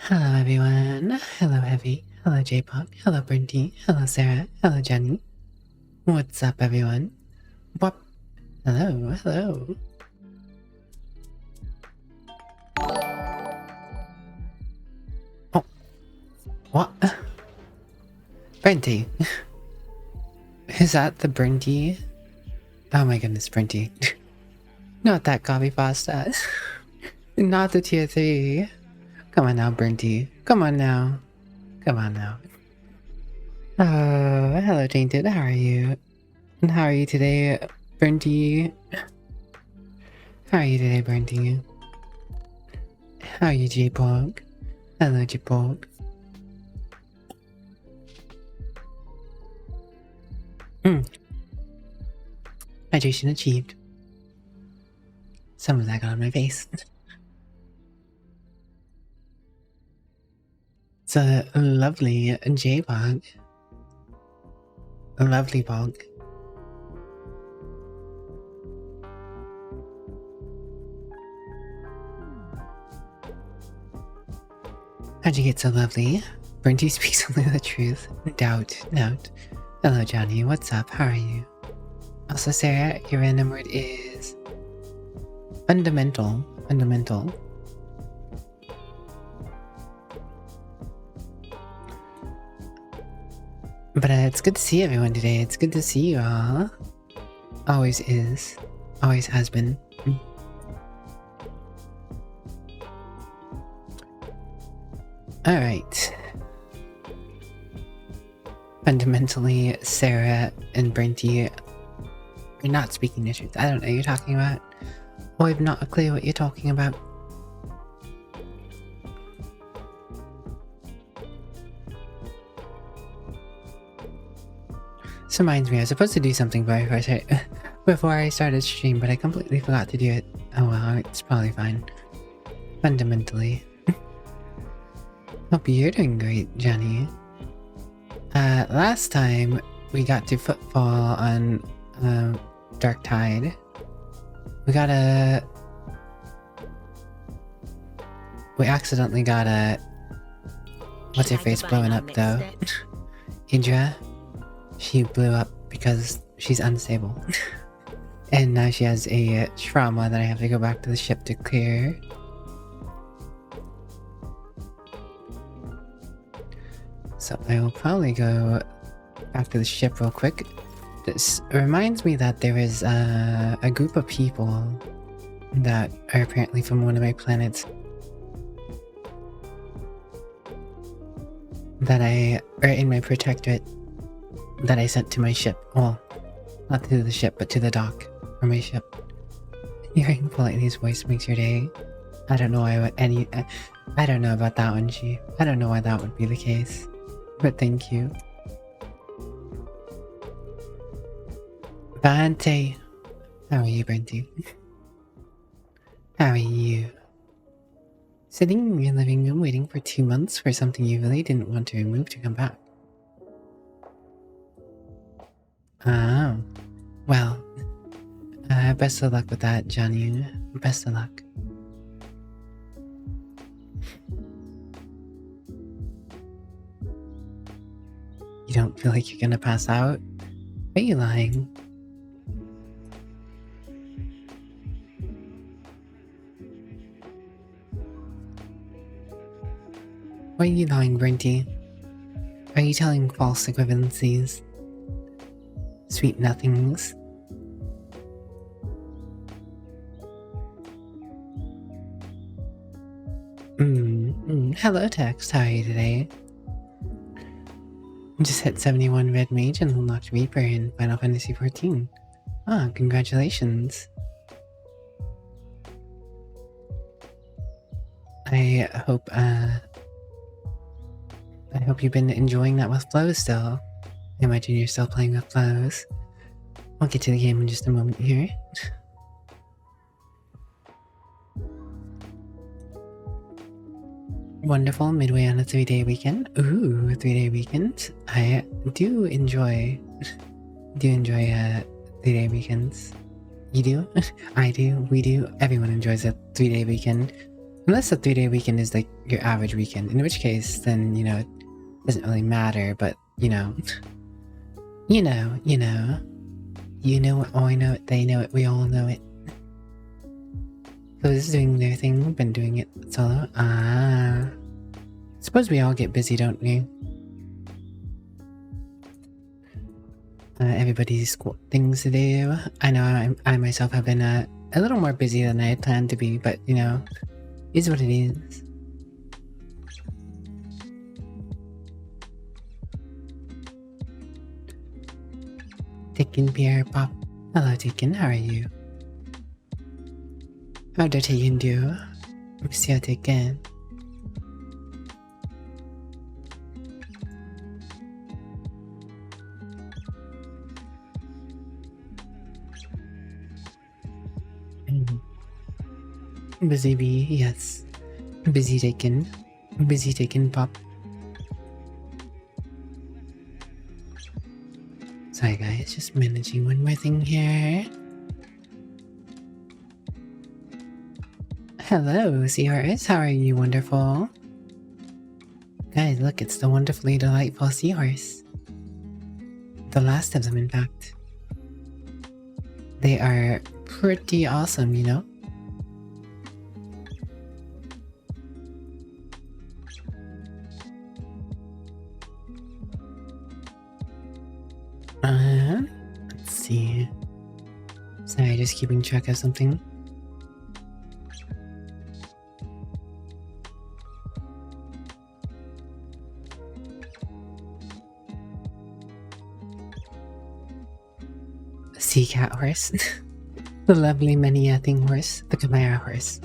Hello everyone. Hello Heavy. Hello J-Pop. Hello Brinty. Hello Sarah. Hello Jenny. What's up everyone? Wop. Hello, hello. Oh. What? Brinty. Is that the Brinty? Oh my goodness, Brinty. Not that copy pasta. Not the tier 3. Come on now, Brinty. Come on now. Come on now. Oh, hello Tainted. How are you? And how are you today, Brinty? How are you today, Brinty? How are you, J-Pog? Hello, J-Pog. Hydration achieved. Some of that got on my face. It's a lovely J-Pog. A lovely Pog. How'd you get so lovely? Brinty speaks only the truth. Doubt. Hello, Johnny. What's up? How are you? Also, Sarah, your random word is fundamental. Fundamental. But it's good to see everyone today. It's good to see you all. Always is. Always has been. Alright. Fundamentally, Sarah and Brinty are not speaking the truth. I don't know what you're talking about. I have not a clue what you're talking about. This reminds me, I was supposed to do something before I started stream, but I completely forgot to do it. Oh well, it's probably fine. Fundamentally. Hope you're doing great, Jenny. Last time we got to footfall on Dark Tide. We accidentally got a what's her face blowing up though. Idra. She blew up because she's unstable. And now she has a trauma that I have to go back to the ship to clear. So I will probably go back to the ship real quick. This reminds me that there is a group of people that are apparently from one of my planets that are in my protectorate that I sent to my ship. Well, not to the ship, but to the dock for my ship. Hearing Politely's voice makes your day. I don't know why I don't know about that one, G. I don't know why that would be the case. But thank you. Vante. How are you, Brinty? How are you? Sitting in your living room waiting for 2 months for something you really didn't want to remove to come back. Oh. Well. Best of luck with that, Johnny. Best of luck. You don't feel like you're gonna pass out? Are you lying? Why are you lying, Brinty? Are you telling false equivalencies? Sweet nothings? Hello, Text. How are you today? Just hit 71 Red Mage and unlocked Reaper in Final Fantasy XIV. Ah, congratulations. I hope you've been enjoying that with flows still. I imagine you're still playing with flows. I'll get to the game in just a moment here. Wonderful, midway on a 3-day weekend. Ooh, 3-day weekend. I do enjoy 3-day weekends. You do? I do, we do. Everyone enjoys a 3-day weekend. Unless the 3-day weekend is like your average weekend, in which case, then, you know, it doesn't really matter, but, you know, you know, you know. You know it, I know it, they know it, we all know it. Who's doing their thing, been doing it solo? Ah. Suppose we all get busy, don't we? Everybody's got things to do. I know I myself have been a little more busy than I had planned to be, but, you know, it is what it is. Taken Pierre Pop. Hello, Taken, how are you? How did Taken do? Monsieur Taken. Busy bee, yes. Busy Taken. Busy Taken Pop. Sorry guys, just managing one more thing here. Hello, Seahorse. How are you, wonderful? Guys, look, it's the wonderfully delightful Seahorse. The last of them, in fact. They are pretty awesome, you know? Let's see. Sorry, just keeping track of something. Sea cat horse. The lovely many-a-thing horse. The Chimera horse.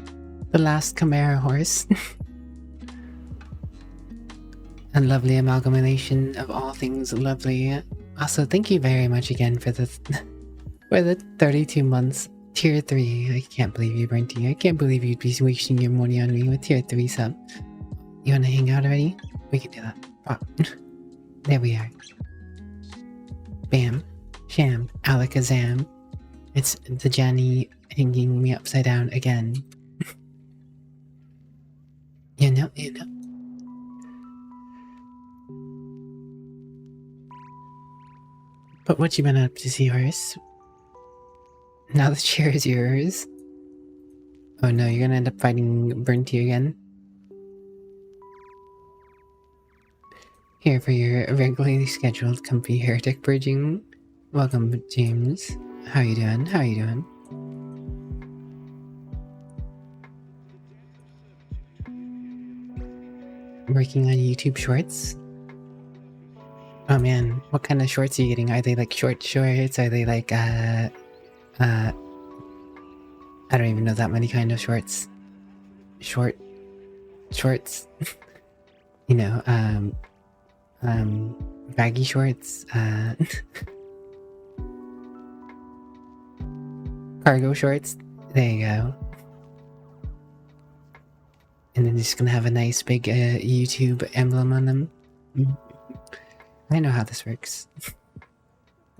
The last Chimera horse. A lovely amalgamation of all things lovely. Also, thank you very much again for the 32 months. Tier 3. I can't believe you, Brenty. I can't believe you'd be wasting your money on me with tier 3 sub. You wanna hang out already? We can do that. Oh. There we are. Bam. Sham. Alakazam. It's the Jenny hanging me upside down again. You know. But what you been up to, Seahorse? Now the chair is yours. Oh no, you're gonna end up fighting Burnty again. Here for your regularly scheduled comfy heretic purging. Welcome, James. How you doing? How you doing? Working on YouTube shorts? Oh man, what kind of shorts are you getting? Are they like short shorts? Are they like, I don't even know that many kind of shorts. Shorts. You know, baggy shorts, cargo shorts. There you go. And then just gonna have a nice big YouTube emblem on them. I know how this works.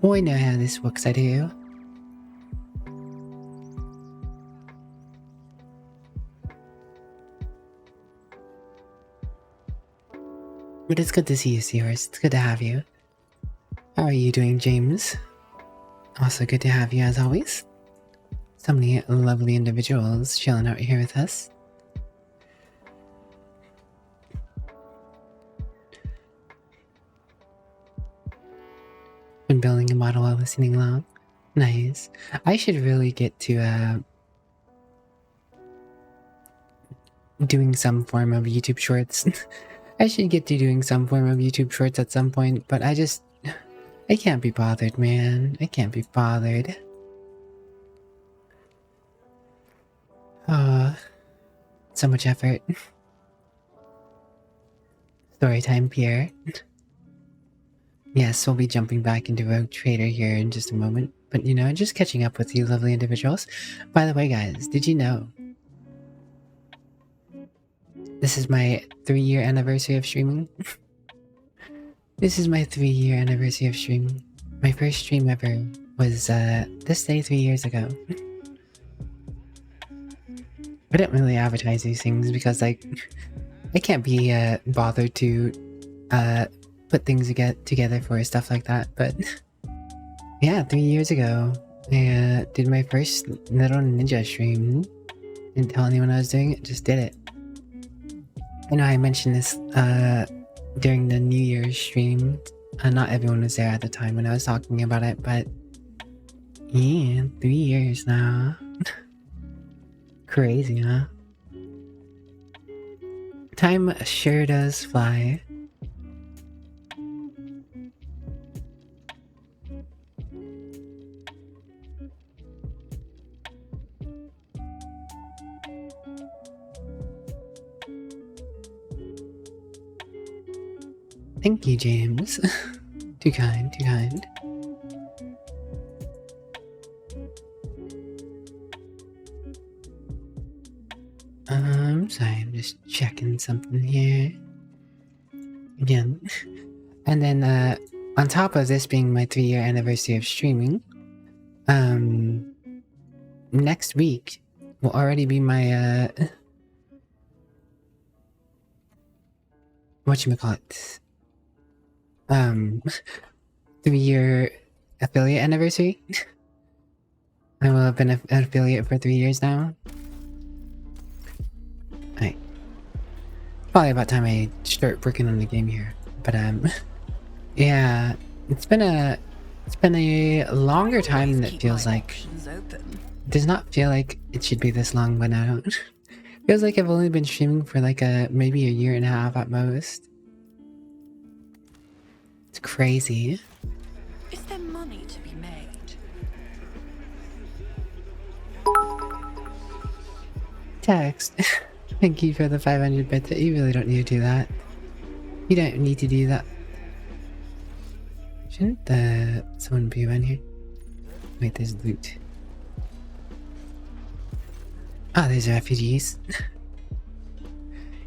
Oh, I know how this works, I do. But it's good to see you, Seahorse. It's good to have you. How are you doing, James? Also good to have you as always. So many lovely individuals chilling out here with us. Been building a model while listening along. Nice. I should really get to doing some form of YouTube shorts. I should get to doing some form of YouTube shorts at some point, but I can't be bothered, man. I can't be bothered. So much effort. Storytime, Pierre. Yes, we'll be jumping back into Rogue Trader here in just a moment. But, you know, just catching up with you lovely individuals. By the way, guys, did you know this is my 3-year anniversary of streaming? This is my 3-year anniversary of streaming. My first stream ever was this day 3 years ago. I don't really advertise these things because, like, I can't be bothered to put things together for stuff like that. But yeah, 3 years ago, I did my first little ninja stream. Didn't tell anyone I was doing it, just did it. I know I mentioned this during the New Year's stream. Not everyone was there at the time when I was talking about it, but yeah, 3 years now. Crazy, huh? Time sure does fly. Thank you, James. Too kind, too kind. Sorry, I'm just checking something here. Again. And then, on top of this being my 3-year anniversary of streaming, next week will already be my, whatchamacallit? 3-year affiliate anniversary. I will have been an affiliate for 3 years now. Right. Probably about time I start working on the game here. But yeah, it's been a longer time than it feels like. It does not feel like it should be this long, but I don't. Feels like I've only been streaming for like maybe a year and a half at most. It's crazy. Is there money to be made? Text. Thank you for the 500 bits. You really don't need to do that. You don't need to do that. Shouldn't someone be around here? Wait, there's loot. Oh, there's refugees.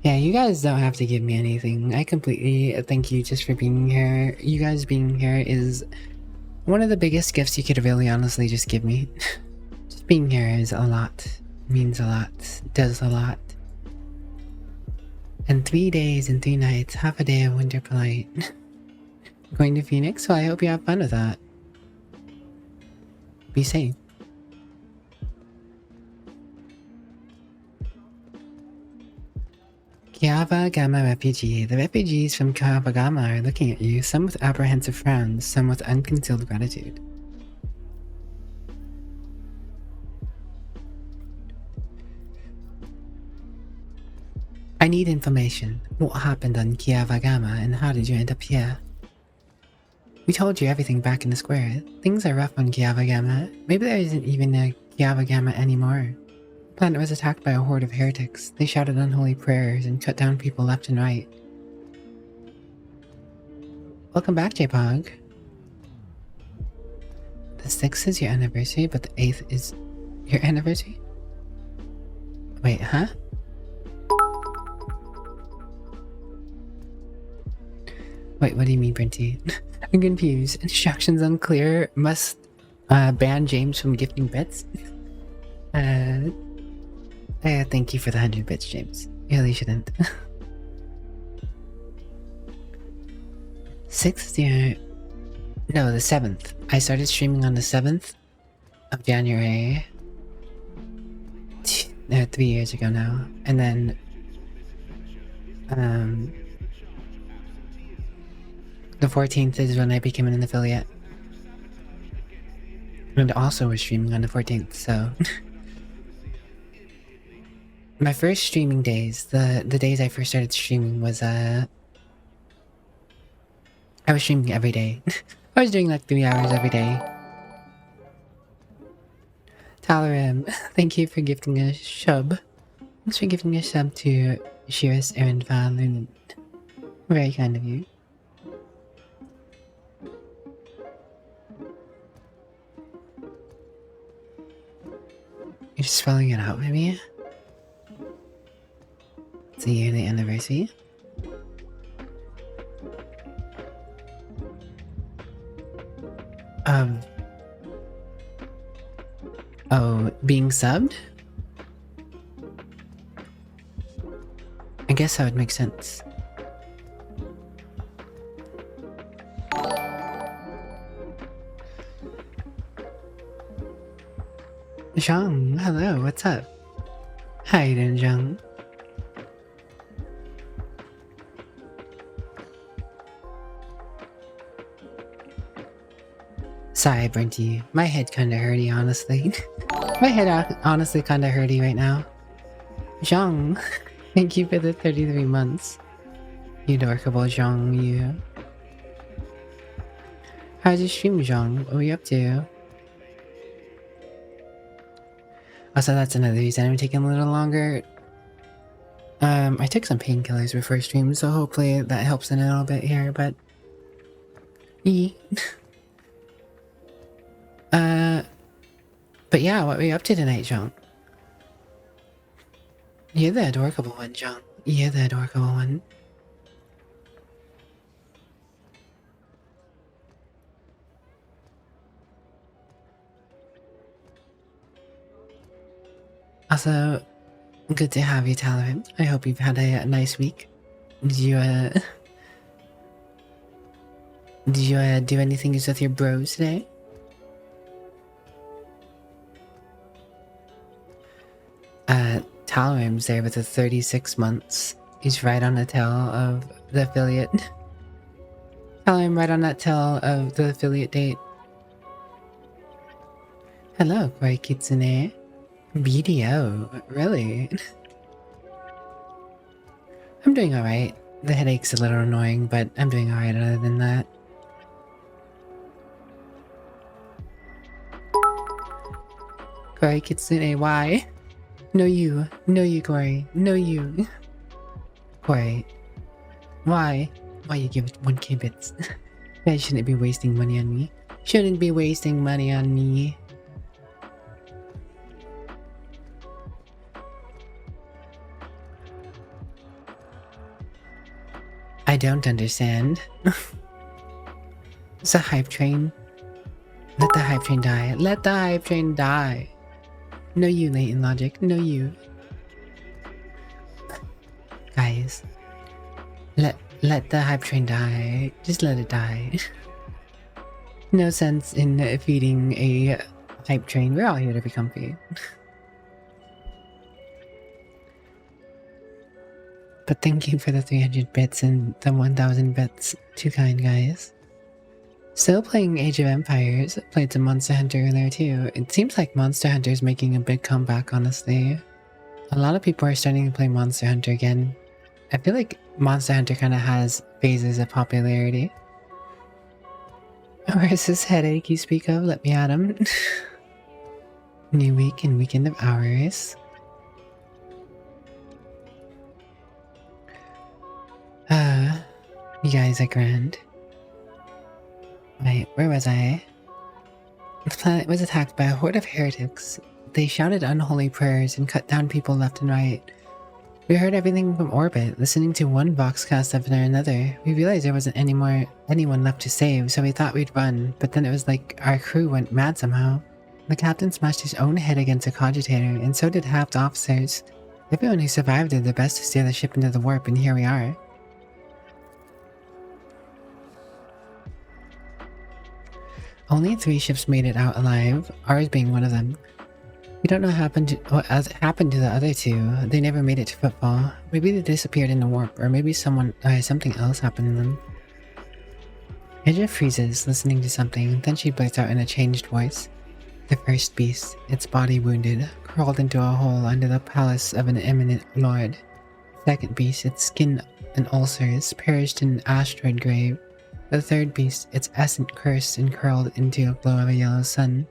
Yeah, you guys don't have to give me anything. I completely thank you just for being here. You guys being here is one of the biggest gifts you could really honestly just give me. Just being here is a lot. Means a lot. Does a lot. And 3 days and 3 nights, half a day of winter polite. Going to Phoenix, so I hope you have fun with that. Be safe. Kiava Gamma refugee. The refugees from Kiava Gamma are looking at you, some with apprehensive frowns, some with unconcealed gratitude. I need information. What happened on Kiava Gamma and how did you end up here? We told you everything back in the square. Things are rough on Kiava Gamma. Maybe there isn't even a Kiava Gamma anymore. The planet was attacked by a horde of heretics. They shouted unholy prayers and cut down people left and right. Welcome back, J-Pog. The 6th is your anniversary, but the 8th is your anniversary? Wait, huh? Wait, what do you mean, Brinty? I'm confused. Instructions unclear. Must ban James from gifting bits? Thank you for the 100 bits, James. You really shouldn't. 6th year... No, the 7th. I started streaming on the 7th of January. 3 years ago now. And then... the 14th is when I became an affiliate. And also was streaming on the 14th, so... My first streaming days, the days I first started streaming was, I was streaming every day. I was doing like 3 hours every day. Talarim, thank you for gifting a sub. Thanks for gifting a sub to Shiris Aaron Van Lunan. Very kind of you. You're spelling it out with me? It's a yearly anniversary. Oh, being subbed? guess that would make sense. Zhang, hello, what's up? How you doing, Zhang? Sorry I burnt you. My head kinda hurty, honestly. My head honestly kinda hurty right now. Zhang, thank you for the 33 months. You dorkable Zhang, you. How's your stream, Zhang? What were you up to? Also, that's another reason I'm taking a little longer. I took some painkillers before stream, so hopefully that helps in a little bit here, but... But yeah, what were you up to tonight, Zhang? You're the adorable one, Zhang. You're the adorable one. Also, good to have you, Talon. I hope you've had a nice week. Did you do anything with your bros today? Talrim's there with the 36 months. He's right on the tail of the affiliate. Talrim right on that tail of the affiliate date. Hello, Koi Kitsune. BDO, really? I'm doing alright. The headache's a little annoying, but I'm doing alright other than that. Koi Kitsune, why? No you. No you, Koi. No you. Koi. Why? Why you give it 1k bits? You guys shouldn't be wasting money on me. Shouldn't be wasting money on me. I don't understand. It's a hype train. Let the hype train die. Let the hype train die. No you, latent logic. No you. Guys. Let the hype train die. Just let it die. No sense in feeding a hype train. We're all here to be comfy. But thank you for the 300 bits and the 1000 bits. Too kind, guys. Still playing Age of Empires. Played some Monster Hunter earlier too. It seems like Monster Hunter is making a big comeback, honestly. A lot of people are starting to play Monster Hunter again. I feel like Monster Hunter kind of has phases of popularity. Where's this headache you speak of? Let me at him. New week and weekend of hours. You guys are grand. Wait, where was I? The planet was attacked by a horde of heretics. They shouted unholy prayers and cut down people left and right. We heard everything from orbit, listening to one voxcast after another. We realized there wasn't anyone left to save, so we thought we'd run, but then it was like our crew went mad somehow. The captain smashed his own head against a cogitator, and so did half the officers. Everyone who survived did their best to steer the ship into the warp, and here we are. Only 3 ships made it out alive, ours being one of them. We don't know what happened to the other 2. They never made it to football. Maybe they disappeared in the warp, or maybe something else happened to them. Edra freezes, listening to something, then she blurts out in a changed voice. The first beast, its body wounded, crawled into a hole under the palace of an eminent lord. The second beast, its skin and ulcers, perished in an asteroid grave. The third beast, its essence cursed and curled into a glow of a yellow sun.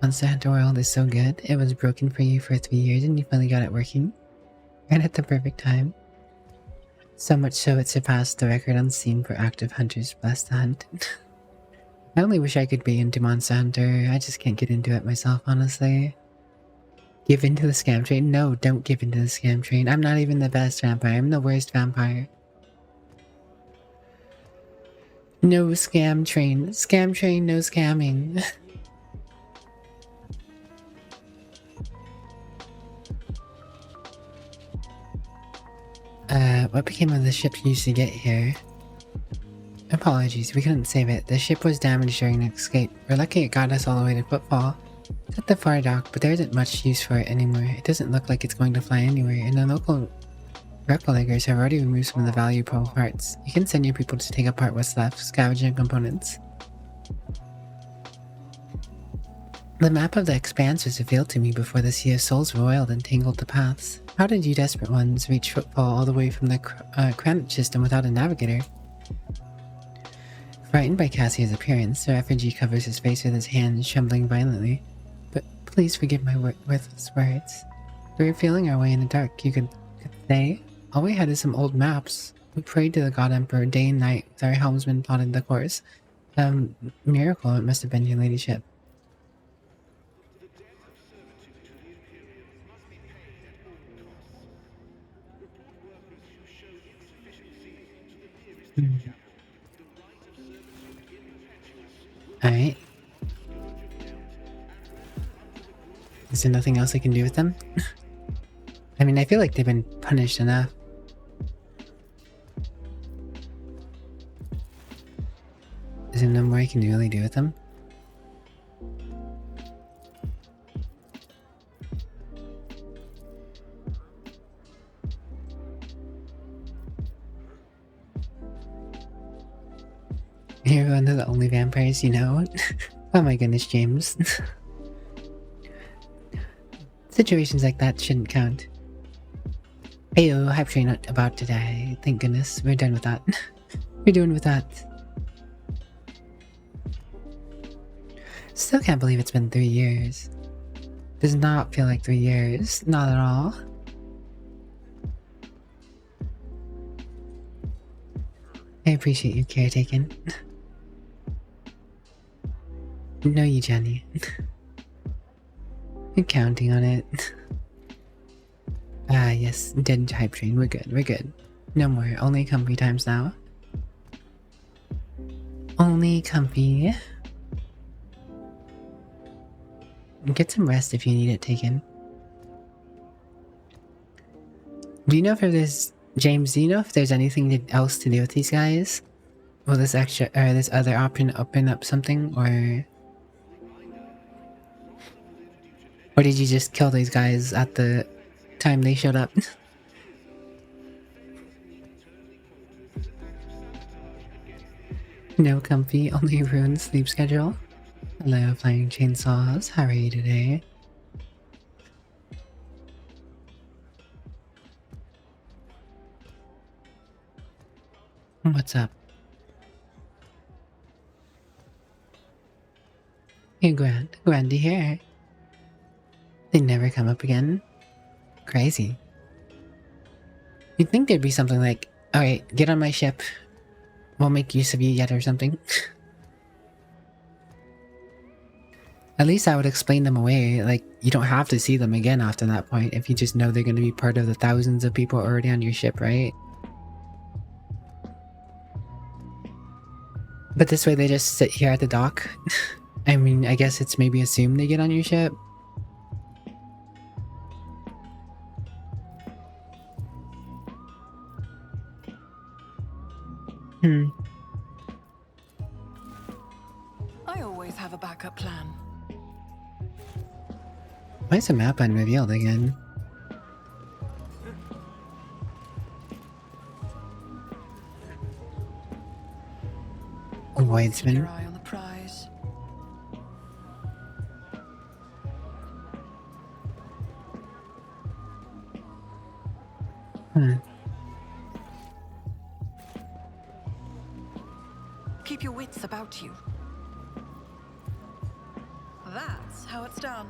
Monster Hunter World is so good. It was broken for you for 3 years and you finally got it working. Right at the perfect time. So much so it surpassed the record on Steam for active hunters. Bless the hunt. I only wish I could be into Monster Hunter. I just can't get into it myself, honestly. Give in to the scam train? No, don't give in to the scam train. I'm not even the best vampire. I'm the worst vampire. No scam train. Scam train, no scamming. What became of the ship you used to get here? Apologies, we couldn't save it. The ship was damaged during an escape. We're lucky it got us all the way to Footfall. It's at the far dock, but there isn't much use for it anymore. It doesn't look like it's going to fly anywhere, and the local replicators have already removed some of the valuable parts. You can send your people to take apart what's left, scavenging components. The map of the Expanse was revealed to me before the Sea of Souls roiled and tangled the paths. How did you desperate ones reach Footfall all the way from the Cranich system without a navigator? Frightened by Cassia's appearance, the refugee covers his face with his hands, trembling violently. But please forgive my worthless words. We were feeling our way in the dark, you could say. All we had is some old maps. We prayed to the God Emperor day and night, with our helmsman plotted the course. Miracle it must have been, your ladyship. Alright. Is there nothing else I can do with them? I mean, I feel like they've been punished enough. Is there no more I can really do with them? You're one of the only vampires you know? Oh my goodness, James. Situations like that shouldn't count. Heyo, hype train not about to die. Thank goodness, we're done with that. We're doing with that. Still can't believe it's been 3 years. Does not feel like 3 years. Not at all. I appreciate your caretaking. No, you, Jenny. You're counting on it. Ah, yes, dead hype train. We're good, we're good. No more, only comfy times now. Only comfy. Get some rest if you need it taken. Do you know if there's... James, do you know if there's anything else to do with these guys? Will this extra, or this other option open up something, or... Or did you just kill these guys at the time they showed up? No comfy, only ruined sleep schedule. Hello, Flying Chainsaws. How are you today? What's up? Hey, Grand to hear. They never come up again? Crazy. You'd think there'd be something like, alright, get on my ship. Won't make use of you yet or something. At least I would explain them away. Like, you don't have to see them again after that point if you just know they're going to be part of the thousands of people already on your ship, right? But this way they just sit here at the dock. I mean, I guess it's maybe assumed they get on your ship. I always have a backup plan. Why is the map unrevealed again? Keep Wadesman. your eye on the prize. Keep your wits about you. That's how it's done.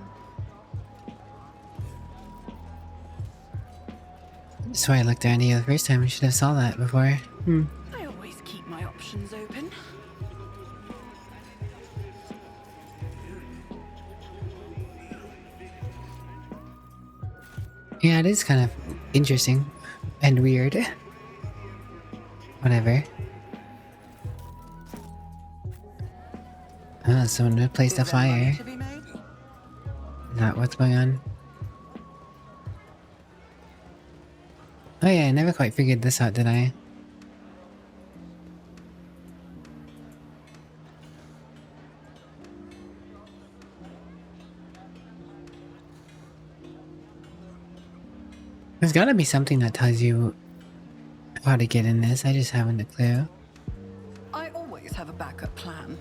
That's why I looked at you the first time. I should have saw that before. I always keep my options open. Yeah, it is kind of interesting and weird. Whatever. Ah, someone replaced the Is there money fire. to be made? Is that what's going on? Oh yeah, I never quite figured this out, did I? There's gotta be something that tells you how to get in this. I just haven't a clue. I always have a backup plan.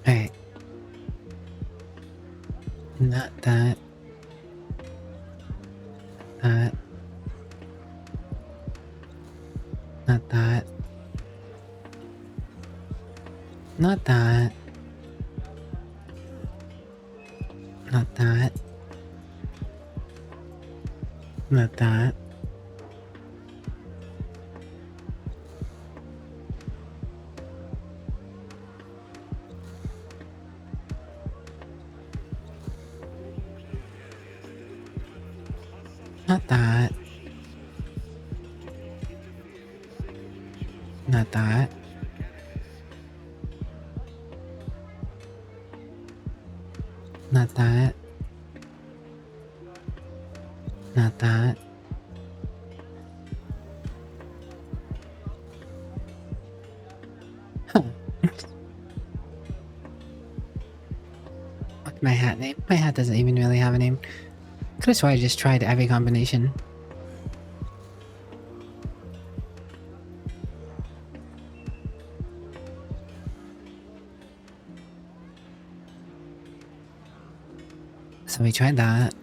Alright. Not that. That. Not that. Not that. Not that. Not that. Not that. Not that. Not that. Not that. Huh. What's my hat name? My hat doesn't even really have a name. Could've sworn I just tried every combination. So we tried that.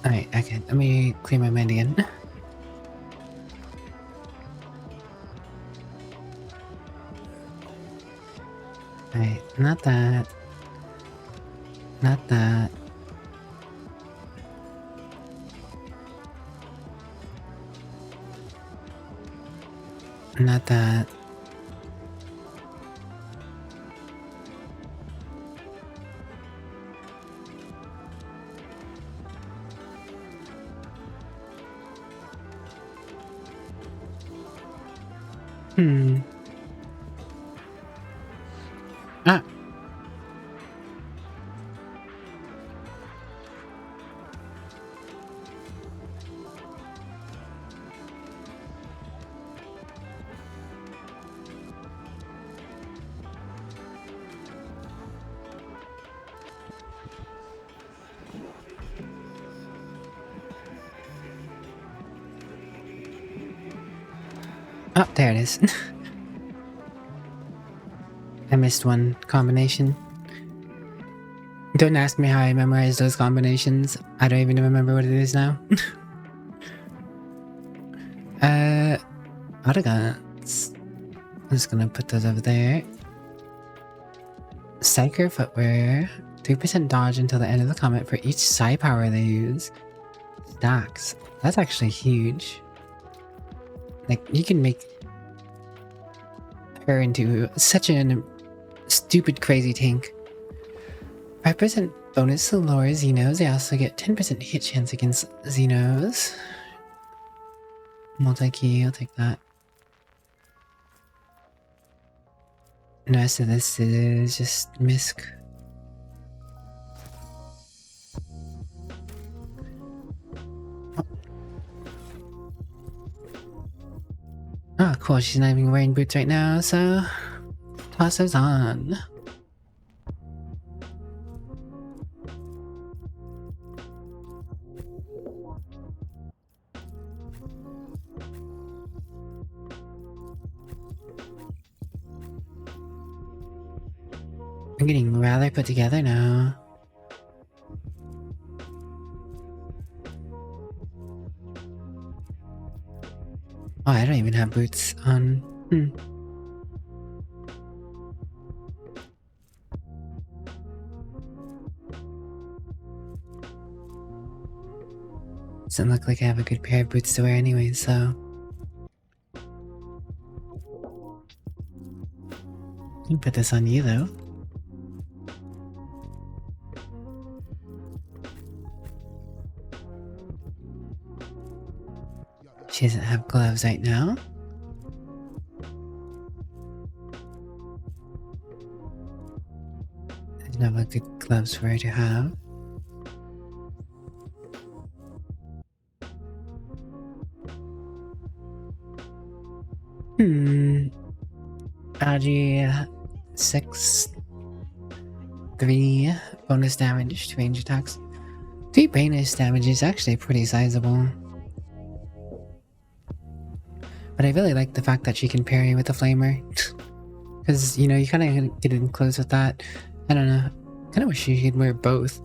Alright, okay, let me clear my mind again. Alright, not that. Not that. Not that. Ah. Oh, there it is. I missed one combination. Don't ask me how I memorized those combinations. I don't even remember what it is now. Autoguns. I'm just gonna put those over there. Psyker footwear. 3% dodge until the end of the combat for each psi power they use. Stacks. That's actually huge. Like, you can make her into such a stupid crazy tank. 5% bonus to lower Xenos. They also get 10% hit chance against Xenos. Multi-key, I'll take that. And the rest of this is just misc. Oh, cool. She's not even wearing boots right now, so toss those on. I'm getting rather put together now. Oh, I don't even have boots on. Doesn't look like I have a good pair of boots to wear anyway, so... I can put this on you, though. She doesn't have gloves right now. There's no good gloves for her to have. Algae 6-3 bonus damage to range attacks. 3 bonus damage is actually pretty sizable. But I really like the fact that she can parry with the flamer. Because, you know, you kind of get in close with that. I don't know. Kind of wish she could wear both.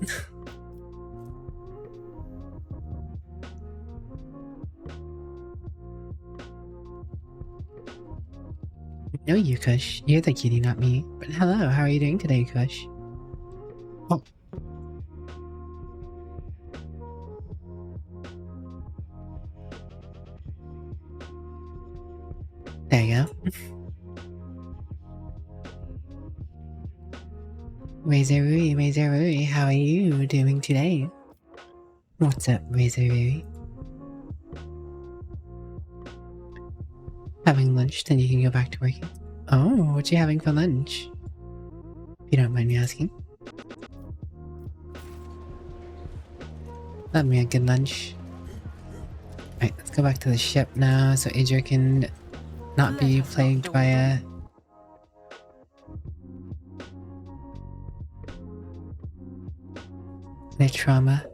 No, you, Kush. You're the cutie, not me. But hello, how are you doing today, Kush? Oh. There you go. Razorui, how are you doing today? What's up, Razorui? Having lunch, then you can go back to working. Oh, what you having for lunch? If you don't mind me asking. That'd be a good lunch. Alright, let's go back to the ship now so Adria can not be plagued by a trauma.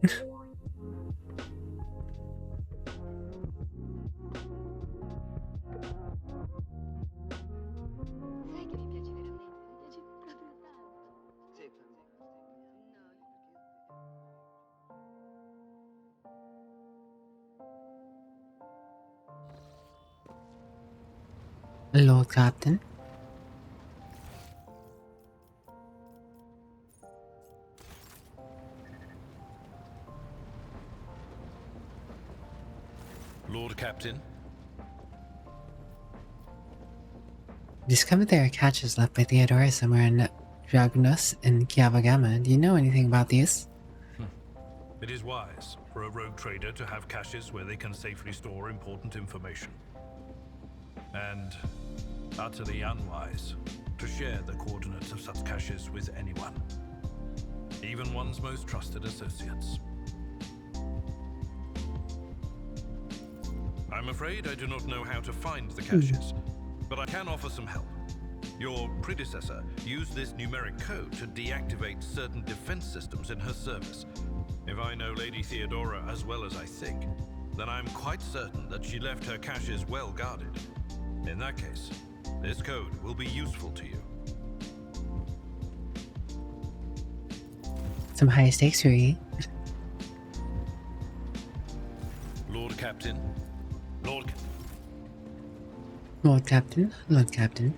Lord Captain. Lord Captain. Discovered there are caches left by Theodora somewhere in Dragunus and Kiavagama. Do you know anything about these? It is wise for a rogue trader to have caches where they can safely store important information. And utterly unwise to share the coordinates of such caches with anyone, even one's most trusted associates. I'm afraid I do not know how to find the caches, but I can offer some help. Your predecessor used this numeric code to deactivate certain defense systems in her service. If I know Lady Theodora as well as I think, then I'm quite certain that she left her caches well guarded. In that case, this code will be useful to you. Some high stakes for you. Lord Captain. Lord Captain. Lord Captain.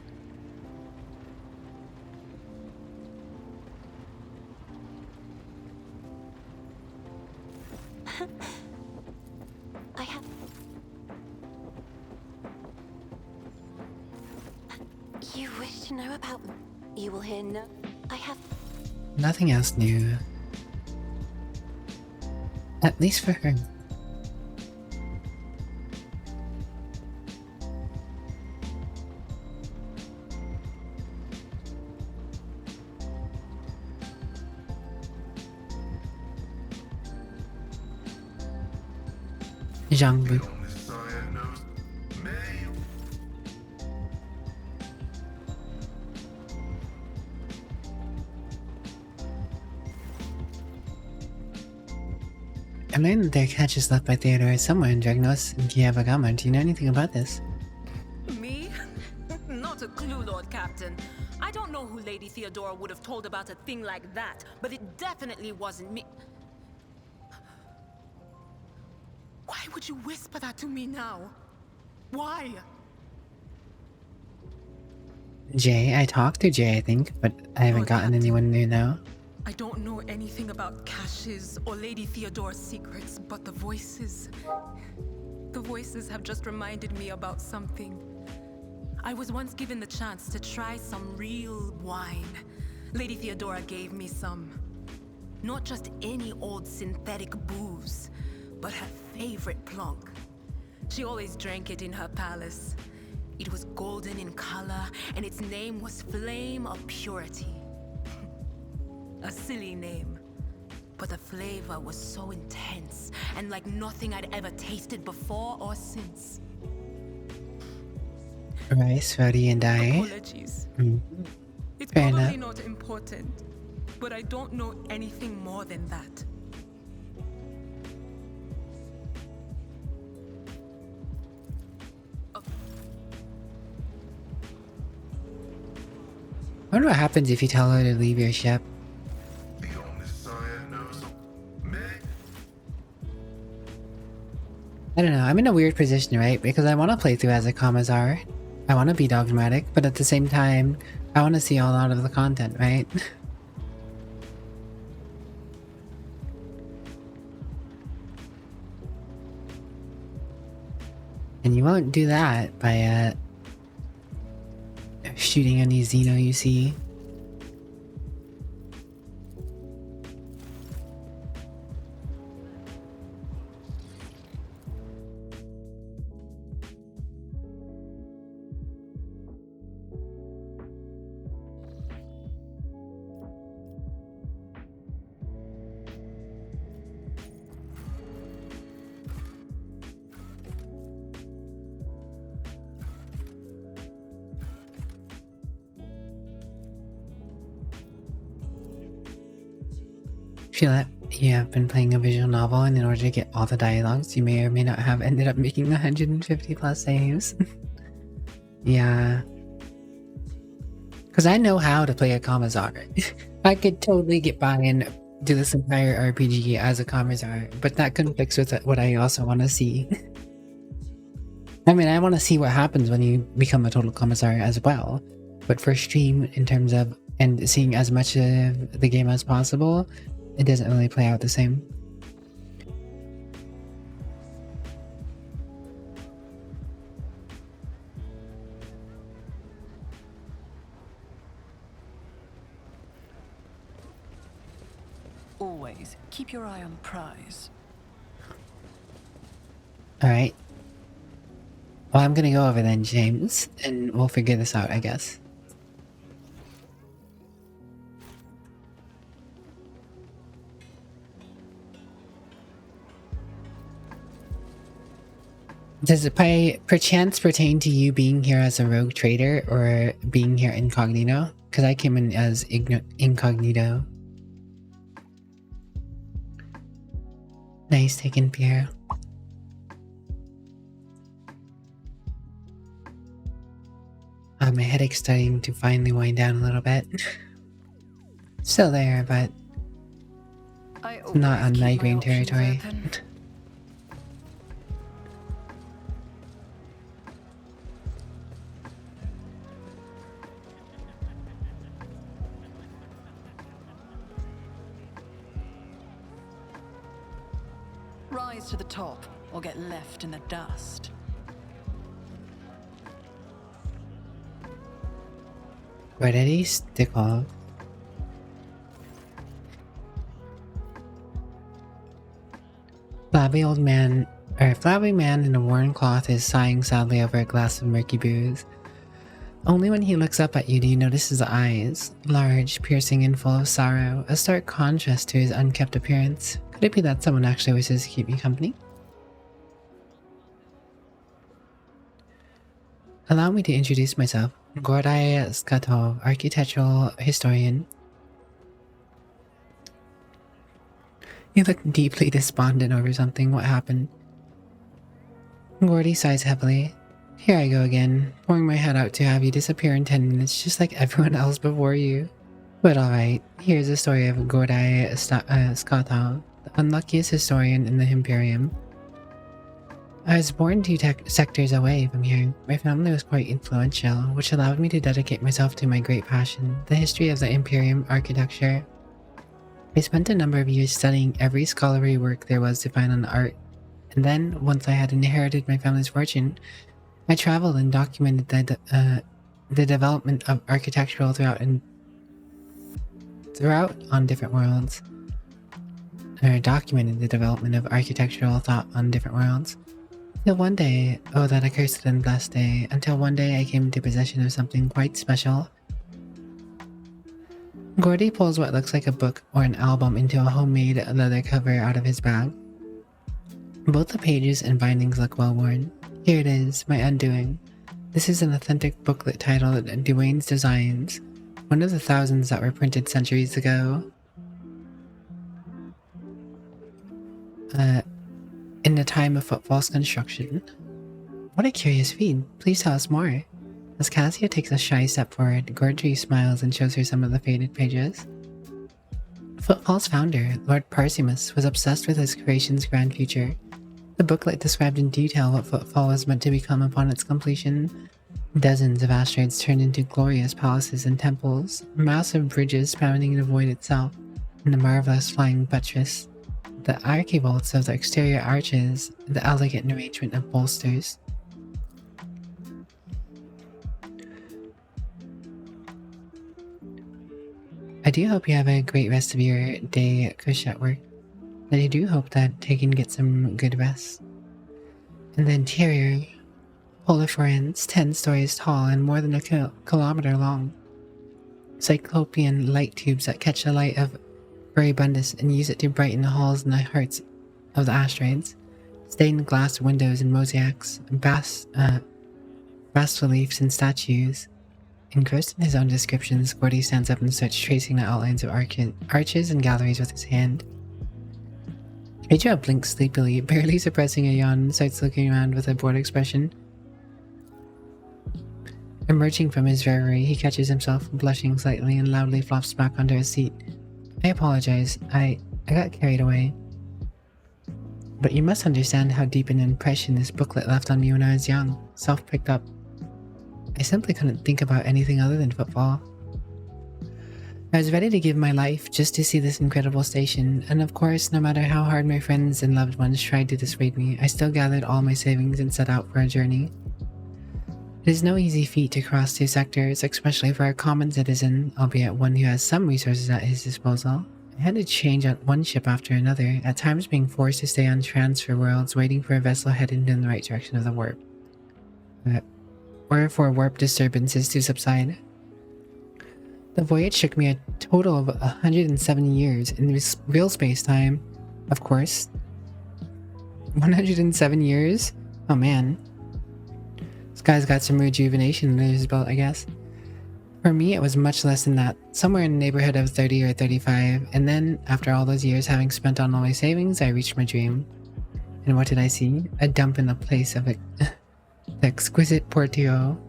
I have... You wish to know about them? You will hear no... I have... Nothing else new. At least for her. Zhangbu. I learned that there are caches left by Theodora somewhere in Dragnos and Kiavagama. Do you know anything about this? Me? Not a clue, Lord Captain. I don't know who Lady Theodora would have told about a thing like that, but it definitely wasn't me. Why would you whisper that to me now? Why? Jay, I talked to Jay, I think, but I haven't Lord gotten Captain. anyone new now. I don't know anything about caches or Lady Theodora's secrets, but the voices have just reminded me about something. I was once given the chance to try some real wine. Lady Theodora gave me some. Not just any old synthetic booze, but her favorite plonk. She always drank it in her palace. It was golden in color, and its name was Flame of Purity. A silly name, but the flavor was so intense and like nothing I'd ever tasted before or since. Rice, roti, and dye. Apologies. It's Fair probably enough. not important, but I don't know anything more than that. I wonder what happens if you tell her to leave your ship. The only sire knows me. I don't know, I'm in a weird position, right? Because I want to play through as a Commissar. I want to be dogmatic, but at the same time, I want to see a lot of the content, right? And you won't do that by, shooting any Xeno you see. Feel that you have been playing a visual novel, and in order to get all the dialogues, you may or may not have ended up making 150 plus saves. Yeah. Because I know how to play a Commissar. I could totally get by and do this entire RPG as a Commissar, but that conflicts with what I also want to see. I mean, I want to see what happens when you become a total Commissar as well. But for stream, in terms of and seeing as much of the game as possible, it doesn't really play out the same. Always keep your eye on the prize. Alright. Well, I'm gonna go over then, James, and we'll figure this out, I guess. Does it by perchance pertain to you being here as a rogue trader or being here incognito? Because I came in as incognito. Nice taken, Pierre. My headache's starting to finally wind down a little bit. Still there, but I not always on keep my migraine options territory. open. Rise to the top or get left in the dust. Where did he stick off? Flabby man in a worn cloth is sighing sadly over a glass of murky booze. Only when he looks up at you do you notice his eyes, large, piercing, and full of sorrow, a stark contrast to his unkempt appearance. Could it be that someone actually wishes to keep you company? Allow me to introduce myself. Gordai Skatov, architectural historian. You look deeply despondent over something. What happened? Gordy sighs heavily. Here I go again, pouring my head out to have you disappear in 10 minutes just like everyone else before you. But alright, here's the story of Gordai Skatov, the unluckiest historian in the Imperium. I was born 2 sectors away from here. My family was quite influential, which allowed me to dedicate myself to my great passion, the history of the Imperium architecture. I spent a number of years studying every scholarly work there was to find on art, and then, once I had inherited my family's fortune, I traveled and documented the development of architectural throughout on different worlds. Or documented the development of architectural thought on different worlds. Till one day, oh that accursed and blessed day, until one day I came into possession of something quite special. Gordy pulls what looks like a book or an album into a homemade leather cover out of his bag. Both the pages and bindings look well worn. Here it is, my undoing. This is an authentic booklet titled Dwayne's Designs, one of the thousands that were printed centuries ago. In the time of Footfall's construction. What a curious feat. Please tell us more. As Cassia takes a shy step forward, Gordry smiles and shows her some of the faded pages. Footfall's founder, Lord Parsimus, was obsessed with his creation's grand future. The booklet described in detail what Footfall was meant to become upon its completion. Dozens of asteroids turned into glorious palaces and temples, massive bridges spanning the void itself, and the marvelous flying buttress, the archivolts of the exterior arches, the elegant arrangement of bolsters. I do hope you have a great rest of your day, Kush, at work. And I do hope that they can get some good rest. And the interior, polar forens, 10 stories tall and more than a kilometer long. Cyclopean light tubes that catch the light of Furibundus and use it to brighten the halls and the hearts of the asteroids. Stained glass windows and mosaics, bas reliefs and statues. Engrossed in his own descriptions, Gordy stands up and starts tracing the outlines of arches and galleries with his hand. Adria blinks sleepily, barely suppressing a yawn, and starts looking around with a bored expression. Emerging from his reverie, he catches himself blushing slightly and loudly flops back onto his seat. I apologize. I got carried away. But you must understand how deep an impression this booklet left on me when I was young, self-picked up. I simply couldn't think about anything other than football. I was ready to give my life just to see this incredible station, and of course, no matter how hard my friends and loved ones tried to dissuade me, I still gathered all my savings and set out for a journey. It is no easy feat to cross two sectors, especially for a common citizen, albeit one who has some resources at his disposal. I had to change out one ship after another, at times being forced to stay on transfer worlds waiting for a vessel headed in the right direction of the warp. Or for warp disturbances to subside. The voyage took me a total of 107 years in real space-time, of course. 107 years? Oh man. This guy's got some rejuvenation under his belt, I guess. For me, it was much less than that, somewhere in the neighborhood of 30 or 35, and then, after all those years having spent on all my savings, I reached my dream. And what did I see? A dump in the place of it. The exquisite portico,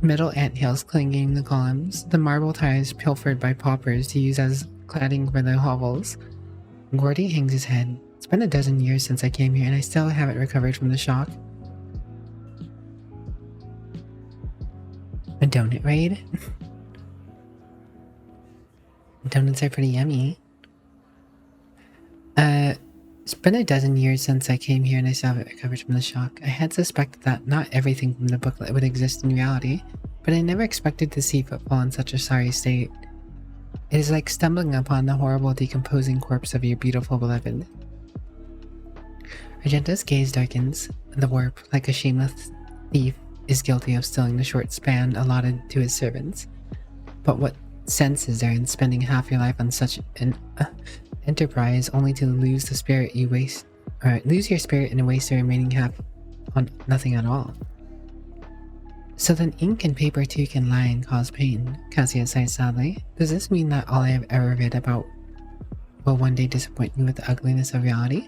metal anthills clinging the columns, the marble tiles pilfered by paupers to use as cladding for their hovels. Gordy hangs his head. It's been a dozen years since I came here and I still haven't recovered from the shock. A donut raid? Donuts are pretty yummy. It's been a dozen years since I came here and I still haven't recovered from the shock. I had suspected that not everything from the booklet would exist in reality, but I never expected to see Footfall in such a sorry state. It is like stumbling upon the horrible decomposing corpse of your beautiful beloved. Argenta's gaze darkens. The warp, like a shameless thief, is guilty of stealing the short span allotted to his servants. But what sense is there in spending half your life on such an enterprise only to lose the spirit you waste, or lose your spirit and waste the remaining half on nothing at all? So then ink and paper too can lie and cause pain, Cassia sighed sadly. Does this mean that all I have ever read about will one day disappoint me with the ugliness of reality?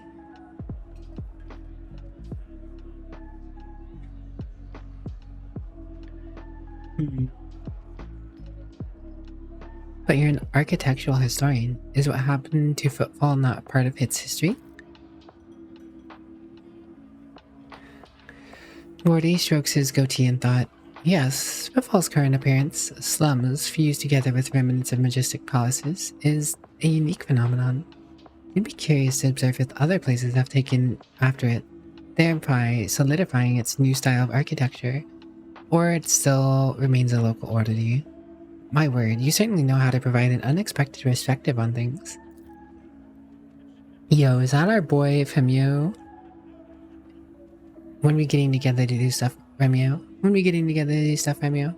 But you're an architectural historian. Is what happened to Footfall not part of its history? Gordy strokes his goatee and thought, yes, Footfall's current appearance, slums fused together with remnants of majestic palaces, is a unique phenomenon. You'd be curious to observe if other places have taken after it, thereby solidifying its new style of architecture, or it still remains a local oddity. My word, you certainly know how to provide an unexpected perspective on things. Yo, is that our boy Femio? When we getting together to do stuff, Remio? When we getting together to do stuff, Remio?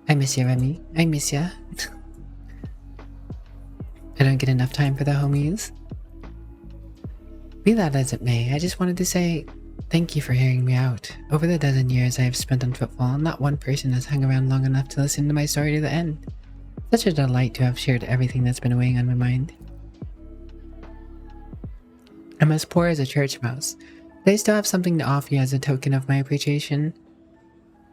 I miss you, Remy. I miss ya. I don't get enough time for the homies. Be that as it may, I just wanted to say thank you for hearing me out. Over the dozen years I have spent on football, not one person has hung around long enough to listen to my story to the end. Such a delight to have shared everything that's been weighing on my mind. I'm as poor as a church mouse, but I still have something to offer you as a token of my appreciation.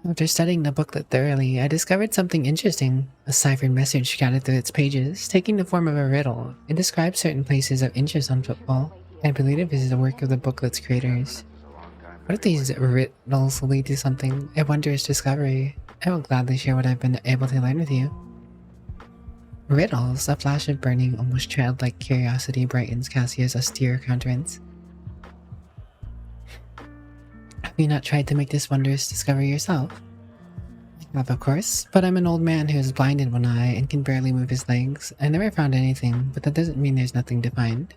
After studying the booklet thoroughly, I discovered something interesting. A ciphered message scattered through its pages, taking the form of a riddle. It describes certain places of interest on football. I believe this is the work of the booklet's creators. What if these riddles lead to something? A wondrous discovery. I will gladly share what I've been able to learn with you. Riddles, a flash of burning, almost childlike curiosity brightens Cassia's austere countenance. Have you not tried to make this wondrous discovery yourself? I have, of course, but I'm an old man who is blind in one eye and can barely move his legs. I never found anything, but that doesn't mean there's nothing to find.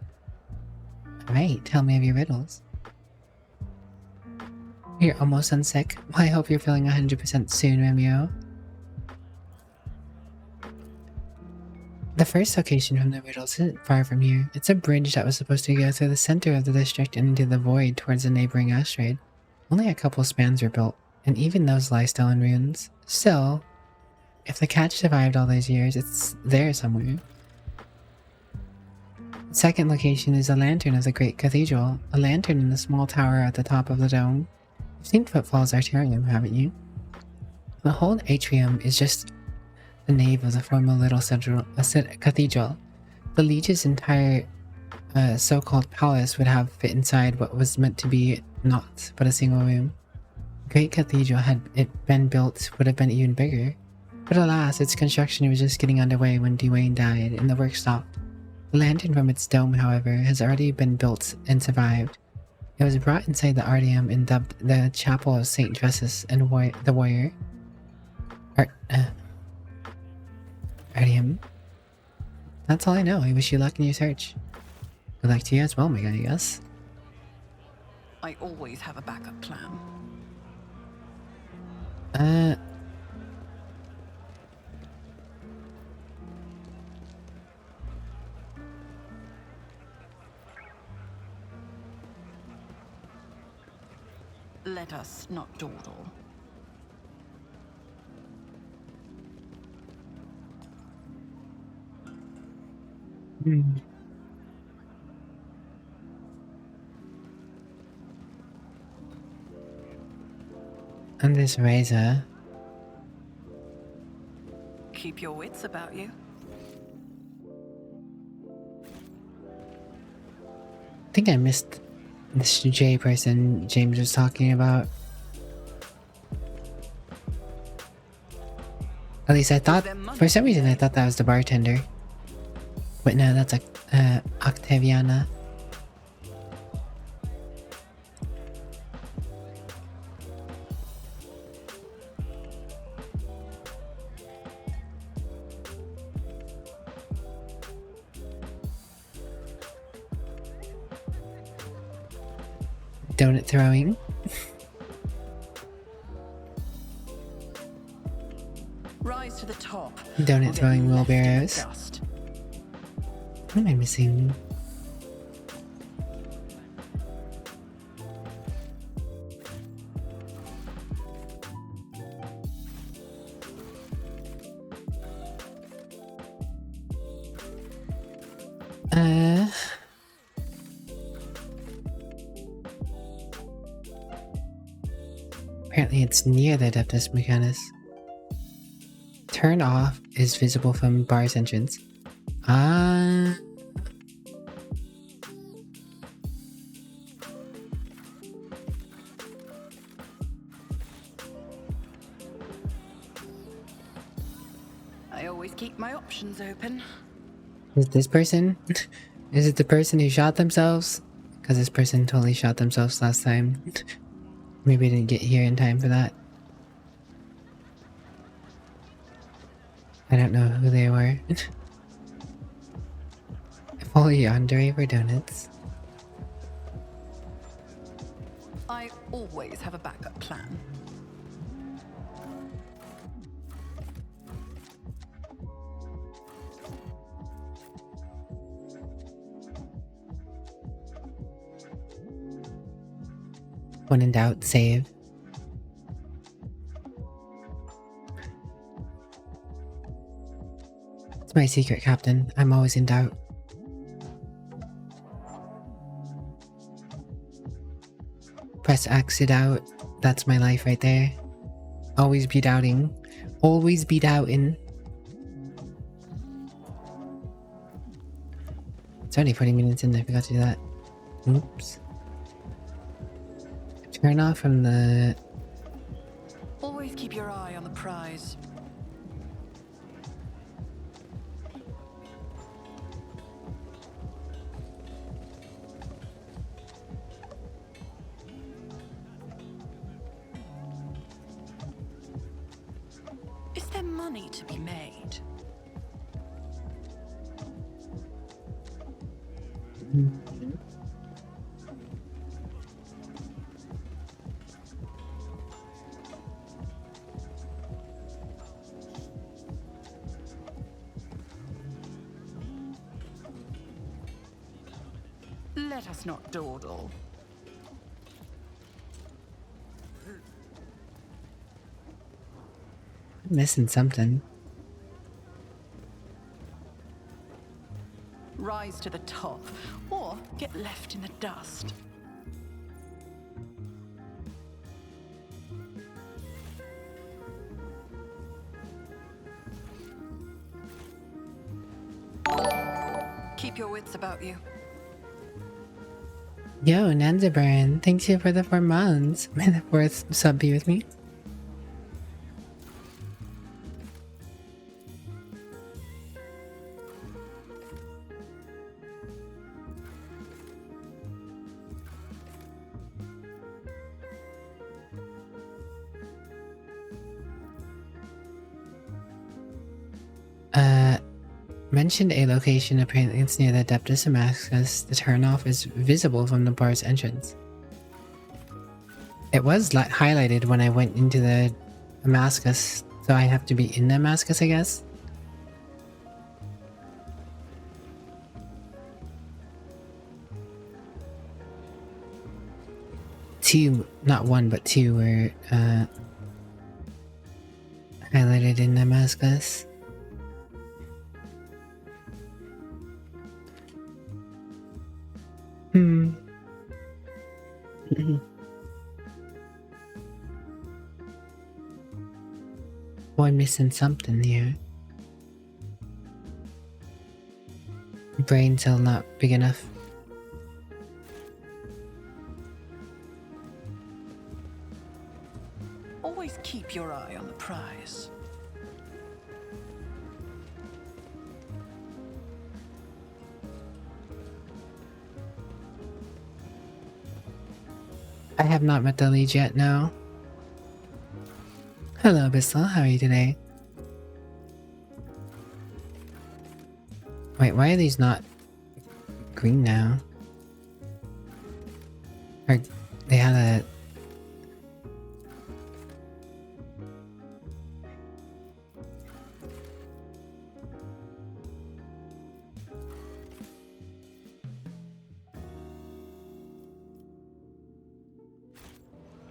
Alright, tell me of your riddles. You're almost unsick. Well, I hope you're feeling 100% soon, Romeo. The first location from the riddles isn't far from here. It's a bridge that was supposed to go through the center of the district and into the void towards the neighboring asteroid. Only a couple spans were built, and even those lie still in ruins. Still, if the catch survived all those years, it's there somewhere. The second location is the lantern of the great cathedral, a lantern in the small tower at the top of the dome. You've seen Footfall's Arterium, haven't you? The whole atrium is just the nave of the former little cathedral. The Lige's entire so-called palace would have fit inside what was meant to be naught but a single room. The great cathedral, had it been built, would have been even bigger. But alas, its construction was just getting underway when Dwayne died and the work stopped. The lantern from its dome, however, has already been built and survived. It was brought inside the Artium and dubbed the Chapel of St. Dressus and the Warrior. Artium. That's all I know. I wish you luck in your search. Good luck to you as well, my guy, I guess. I always have a backup plan. Let us not dawdle. And this razor. Keep your wits about you. I think I missed this J person James was talking about. At least I thought, for some reason I thought that was the bartender. But no, that's Octaviana. Donut throwing. Rise to the top. Donut or get throwing left in the wheelbarrows. dust. What am I missing? Apparently it's near the Adeptus Mechanis. Turn off is visible from bar's entrance. Ah. I always keep my options open. Is it this person? Is it the person who shot themselves? Because this person totally shot themselves last time. Maybe I didn't get here in time for that. I don't know who they were. If only Andre were donuts. I always have a backup plan. When in doubt, save. It's my secret, Captain. I'm always in doubt. Press exit out. That's my life right there. Always be doubting. Always be doubting. It's only 40 minutes in. I forgot to do that. Oops. Turn off from the... Always keep your eye on the prize. Is there money to be made? Let us not dawdle. Missing something. Rise to the top, or get left in the dust. Keep your wits about you. Yo, Nanzaburn, thank you for the 4 months. May the 4th sub be with me. Mentioned a location, apparently it's near the Adeptus Damascus. The turnoff is visible from the bar's entrance. It was highlighted when I went into the Damascus, so I have to be in Damascus, I guess. Two, not one, but two were highlighted in Damascus. Oh, I'm missing something here. Brain cell not big enough. Always keep your eye on the prize. I have not met the lead yet, no. Hello, Bissell. How are you today? Wait, why are these not green now? Or they had a...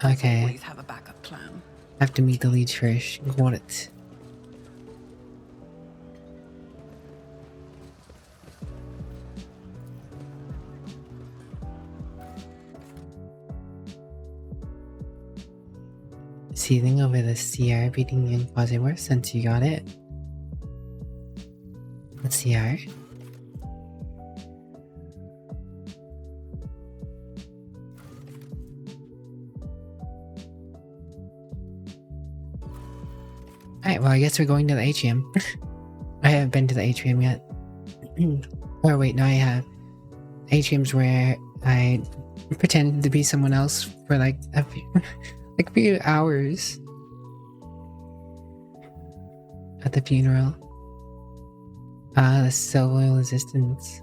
Okay. Always have a backup plan. Have to meet the lead first. Got it. Seething over the CR beating in Quasimoor since you got it. The CR. Alright, well I guess we're going to the atrium. I haven't been to the atrium yet. Or wait, no I have. Atrium's where I pretended to be someone else for like a few hours. At the funeral. Ah, the civil resistance.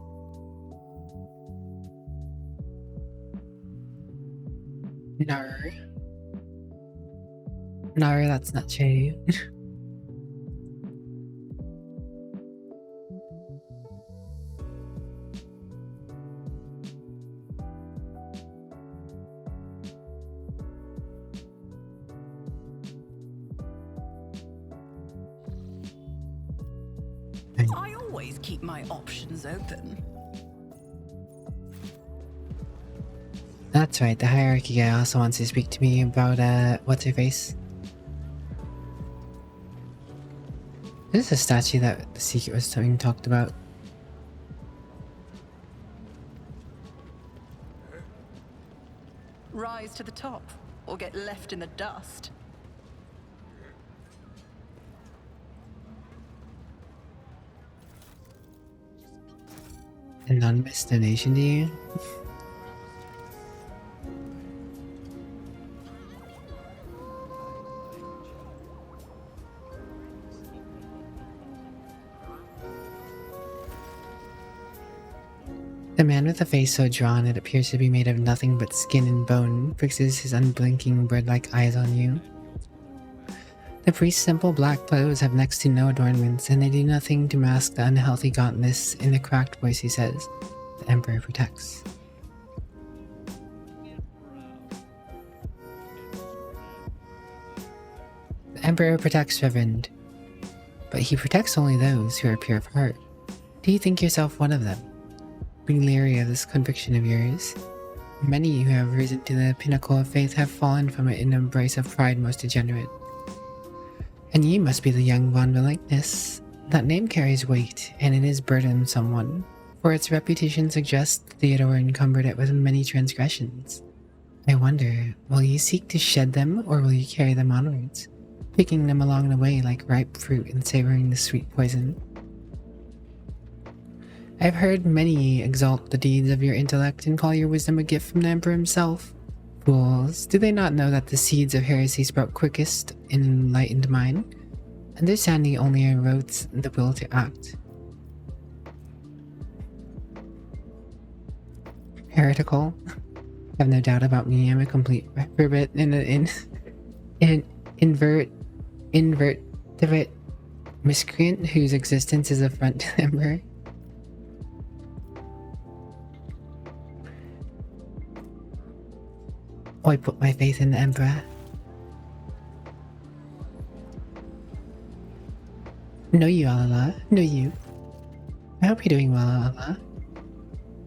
No. No, that's not true. I always keep my options open. That's right, the hierarchy guy also wants to speak to me about, what's her face? This is a statue that the secret was being talked about. Rise to the top, or get left in the dust. Anonymous donation to you? The man with a face so drawn it appears to be made of nothing but skin and bone fixes his unblinking bird-like eyes on you. The priest's simple black clothes have next to no adornments, and they do nothing to mask the unhealthy gauntness. In a cracked voice he says, "The Emperor protects." The Emperor protects, Reverend. But he protects only those who are pure of heart. Do you think yourself one of them? Be leery of this conviction of yours. Many who have risen to the pinnacle of faith have fallen from it in an embrace of pride most degenerate. And ye must be the young von Willingness. That name carries weight, and it is burdensome, for its reputation suggests Theodore encumbered it with many transgressions. I wonder, will you seek to shed them, or will you carry them onwards, picking them along the way like ripe fruit and savoring the sweet poison? I've heard many exalt the deeds of your intellect and call your wisdom a gift from the Emperor himself. Fools, do they not know that the seeds of heresy sprout quickest in an enlightened mind? Understanding only erodes the will to act. Heretical. Have no doubt about me, I'm a complete reprobate and an invertebrate miscreant whose existence is a affront to the Emperor. I put my faith in the Emperor. Know you, Allah. Know you. I hope you're doing well, Allah.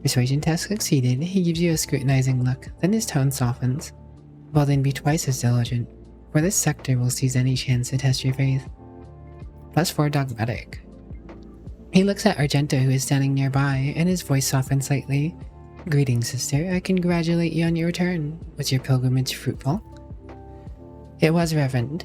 Persuasion test succeeded. He gives you a scrutinizing look, then his tone softens. Well then be twice as diligent, for this sector will seize any chance to test your faith. +4 dogmatic. He looks at Argento, who is standing nearby, and his voice softens slightly. Greetings, sister. I congratulate you on your return. Was your pilgrimage fruitful? It was, Reverend.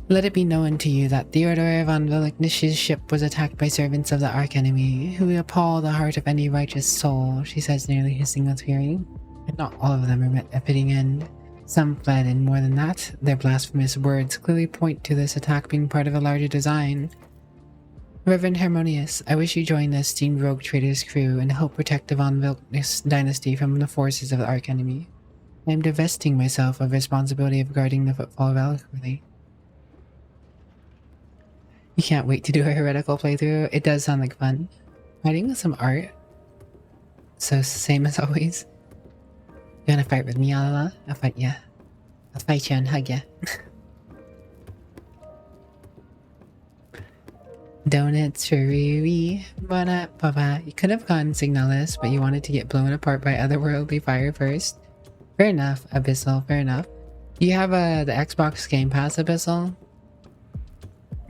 Let it be known to you that Theodore von Willignish's ship was attacked by servants of the Archenemy, who appall the heart of any righteous soul, she says, nearly hissing with fury. And not all of them are met a fitting end. Some fled, and more than that, their blasphemous words clearly point to this attack being part of a larger design. Reverend Harmonious, I wish you join the esteemed rogue trader's crew and help protect the von Wilkniss dynasty from the forces of the Archenemy. I am divesting myself of responsibility of guarding the footfall of Valkyrie. You can't wait to do a heretical playthrough. It does sound like fun. Fighting with some art. So same as always. You wanna fight with me, Allah? I'll fight ya. I'll fight ya and hug ya. Donuts for Riri. Ba-da-ba-ba. You could have gone Signalis, but you wanted to get blown apart by otherworldly fire first. Fair enough, Abyssal, fair enough. You have the Xbox Game Pass, Abyssal?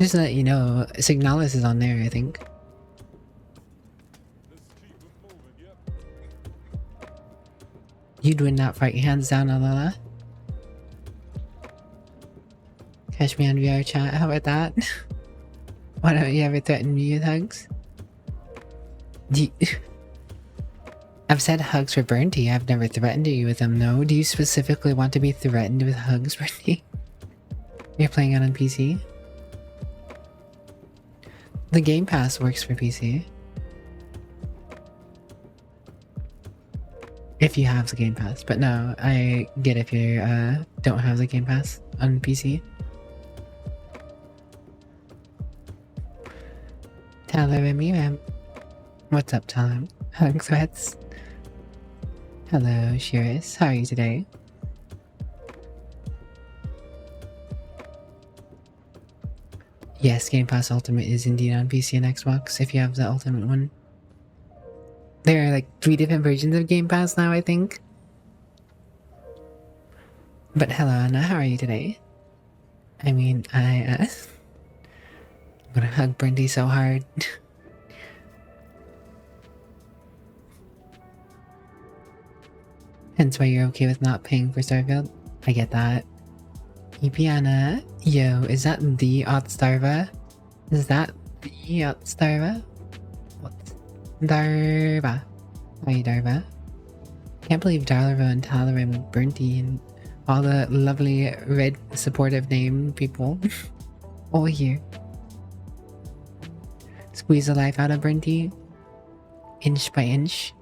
Just to let you know, Signalis is on there, I think. You'd win that fight hands down, Alala. Catch me on VR chat, how about that? Why don't you ever threaten me with hugs? I've said hugs for Burnty, I've never threatened you with them, no. Do you specifically want to be threatened with hugs, Burnty? You're playing it on PC? The Game Pass works for PC. if you have the Game Pass. But no, I get if you don't have the Game Pass on PC. Talem, what's up, Talem? Hug threats. Hello, Shiris. How are you today? Yes, Game Pass Ultimate is indeed on PC and Xbox if you have the Ultimate one. There are like 3 different versions of Game Pass now, I think. But hello, Anna. How are you today? I mean, I'm gonna hug Brindy so hard. Hence why you're okay with not paying for Starfield. I get that. Ipiana, yo, is that the Otstarva? Is that the Otstarva? What? Darva. Are you Darva? Can't believe Darva and Talarim and Brinty and all the lovely red supportive name people all here. Squeeze the life out of Brinty, inch by inch.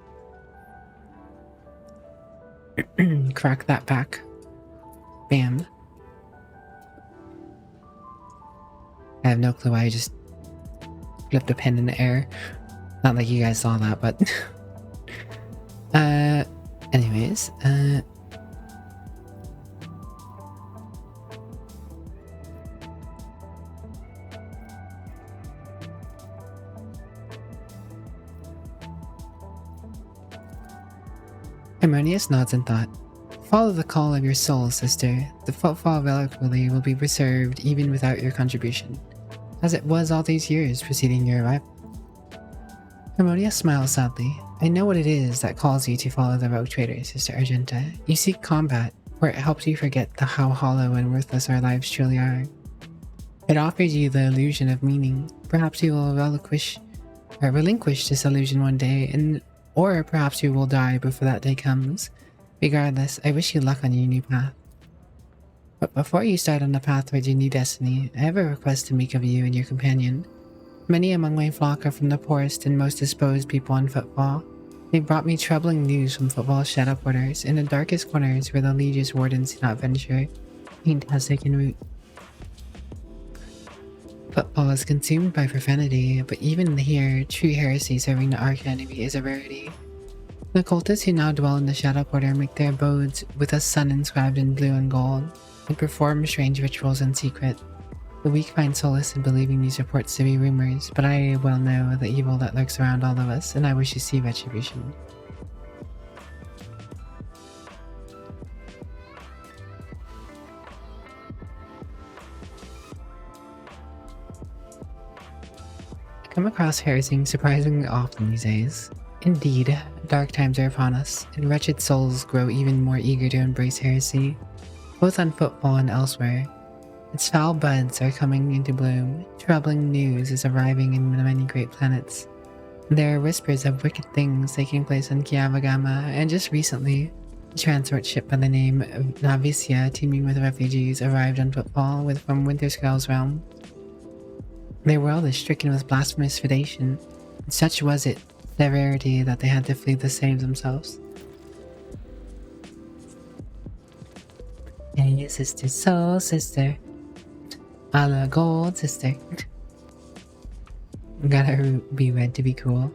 Crack that back. Bam. I have no clue why I just flipped a pen in the air. Not like you guys saw that, but anyways, Harmonious nods in thought. Follow the call of your soul, sister. The footfall reliquary will be preserved even without your contribution, as it was all these years preceding your arrival. Harmonia smiles sadly. I know what it is that calls you to follow the rogue trader, Sister Argenta. You seek combat, where it helps you forget how hollow and worthless our lives truly are. It offers you the illusion of meaning. Perhaps you will relinquish this illusion one day, or perhaps you will die before that day comes. Regardless, I wish you luck on your new path. But before you start on the path towards your new destiny, I have a request to make of you and your companion. Many among my flock are from the poorest and most disposed people on Football. They brought me troubling news from Football's shadow quarters in the darkest corners where the Legion's wardens do not venture. Paint has taken root. Football is consumed by profanity, but even here, true heresy serving the arch enemy is a rarity. The cultists who now dwell in the Shadow Quarter make their abodes with a sun inscribed in blue and gold, and perform strange rituals in secret. The weak find solace in believing these reports to be rumors, but I well know the evil that lurks around all of us, and I wish to see retribution. I come across heresy surprisingly often these days. Indeed, dark times are upon us, and wretched souls grow even more eager to embrace heresy, both on Football and elsewhere. Its foul buds are coming into bloom, troubling news is arriving in the many great planets. There are whispers of wicked things taking place on Kiavagama, and just recently, a transport ship by the name of Navicia teeming with refugees arrived on Football from Winterskull's realm. Their world is stricken with blasphemous predation, and such was its severity that they had to flee to save themselves. Hey, sister, soul sister. A la gold sister. Gotta be red to be cool.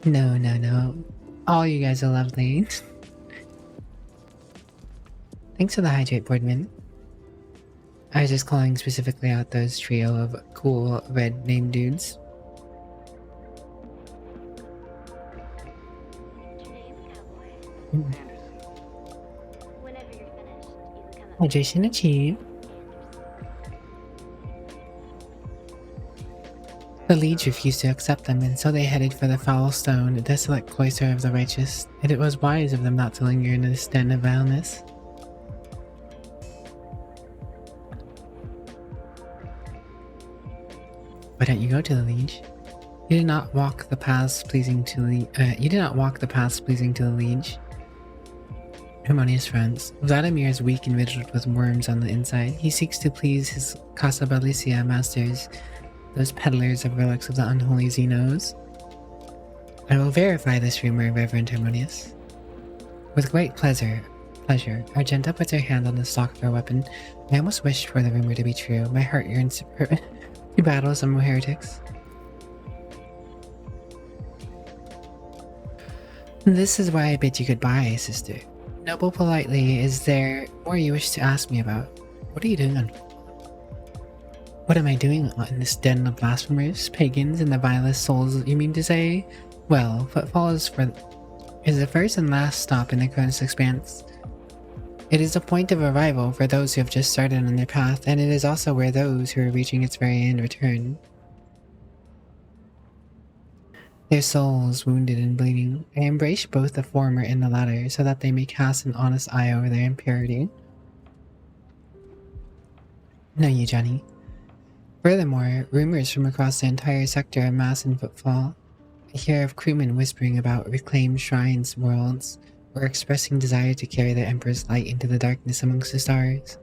No. All you guys are lovely. Thanks for the hydrate, Boardman. I was just calling specifically out those trio of cool red name dudes. Hydration achieved. The Liege refused to accept them, and so they headed for the Foul Stone, a desolate cloister of the righteous, and it was wise of them not to linger in this den of vileness. Why don't you go to the Liege? You did not walk the paths pleasing to the Liege. Harmonious friends. Vladimir is weak and riddled with worms on the inside. He seeks to please his Casa Balicia masters, those peddlers of relics of the unholy Xenos. I will verify this rumor, Reverend Harmonious. With great pleasure, Argenta puts her hand on the stock of her weapon. I almost wished for the rumor to be true. My heart yearns to battle some heretics. This is why I bid you goodbye, sister. Noble politely, is there more you wish to ask me about? What are you doing on... What am I doing in this den of blasphemers, pagans, and the vilest souls, you mean to say? Well, Footfall is the first and last stop in the Chronos Expanse. It is a point of arrival for those who have just started on their path, and it is also where those who are reaching its very end return. Their souls wounded and bleeding, I embrace both the former and the latter, so that they may cast an honest eye over their impurity. Know you, Johnny. Furthermore, rumors from across the entire sector amass in Footfall. I hear of crewmen whispering about reclaimed shrines, worlds, or expressing desire to carry the Emperor's light into the darkness amongst the stars.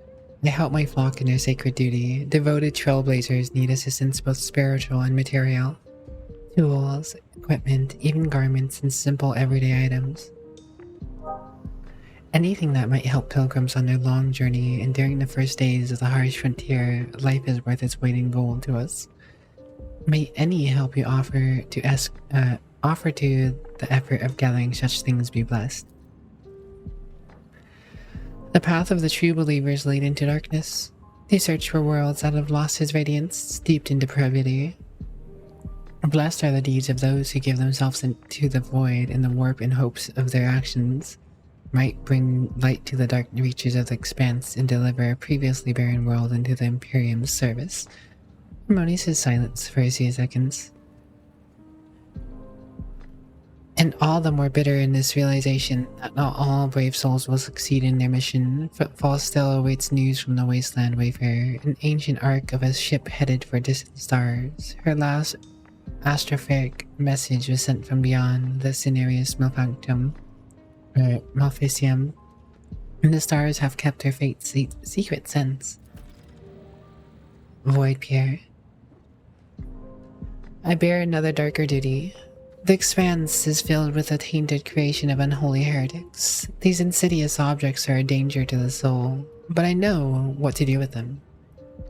I help my flock in their sacred duty. Devoted trailblazers need assistance both spiritual and material. Tools, equipment, even garments, and simple everyday items. Anything that might help pilgrims on their long journey, and during the first days of the harsh frontier, life is worth its weight in gold to us. May any help you offer to the effort of gathering such things be blessed. The path of the true believers lead into darkness. They search for worlds that have lost his radiance, steeped in depravity. Blessed are the deeds of those who give themselves into the void in the warp in hopes of their actions might bring light to the dark reaches of the expanse and deliver a previously barren world into the Imperium's service. Harmonious' silence for a few seconds. And all the more bitter in this realization that not all brave souls will succeed in their mission. Footfall still awaits news from the Wasteland Wayfarer, an ancient ark of a ship headed for distant stars. Her last astropheric message was sent from beyond the Cinereus Malficium, and the stars have kept her fate's secret since. Void Pierre. I bear another darker duty. The Expanse is filled with a tainted creation of unholy heretics. These insidious objects are a danger to the soul, but I know what to do with them.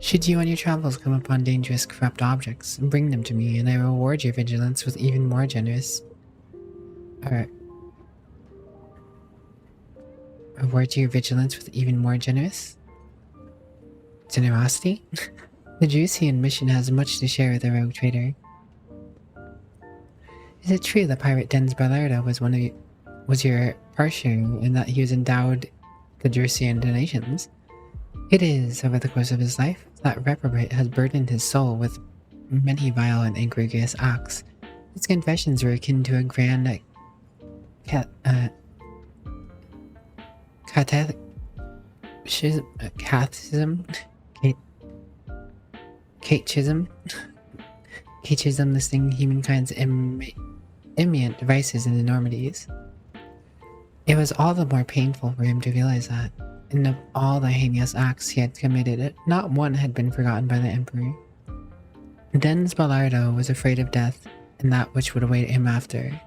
Should you on your travels come upon dangerous, corrupt objects, bring them to me, and I reward your vigilance with even more generous... Reward your vigilance with even more generous? Generosity? The Drusian mission has much to share with the rogue trader. Is it true the pirate Dens Ballardo was your parcher and that he was endowed the Drusian donations? It is, over the course of his life, that reprobate has burdened his soul with many vile and egregious acts. His confessions were akin to a grand catechism listing humankind's imminent vices and enormities. It was all the more painful for him to realize that, and of all the heinous acts he had committed, not one had been forgotten by the Emperor. Dens Ballardo was afraid of death and that which would await him after.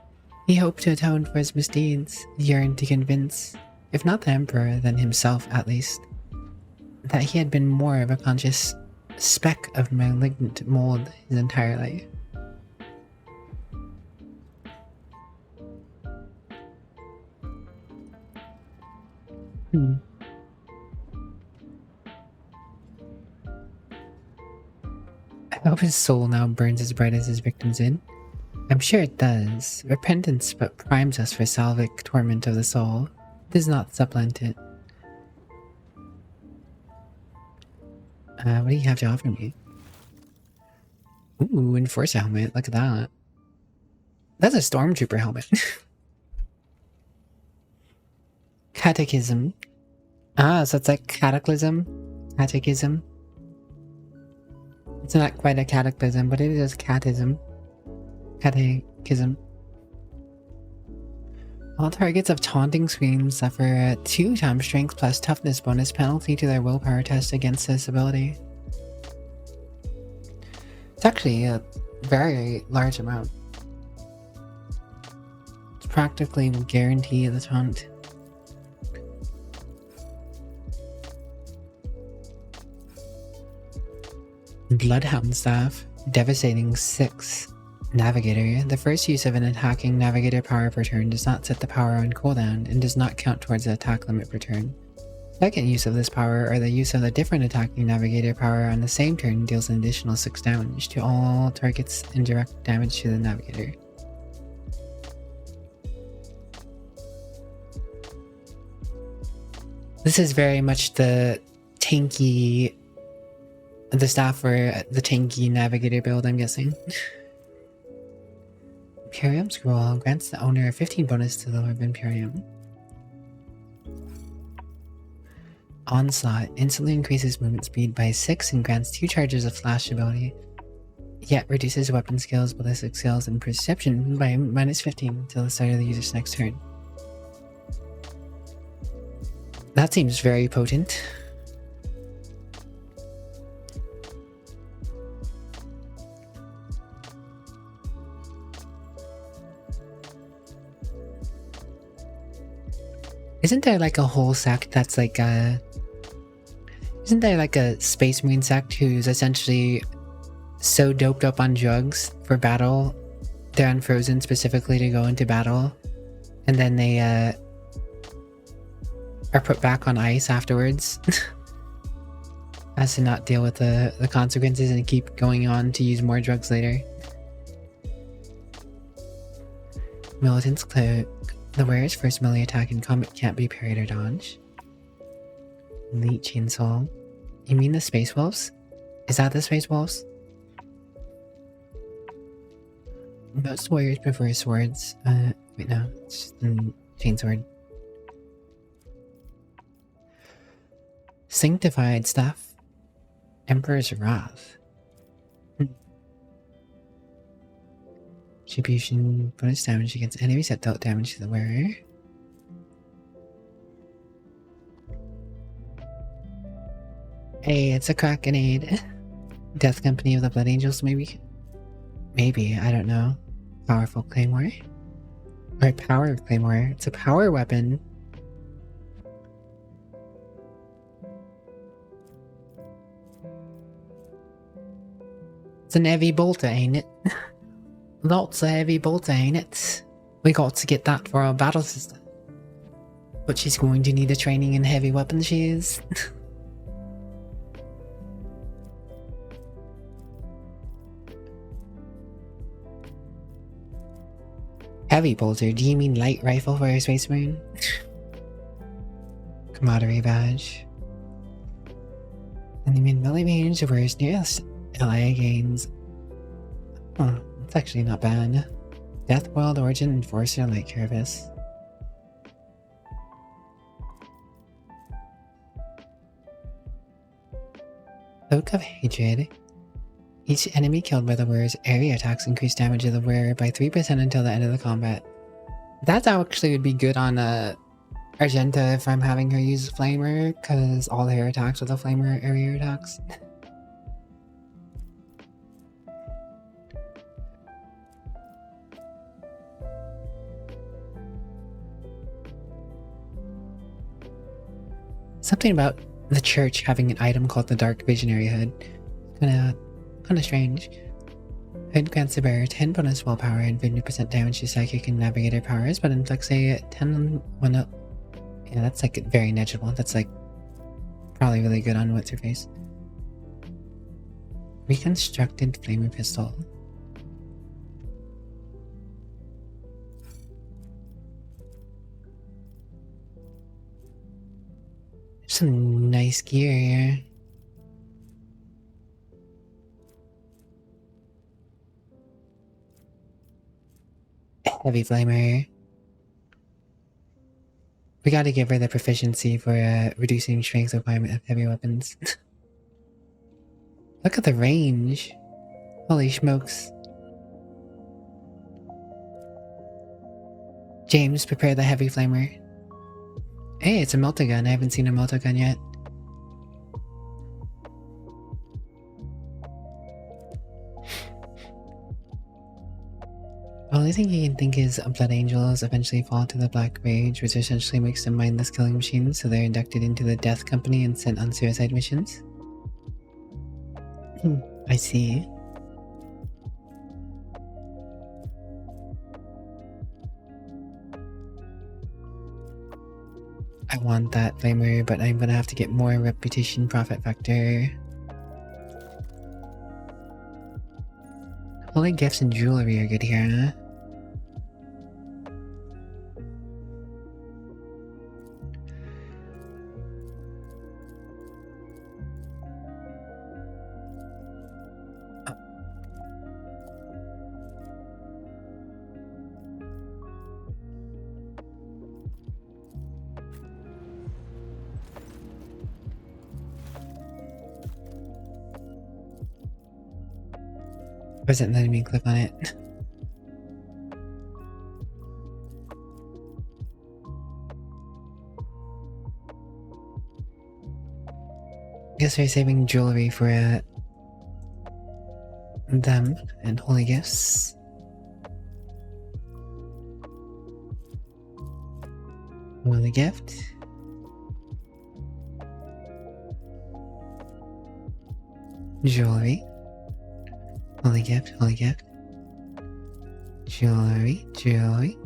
He hoped to atone for his misdeeds, yearned to convince, if not the Emperor, then himself at least, that he had been more of a conscious speck of malignant mold his entire life. I hope his soul now burns as bright as his victim's in. I'm sure it does. Repentance but primes us for salvic torment of the soul. Does not supplant it. What do you have to offer me? Ooh, Enforcer helmet. Look at that. That's a Stormtrooper helmet. Catechism. Ah, so it's like cataclysm? Catechism? It's not quite a cataclysm, but it is catism. Catechism. All targets of taunting screams suffer a 2x strength plus toughness bonus penalty to their willpower test against this ability. It's actually a very large amount. practically will guarantee the taunt. Bloodhound Staff, Devastating 6. Navigator. The first use of an attacking Navigator power per turn does not set the power on cooldown and does not count towards the attack limit per turn. Second use of this power, or the use of a different attacking Navigator power on the same turn, deals an additional 6 damage to all targets and direct damage to the Navigator. This is very much the tanky... the staff for the tanky Navigator build, I'm guessing. Imperium Scroll grants the owner a 15 bonus to the Lord of Imperium. Onslaught instantly increases movement speed by 6 and grants 2 charges of flash ability, yet reduces weapon skills, ballistic skills, and perception by -15 until the start of the user's next turn. That seems very potent. Isn't there like a whole sect that's like a... Isn't there like a Space Marine sect who's essentially so doped up on drugs for battle, they're unfrozen specifically to go into battle, and then they are put back on ice afterwards as to not deal with the consequences and keep going on to use more drugs later? Militant's Cloak. The wearer's first melee attack in combat can't be parried or dodged. Elite Chainsaw. You mean the Space Wolves? Is that the Space Wolves? Most warriors prefer swords. Wait, no. It's just a chainsword. Sanctified Staff. Emperor's Wrath. Distribution bonus damage against enemies that dealt damage to the wearer. Hey, it's a crack grenade. Death Company of the Blood Angels, maybe? Maybe, I don't know. Powerful Claymore? Or Power Claymore. It's a power weapon. It's an heavy bolter, ain't it? Lots of heavy bolter, ain't it? We got to get that for our battle sister. But she's going to need a training in heavy weapons, she is. Heavy bolter? Do you mean light rifle for a Space Marine? Camaraderie badge. And you mean melee range of where's nearest LA gains. Oh, it's actually not bad. Death World Origin Enforcer Light Carapace. Cloak of Hatred. Each enemy killed by the wearer's area attacks increase damage of the wearer by 3% until the end of the combat. That actually would be good on Argenta if I'm having her use Flamer, because all her attacks with a Flamer are area attacks. Something about the church having an item called the Dark Visionary Hood. Kinda strange. Hood grants the bearer 10 bonus willpower and 50% damage to psychic and navigator powers, but inflicts a 10 when up. Yeah, that's like very negligible. That's like probably really good on what's her face. Reconstructed flamer pistol. Some nice gear here. Heavy flamer. We gotta give her the proficiency for reducing strength requirement of heavy weapons. Look at the range. Holy smokes. James, prepare the heavy flamer. Hey, it's a multi-gun. I haven't seen a multi-gun yet. Well, only thing he can think is blood angels eventually fall to the Black Rage, which essentially makes them mindless killing machines, so they're inducted into the Death Company and sent on suicide missions. I see. I want that flamer, but I'm gonna have to get more reputation profit factor. Holy gifts and jewelry are good here, huh? Wasn't letting me click on it. Guess we're saving jewelry for them and holy gifts. Holy gift. Jewelry. Holy gift, holy gift. Jewelry, jewelry.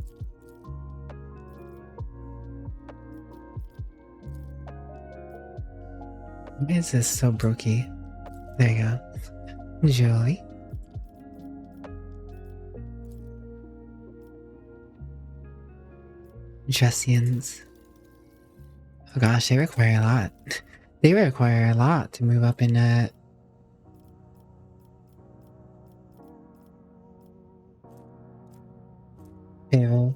Why is this so brokey? There you go. Jewelry. Dressians. Oh gosh, they require a lot. They require a lot to move up in payroll.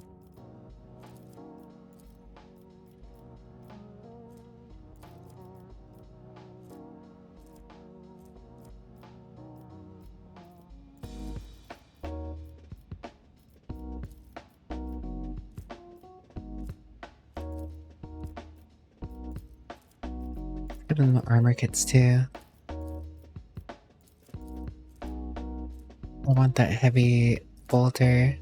Give them the armor kits too. I want that heavy bolter.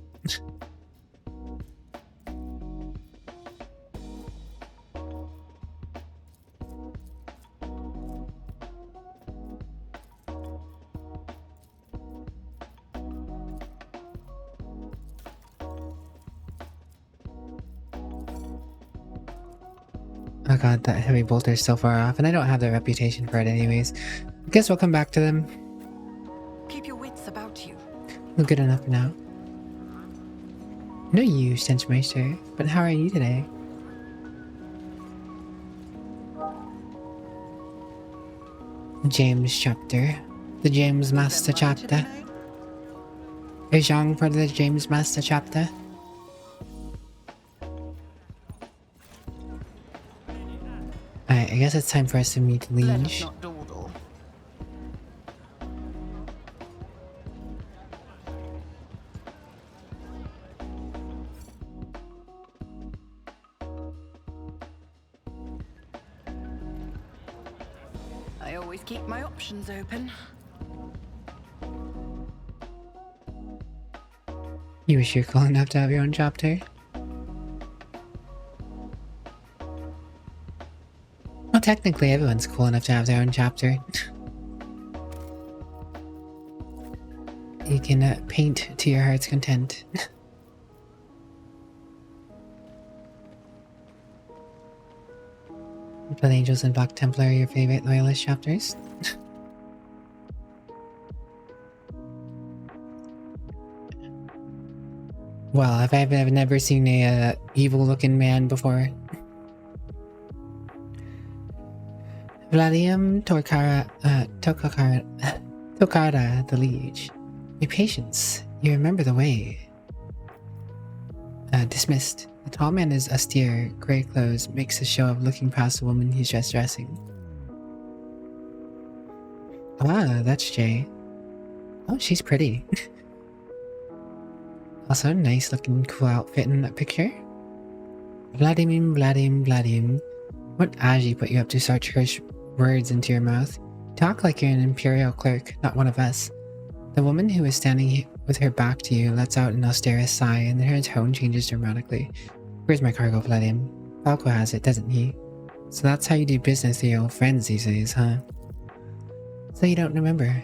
Oh god, that heavy bolter is so far off, and I don't have the reputation for it anyways. I guess we'll come back to them. Keep your wits about you. We're good enough for now. No you, Stenchmeister, but how are you today? James chapter. The James Master chapter. Is Young for the James Master chapter? Alright, I guess it's time for us to meet Let us Liege. not dawdle. I always keep my options open. You wish you're cool enough to have your own chapter? Well, technically everyone's cool enough to have their own chapter. You can paint to your heart's content. Blood Angels and Black Templar are your favorite loyalist chapters? Well, if I've never seen a evil-looking man before. Vladium Tokara the Liege. Your patience. You remember the way. Dismissed. The tall man is austere, grey clothes, makes a show of looking past the woman he's just dressing. Ah, that's Jay. Oh, she's pretty. Also, nice looking cool outfit in that picture. Vladim. What Aji put you up to such harsh words into your mouth? Talk like you're an imperial clerk, not one of us. The woman who was standing with her back to you, lets out an austere sigh, and then her tone changes dramatically. Where's my cargo, Vladim? Falco has it, doesn't he? So that's how you do business with your old friends these days, huh? So you don't remember.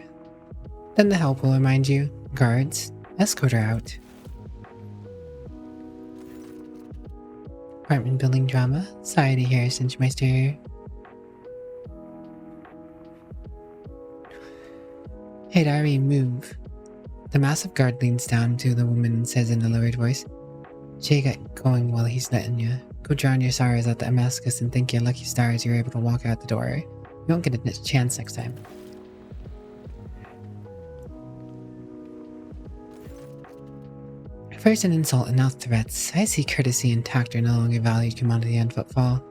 Then the help will remind you. Guards, escort her out. Apartment building drama? Sorry to hear, Cinchmeister. Hey, Dari, move. The massive guard leans down to the woman and says in a lowered voice, Jay got going while he's letting you. Go drown your sorrows at the Damascus and thank your lucky stars you're able to walk out the door. You won't get a chance next time. First an insult and now threats. I see courtesy and tact are no longer valued commodity on footfall.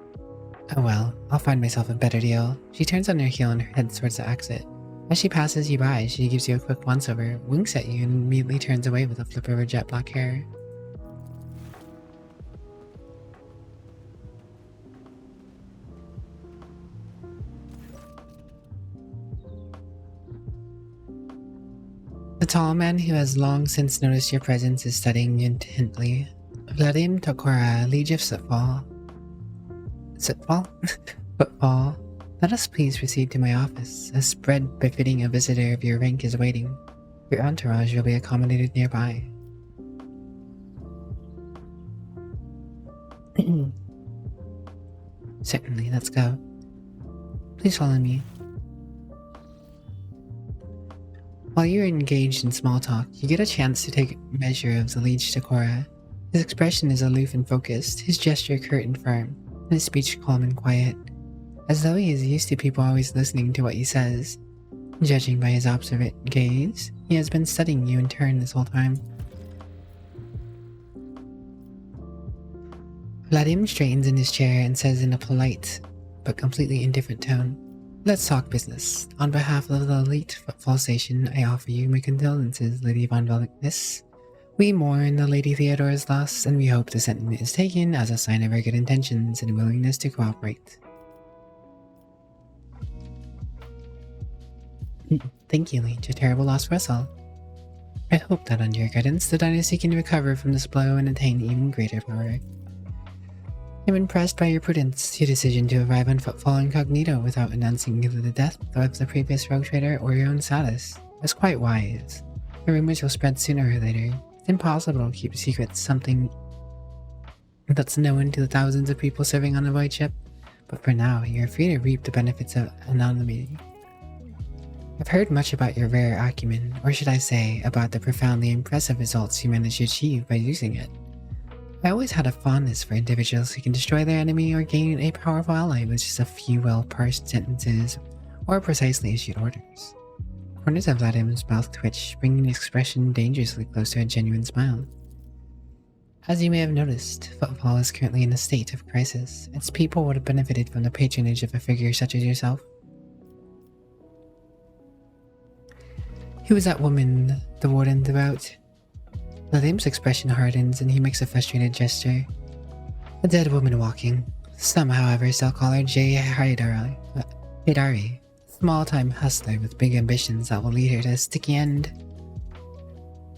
Oh well, I'll find myself a better deal. She turns on her heel and heads towards the exit. As she passes you by, she gives you a quick once-over, winks at you, and immediately turns away with a flip of her jet black hair. The tall man who has long since noticed your presence is studying you intently. Vladim Tokora, Liege of Footfall. Footfall. Let us please proceed to my office. A spread befitting a visitor of your rank is waiting. Your entourage will be accommodated nearby. Certainly, let's go. Please follow me. While you're engaged in small talk, you get a chance to take measure of the Liege Takora. His expression is aloof and focused, his gesture curt and firm, and his speech calm and quiet, as though he is used to people always listening to what he says. Judging by his observant gaze, he has been studying you in turn this whole time. Vladim straightens in his chair and says in a polite, but completely indifferent tone, Let's talk business. On behalf of the elite footfall station, I offer you my condolences, Lady von Velikness. We mourn the Lady Theodore's loss, and we hope the sentiment is taken as a sign of our good intentions and willingness to cooperate. Thank you, Liege. A terrible loss for us all. I hope that under your guidance, the dynasty can recover from this blow and attain even greater power. I'm impressed by your prudence, your decision to arrive on footfall incognito without announcing either the death of the previous rogue trader or your own status. It's quite wise. The rumors will spread sooner or later. It's impossible to keep secrets, something that's known to the thousands of people serving on a void ship, but for now, you're free to reap the benefits of anonymity. I've heard much about your rare acumen, or should I say, about the profoundly impressive results you managed to achieve by using it. I always had a fondness for individuals who can destroy their enemy or gain a powerful ally with just a few well-parsed sentences or precisely issued orders. Corners of Vladim's mouth twitch, bringing the expression dangerously close to a genuine smile. As you may have noticed, Footfall is currently in a state of crisis. Its people would have benefited from the patronage of a figure such as yourself. Who is that woman the warden threw out? Vladim's expression hardens and he makes a frustrated gesture. A dead woman walking. Some, however, still call her J. Hidari. Small-time hustler with big ambitions that will lead her to a sticky end.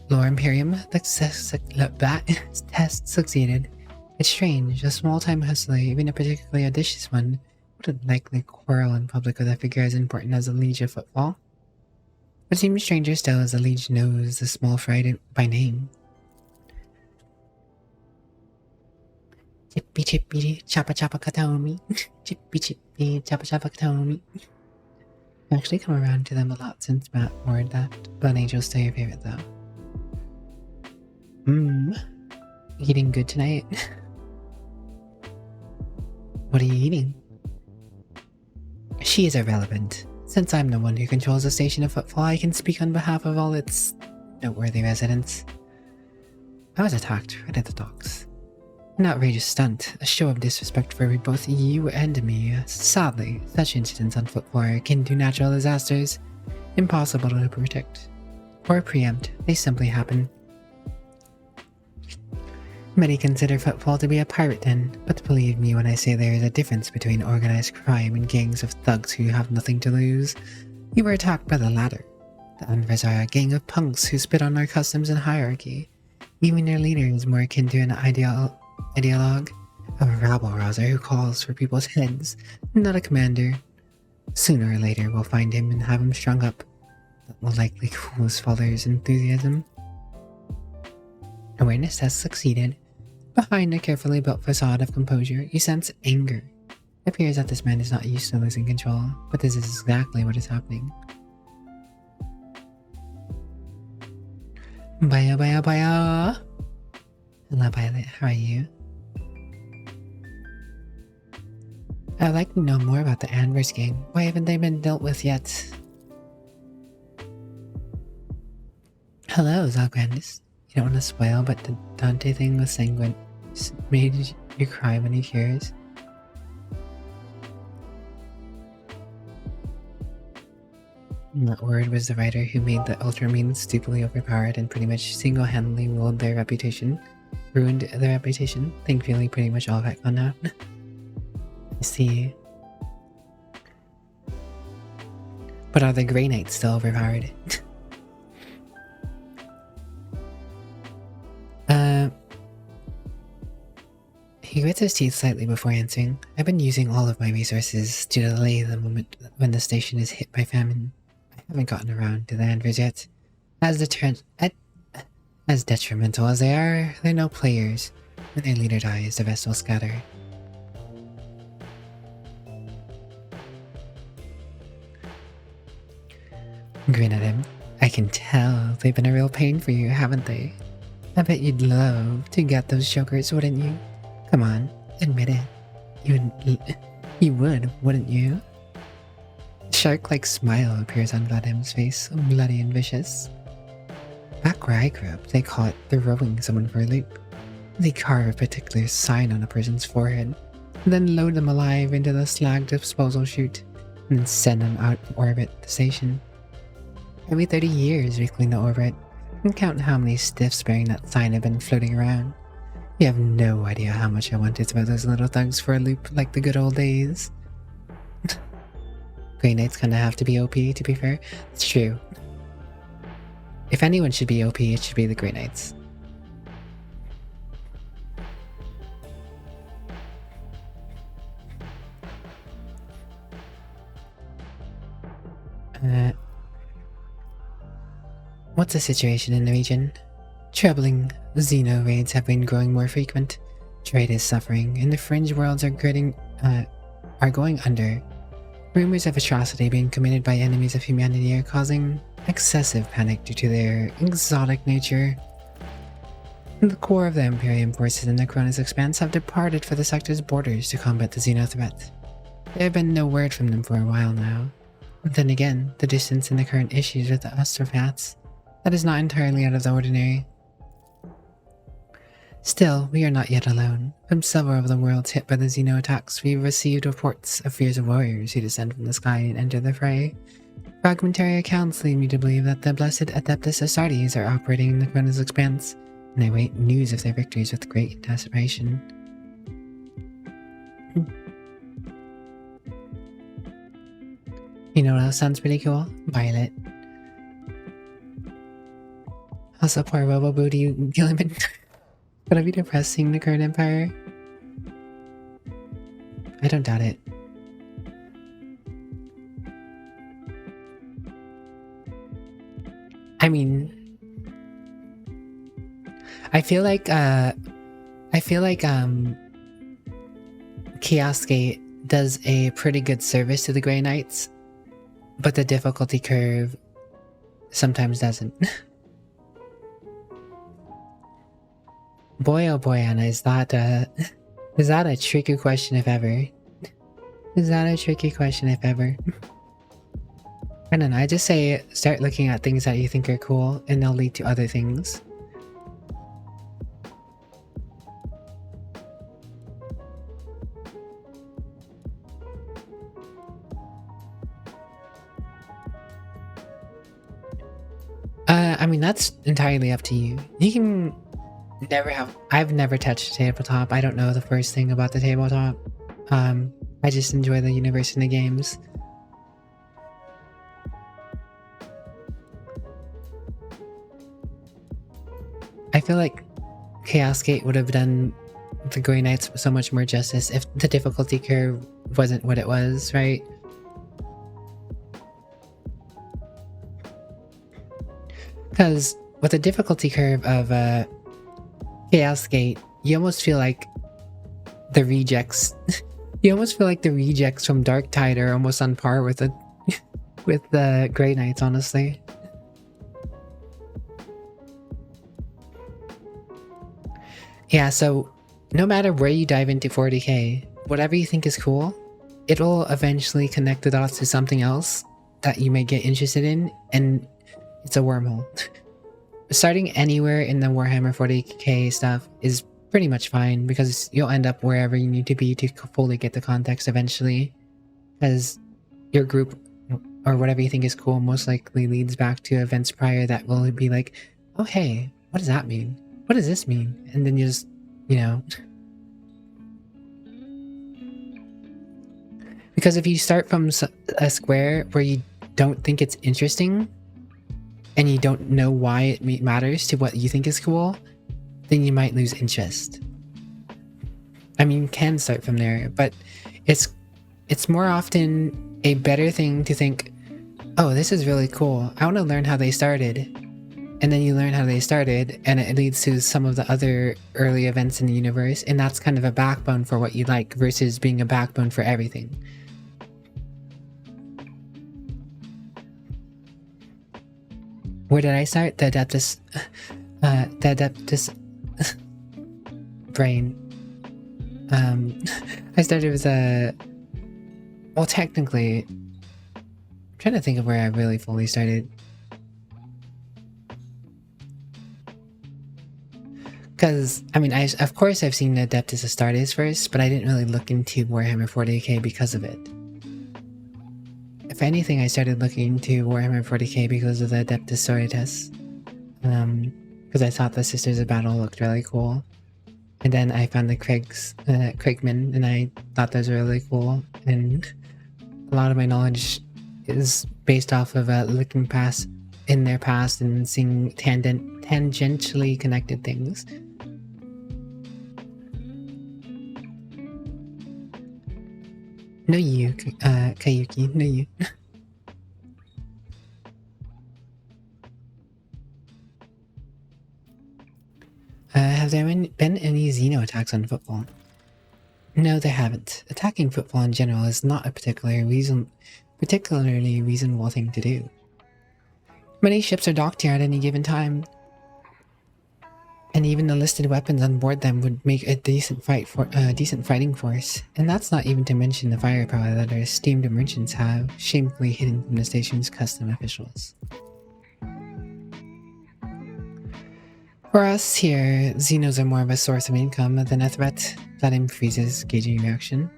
Lore Imperium, the test succeeded. It's strange, a small-time hustler, even a particularly audacious one, wouldn't likely quarrel in public with a figure as important as a Liege of Footfall. What seems stranger still is the Liege knows the small fry by name. Chippy chippy choppa choppa katomi. Chippy chippy choppa choppa katomi. I've actually come around to them a lot since Matt wore that, but Angel's still your favorite though. Eating good tonight? What are you eating? She is irrelevant. Since I'm the one who controls the station of Footfall, I can speak on behalf of all its noteworthy residents. I was attacked right at the docks. An outrageous stunt, a show of disrespect for both you and me. Sadly, such incidents on Footfall are akin to natural disasters, impossible to predict or preempt. They simply happen. Many consider Footfall to be a pirate den, but believe me when I say there is a difference between organized crime and gangs of thugs who have nothing to lose. You were attacked by the latter. The Unvers are a gang of punks who spit on our customs and hierarchy. Even their leader is more akin to an ideologue, a rabble-rouser who calls for people's heads, not a commander. Sooner or later we'll find him and have him strung up. That will likely cool his followers' enthusiasm. Awareness has succeeded. Behind a carefully built facade of composure, you sense anger. It appears that this man is not used to losing control, but this is exactly what is happening. Baya baya baya! Hello Violet, how are you? I'd like to know more about the Anvers gang. Why haven't they been dealt with yet? Hello, Zalgrandis. You don't want to spoil, but the Dante thing with Sanguine made you cry when he hears. That word was the writer who made the Ultramarines stupidly overpowered and pretty much single-handedly ruined their reputation. Thankfully, pretty much all of that gone out. I see. But are the Grey Knights still overpowered? He grits his teeth slightly before answering. I've been using all of my resources to delay the moment when the station is hit by famine. I haven't gotten around to the Anvers yet. As detrimental as they are, they're no players. When their leader dies, the rest will scatter. Grin at him. I can tell they've been a real pain for you, haven't they? I bet you'd love to get those jokers, wouldn't you? Come on, admit it. You would, wouldn't you? A shark-like smile appears on Vladim's face, bloody and vicious. Back where I grew up, they call it throwing someone for a loop. They carve a particular sign on a person's forehead, then load them alive into the slag disposal chute, and then send them out to orbit the station. Every 30 years we clean the orbit, and count how many stiffs bearing that sign have been floating around. You have no idea how much I wanted to throw those little thugs for a loop like the good old days. Grey Knights kinda have to be OP, to be fair. It's true. If anyone should be OP, it should be the Grey Knights. What's the situation in the region? Troubling Xeno raids have been growing more frequent. Trade is suffering, and the fringe worlds are going under. Rumors of atrocity being committed by enemies of humanity are causing excessive panic due to their exotic nature. The core of the Imperium forces in the Cronus Expanse have departed for the sector's borders to combat the Xeno threat. There have been no word from them for a while now. But then again, the distance and the current issues with the Astrophats, that is not entirely out of the ordinary. Still, we are not yet alone. From several of the worlds hit by the Xeno attacks, we've received reports of fears of warriors who descend from the sky and enter the fray. Fragmentary accounts lead me to believe that the blessed Adeptus Astartes are operating in the Cronus Expanse, and I await news of their victories with great anticipation. You know what else sounds pretty cool? Violet. Also, poor Robo Booty Gilliman. Gonna be depressed seeing the current empire? I don't doubt it. I mean, I feel like Chaos Gate does a pretty good service to the Grey Knights, but the difficulty curve sometimes doesn't. Boy, oh boy, Anna, is that a tricky question if ever? Is that a tricky question if ever? I don't know, I just say start looking at things that you think are cool and they'll lead to other things. I mean, that's entirely up to you. You can I've never touched a tabletop. I don't know the first thing about the tabletop. I just enjoy the universe and the games. I feel like Chaos Gate would have done the Grey Knights so much more justice if the difficulty curve wasn't what it was, right? Because with the difficulty curve of Chaos Gate, you almost feel like the rejects you almost feel like the rejects from Dark Tide are almost on par with the with the Grey Knights, honestly. Yeah, so no matter where you dive into 40k, whatever you think is cool, it'll eventually connect the dots to something else that you may get interested in, and it's a wormhole. Starting anywhere in the Warhammer 40k stuff is pretty much fine, because you'll end up wherever you need to be to fully get the context eventually, as your group or whatever you think is cool most likely leads back to events prior that will be like, oh hey, what does that mean? What does this mean? And then you just, you know. Because if you start from a square where you don't think it's interesting, and you don't know why it matters to what you think is cool, then you might lose interest. I mean, you can start from there, but it's more often a better thing to think, oh, this is really cool, I want to learn how they started. And then you learn how they started, and it leads to some of the other early events in the universe, and that's kind of a backbone for what you like, versus being a backbone for everything. Where did I start? The Adeptus brain. I started with well, technically, I'm trying to think of where I really fully started. Because, I mean, of course I've seen Adeptus Astartes first, but I didn't really look into Warhammer 40k because of it. If anything, I started looking into Warhammer 40k because of the Adeptus Astartes. Because I thought the Sisters of Battle looked really cool. And then I found the Kriegmen, and I thought those were really cool. And a lot of my knowledge is based off of looking past in their past and seeing tangentially connected things. No you, Kayuki, no you. Have there been any Xeno attacks on football? No, there haven't. Attacking football in general is not a particularly reasonable thing to do. Many ships are docked here at any given time, and even the listed weapons on board them would make a decent fighting force. And that's not even to mention the firepower that our esteemed merchants have, shamefully hidden from the station's custom officials. For us here, Xenos are more of a source of income than a threat. That increases gauging reaction.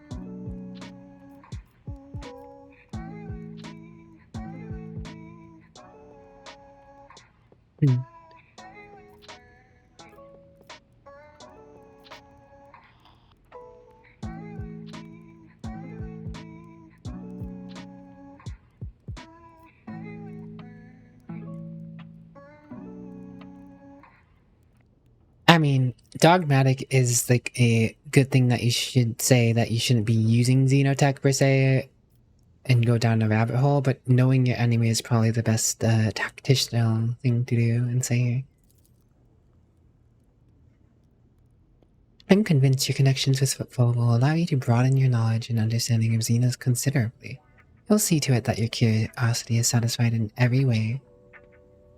I mean, dogmatic is like a good thing that you should say, that you shouldn't be using Xenotech per se and go down a rabbit hole, but knowing your enemy is probably the best tactical thing to do and say. I'm convinced your connections with football will allow you to broaden your knowledge and understanding of Xenos considerably. You'll see to it that your curiosity is satisfied in every way.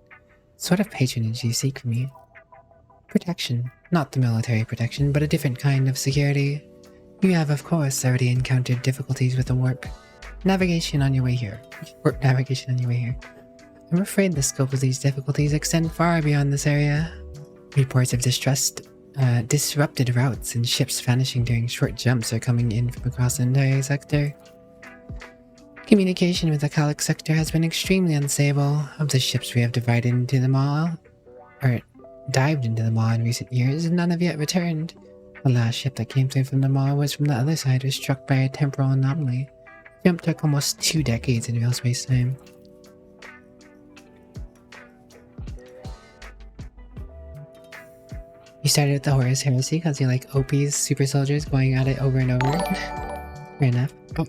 What sort of patronage do you seek from me? Protection. Not the military protection, but a different kind of security. You have, of course, already encountered difficulties with the warp. Navigation on your way here. I'm afraid the scope of these difficulties extend far beyond this area. Reports of disrupted routes and ships vanishing during short jumps are coming in from across the entire sector. Communication with the Calic sector has been extremely unstable. Of the ships we have dived into the Maw in recent years, none have yet returned. The last ship that came through from the Maw was from the other side, was struck by a temporal anomaly. The jump took almost 2 decades in real space-time. started with the Horus Heresy because you like OP's super soldiers going at it over and over. Fair enough. Oh.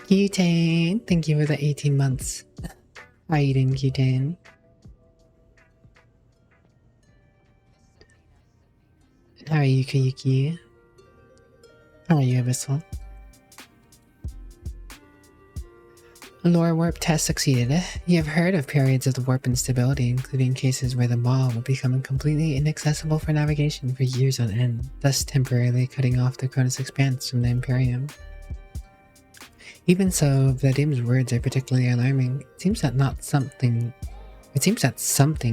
Cutane, thank you for the 18 months. How are you doing, Cutane? How are you, Kayuki? How are you, Abyssal? Lore warp test succeeded. You have heard of periods of the warp instability, including cases where the maw will become completely inaccessible for navigation for years on end, thus temporarily cutting off the Cronus Expanse from the Imperium. Even so, Vladim's words are particularly alarming. It seems that something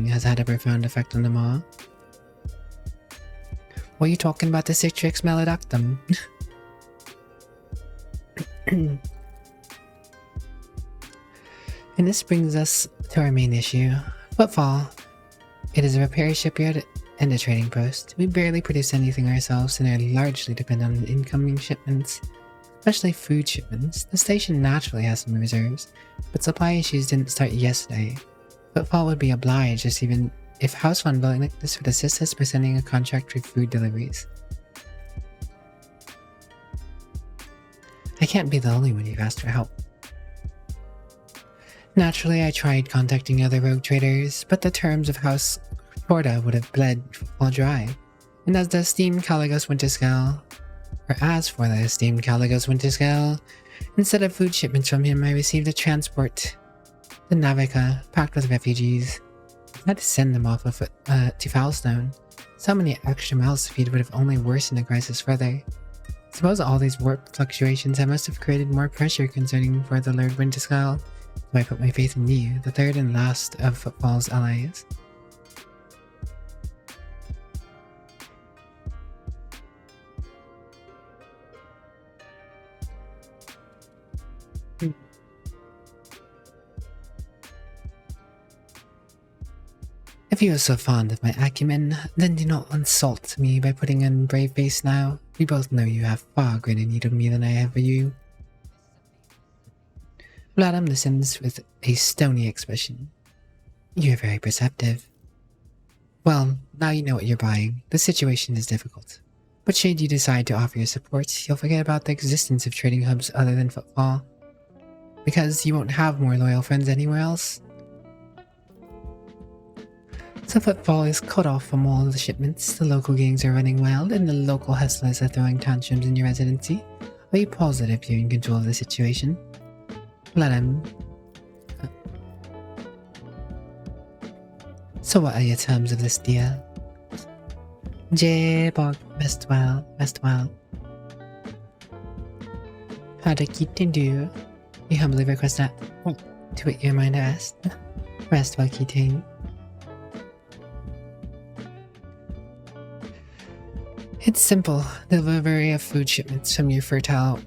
has had a profound effect on the maw. What are you talking about, the Citrix Malodactum? And this brings us to our main issue, Footfall. It is a repair shipyard and a trading post. We barely produce anything ourselves and are largely dependent on incoming shipments, especially food shipments. The station naturally has some reserves, but supply issues didn't start yesterday. Footfall would be obliged even if House von Villictus would assist us by sending a contract for food deliveries. I can't be the only one you've asked for help. Naturally, I tried contacting other rogue traders, but the terms of House Torda would have bled all dry. And as for the esteemed Caligos Winterscale, instead of food shipments from him, I received a transport, the Navica, packed with refugees. I had to send them off to Foulstone. So many extra miles to feed would have only worsened the crisis further. I suppose all these warp fluctuations must have created more pressure concerning for the Lord Winterscale. So I put my faith in you, the third and last of Footfall's allies. If you are so fond of my acumen, then do not insult me by putting on brave face now. We both know you have far greater need of me than I have of you. Vladam listens with a stony expression. You're very perceptive. Well, now you know what you're buying. The situation is difficult. But should you decide to offer your support, you'll forget about the existence of trading hubs other than Footfall. Because you won't have more loyal friends anywhere else. So Footfall is cut off from all of the shipments, the local gangs are running wild, and the local hustlers are throwing tantrums in your residency. Are you positive you're in control of the situation? Let him. So what are your terms of this deal? J-Bog, best well. How to keep to do? We humbly request that. To what your mind asked. Rest well, Keating. It's simple. Delivery of food shipments from your fertile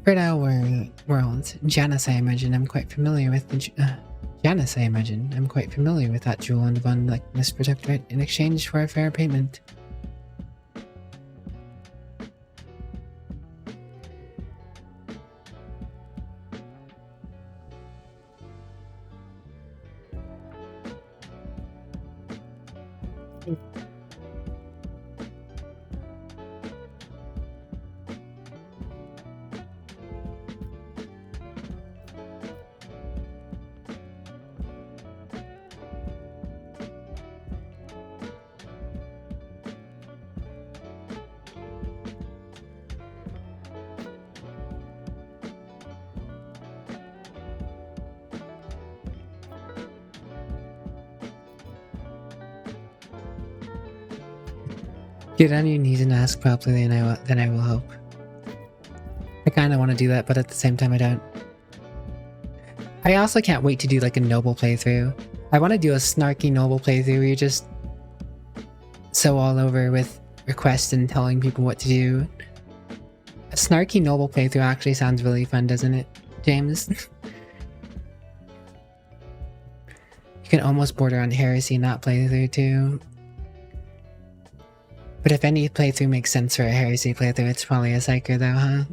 world. Janice, I imagine I'm quite familiar with that jewel on the Von Likeness Protectorate in exchange for a fair payment. Get on your knees and ask properly, and then I will help. I kind of want to do that, but at the same time I don't. I also can't wait to do like a noble playthrough. I want to do a snarky noble playthrough where you're just so all over with requests and telling people what to do. A snarky noble playthrough actually sounds really fun, doesn't it, James? You can almost border on heresy in that playthrough too. But if any playthrough makes sense for a heresy playthrough, it's probably a psyker though, huh?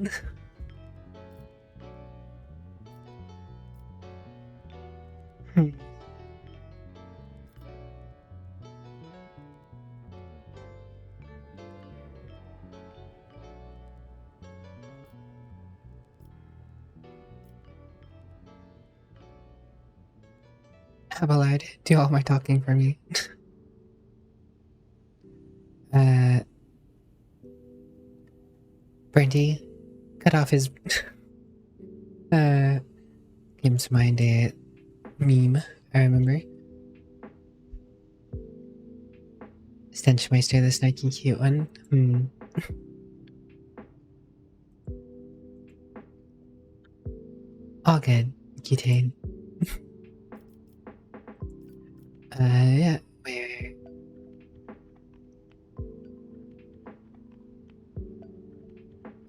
Abelard, do all my talking for me. Brenty, cut off his came to mind a meme, I remember. Stenchmeister, the snarky cute one. All good, Ketane. Yeah, wait.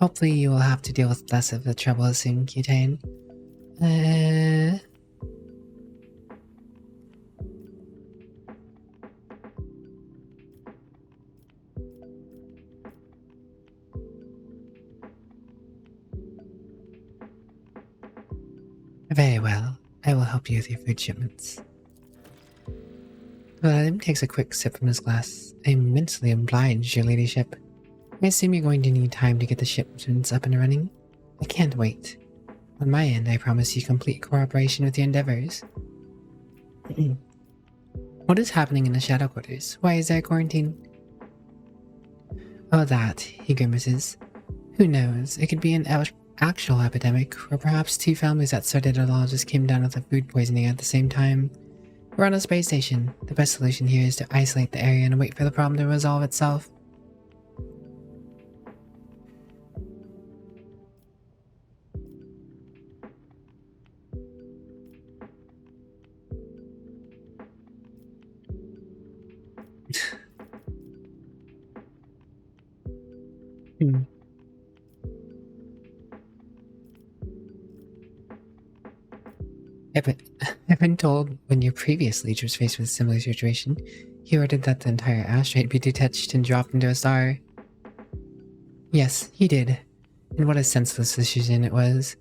Hopefully you will have to deal with less of the trouble soon, Ketane. Very well. I will help you with your food shipments. William takes a quick sip from his glass. I'm immensely obliged, your ladyship. I assume you're going to need time to get the shipments up and running? I can't wait. On my end, I promise you complete cooperation with your endeavors. What is happening in the shadow quarters? Why is there quarantine? Oh, that, he grimaces. Who knows? It could be an actual epidemic, or perhaps two families that started it all just came down with a food poisoning at the same time. We're on a space station. The best solution here is to isolate the area and wait for the problem to resolve itself. I've been told when your previous leech was faced with a similar situation, he ordered that the entire asteroid be detached and dropped into a star. Yes, he did. And what a senseless decision it was.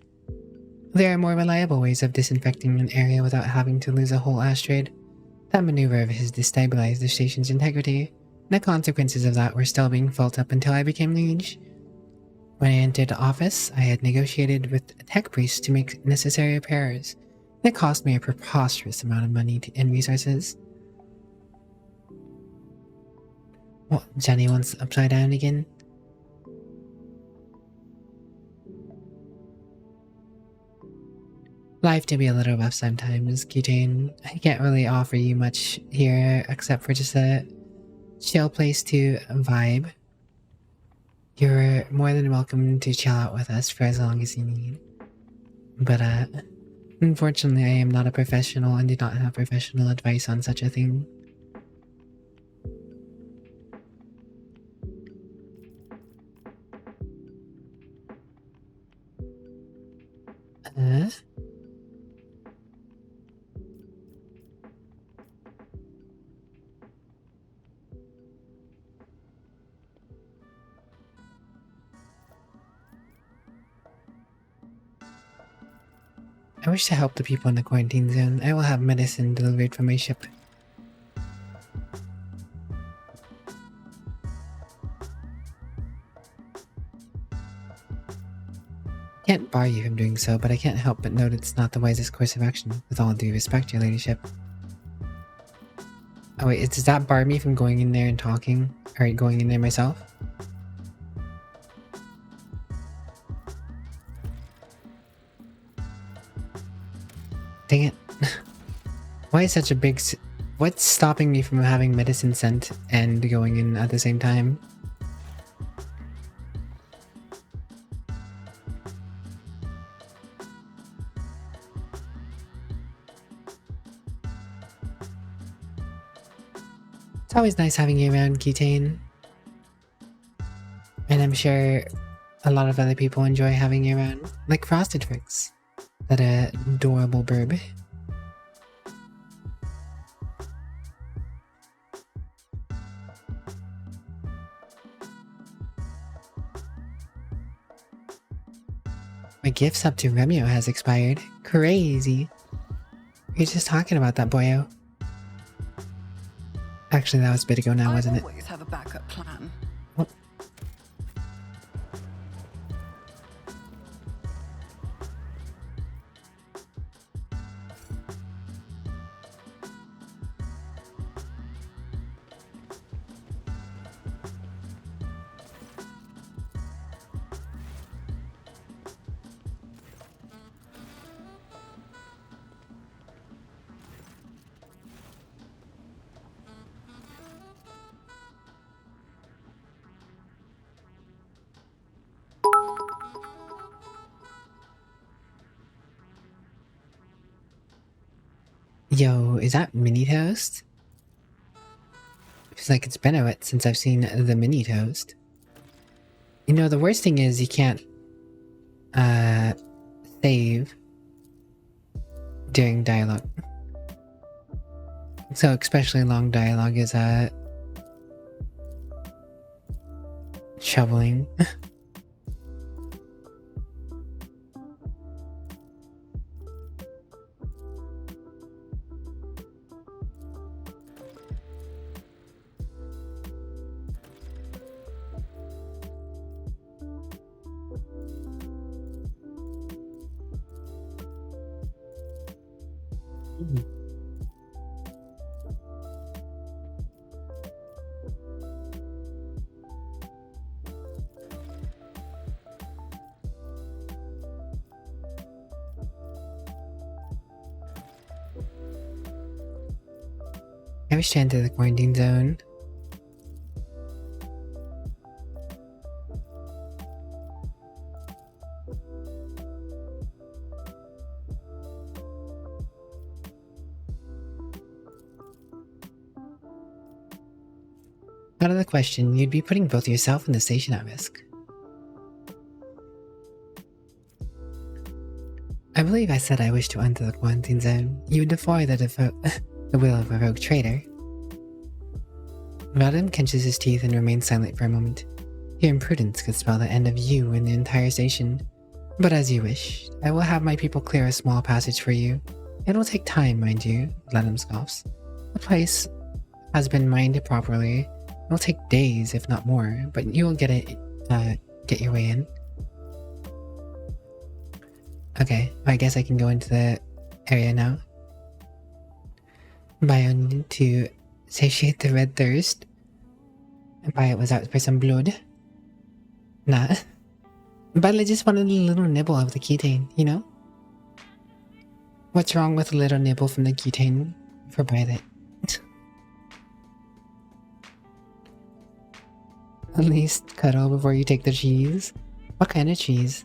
There are more reliable ways of disinfecting an area without having to lose a whole asteroid. That maneuver of his destabilized the station's integrity. The consequences of that were still being felt up until I became liege. When I entered the office, I had negotiated with a tech priest to make necessary repairs. It cost me a preposterous amount of money and resources. What, Johnny wants upside down again? Life can be a little rough sometimes, Ketane. I can't really offer you much here except for just a chill place to vibe. You're more than welcome to chill out with us for as long as you need. But, unfortunately, I am not a professional and do not have professional advice on such a thing. I wish to help the people in the quarantine zone. I will have medicine delivered from my ship. Can't bar you from doing so, but I can't help but note it's not the wisest course of action, with all due respect, your ladyship. Oh wait, does that bar me from going in there and talking? Or going in there myself? Dang it. Why is such a big... What's stopping me from having medicine sent and going in at the same time? It's always nice having you around, Ketane. And I'm sure a lot of other people enjoy having you around. Like Frosted Fricks. That adorable burb. My gift up to Remio has expired. Crazy. You're just talking about that, boyo. Actually, that was a bit ago now, wasn't it? I always have a backup plan. Oh. Yo, is that mini toast? Feels like it's been a bit since I've seen the mini toast. You know, the worst thing is you can't save during dialogue. So especially long dialogue is troubling. I wish to enter the quarantine zone. Out of the question, you'd be putting both yourself and the station at risk. I believe I said I wish to enter the quarantine zone. You would defy the will of a rogue traitor. Vadim clenches his teeth and remains silent for a moment. Your imprudence could spell the end of you and the entire station. But as you wish, I will have my people clear a small passage for you. It will take time, mind you, Vadim scoffs. The place has been mined properly. It will take days, if not more, but you will get your way in. Okay, I guess I can go into the area now. Bion to satiate the red thirst. Biot was out for some blood. Nah. But I just wanted a little nibble of the ketane, you know? What's wrong with a little nibble from the ketane for Biot? At least cuddle before you take the cheese. What kind of cheese?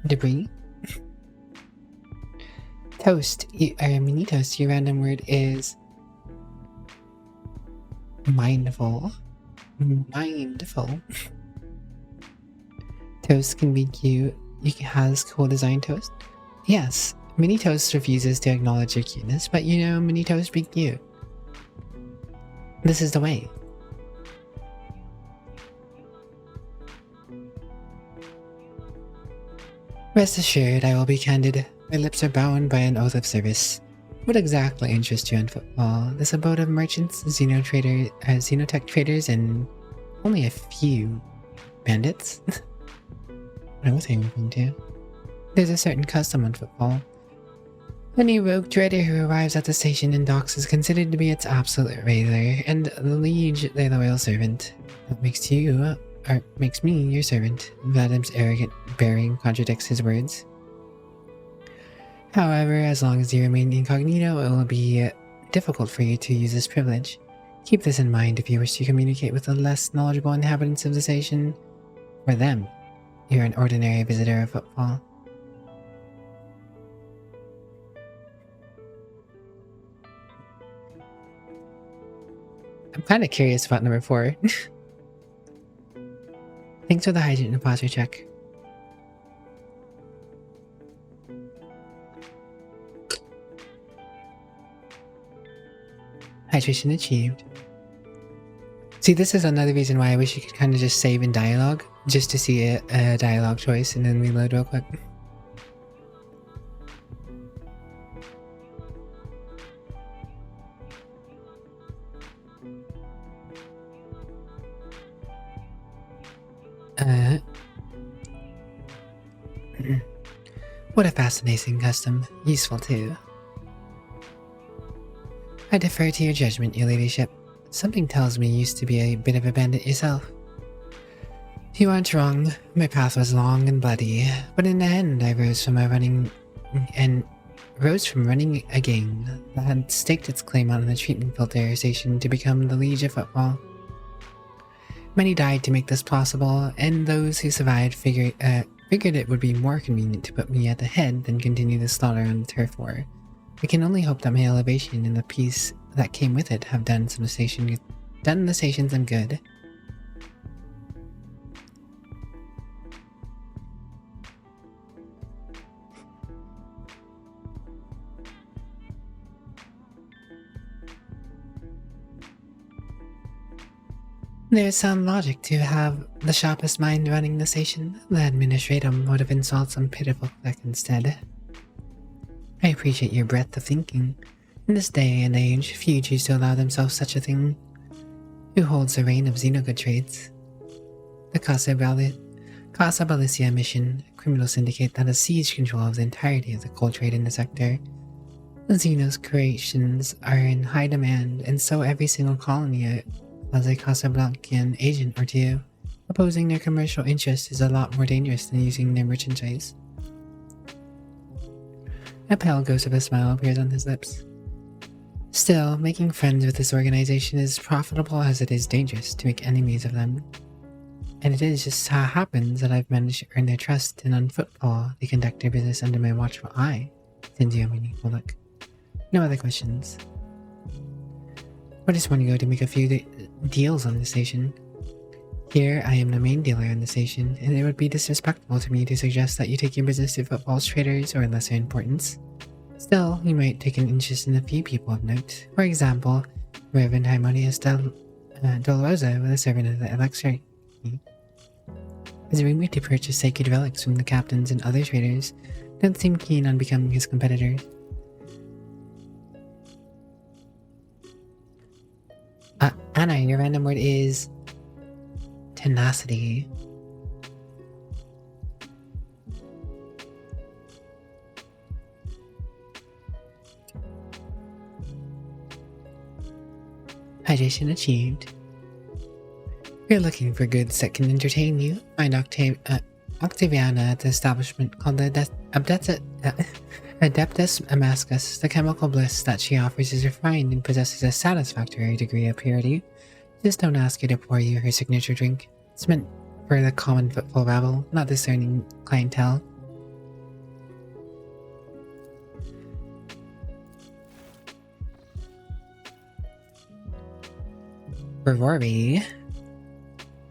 Debris? Toast. Mini toast, your random word is mindful. Mindful. Toast can be cute. Has cool design toast. Yes, Mini Toast refuses to acknowledge your cuteness, but you know, Mini Toast be cute. This is the way. Rest assured, I will be candid. My lips are bound by an oath of service. What exactly interests you in football? This abode of merchants, xenotech traders, and only a few bandits? What was I referring to? There's a certain custom on football. Any rogue trader who arrives at the station and docks is considered to be its absolute raider, and the liege their loyal servant. That makes me your servant. Vadim's arrogant bearing contradicts his words. However, as long as you remain incognito, it will be difficult for you to use this privilege. Keep this in mind if you wish to communicate with the less knowledgeable inhabitants of the station. For them, you're an ordinary visitor of football. I'm kind of curious about number 4. Thanks for the hygiene and posture check. Hydration achieved. See, this is another reason why I wish you could kind of just save in dialogue, just to see a dialogue choice and then reload real quick. What a fascinating custom. Useful too. I defer to your judgment, your ladyship. Something tells me you used to be a bit of a bandit yourself. You aren't wrong. My path was long and bloody, but in the end I rose from running a gang that had staked its claim on the treatment filter station to become the liege of football. Many died to make this possible, and those who survived figured it would be more convenient to put me at the head than continue the slaughter on the turf war. I can only hope that my elevation and the peace that came with it have done the station some good. There's some logic to have the sharpest mind running the station. The administratum would have installed some pitiful clerk instead. I appreciate your breadth of thinking. In this day and age, few choose to allow themselves such a thing. Who holds the reign of xenogood trades? The Casa Balicia mission, a criminal syndicate that has seized control of the entirety of the coal trade in the sector. The Xenos creations are in high demand, and so every single colony as a Casablancan agent or two. Opposing their commercial interests is a lot more dangerous than using their merchandise. A pale ghost of a smile appears on his lips. Still, making friends with this organization is profitable as it is dangerous to make enemies of them. And it is just how it happens that I've managed to earn their trust, and on football, they conduct their business under my watchful eye. Sends you a meaningful look. No other questions. I just want to go to make a few deals on the station. Here, I am the main dealer on the station, and it would be disrespectful to me to suggest that you take your business to football's traders or lesser importance. Still, you might take an interest in a few people of note. For example, Reverend Harmonious Dolorosa with a servant of the Elixir is rumored to purchase sacred relics from the captains and other traders. Don't seem keen on becoming his competitors. Anna, your random word is tenacity. Hydration achieved. You're looking for goods that can entertain you. Find Octaviana at the establishment called the Adeptus Amascus. The chemical bliss that she offers is refined and possesses a satisfactory degree of purity. Just don't ask her to pour you her signature drink. It's meant for the common footfall rabble, not discerning clientele. For Rory,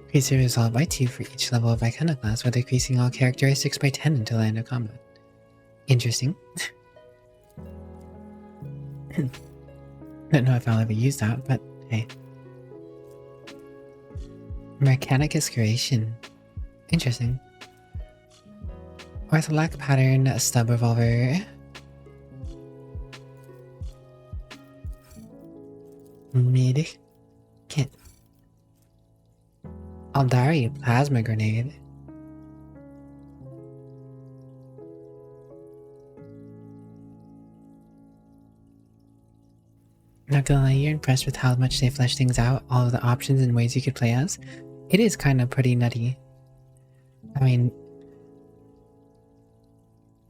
increase your resolve by 2 for each level of Iconoclast, while decreasing all characteristics by 10 until the end of combat. Interesting. Don't know if I'll ever use that, but hey. Mechanicus creation. Interesting. Ortholac pattern stub revolver. Mid kit. Aldari plasma grenade. Not gonna lie, you're impressed with how much they flesh things out, all of the options and ways you could play as. It is kind of pretty nutty. I mean,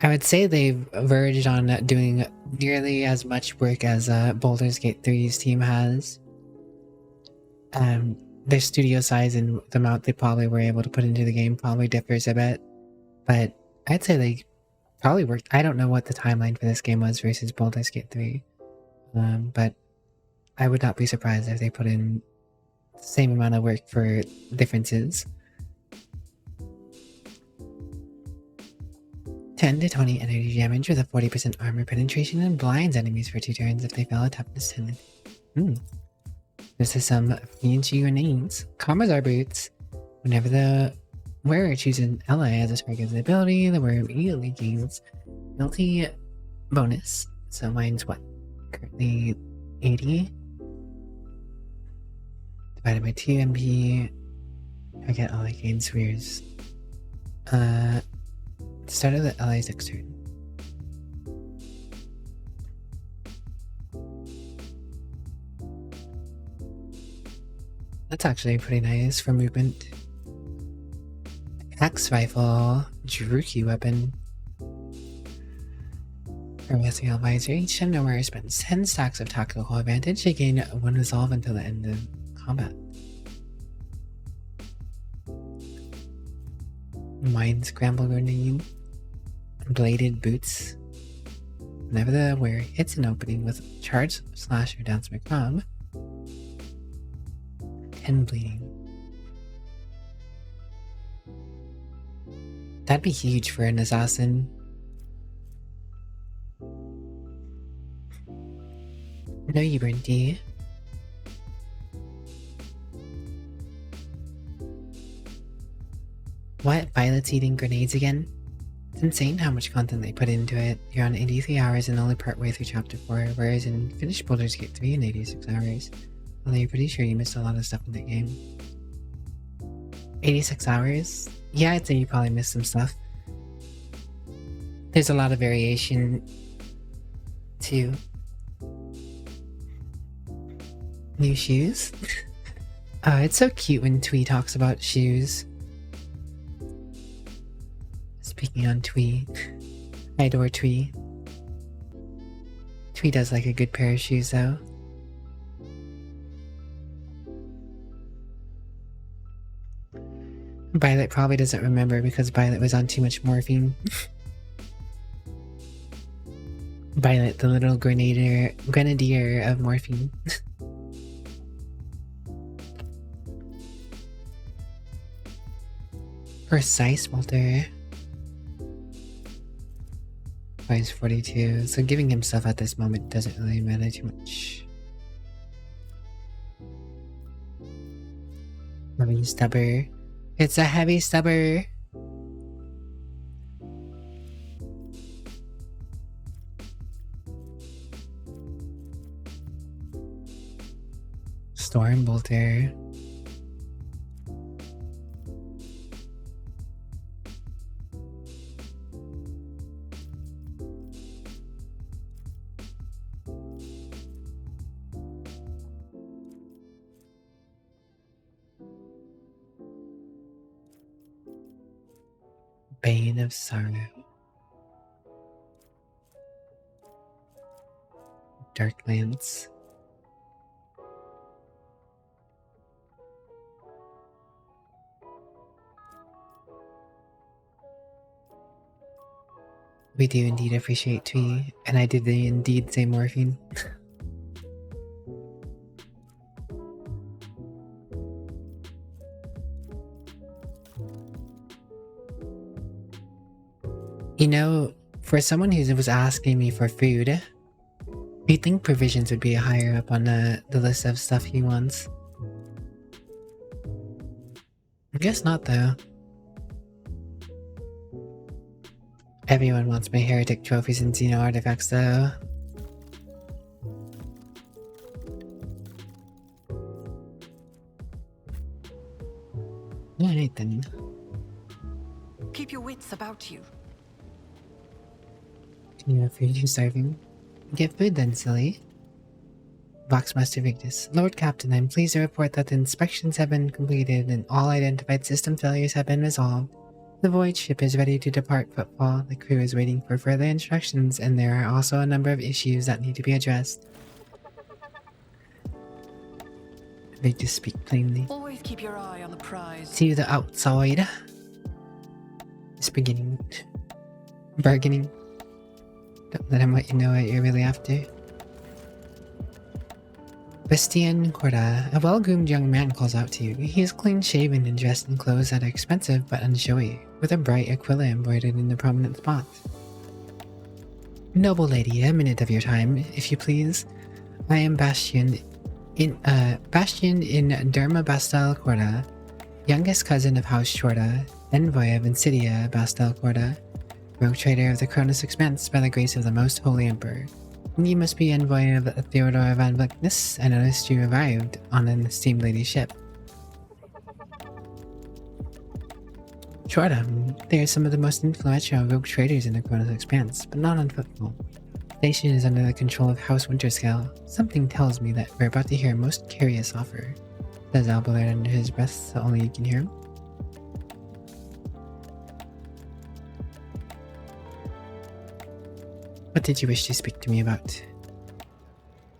I would say they've verged on doing nearly as much work as Baldur's Gate 3's team has. Their studio size and the amount they probably were able to put into the game probably differs a bit. But I'd say they probably worked. I don't know what the timeline for this game was versus Baldur's Gate 3. But I would not be surprised if they put in the same amount of work for differences. 10 to 20 energy damage with a 40% armor penetration and blinds enemies for 2 turns if they fail a toughness 10. This is some fancy grenades. Commissar boots. Whenever the wearer chooses an ally as a target's ability, the wearer immediately gains multi bonus. So mine's what? Currently 80. Divided by 2 MP. I get ally gain spheres. Start of the ally's next turn. That's actually pretty nice for movement. Axe rifle, Druki weapon. Progressing advisor, each time the wearer spends 10 stacks of tactical advantage, they gain 1 resolve until the end of combat. Mind scramble grenade. Bladed boots. whenever the wearer hits an opening with charge, slash, or dance macabre. 10 bleeding. That'd be huge for an assassin. No, you Brinty. What? Violet's eating grenades again? It's insane how much content they put into it. You're on 83 hours and only part way through chapter 4, whereas in finished Baldur's Gate 3 in 86 hours. Although you're pretty sure you missed a lot of stuff in that game. 86 hours? Yeah, I'd say you probably missed some stuff. There's a lot of variation too. New shoes? It's so cute when Twee talks about shoes. Speaking on Twee, I adore Twee. Twee does like a good pair of shoes though. Violet probably doesn't remember because Violet was on too much morphine. Violet, the little grenadier of morphine. Precise, Walter. He's 42, so giving him stuff at this moment doesn't really matter too much. Heavy stubber. It's a heavy stubber. Storm bolter. Bane of Sorrow. Darklands. We do indeed appreciate Twee, and I did indeed say morphine. You know, for someone who was asking me for food, you'd think provisions would be higher up on the list of stuff he wants. I guess not though. Everyone wants my heretic trophies and Xeno artifacts though. Alright then. Keep your wits about you. You have food you're starving? Get food then, silly. Voxmaster Victus. Lord Captain, I'm pleased to report that the inspections have been completed and all identified system failures have been resolved. The void ship is ready to depart Footfall. The crew is waiting for further instructions, and there are also a number of issues that need to be addressed. Victus speak plainly. Always keep your eye on the prize. See the outside. It's beginning. Bargaining. Don't let him let you know what you're really after. Bastian Corda, a well-groomed young man, calls out to you. He is clean-shaven and dressed in clothes that are expensive but unshowy, with a bright aquila embroidered in a prominent spot. Noble lady, a minute of your time, if you please. I am Bastian in Derma Bastel Corda, youngest cousin of House Shorta, envoy of Insidia Bastel Corda, rogue trader of the Cronus Expanse by the grace of the Most Holy Emperor. You must be envoy of Theodore van Blackness. I noticed you arrived on an esteemed lady's ship. Shorta, they are some of the most influential rogue traders in the Cronus Expanse, but not on Footfall. The station is under the control of House Winterscale. Something tells me that we're about to hear a most curious offer, says Albert under his breath so only you can hear him. What did you wish to speak to me about?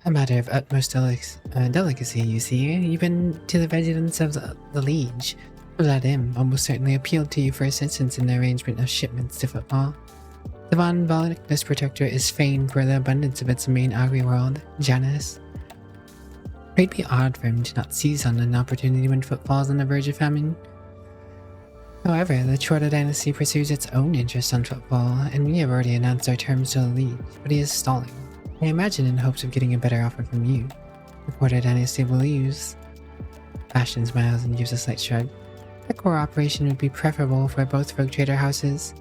A matter of utmost delicacy, you see. You've been to the residence of the Liege. That almost certainly appealed to you for assistance in the arrangement of shipments to Football. The Von Volnicness Protector is famed for the abundance of its main agri-world, Janus. It'd be odd for him to not seize on an opportunity when Foot falls on the verge of famine. However, the Chorda dynasty pursues its own interest on Footfall, and we have already announced our terms to the League, but he is stalling. I imagine in hopes of getting a better offer from you. The Chorda dynasty believes. Bastion smiles and gives a slight shrug. A cooperation would be preferable for both rogue trader houses.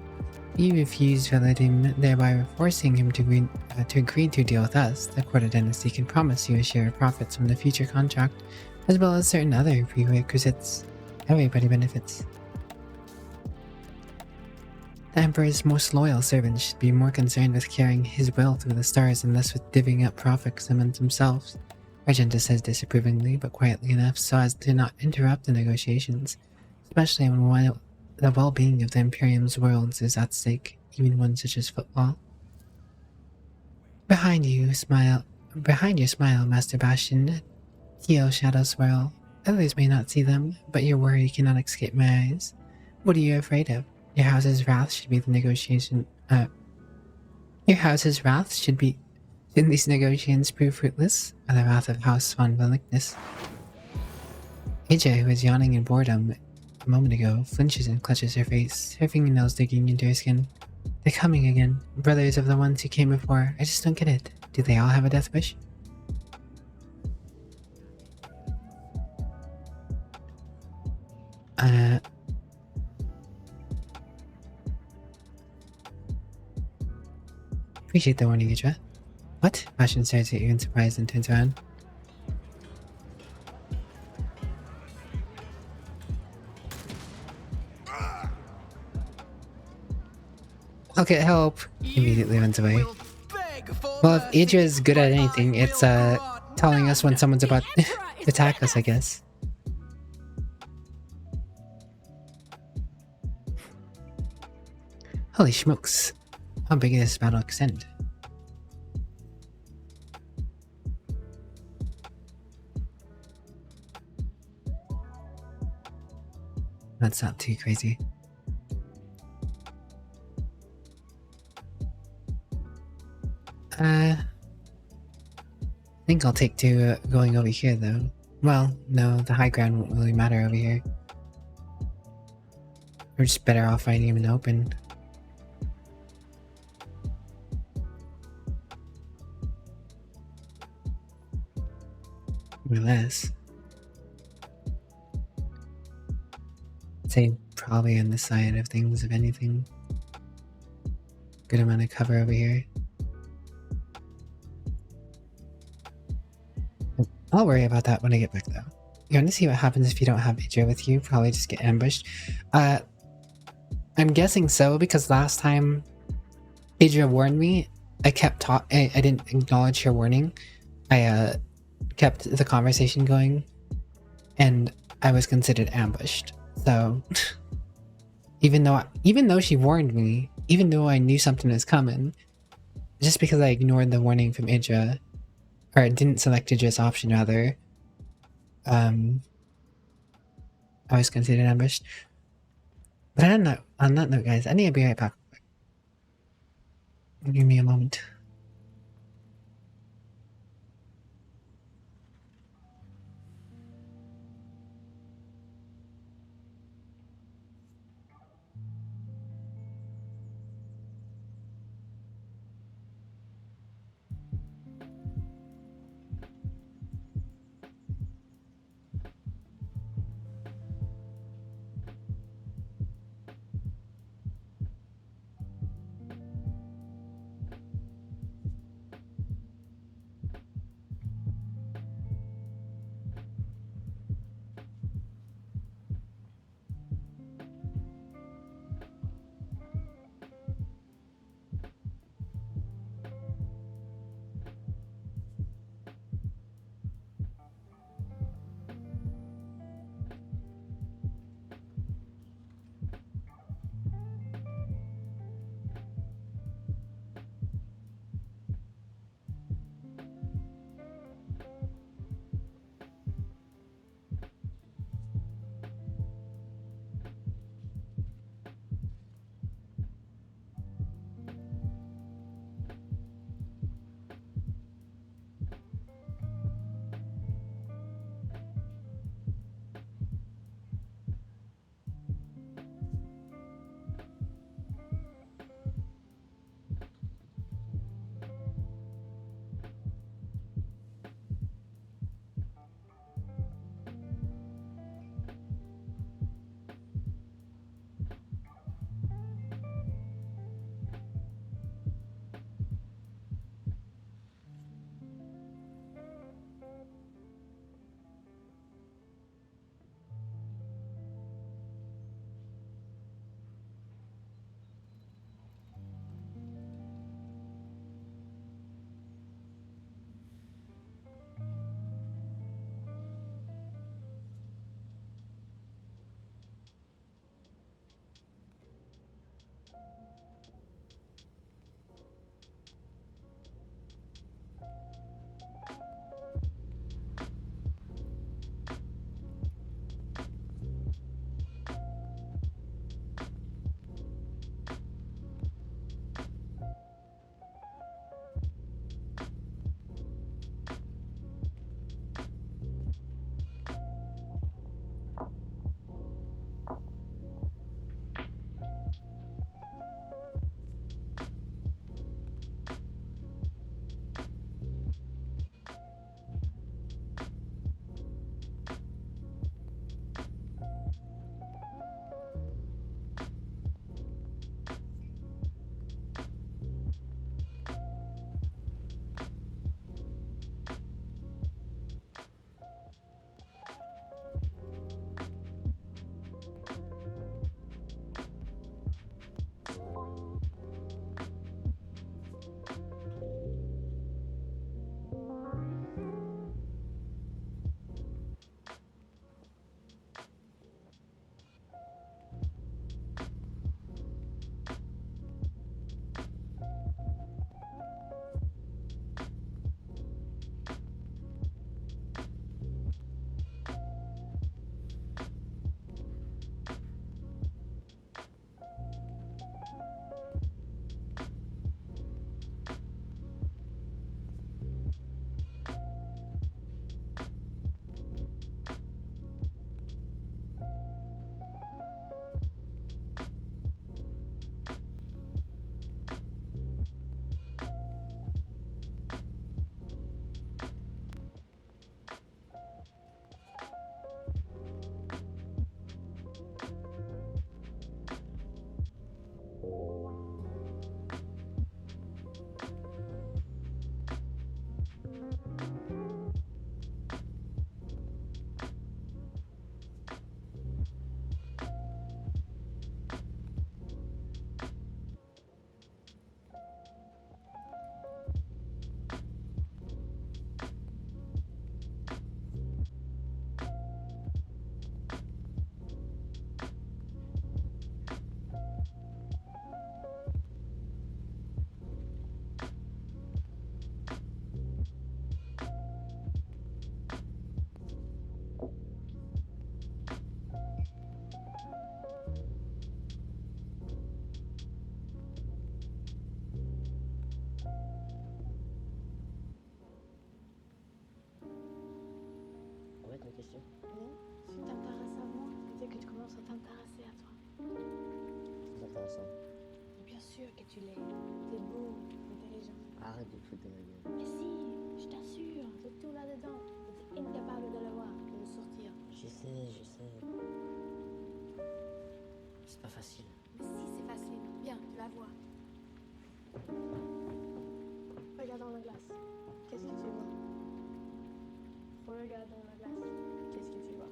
You refused Veladim, thereby forcing him to agree to deal with us. The Chorda dynasty can promise you a share of profits from the future contract, as well as certain other prerequisites. Everybody benefits. The Emperor's most loyal servants should be more concerned with carrying his will through the stars and less with divvying up profits amongst themselves. Argenta says disapprovingly, but quietly enough so as to not interrupt the negotiations, especially when the well-being of the Imperium's worlds is at stake, even one such as Football. Behind your smile, Master Bastion, teal shadows swirl. Others may not see them, but your worry cannot escape my eyes. What are you afraid of? Your house's wrath should be the negotiation. Shouldn't these negotiations prove fruitless, or the wrath of House Von Volnicness? AJ, who was yawning in boredom a moment ago, flinches and clutches her face, her fingernails digging into her skin. They're coming again, brothers of the ones who came before. I just don't get it. Do they all have a death wish? Appreciate the warning, Idra. What? Bastion stares at you in surprise and turns around. I'll get help. Immediately runs away. Well, if Idra is good at anything, it's telling us when someone's about to attack us, I guess. Holy smokes. How big does this battle extend? That's not too crazy. I think I'll take to going over here though. Well, no, the high ground won't really matter over here. We're just better off fighting him in the open. Or less. I'd say probably on this side of things, if anything. Good amount of cover over here. I'll worry about that when I get back though. You want to see what happens if you don't have Idra with you? Probably just get ambushed. I'm guessing so, because last time Idra warned me, I didn't acknowledge her warning. I kept the conversation going, and I was considered ambushed. So even though she warned me, even though I knew something was coming, just because I ignored the warning from Idra, or didn't select Idra's option rather, I was considered ambushed. But on that note, guys, I need to be right back. Give me a moment. t'intéresser à toi. C'est intéressant. Bien sûr que tu l'es. T'es beau, intelligent. Arrête de te foutre de ma gueule. Mais si, je t'assure, c'est tout là-dedans. T'es incapable de le voir, de le sortir. Je sais. C'est pas facile. Mais si, c'est facile. Viens, tu vas voir. Regarde dans la glace. Qu'est-ce que tu vois? Regarde dans la glace. Qu'est-ce que tu vois?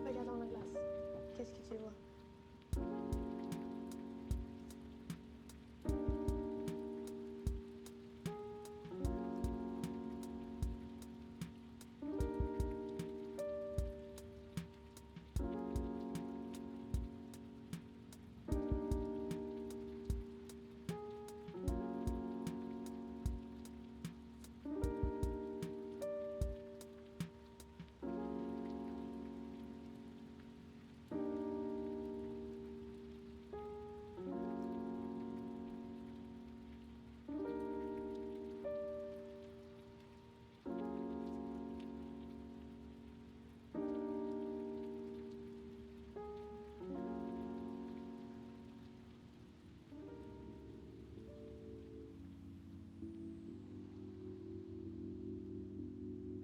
Regarde dans la glace. Qu'est-ce que tu vois?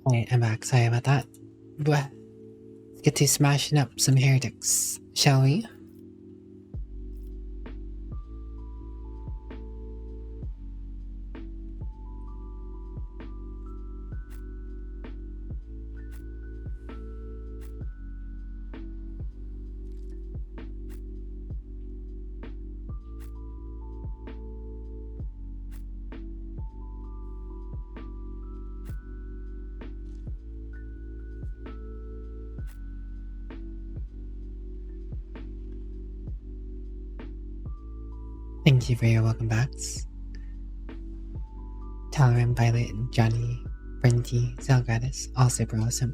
Alright, I'm back. Sorry about that. But let's get to smashing up some heretics, shall we? Thank you for your welcome backs. Tolerant, Violet, Johnny, Brenty, Zelgratis, all super awesome.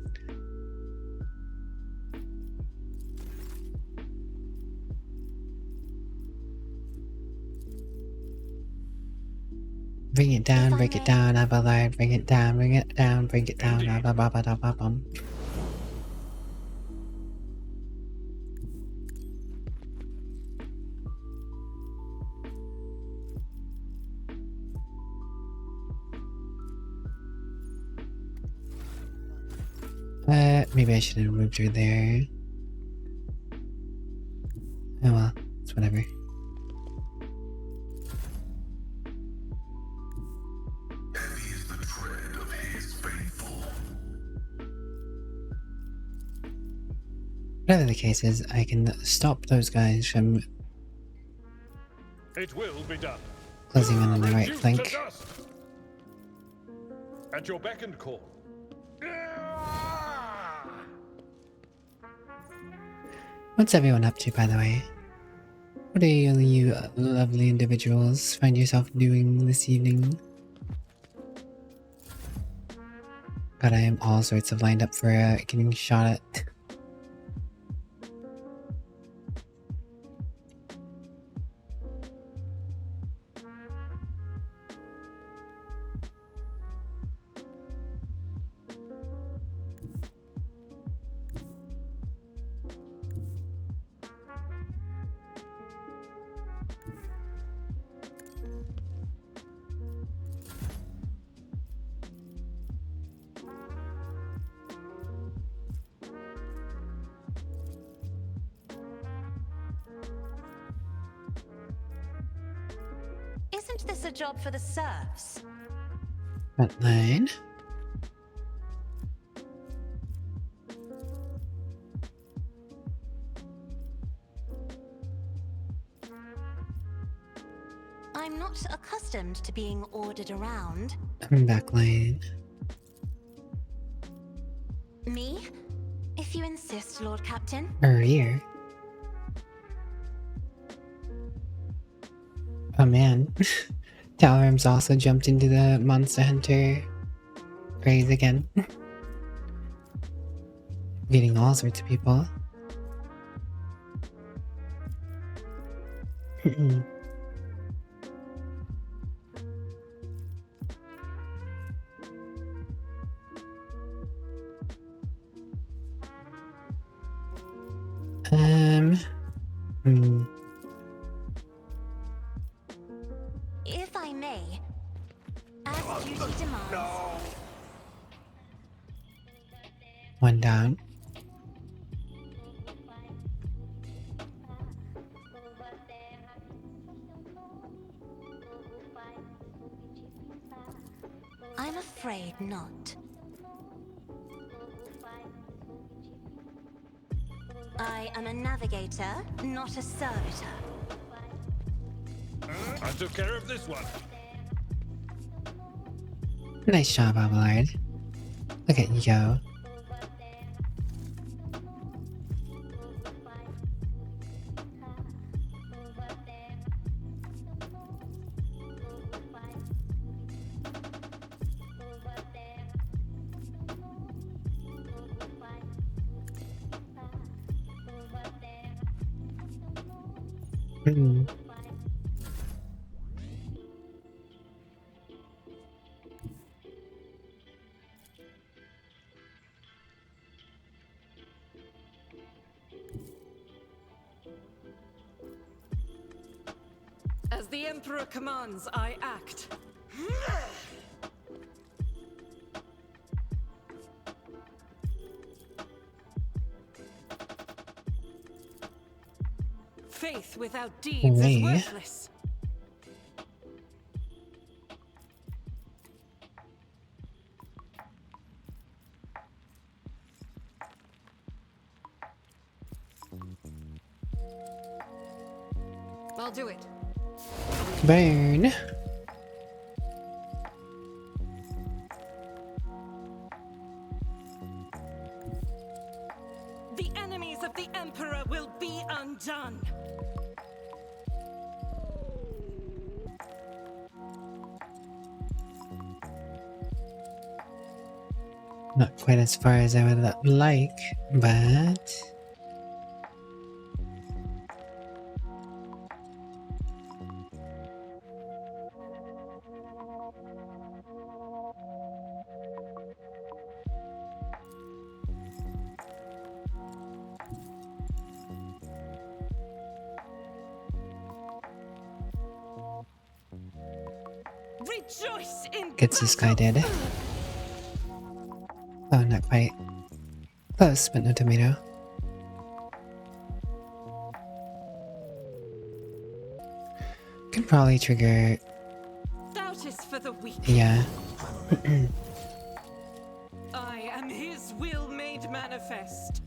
Bring it down, break it down, Abelard, bring it down, bring it down, break it down, Ababababababum. Maybe I should have moved her there. Oh well, it's whatever. Heavy is the tread of his faithful. Whatever the case is, I can stop those guys from It will be done. closing in on the right Reduced flank. to dust. At your beck and call. What's everyone up to, by the way? What do you lovely individuals find yourself doing this evening? God, I am all sorts of lined up for getting shot at. Isn't this a job for the serfs? Front line. I'm not accustomed to being ordered around. Back line. Me? If you insist, Lord Captain. Rear. Oh man. Talrum's also jumped into the Monster Hunter craze again. Getting all sorts of people. If I may, as duty demands. One down. I'm afraid not. I am a navigator, not a servitor. I took care of this one. Nice job, Abelard. Look at you go. As the Emperor commands, I act. Faith without deeds is Hooray. worthless. I'll do it. Burn. The enemies of the Emperor will be undone. Not quite as far as I would like, but... Rejoice in Gets this guy dead. Oh, not quite. Close, but no tomato. Can probably trigger... Doubt is for the weak. Yeah. I am his will made manifest.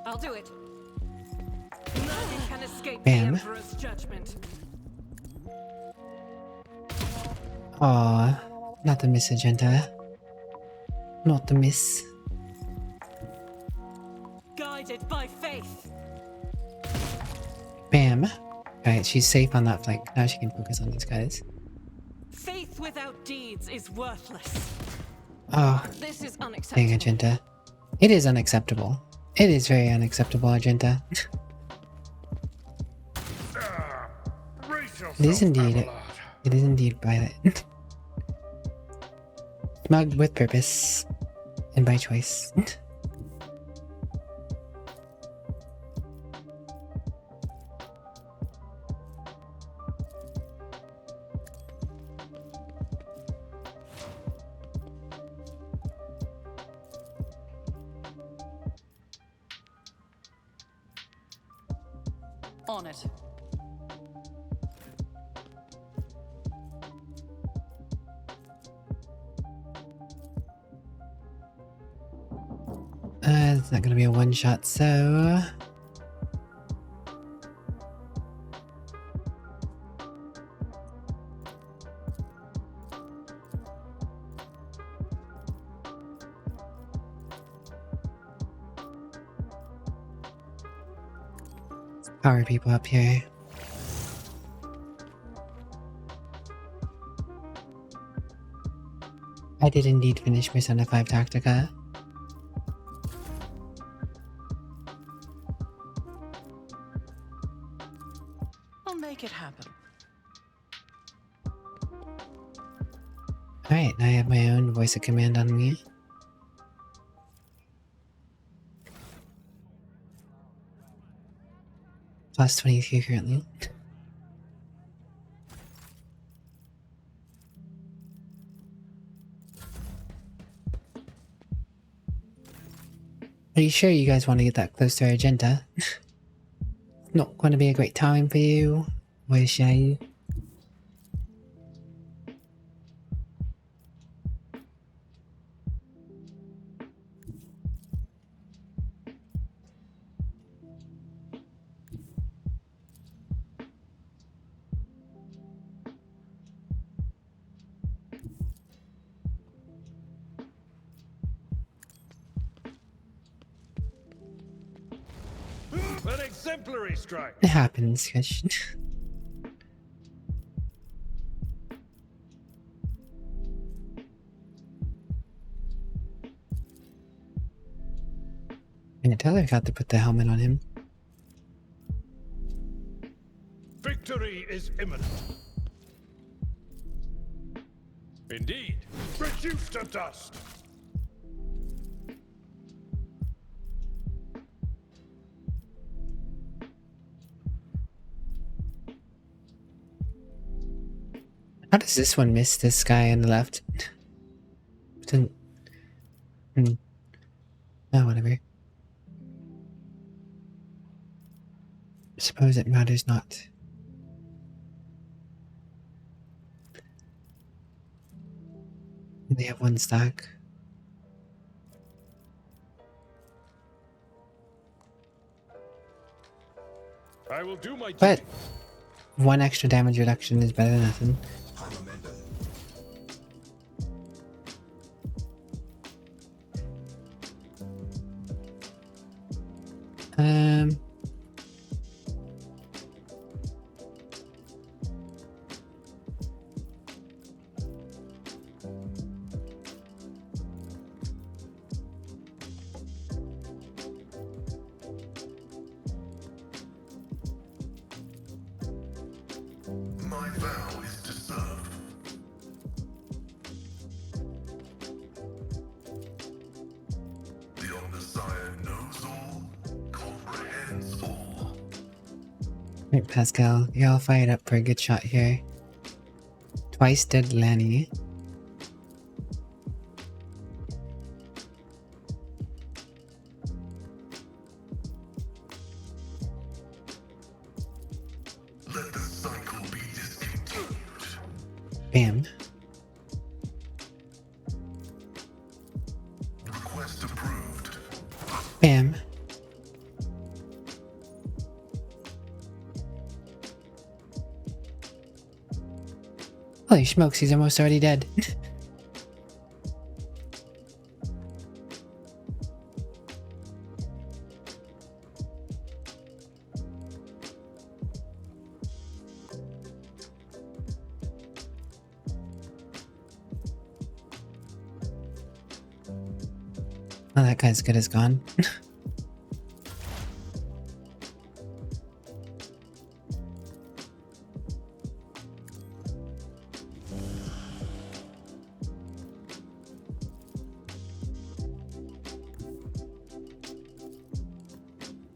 I'll do it. Nothing can escape Bam. the Emperor's judgment. Aw, not the miss, Agenta. Not the miss. Guided by faith. Bam. Alright, she's safe on that flank. Now she can focus on these guys. Faith without deeds is worthless. Oh, This is dang, unacceptable. Agenta. It is unacceptable. It is very unacceptable, Agenta. Brace yourself, It is indeed. Abelard. It is indeed violent. Smug with purpose. And by choice. On it. It's not gonna be a one shot, so. power people up here. I did indeed finish Persona 5 Tactica. I'll make it happen. Alright, now I have my own voice of command on me. Plus 23 currently. Are you sure you guys want to get that close to our agenda? Not going to be a great time for you? Or shall you? An exemplary strike. It happens, cause I can tell I got to put the helmet on him. Victory is imminent. Indeed. Reduced to dust. How does this one miss this guy on the left? Didn't. Oh, whatever. Suppose it matters not. They have one stack. I will do my But duty. one extra damage reduction is better than nothing. Um. My vow is to serve. The Omnissiah knows all, comprehends all. Right, Pascal, you're all fired up for a good shot here. Twice dead Lanny. Let the cycle be discontinued. Bam. Request approved. Bam. Holy smokes, he's almost already dead. Oh, that guy's good as gone.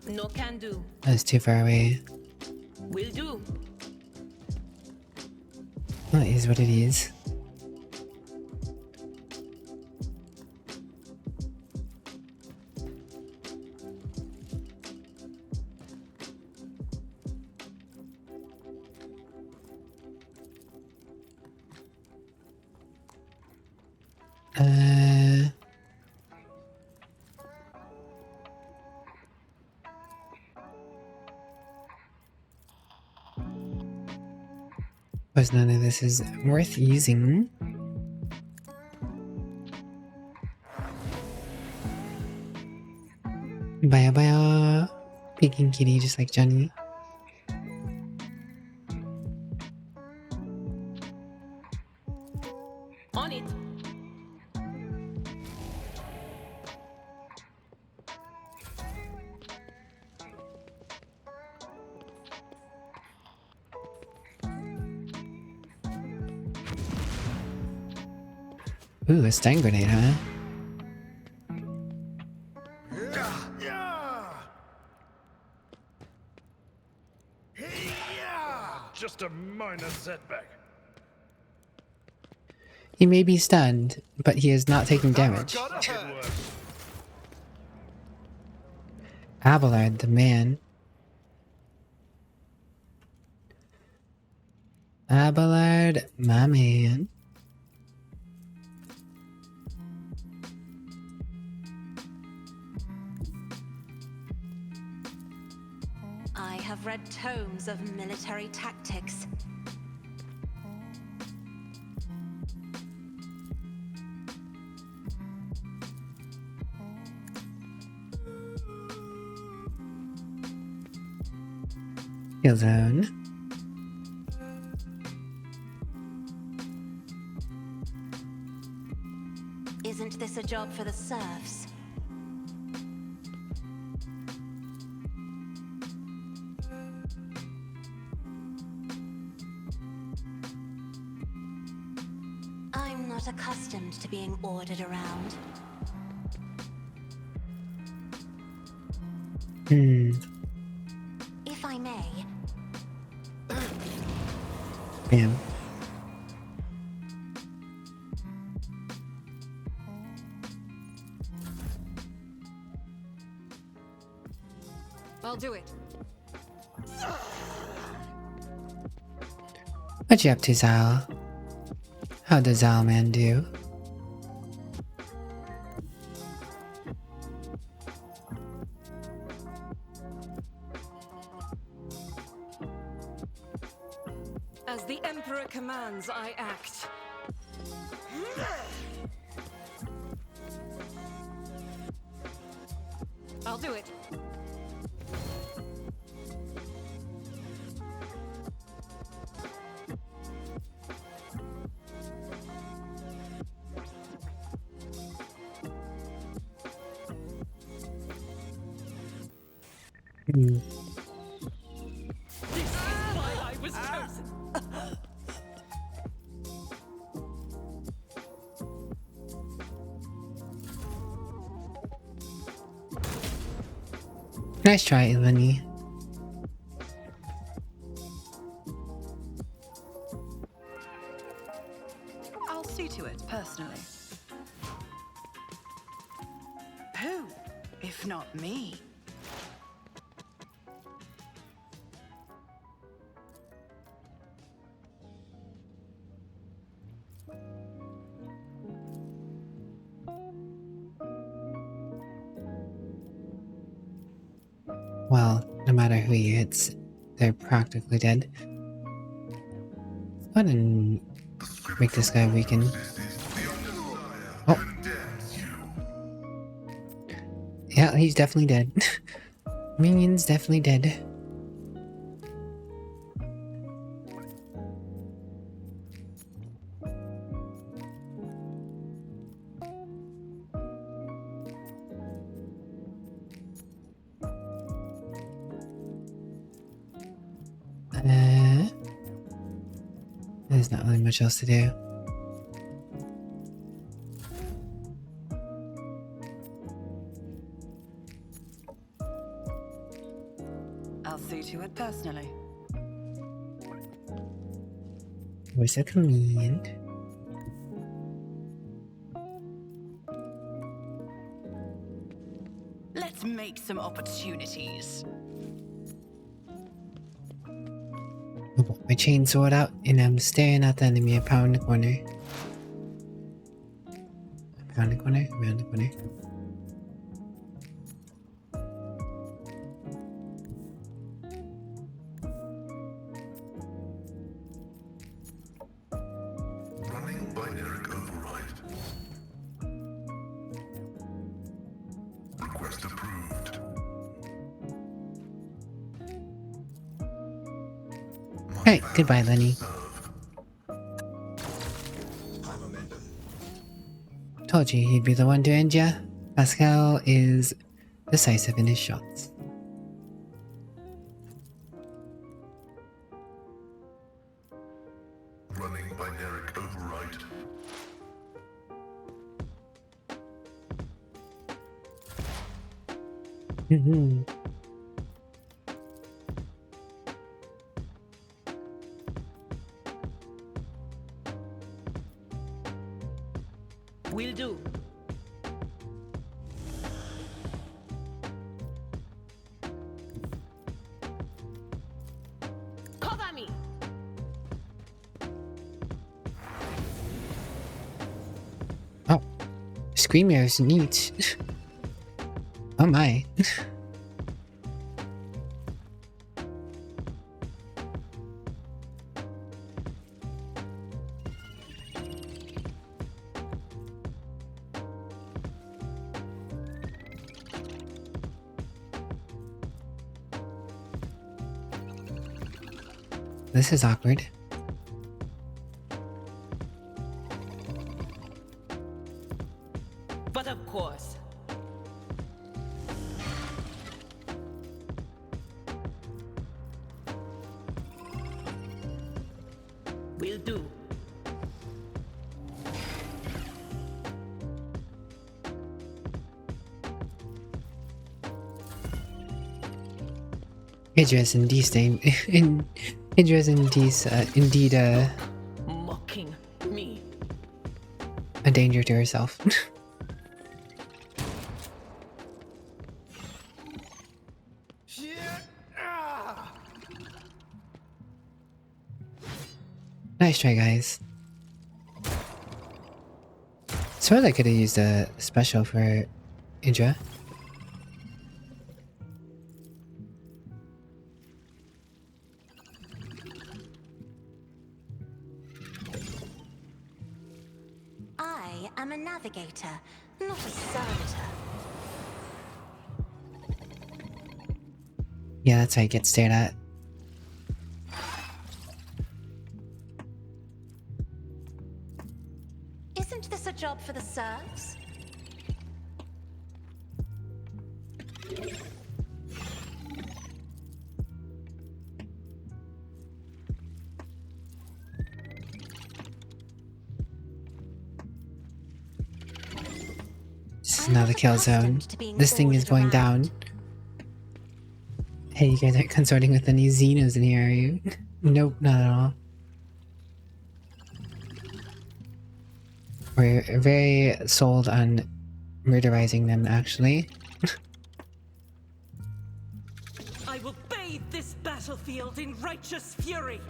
No can do. That's too far away. Will do. Well, it is what it is. Because none of this is worth using. Baya baya. Peeking kitty just like Johnny. Ooh, a stun grenade, huh? Just a minor setback. He may be stunned, but he is not taking damage. It works. Abelard, the man. Abelard, my man. I have read tomes of military tactics. Kill zone. Isn't this a job for the serfs? I'm not accustomed to being ordered around. If I may. Bam. I'll do it. What you up to, Zal? How does Zal man do? As the Emperor commands, I act. I'll do it. Hmm. This is why I was chosen. Nice try, Eleni. I'll see to it personally. Who, if not me? Well, no matter who he hits, they're practically dead. Go ahead and make this guy weaken. Oh. Yeah, he's definitely dead. Minion's definitely dead. There's not really much else to do. I'll see to it personally. Voice of command. Let's make some opportunities. I pull my chainsword out and I'm staring at the enemy around the corner. Around the corner, around the corner. Running binary override. Request approved. Alright, goodbye, Lenny. Told you he'd be the one to end ya. Pascal is decisive in his shots. Running binary override. Mhm. Will do. Cover me. Oh, Screamer's neat. Oh my. This is awkward. But of course. Will do. Idris indeed, Idris indeed Mocking me. a danger to herself. Nice try, guys. Swear I could have used a special for Idra. I am a navigator, not a servitor. Yeah, that's how I get stared at. Isn't this a job for the serfs? This is now the kill zone. This thing is going down. Hey, you guys aren't consorting with any Xenos in here, are you? Nope, not at all. We're very sold on murderizing them, actually. I will bathe this battlefield in righteous fury.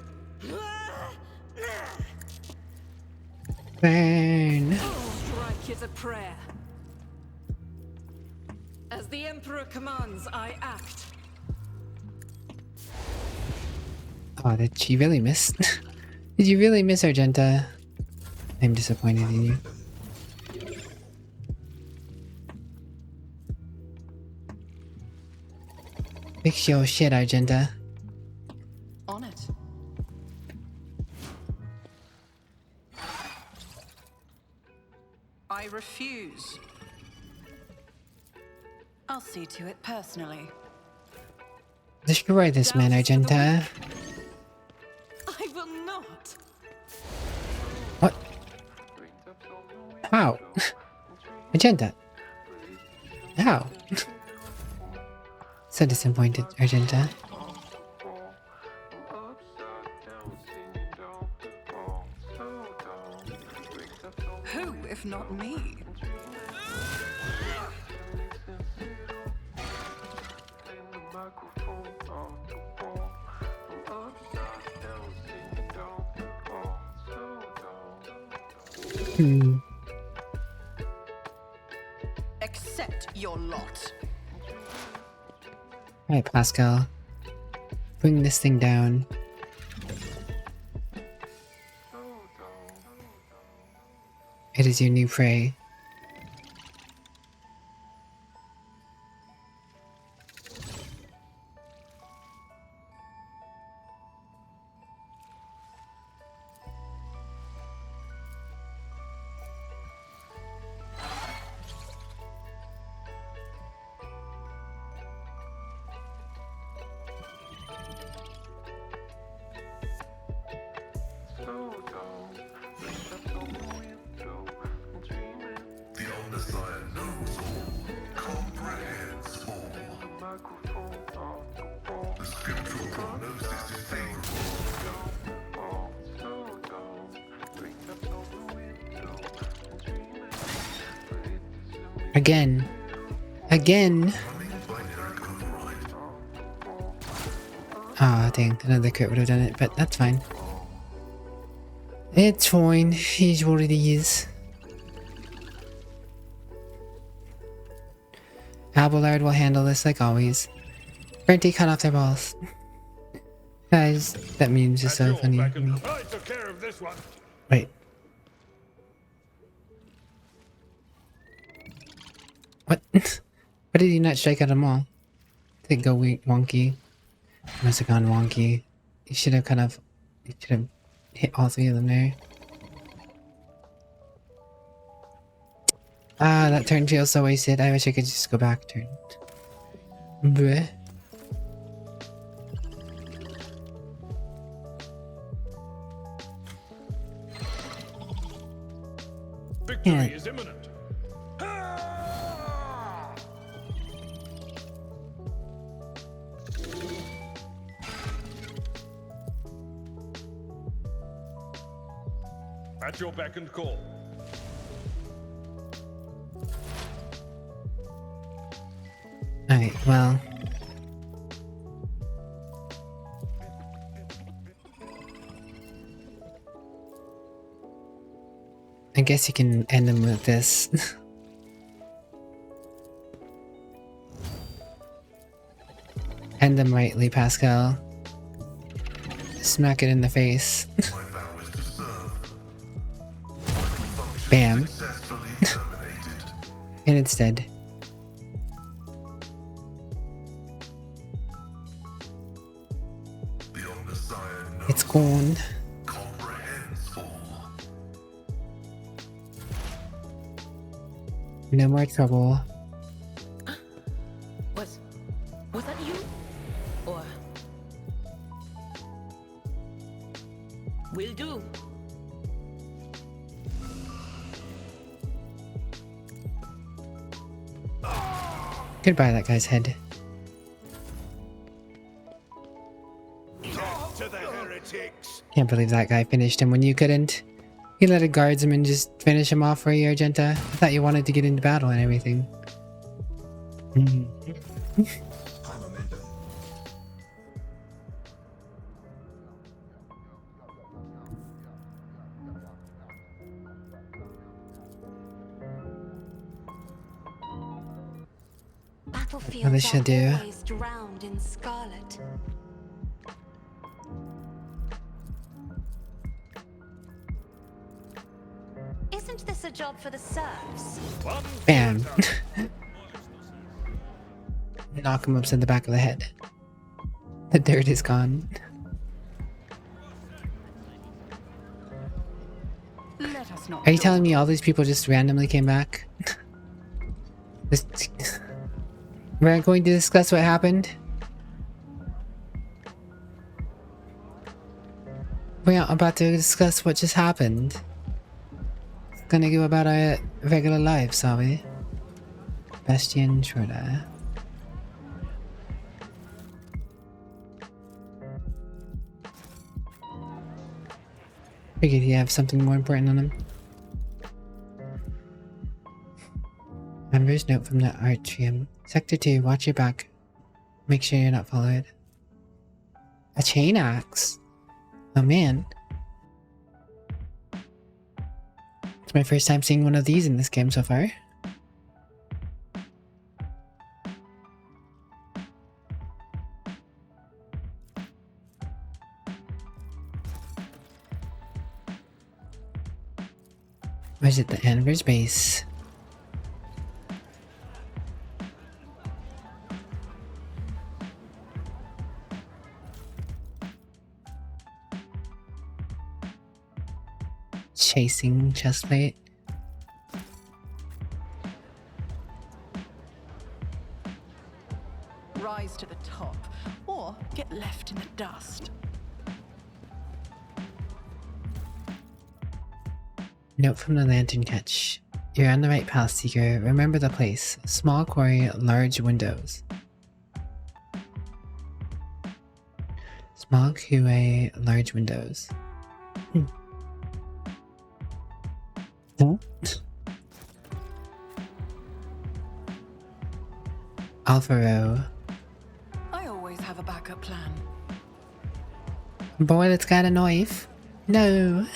Burn! Strike is a prayer. As the Emperor commands, I act. Oh, did she really miss? Did you really miss Argenta? I'm disappointed in you. Fix your shit, Argenta. On it. I refuse. I'll see to it personally. Destroy this man, Argenta. I will not. What? How? Argenta. How? So disappointed, Argenta. Who, if not me? Accept your lot. Alright, Pascal. Bring this thing down. It is your new prey. Again. Again. Ah, dang. Another crit would have done it, but that's fine. It's fine. He's what it is. Abelard will handle this like always. Brenty cut off their balls. Guys, that meme's just so funny. I took care of this one. Wait. What? Why did he not strike at them all? Did it go wonky? Must have gone wonky. He should have hit all three of them there. Ah, that turn feels so wasted. I wish I could just go back turn. Bleh. Victory is imminent. At your beck and call. Alright, well. I guess you can end them with this. End them rightly, Pascal. Smack it in the face. Bam. And it's dead. It's gone. No more trouble. Was that you? Or will do. Goodbye, that guy's head. To the heretics. Can't believe that guy finished him when you couldn't. You let a guardsman just finish him off for you, Argenta. I thought you wanted to get into battle and everything. Battlefields are always drowned in scarlet. Isn't this a job for the serfs? Bam. Knock him upside the back of the head. The dirt is gone. Let us not. Are you telling me all these people just randomly came back? We're going to discuss what happened? We're about to discuss what just happened. Gonna go about our regular lives, are we? Bastian Schroeder. Figured you have something more important on him. Members note from the atrium. Sector 2, watch your back. Make sure you're not followed. A chain axe? Oh man. It's my first time seeing one of these in this game so far. Where's it? The Anver's base. Chasing chestplate. Rise to the top, or get left in the dust. Note from the lantern catch. You're on the right path, Seeker. Remember the place. Small quarry, large windows. Small QA, large windows. Huh? Alfaro. I always have a backup plan. Boy that's got a knife. No.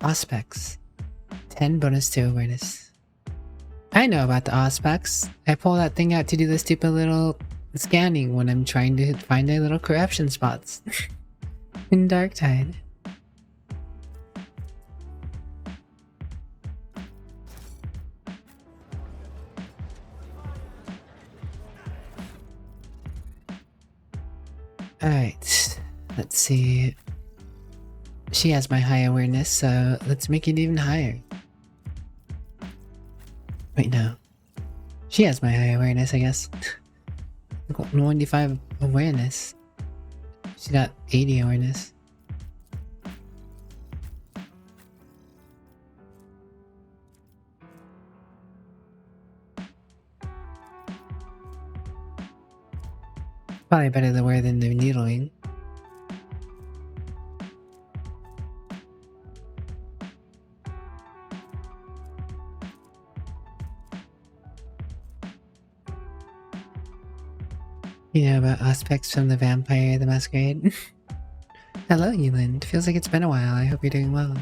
Auspex. 10 bonus to awareness. I know about the Auspex. I pull that thing out to do the stupid little scanning when I'm trying to find the little corruption spots in Darktide. Alright, let's see. She has my high awareness, so let's make it even higher. Wait, no. She has my high awareness, I guess. I got 95 awareness. She got 80 awareness. Probably better to wear than the needling. You know about aspects from the Vampire the Masquerade? Hello, Eland. Feels like it's been a while. I hope you're doing well.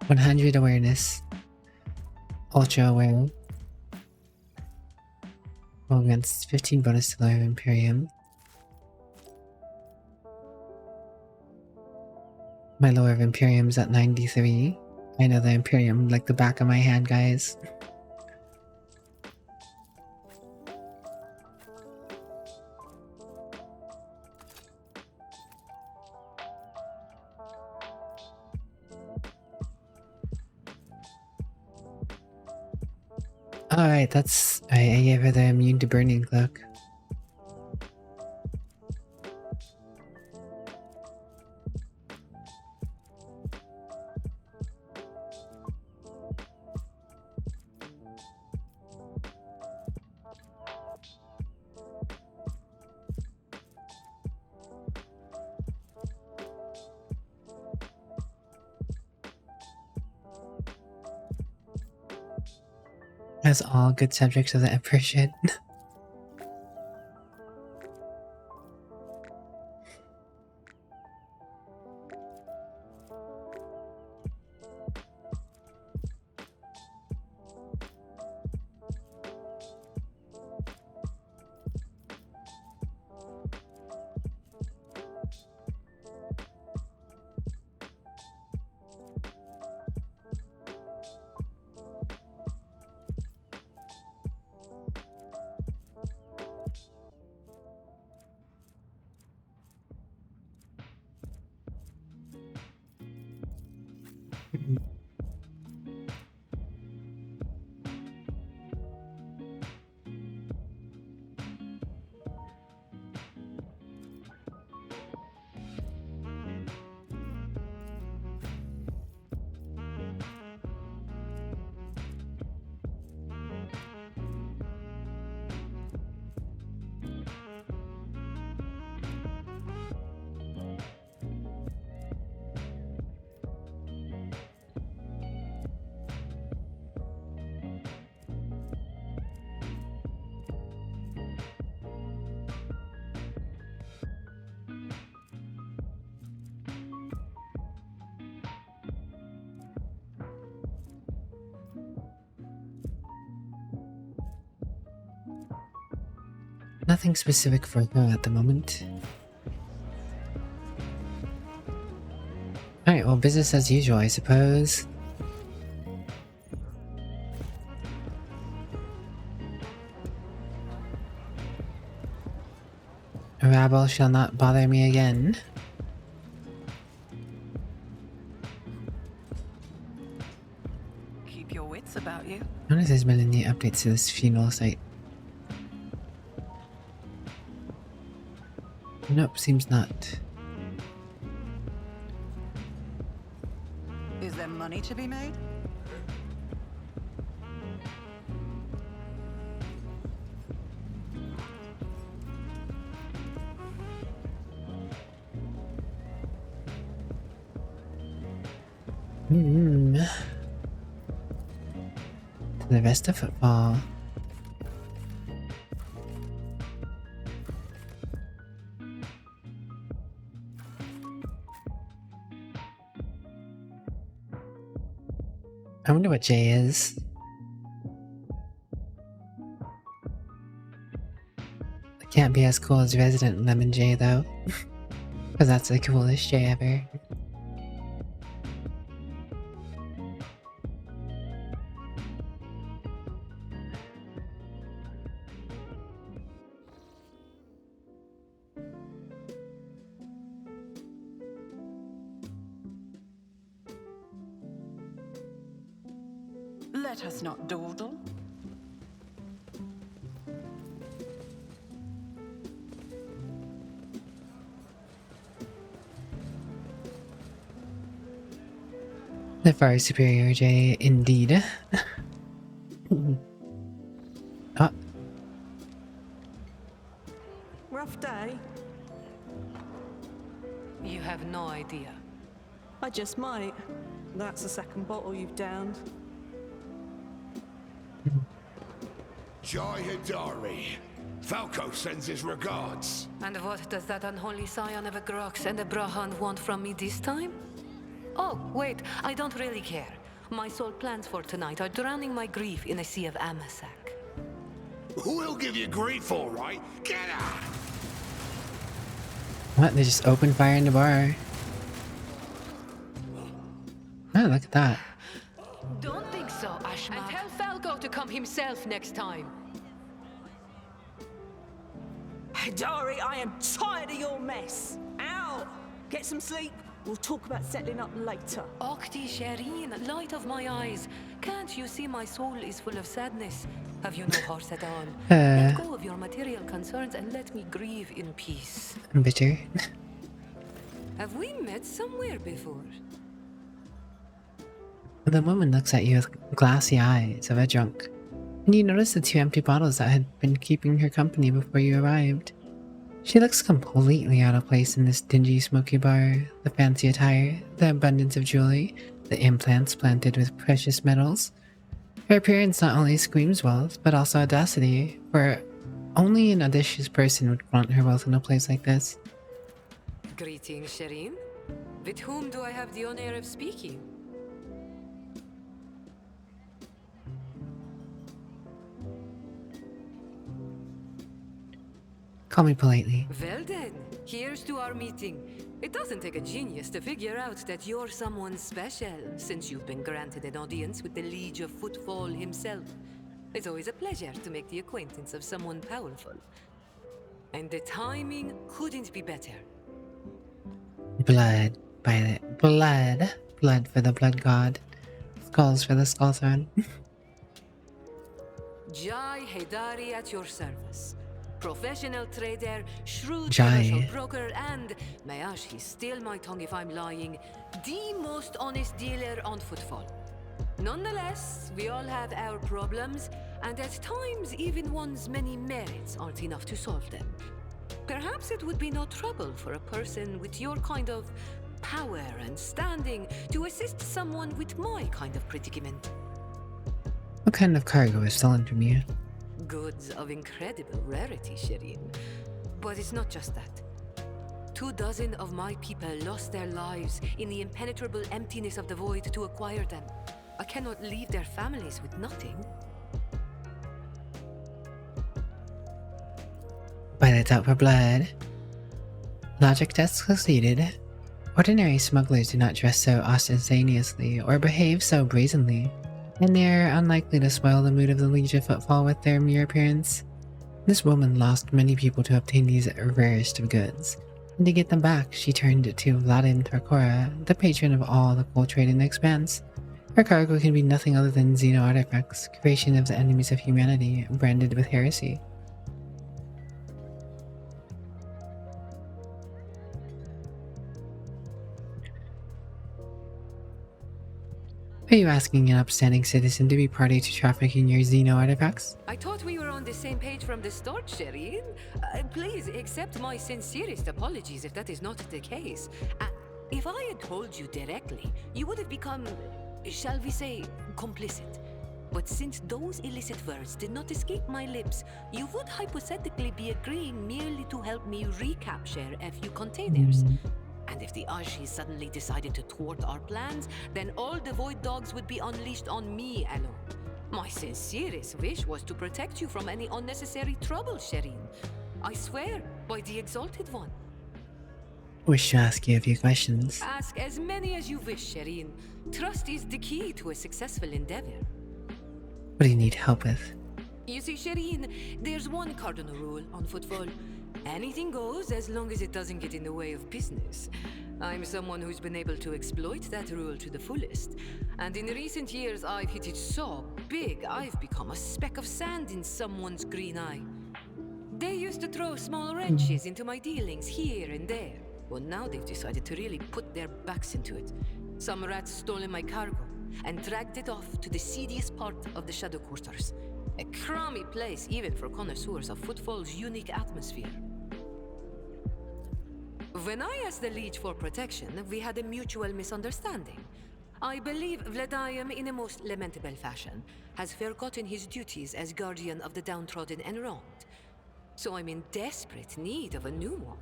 $100 awareness. Ultra aware. Roll against 15 bonus to lower Imperium. My lower of Imperium's at 93. I know the Imperium like the back of my hand, guys. Alright, that's... I gave her the immune to burning cloak. As all good subjects of the Emperor should. Nothing specific for her at the moment. Alright, well, business as usual, I suppose. Rabble shall not bother me again. Keep your wits about you. I wonder if there's been any updates to this funeral site. Nope, seems not. Is there money to be made? To the rest of football. I wonder what J is. It can't be as cool as Resident Lemon J though. Because that's the coolest J ever. Let us not dawdle. The far superior J, indeed. Oh, Rough day? You have no idea. I just might. That's the second bottle you've downed. Jai Hidari. Falco sends his regards. And what does that unholy scion of a Grox and a Brahan want from me this time? Oh, wait, I don't really care. My sole plans for tonight are drowning my grief in a sea of Amasak. We'll give you grief, all right. Get out! what? They just opened fire in the bar. Oh, look at that. Don't think so, Ashma. And tell Falco to come himself next time. Hidari, I am tired of your mess. Out! Get some sleep. We'll talk about settling up later. Okti Shireen, light of my eyes. Can't you see my soul is full of sadness? Have you no horse at all? Let go of your material concerns and let me grieve in peace. Bitter. Have we met somewhere before? The woman looks at you with glassy eyes of a drunk, and you notice the 2 empty bottles that had been keeping her company before you arrived. She looks completely out of place in this dingy, smoky bar. The fancy attire, the abundance of jewelry, the implants planted with precious metals. Her appearance not only screams wealth, but also audacity, for only an audacious person would flaunt her wealth in a place like this. Greetings, Shireen. With whom do I have the honor of speaking? Call me politely. Well then, here's to our meeting. It doesn't take a genius to figure out that you're someone special, since you've been granted an audience with the Liege of Footfall himself. It's always a pleasure to make the acquaintance of someone powerful. And the timing couldn't be better. Blood, Violet. Blood. Blood for the blood god. Skulls for the skull throne. Jai Hidari at your service. Professional trader, shrewd Jai. commercial broker, and, may he steal my tongue if I'm lying, the most honest dealer on Footfall. Nonetheless, we all have our problems, and at times even one's many merits aren't enough to solve them. Perhaps it would be no trouble for a person with your kind of power and standing to assist someone with my kind of predicament. What kind of cargo is stolen from you? Goods of incredible rarity, Shireen. But it's not just that. 24 of my people lost their lives in the impenetrable emptiness of the void to acquire them. I cannot leave their families with nothing. Violet's out for blood. Logic test succeeded. Ordinary smugglers do not dress so ostentatiously or behave so brazenly, and they are unlikely to spoil the mood of the Liege of Footfall with their mere appearance. This woman lost many people to obtain these rarest of goods, and to get them back, she turned to Vladin Tarkora, the patron of all the cool trade in the Expanse. Her cargo can be nothing other than Xeno artifacts, creation of the enemies of humanity, branded with heresy. Are you asking an upstanding citizen to be party to trafficking your Xeno artifacts? I thought we were on the same page from the start, Shireen. Please accept my sincerest apologies if that is not the case. If I had told you directly, you would have become, shall we say, complicit. But since those illicit words did not escape my lips, you would hypothetically be agreeing merely to help me recapture a few containers. And if the Ashi suddenly decided to thwart our plans, then all the Void Dogs would be unleashed on me alone. My sincerest wish was to protect you from any unnecessary trouble, Shireen. I swear, by the Exalted One. Wish to ask you a few questions. Ask as many as you wish, Shireen. Trust is the key to a successful endeavor. What do you need help with? You see, Shireen, there's one cardinal rule on footfall. Anything goes as long as it doesn't get in the way of business. I'm someone who's been able to exploit that rule to the fullest. And in recent years, I've hit it so big, I've become a speck of sand in someone's green eye. They used to throw small wrenches into my dealings here and there. Well, now they've decided to really put their backs into it. Some rats stolen my cargo and dragged it off to the seediest part of the Shadow Quarters. A crummy place even for connoisseurs of Footfall's unique atmosphere. When I asked the Leech for protection, we had a mutual misunderstanding. I believe Vladimir, in a most lamentable fashion, has forgotten his duties as guardian of the downtrodden and wronged. So I'm in desperate need of a new one.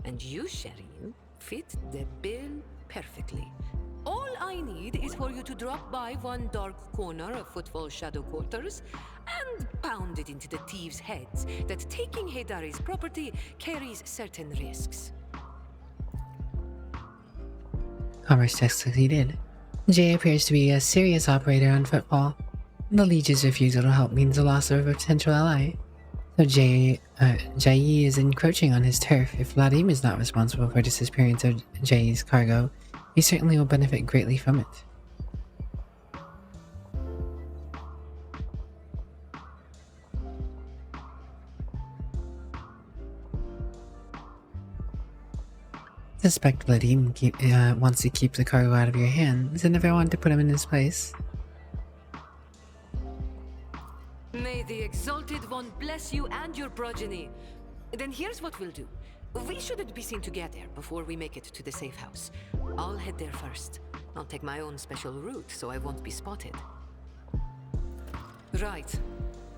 And you, Shireen, fit the bill perfectly. All I need is for you to drop by one dark corner of Footfall Shadow Quarters and pound it into the thieves' heads that taking Heydari's property carries certain risks. Commerce check succeeded. Jay appears to be a serious operator on Footfall. The Leech's refusal to help means the loss of a potential ally. So Jai is encroaching on his turf. If Vladimir is not responsible for disappearance of Jai's cargo, he certainly will benefit greatly from it. I suspect Vladimir wants to keep the cargo out of your hands and never want to put him in his place. May the Exalted One bless you and your progeny. Then here's what we'll do. We shouldn't be seen together before we make it to the safe house. I'll head there first. I'll take my own special route so I won't be spotted. Right.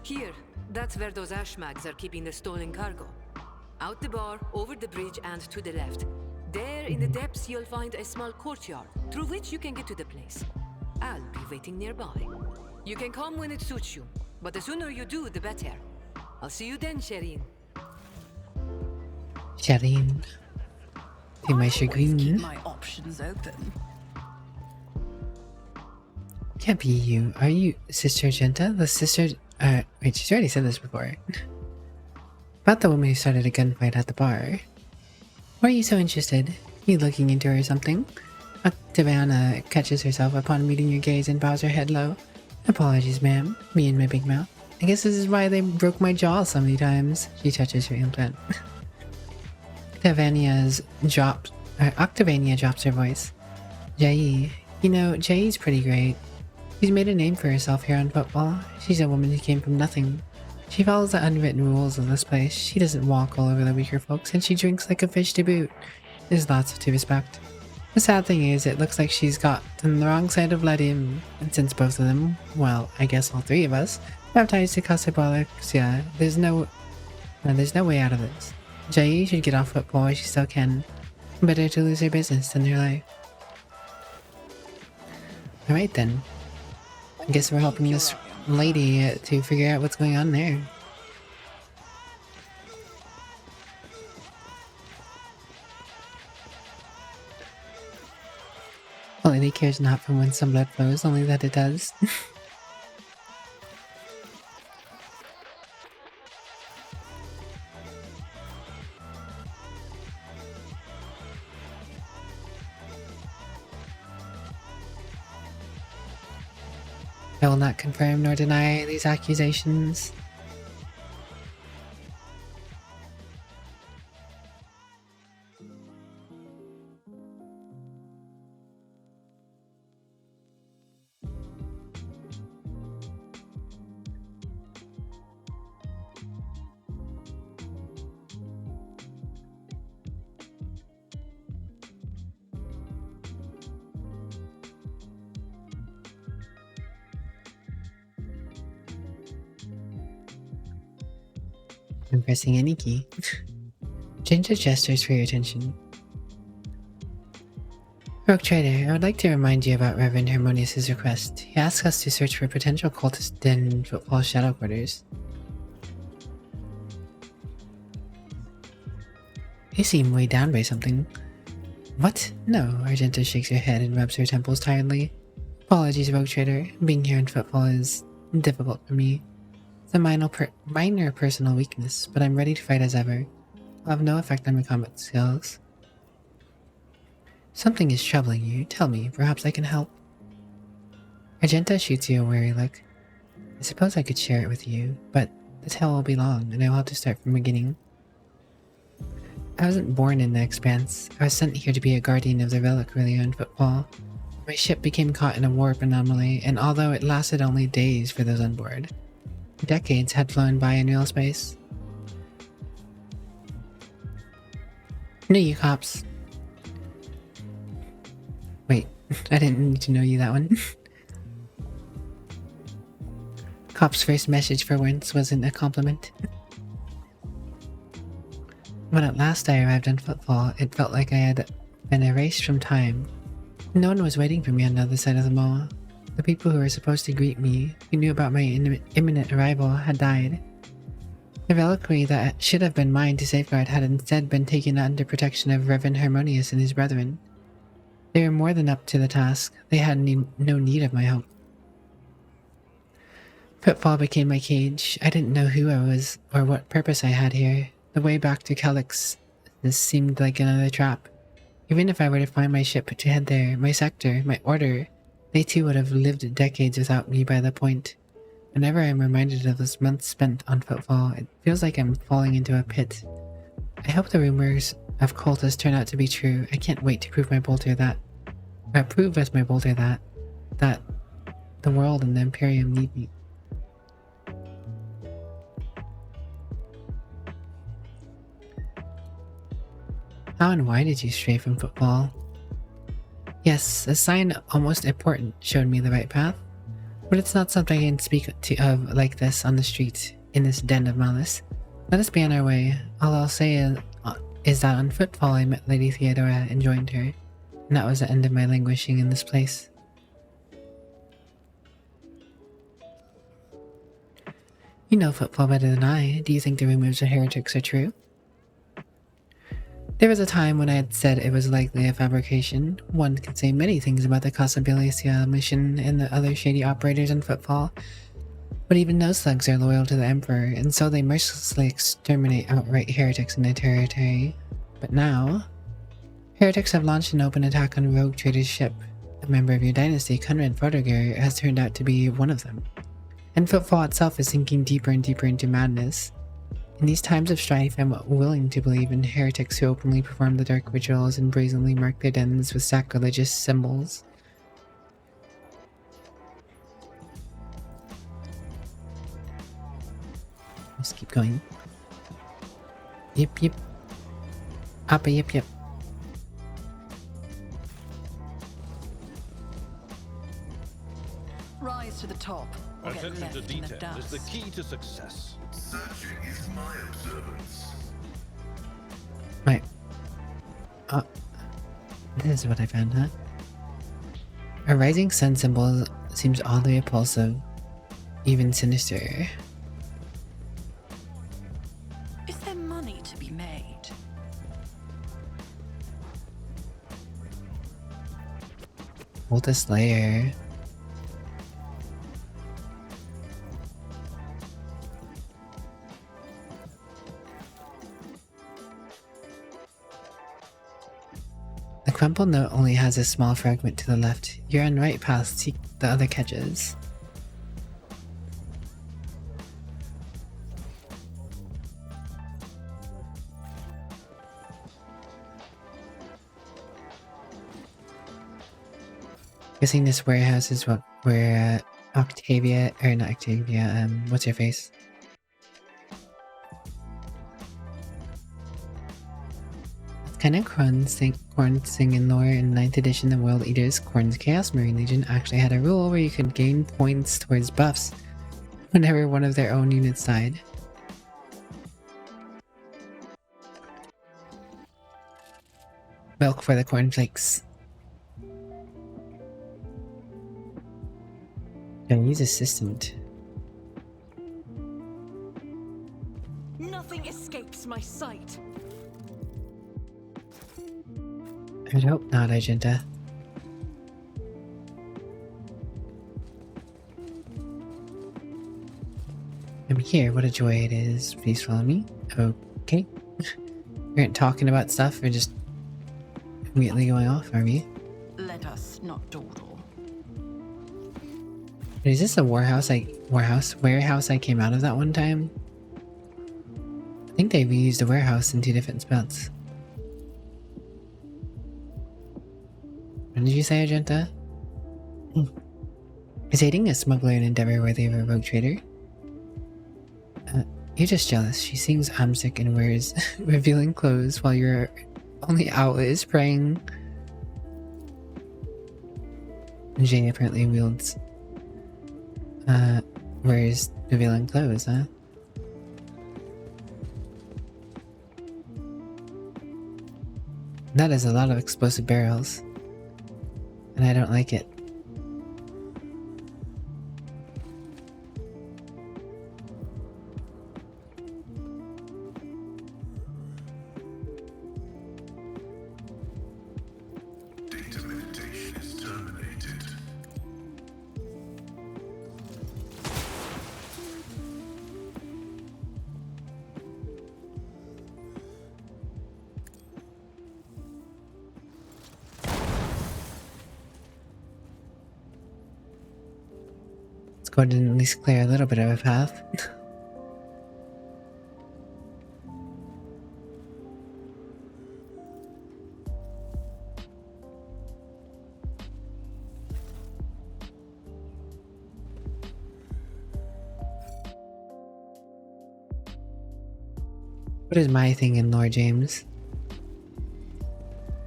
Here. That's where those ashmags are keeping the stolen cargo. Out the bar, over the bridge, and to the left. There in the depths you'll find a small courtyard, through which you can get to the place. I'll be waiting nearby. You can come when it suits you, but the sooner you do, the better. I'll see you then, Shireen. Shireen. To my chagrin. Keep my options open. Can't be you. Are you Sister Genta? The sister... wait, she's already said this before. About the woman who started a gunfight at the bar. Why are you so interested? You looking into her or something? Octaviana catches herself upon meeting your gaze and bows her head low. Apologies, ma'am. Me and my big mouth. I guess this is why they broke my jaw so many times. She touches her implant. Octavania drops her voice. Jai, you know, Jai's pretty great. She's made a name for herself here on Football. She's a woman who came from nothing. She follows the unwritten rules of this place. She doesn't walk all over the weaker folks, and she drinks like a fish to boot. There's lots to respect. The sad thing is, it looks like she's got on the wrong side of Vladimir, and since both of them, well, I guess all three of us, have ties to Casablanca, there's no way out of this. Jai should get off Football while she still can. Better to lose her business than her life. Alright then. I guess we're helping this lady to figure out what's going on there. Well, lady cares not from whence some blood flows, only that it does. I will not confirm nor deny these accusations. I'm pressing any key. Ginger gestures for your attention. Rogue Trader, I would like to remind you about Reverend Harmonious' request. He asks us to search for potential cultists in Footfall Shadow Quarters. You seem weighed down by something. What? No, Argenta shakes her head and rubs her temples tiredly. Apologies, Rogue Trader. Being here in Footfall is difficult for me. It's a minor personal weakness, but I'm ready to fight as ever. I'll have no effect on my combat skills. Something is troubling you. Tell me, perhaps I can help. Argenta shoots you a wary look. I suppose I could share it with you, but the tale will be long, and I will have to start from the beginning. I wasn't born in the Expanse. I was sent here to be a guardian of the relic earlier in Footfall. My ship became caught in a warp anomaly, and although it lasted only days for those on board, decades had flown by in real space. Knew you, cops. Wait, I didn't need to know you that one. Cop's first message for once wasn't a compliment. When at last I arrived on Footfall, it felt like I had been erased from time. No one was waiting for me on the other side of the mall. The people who were supposed to greet me, who knew about my imminent arrival, had died. The reliquary that should have been mine to safeguard had instead been taken under protection of Reverend Harmonious and his brethren. They were more than up to the task. They had no need of my help. Footfall became my cage. I didn't know who I was or what purpose I had here. The way back to Calyx, this seemed like another trap. Even if I were to find my ship to head there, my sector, my order, they too would have lived decades without me by that point. Whenever I'm reminded of those months spent on Footfall, it feels like I'm falling into a pit. I hope the rumors of cultists turn out to be true. I can't wait to prove with my bolter that the world and the Imperium need me. How and why did you stray from Footfall? Yes, a sign almost important showed me the right path, but it's not something I can speak of like this on the street in this den of malice. Let us be on our way. All I'll say is that on Footfall I met Lady Theodora and joined her, and that was the end of my languishing in this place. You know Footfall better than I. Do you think the rumors of heretics are true? There was a time when I had said it was likely a fabrication. One could say many things about the Casabilicia mission and the other shady operators in Footfall, but even those thugs are loyal to the Emperor, and so they mercilessly exterminate outright heretics in their territory. But now, heretics have launched an open attack on Rogue Trader's ship. A member of your dynasty, Conrad Vortigern, has turned out to be one of them. And Footfall itself is sinking deeper and deeper into madness. In these times of strife, I'm willing to believe in heretics who openly perform the dark rituals and brazenly mark their dens with sacrilegious symbols. Let's keep going. Yip yip. Appa yip yip. Rise to the top, or get Attention left to in the detail is dust. the key to success. Searching is my observance. Right. This is what I found, huh? A rising sun symbol seems oddly repulsive, even sinister. Is there money to be made? Oldest layer. The crumpled note only has a small fragment to the left. You're on right path, seek the other catches. Guessing this warehouse is where Octavia, or not Octavia, what's your face? Kind of Korn's singing lore in 9th edition, the World Eaters, Korn's Chaos Marine Legion actually had a rule where you could gain points towards buffs whenever one of their own units died. Milk for the cornflakes. Chinese assistant. Nothing escapes my sight. I'd hope not, Agenda. I'm here, what a joy it is. Please follow me. Okay. We aren't talking about stuff, we're just immediately going off, are we? Let us not dawdle. Is this a warehouse I came out of that one time? I think they reused a warehouse in 2 different spots. What did you say, Agenta? Is aiding a smuggler an endeavor worthy of a rogue trader? You're just jealous. She sings Amsic and wears revealing clothes while your only outlet is praying. Jane apparently wears revealing clothes, huh? That is a lot of explosive barrels. And I don't like it. Data meditation is terminated. Let's go ahead and at least clear a little bit of a path. What is my thing in lore, James?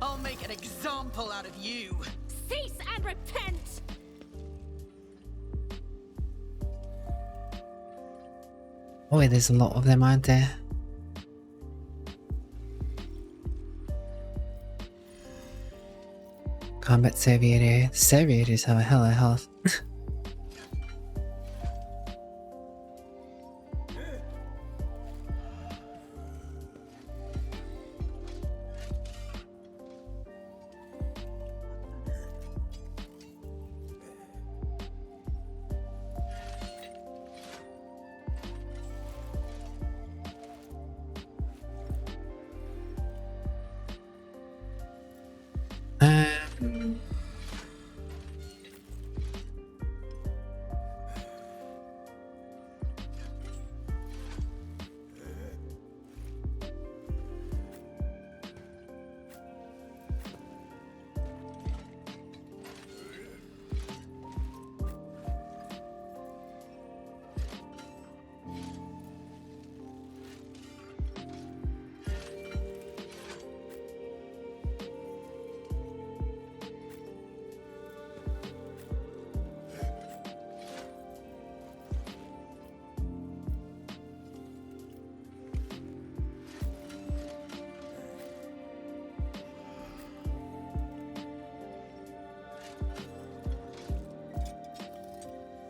I'll make an example out of you. Cease and repent! Boy, there's a lot of them, aren't there? Combat Serviator. The Serviators have a hell of health.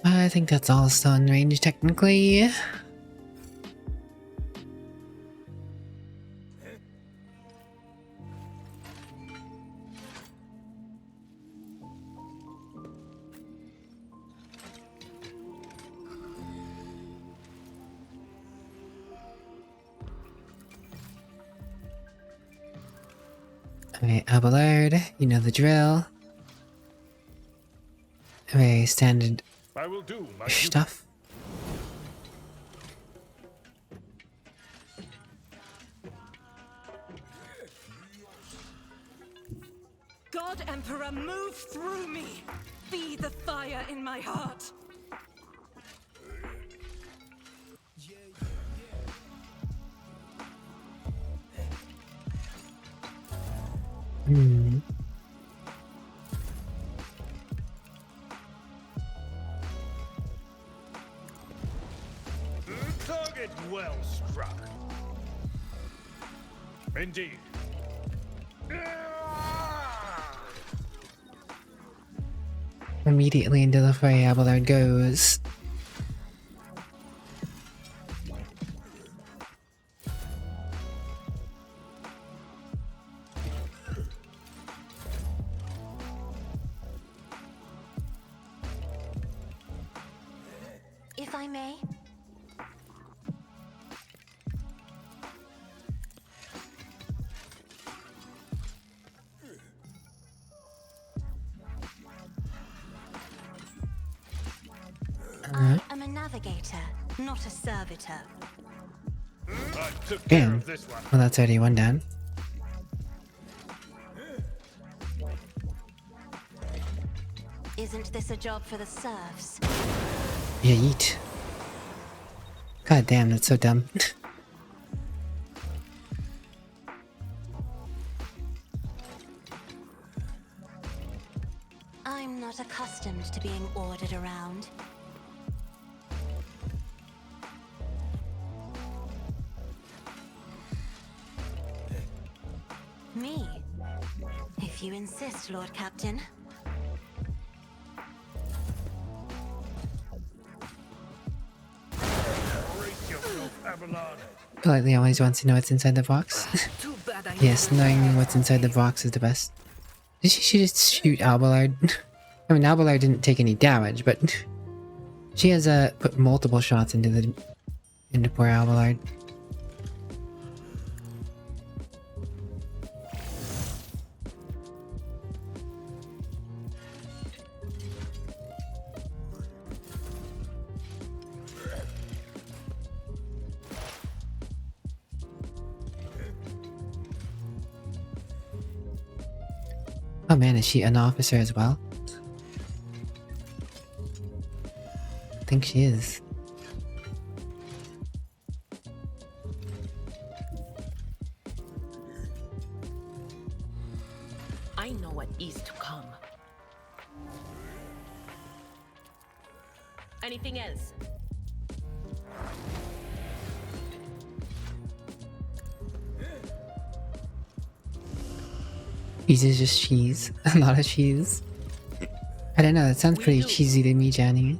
I think that's all still in range, technically. Alright, Abelard, you know the drill. Very standard I will do my stuff. God Emperor, move through me. Be the fire in my heart. target well struck. Indeed. Immediately into the fray, Abelard goes. If I may. I am a navigator, not a servitor. I took care Damn. of this one. Well, that's already one down. Isn't this a job for the serfs? Yeah, eat. God damn, that's so dumb. I'm not accustomed to being ordered around. Me? If you insist, Lord Captain. Brace yourself, Abelard. Politely always wants to know what's inside the box. Too bad I Yes, knowing what's inside the box is the best. Did she just shoot Abelard? I mean, Abelard didn't take any damage, but she has put multiple shots into poor Abelard. Oh man, is she an officer as well? I think she is. I know what is to come. Anything else? Cheese is just cheese. A lot of cheese. I don't know, that sounds pretty cheesy to me, Johnny.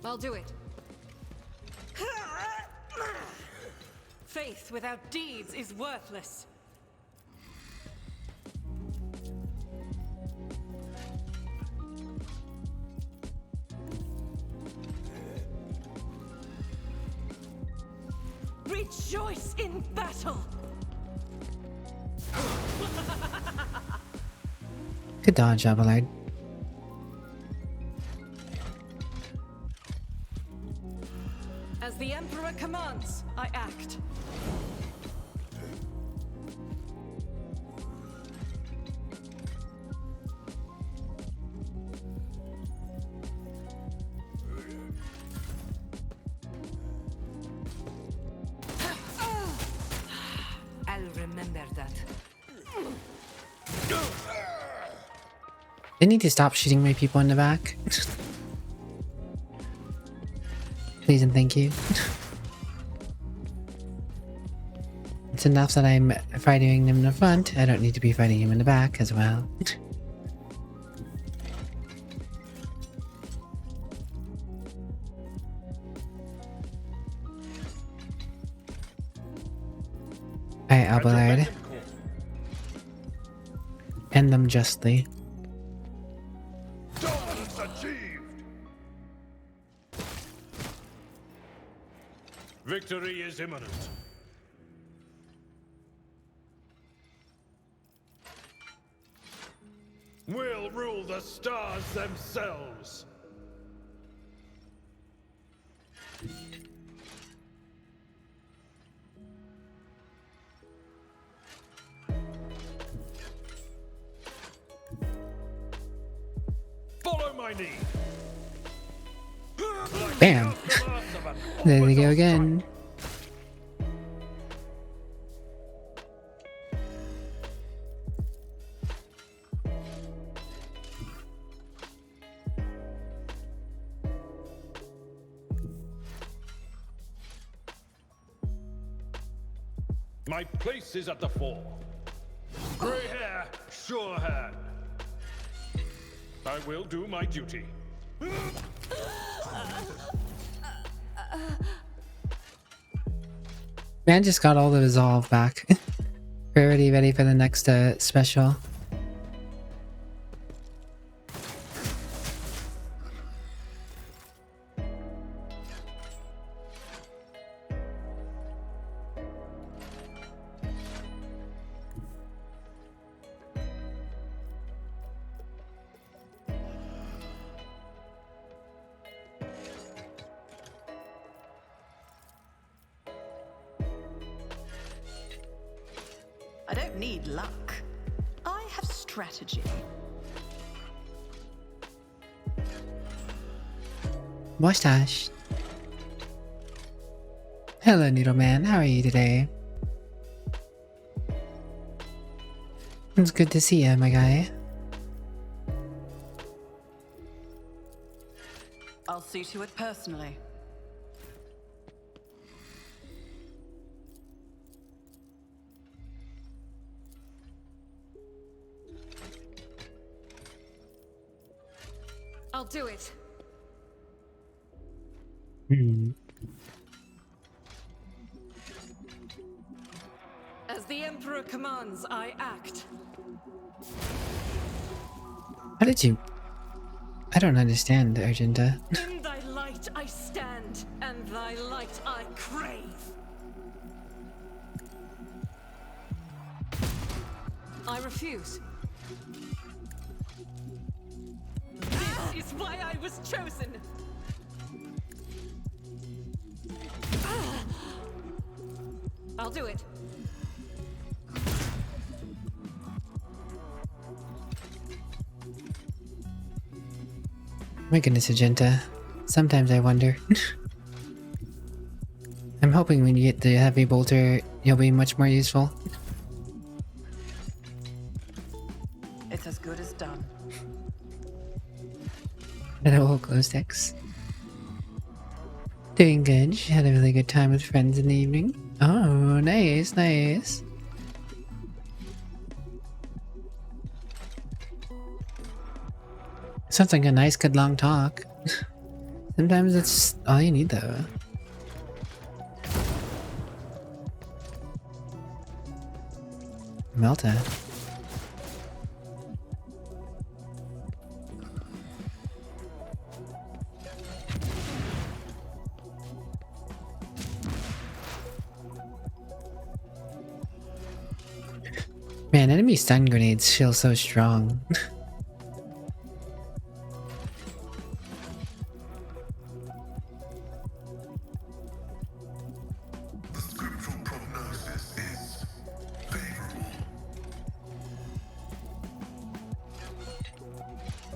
I'll do it. Faith without deeds is worthless. Rejoice in battle! Good dodge, Abelard. As the Emperor commands, I act. I'll remember that. They need to stop shooting my people in the back. Please and thank you. It's enough that I'm fighting him in the front. I don't need to be fighting him in the back as well. Alright, Abelard. End them justly. Dominance achieved. Victory is imminent. We'll rule the stars themselves. Follow my lead. Bam! There we go again. My place is at the fore. Grey hair, sure hand. I will do my duty. Man just got all the resolve back. We're already ready for the next special. I don't need luck. I have strategy. Mustache. Hello, Noodleman. How are you today? It's good to see you, my guy. I'll see to it personally. I'll do it. As the Emperor commands, I act. How did you... I don't understand, Argenta. In thy light I stand, and thy light I crave. I refuse. This is why I was chosen. I'll do it. My goodness, Argenta. Sometimes I wonder. I'm hoping when you get the heavy bolter, you'll be much more useful. It's as good as done. Hello, glow sticks. Doing good. She had a really good time with friends in the evening. Oh, nice, nice. Sounds like a nice, good long talk. Sometimes that's all you need, though. Melta. Man, enemy stun grenades feel so strong. The scriptural prognosis is favorable.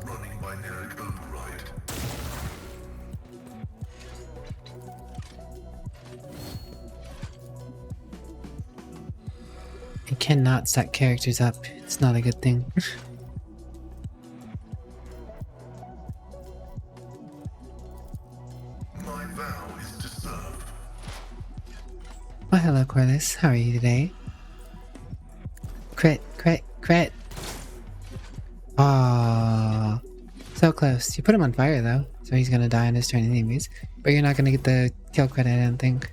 Running binaric override. I cannot stack characters up. It's not a good thing. My vow is to serve. Oh, hello, Corliss. How are you today? Crit, crit, crit. Ah, so close. You put him on fire though, so he's gonna die on his turn anyways. But you're not gonna get the kill credit, I don't think.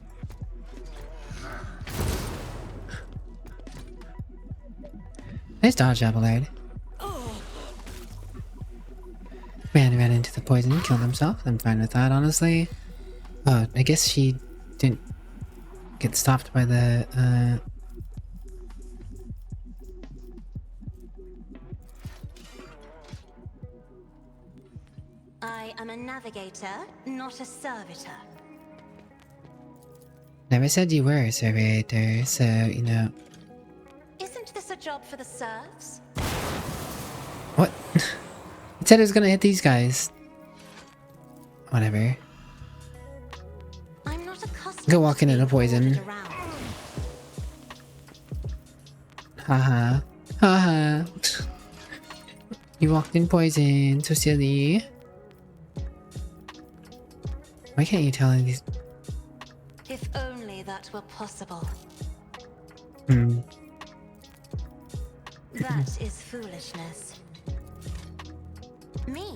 Nice dodge, Abelard. Man ran into the poison, killed himself. I'm fine with that, honestly. Oh, I guess she didn't get stopped by the, I am a navigator, not a servitor. Never said you were a servitor, so, you know. Isn't this a job for the serfs? What? It said it was gonna hit these guys. Whatever. I'm not accustomed Go walking to in a being poison. ordered around. Haha. Haha. You walked in poison. So silly. Why can't you tell any of these? If only that were possible. That is foolishness. Me?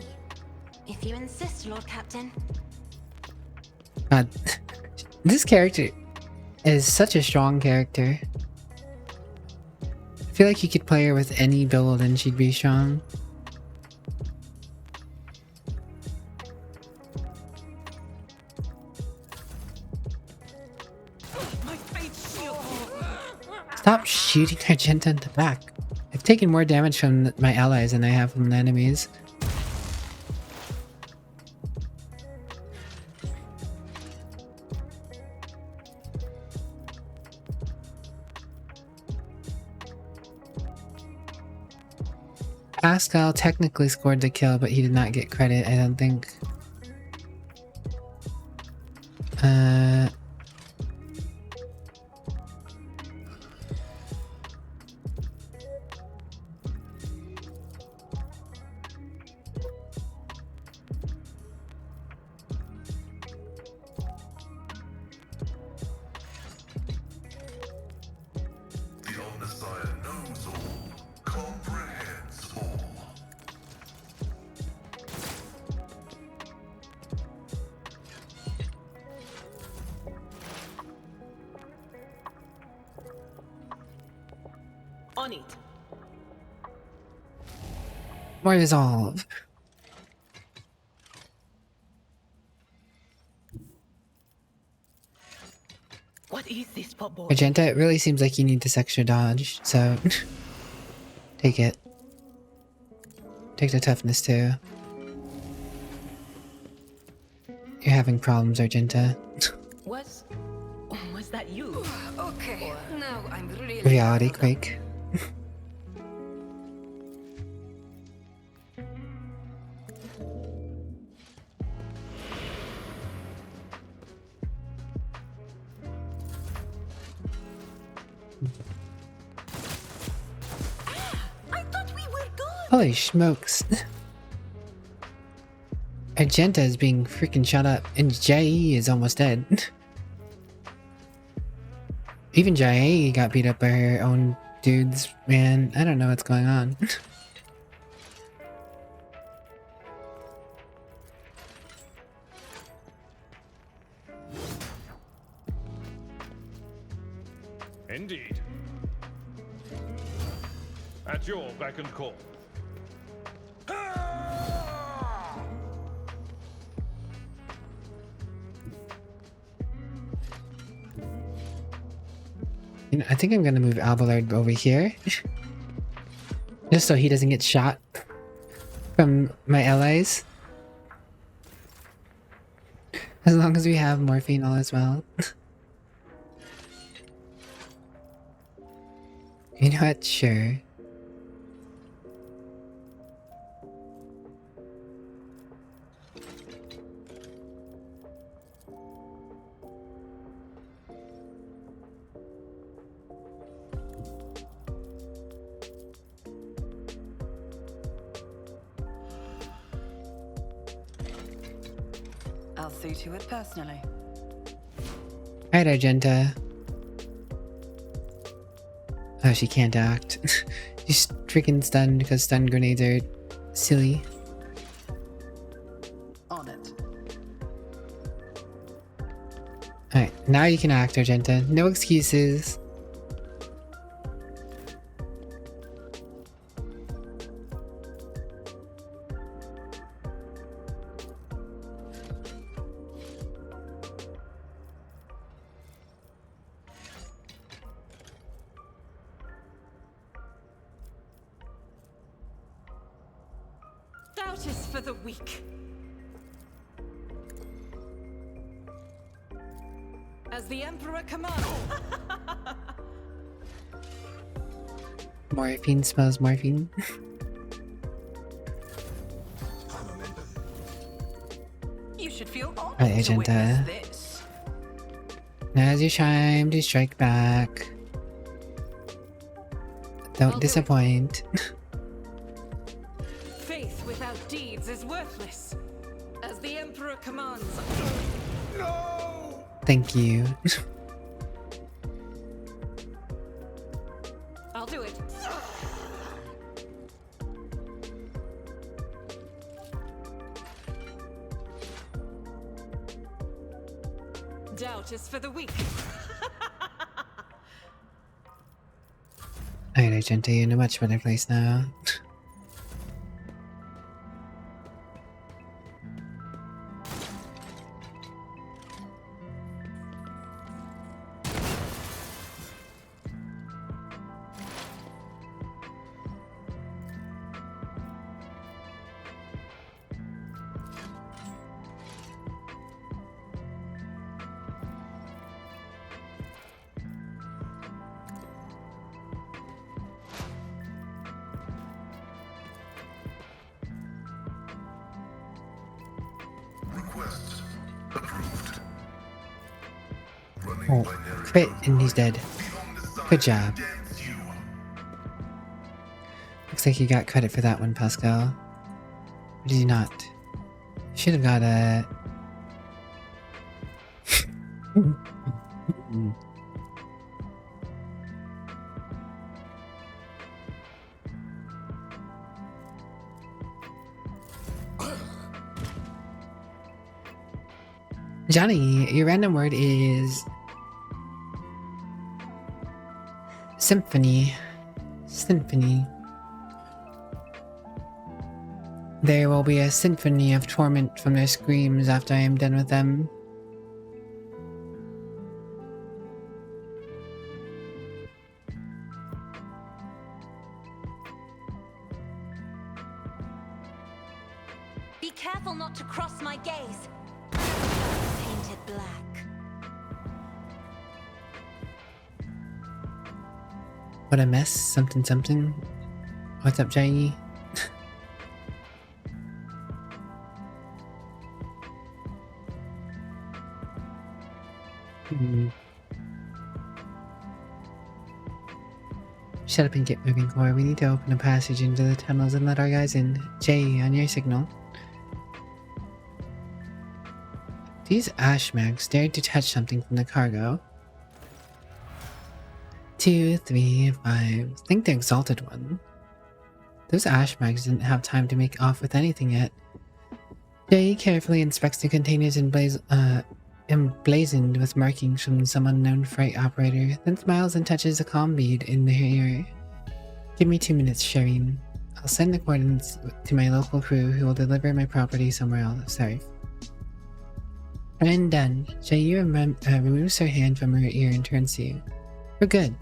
If you insist, Lord Captain. God, this character is such a strong character. I feel like you could play her with any build and she'd be strong. Stop shooting Argenta in the back. I've taken more damage from my allies than I have from the enemies. Pascal technically scored the kill, but he did not get credit, I don't think. The Omnissiah knows all, comprehends all. On it. More resolve. What is this, pot boy? Argenta, it really seems like you need this extra dodge, so take it. Take the toughness too. You're having problems, Argenta. Was that you? Okay, now I'm really Reality quake. I thought we were good. Holy smokes. Argenta is being freaking shot up, and Jai is almost dead. Even Jai got beat up by her own dudes, man. I don't know what's going on. Indeed. At your beck and call. You know, I think I'm gonna move Abelard over here. Just so he doesn't get shot from my allies. As long as we have morphine all as well. You know what? Sure. I'll see to it personally. Alright, Argenta. Oh, she can't act. She's freaking stunned because stun grenades are silly. On it. Alright, now you can act, Argenta. No excuses. Doubt is for the weak. As the Emperor commands. Morphine smells morphine. You should feel honored Alright, to witness Argenta. this. Now's your time to strike back. Don't disappoint. Faith without deeds is worthless. As the Emperor commands. Thank you. Doubt is for the weak. Alright, Argenta, you're in a much better place now. Request approved. Running Oh, binary crit code and he's dead. beyond the Good sign job. against you. Looks like you got credit for that one, Pascal. Or did you not? Should have got a... Johnny, your random word is... Symphony. Symphony. There will be a symphony of torment from their screams after I am done with them. Be careful not to cross my gaze. Painted black. What a mess. Something something. What's up, Jay? Shut up and get moving, Core. We need to open a passage into the tunnels and let our guys in. Jay, on your signal. These ashmags dared to touch something from the cargo. 2, 3, 5. I think the exalted one. Those ashmags didn't have time to make off with anything yet. Jay carefully inspects the containers emblazoned with markings from some unknown freight operator, then smiles and touches a comm bead in the ear. Give me 2 minutes, Shireen. I'll send the coordinates to my local crew who will deliver my property somewhere else. Sorry. And done. Jay removes her hand from her ear and turns to you. We're good.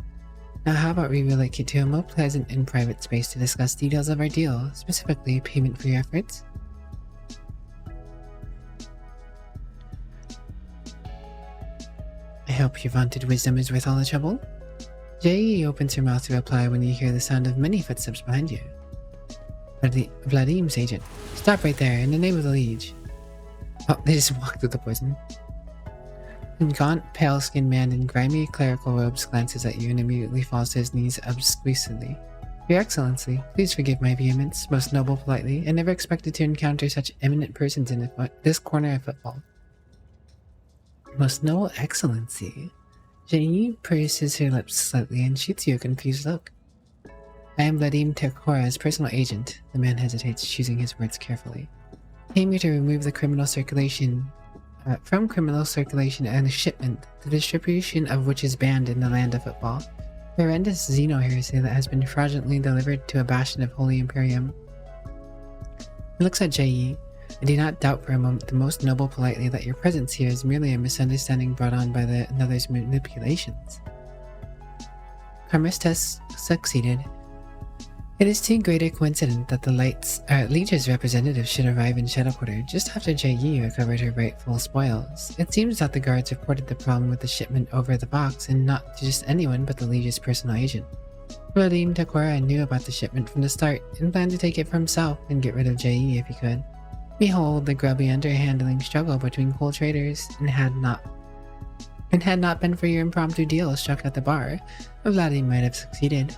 Now how about we relocate you to a more pleasant and private space to discuss details of our deal, specifically payment for your efforts? I hope your vaunted wisdom is worth all the trouble. Jay opens her mouth to reply when you hear the sound of many footsteps behind you. Vladim's agent. Stop right there, in the name of the liege. Oh, they just walked through the poison. A gaunt, pale-skinned man in grimy clerical robes glances at you and immediately falls to his knees obsequiously. Your Excellency, please forgive my vehemence, most noble politely. I never expected to encounter such eminent persons in this corner of football. Most noble Excellency. Jenny purses her lips slightly and shoots you a confused look. I am Vladim Terkora's personal agent. The man hesitates, choosing his words carefully. Came here to remove the criminal circulation from criminal circulation and a shipment, the distribution of which is banned in the land of football. Horrendous Xeno heresy that has been fraudulently delivered to a bastion of Holy Imperium. He looks at Jai. I do not doubt for a moment the most noble politely that your presence here is merely a misunderstanding brought on by another's manipulations. Karmist has succeeded. It is too great a coincidence that the Liege's representative should arrive in Shadow Quarter just after Jai recovered her rightful spoils. It seems that the guards reported the problem with the shipment over the box and not to just anyone but the Liege's personal agent. Vadim Takora knew about the shipment from the start and planned to take it for himself and get rid of Jai if he could. Behold the grubby underhandling struggle between coal traders, and had not been for your impromptu deal struck at the bar, Vladim might have succeeded.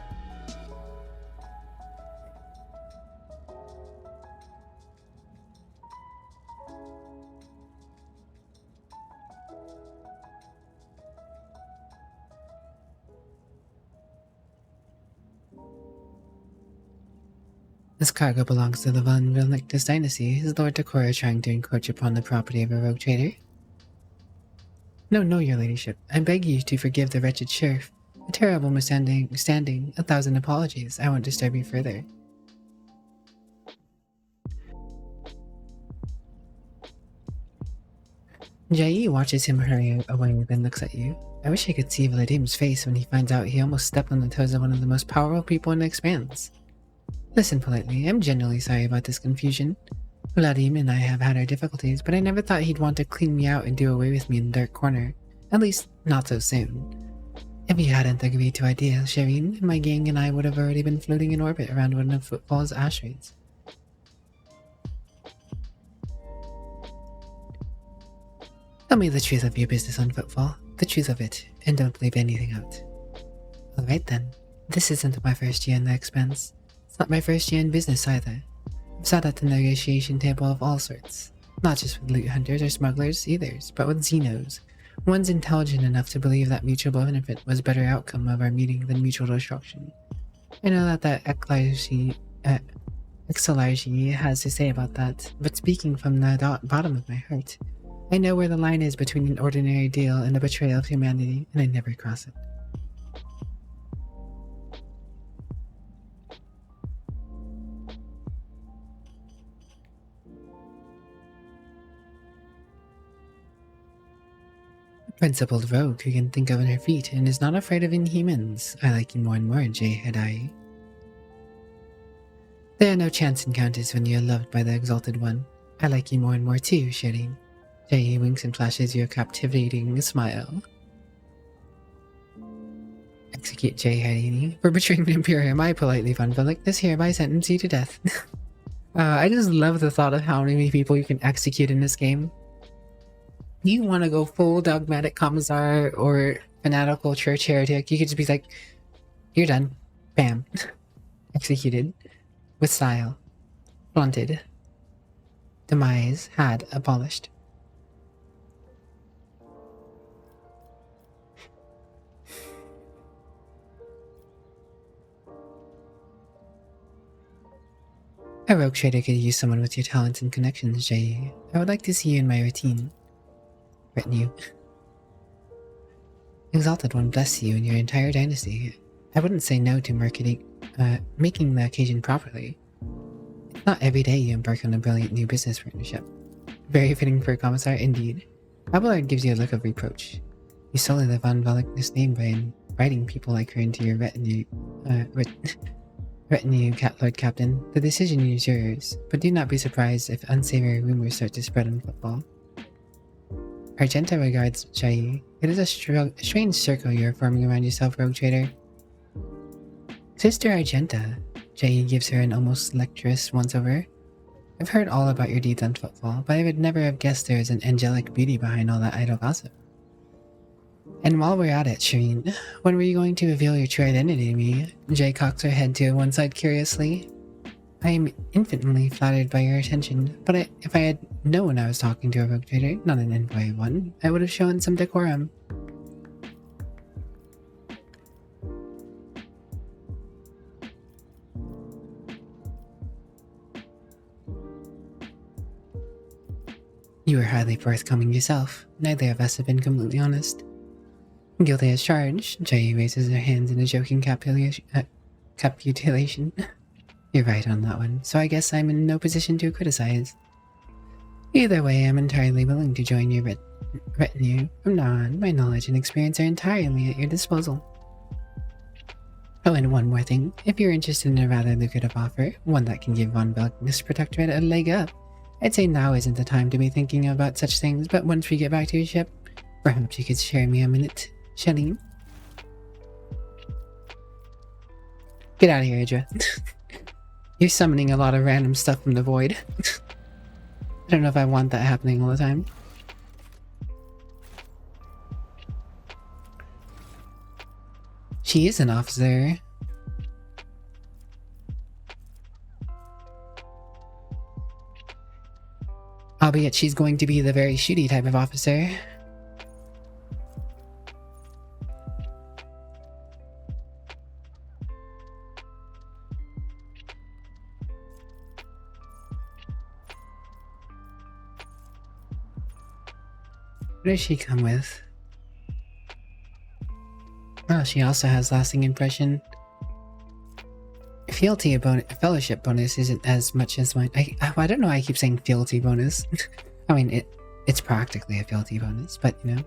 This cargo belongs to the Von Vilnictus dynasty. Is Lord Takora trying to encroach upon the property of a rogue trader? No, your ladyship. I beg you to forgive the wretched sheriff. A terrible misunderstanding. 1,000 apologies. I won't disturb you further. Jai watches him hurry away, then looks at you. I wish I could see Vladim's face when he finds out he almost stepped on the toes of one of the most powerful people in the Expanse. Listen politely, I'm genuinely sorry about this confusion. Vladim and I have had our difficulties, but I never thought he'd want to clean me out and do away with me in the dark corner. At least, not so soon. If he hadn't agreed to our deal, Shireen, my gang and I would have already been floating in orbit around one of Footfall's asteroids. Tell me the truth of your business on Footfall, the truth of it, and don't leave anything out. Alright then, this isn't my first year in the Expanse. It's not my first year in business either. I've sat at the negotiation table of all sorts. Not just with loot hunters or smugglers either, but with Xenos. One's intelligent enough to believe that mutual benefit was a better outcome of our meeting than mutual destruction. I know that Exalargy has to say about that, but speaking from the bottom of my heart, I know where the line is between an ordinary deal and a betrayal of humanity, and I never cross it. Principled rogue who can think on her feet and is not afraid of inhumans. I like you more and more, Jai. There are no chance encounters when you are loved by the Exalted One. I like you more and more too, Shireen. Jai winks and flashes you a captivating smile. Execute Jai for betraying the Imperium. I politely Funvelic this hereby sentence you to death. I just love the thought of how many people you can execute in this game. You want to go full dogmatic commissar or fanatical church heretic, you could just be like, you're done. Bam. Executed. With style. Blunted. Demise had abolished. A rogue trader could use someone with your talents and connections, Jay. I would like to see you in my routine. Retinue. Exalted One bless you and your entire dynasty. I wouldn't say no to making the occasion properly. It's not every day you embark on a brilliant new business partnership. Very fitting for a commissar, indeed. Abelard gives you a look of reproach. You sully the Von Velicness name by inviting people like her into your retinue, Lord Captain. The decision is yours, but do not be surprised if unsavory rumors start to spread on Footfall. Argenta regards Jai. It is a strange circle you are forming around yourself, rogue trader. Sister Argenta, Jai gives her an almost lecturous once-over. I've heard all about your deeds on Footfall, but I would never have guessed there is an angelic beauty behind all that idle gossip. And while we're at it, Shireen, when were you going to reveal your true identity to me? Jai cocks her head to one side curiously. I am infinitely flattered by your attention, but if I had known I was talking to a rogue trader, not an envoy one, I would have shown some decorum. You were hardly forthcoming yourself. Neither of us have been completely honest. Guilty as charged, Jai raises her hands in a joking capitulation. You're right on that one, so I guess I'm in no position to criticize. Either way, I'm entirely willing to join your retinue. From now on, my knowledge and experience are entirely at your disposal. Oh, and one more thing. If you're interested in a rather lucrative offer, one that can give Von Velicness Protectorate a leg up, I'd say now isn't the time to be thinking about such things, but once we get back to your ship, perhaps you could share me a minute, Shelley. Get out of here, Idra. You're summoning a lot of random stuff from the void. I don't know if I want that happening all the time. She is an officer. Albeit she's going to be the very shooty type of officer. What does she come with? Oh, she also has lasting impression. Fellowship bonus isn't as much as mine. I don't know why I keep saying fealty bonus. I mean, it's practically a fealty bonus, but you know.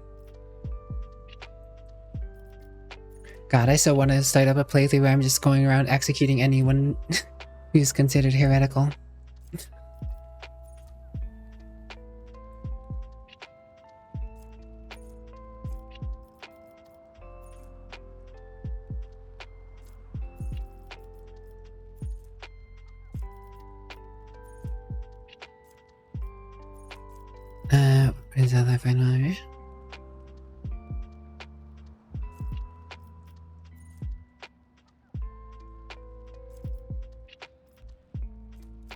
God, I so want to start up a playthrough where I'm just going around executing anyone who's considered heretical. What is that final?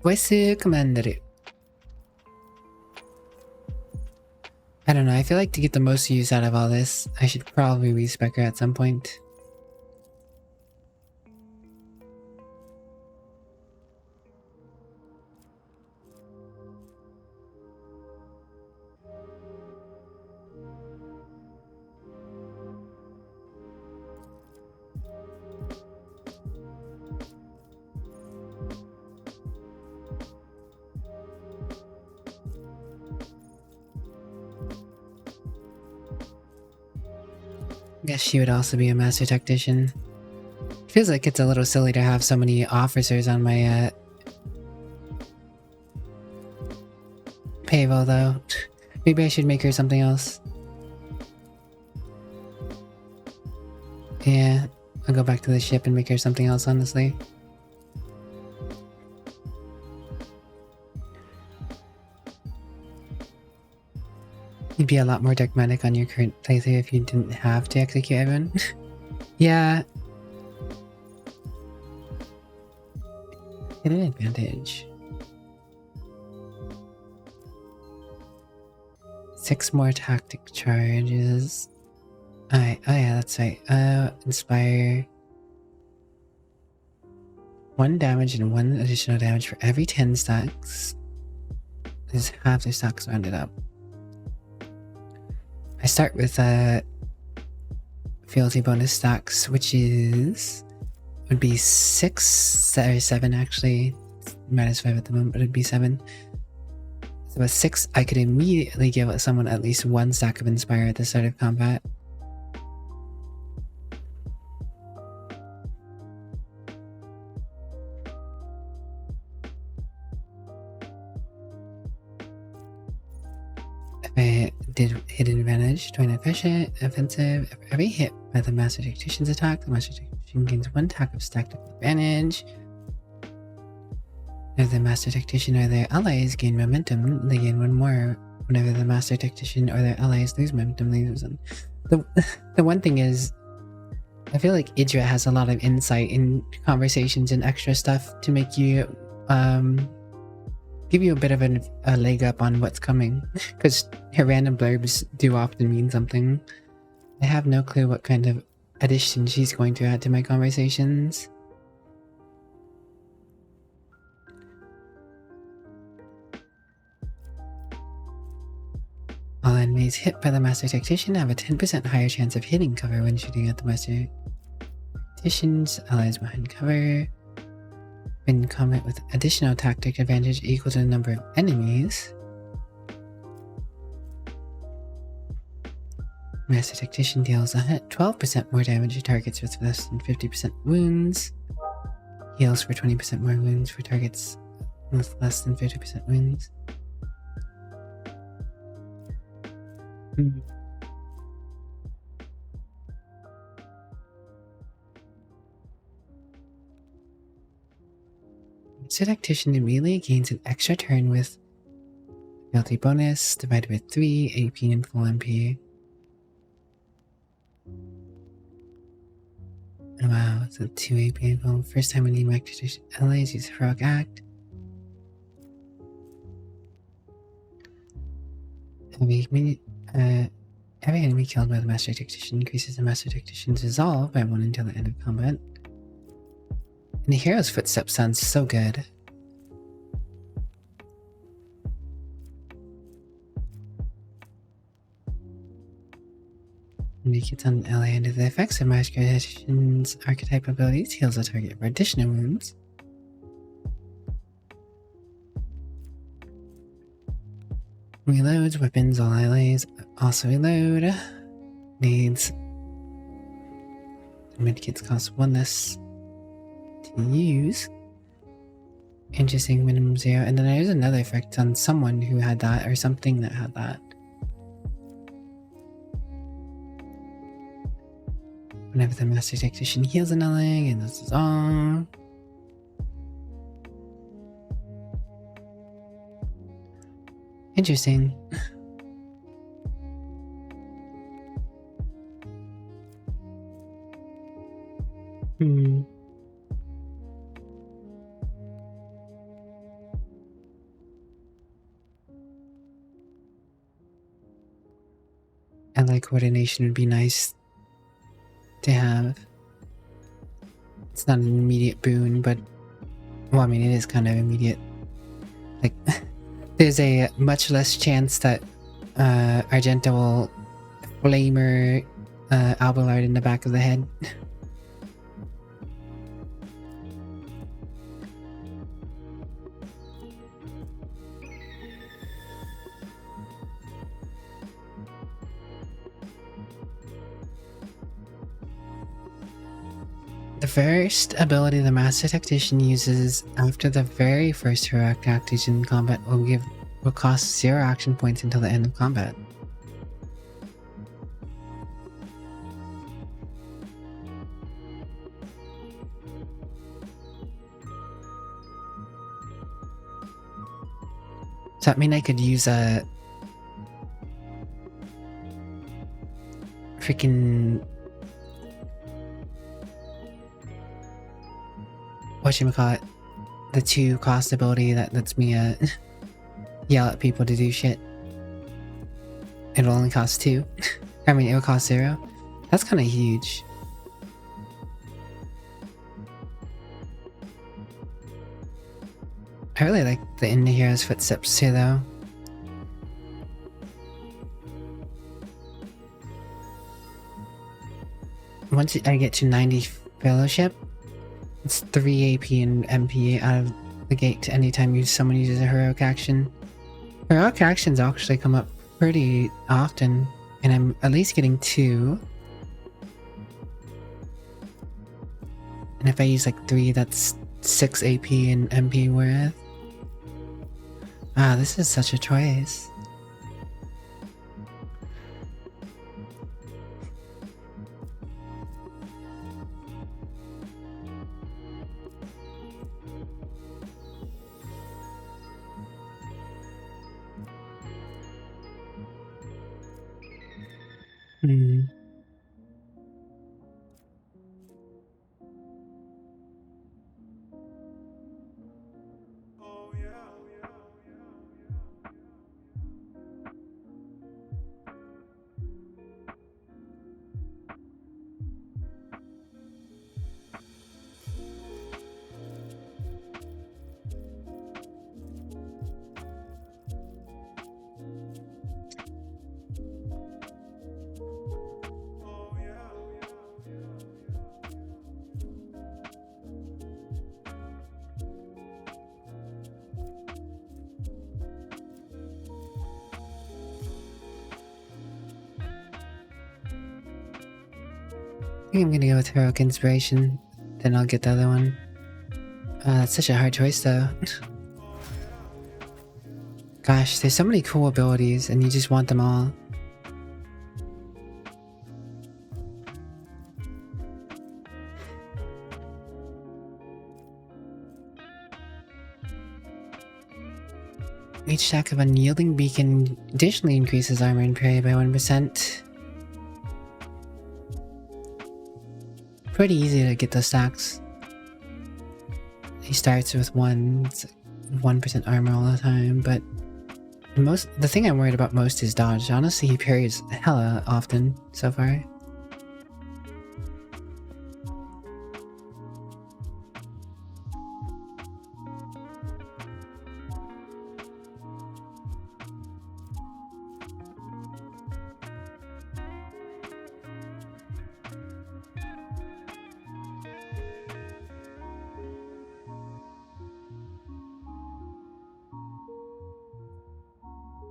Voice commander. I don't know, I feel like to get the most use out of all this, I should probably respec her at some point. Guess she would also be a master tactician. Feels like it's a little silly to have so many officers on my payroll though. Maybe I should make her something else. Yeah, I'll go back to the ship and make her something else, honestly. You'd be a lot more dogmatic on your current playthrough if you didn't have to execute everyone. Yeah. Get an advantage. 6 more tactic charges. Alright, oh yeah, that's right. Inspire. 1 damage and 1 additional damage for every 10 stacks. This is half their stacks rounded up. I start with fealty bonus stacks, which would be 6 or 7 actually. -5 at the moment, but it'd be 7. So with 6, I could immediately give someone at least 1 stack of Inspire at the start of combat. If I did hidden advantage, 29 offensive. For every hit by the Master Tactician's attack, the Master Tactician gains 1 tack of tactical advantage. If the Master Tactician or their allies gain momentum, they gain 1 more. Whenever the Master Tactician or their allies lose momentum, they lose 1. The one thing is, I feel like Idra has a lot of insight in conversations and extra stuff to make you, give you a bit of a leg up on what's coming, because her random blurbs do often mean something. I have no clue what kind of addition she's going to add to my conversations. All enemies hit by the Master Tactician have a 10% higher chance of hitting cover when shooting at the Master Tactician's allies behind cover. In combat with additional tactic advantage equal to the number of enemies. Master Tactician deals 12% more damage to targets with less than 50% wounds. Heals for 20% more wounds for targets with less than 50% wounds. Master Tactician immediately gains an extra turn with fealty bonus divided by 3 AP and full MP. Wow, it's a 2 AP and full. First time any Master Tactician allies use Heroic Act. Every enemy killed by the Master Tactician increases the Master Tactician's resolve by 1 until the end of combat. And the hero's footsteps sounds so good. Make it on LA under the effects of Master Tactician's archetype abilities, heals a target for additional wounds. Reloads weapons, all allies also reload. Needs medkits cost 1 less to use. Interesting, minimum 0. And then there's another effect on someone who had that, or something that had that. Whenever the Master Tactician heals an ally, and this is all. Interesting. Ally coordination would be nice to have. It's not an immediate boon, but well, I mean, it is kind of immediate. Like, there's a much less chance that Argenta will flamer Abelard in the back of the head. The first ability the Master Tactician uses after the very first heroic tactics in combat will cost 0 action points until the end of combat. Does that mean I could use a freaking whatchamacallit, the 2 cost ability that lets me yell at people to do shit? It'll only cost 2. I mean, it will cost 0. That's kind of huge. I really like the In the Hero's Footsteps too, though. Once I get to 90 fellowship, it's 3 AP and MP out of the gate anytime someone uses a heroic action. Heroic actions actually come up pretty often, and I'm at least getting 2. And if I use like 3, that's 6 AP and MP worth. Ah, this is such a choice. I think I'm gonna go with Heroic Inspiration, then I'll get the other one. That's such a hard choice though. Gosh, there's so many cool abilities and you just want them all. Each stack of Unyielding Beacon additionally increases armor and parry by 1%. Pretty easy to get those stacks. He starts with 1% armor all the time, but the thing I'm worried about most is dodge. Honestly, he parries hella often so far.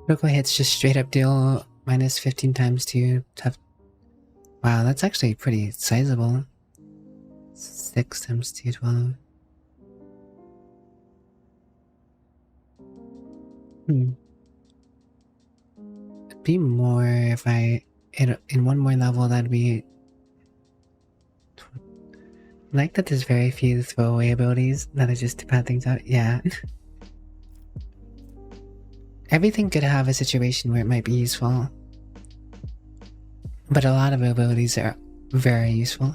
Critical hits just straight up deal minus 15 times 2 tough. Wow, that's actually pretty sizable. 6 times 2, 12. It'd be more if I hit in one more level. That'd be. I like that there's very few throwaway abilities that are just to pad things out. Yeah. Everything could have a situation where it might be useful. But a lot of abilities are very useful.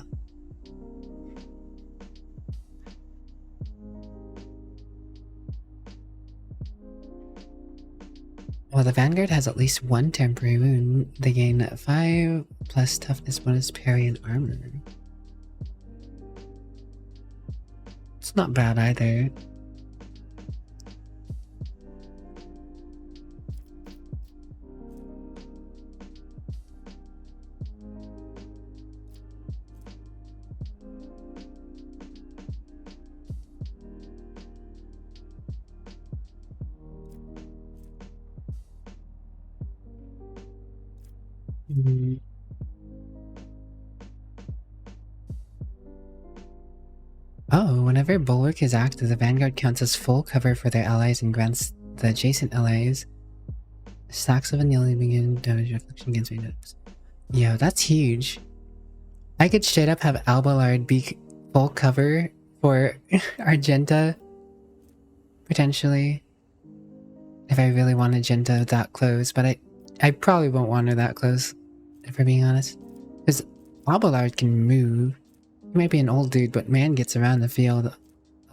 Well, the Vanguard has at least one temporary wound. They gain 5 plus toughness bonus, parry, and armor. It's not bad either. Oh, whenever Bulwark is active, the Vanguard counts as full cover for their allies and grants the adjacent allies stacks of annealing begin damage reflection against range. Yo, that's huge. I could straight up have Alballard be full cover for Argenta, potentially. If I really want Argenta that close, but I probably won't want her that close, if we're being honest. Because Alballard can move. He might be an old dude, but man gets around the field a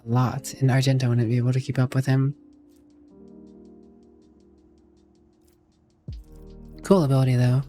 lot, and Argenta wouldn't be able to keep up with him. Cool ability though.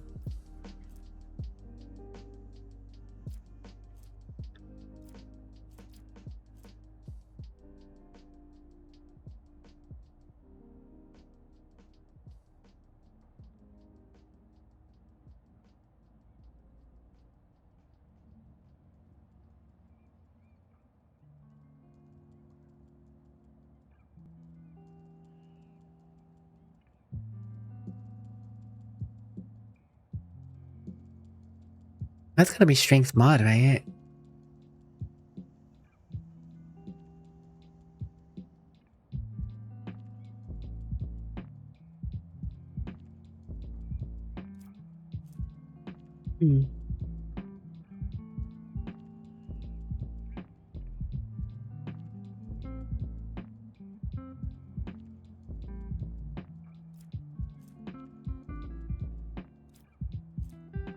That's gotta be strength mod, right?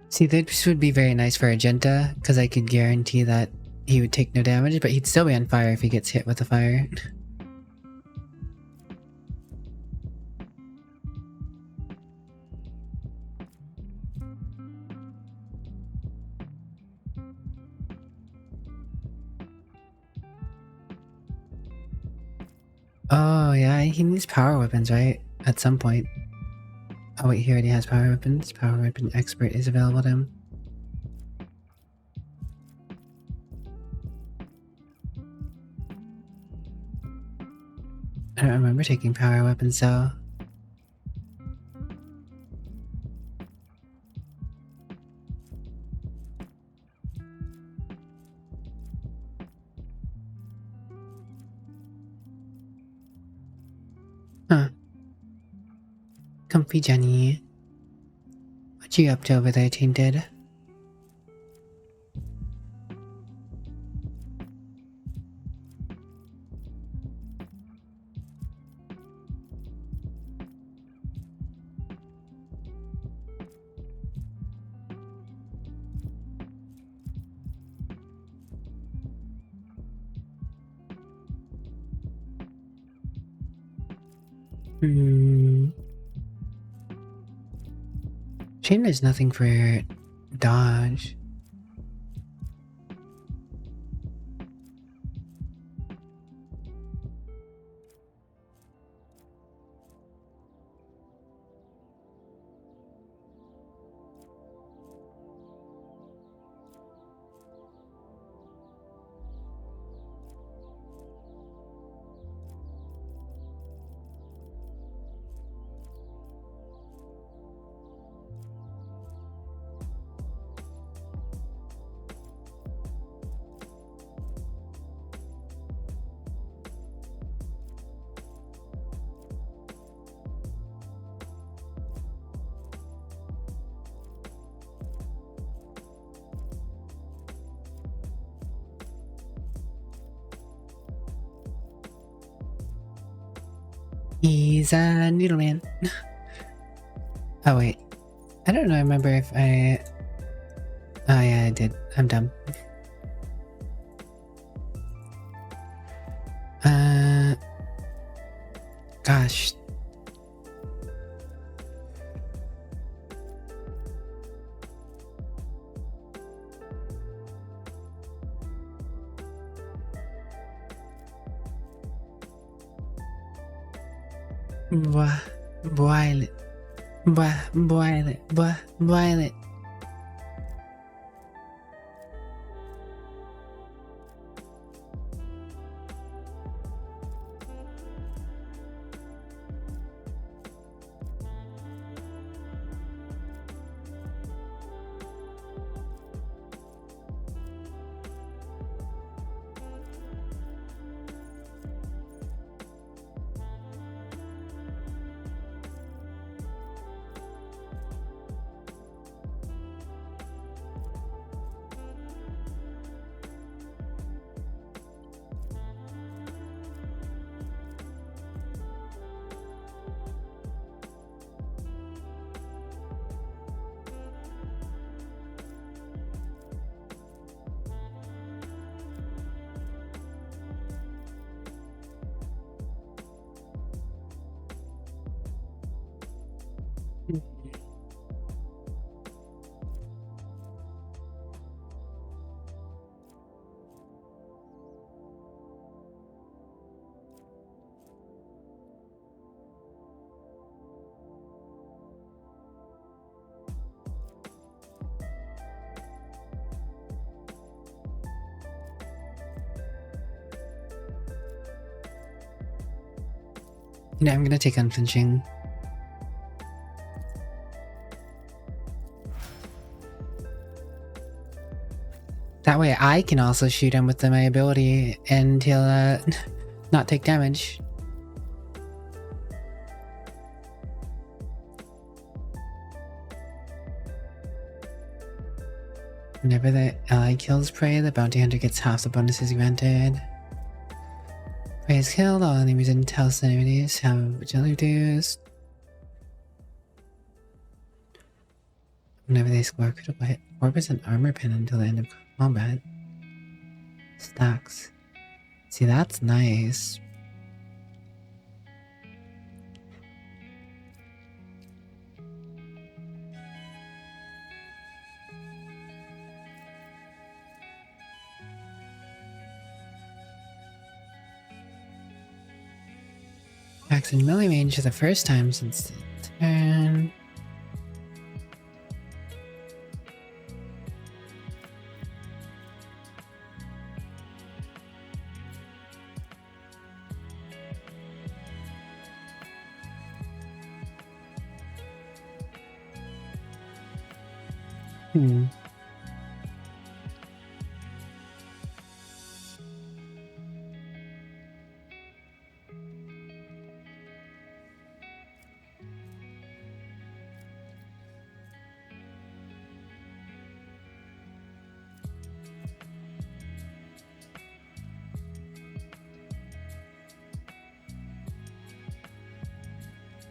See, this would be very nice for Argenta, because I could guarantee that he would take no damage, but he'd still be on fire if he gets hit with the fire. Oh yeah, he needs power weapons, right? At some point. Oh wait, he already has power weapons. Power weapon expert is available to him. I don't remember taking power weapons though. Huh. Comfy Jenny. What you up to over there, Tainted? Shame there's nothing for dodge. He's a noodle man. Oh wait, I don't know. Remember if I? Oh yeah, I did. I'm dumb. Gosh. Boil it. Boil it. Boil it. Yeah, I'm gonna take unflinching. That way I can also shoot him with my ability and he'll not take damage. Whenever the ally kills prey, the bounty hunter gets half the bonuses granted. Prey is killed, all enemies and intel enemies have generally reduced. Whenever they score a critical hit, 4% armor pin until the end of combat. Stacks. See, that's nice. Attacks in melee range for the first time since the turn.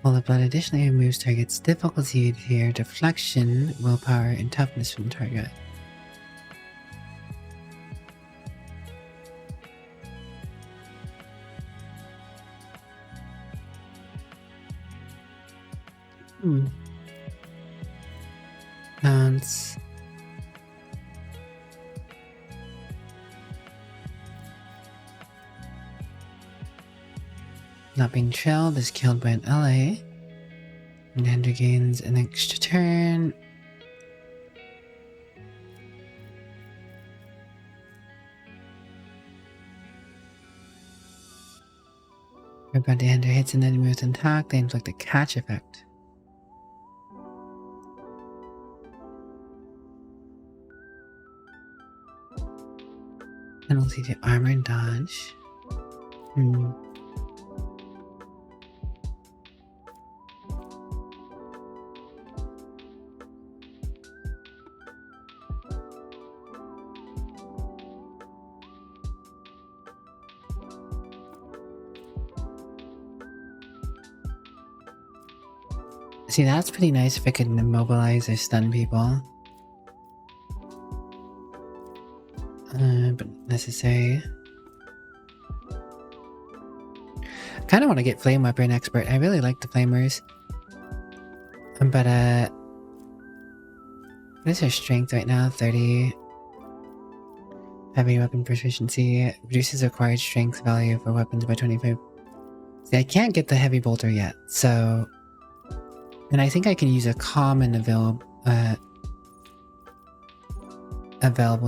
While the blood additionally removes target's difficulty tier, deflection, willpower, and toughness from target. Bounce. Not being trailed is killed by an ally. And Ender gains an extra turn. When bounty hunter hits an enemy with an attack, they inflict a catch effect. Penalty to armor and dodge. See, that's pretty nice if I could immobilize or stun people. But necessary. I kind of want to get Flame Weapon Expert. I really like the Flamers. But, what is her strength right now? 30. Heavy weapon proficiency. Reduces required strength value for weapons by 25. See, I can't get the heavy bolter yet, so... And I think I can use a common available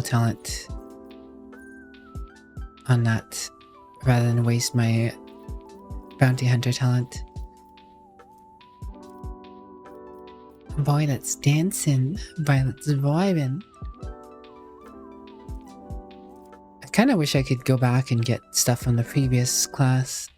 talent on that, rather than waste my bounty hunter talent. Violet's dancing. Violet's vibing. I kind of wish I could go back and get stuff from the previous class.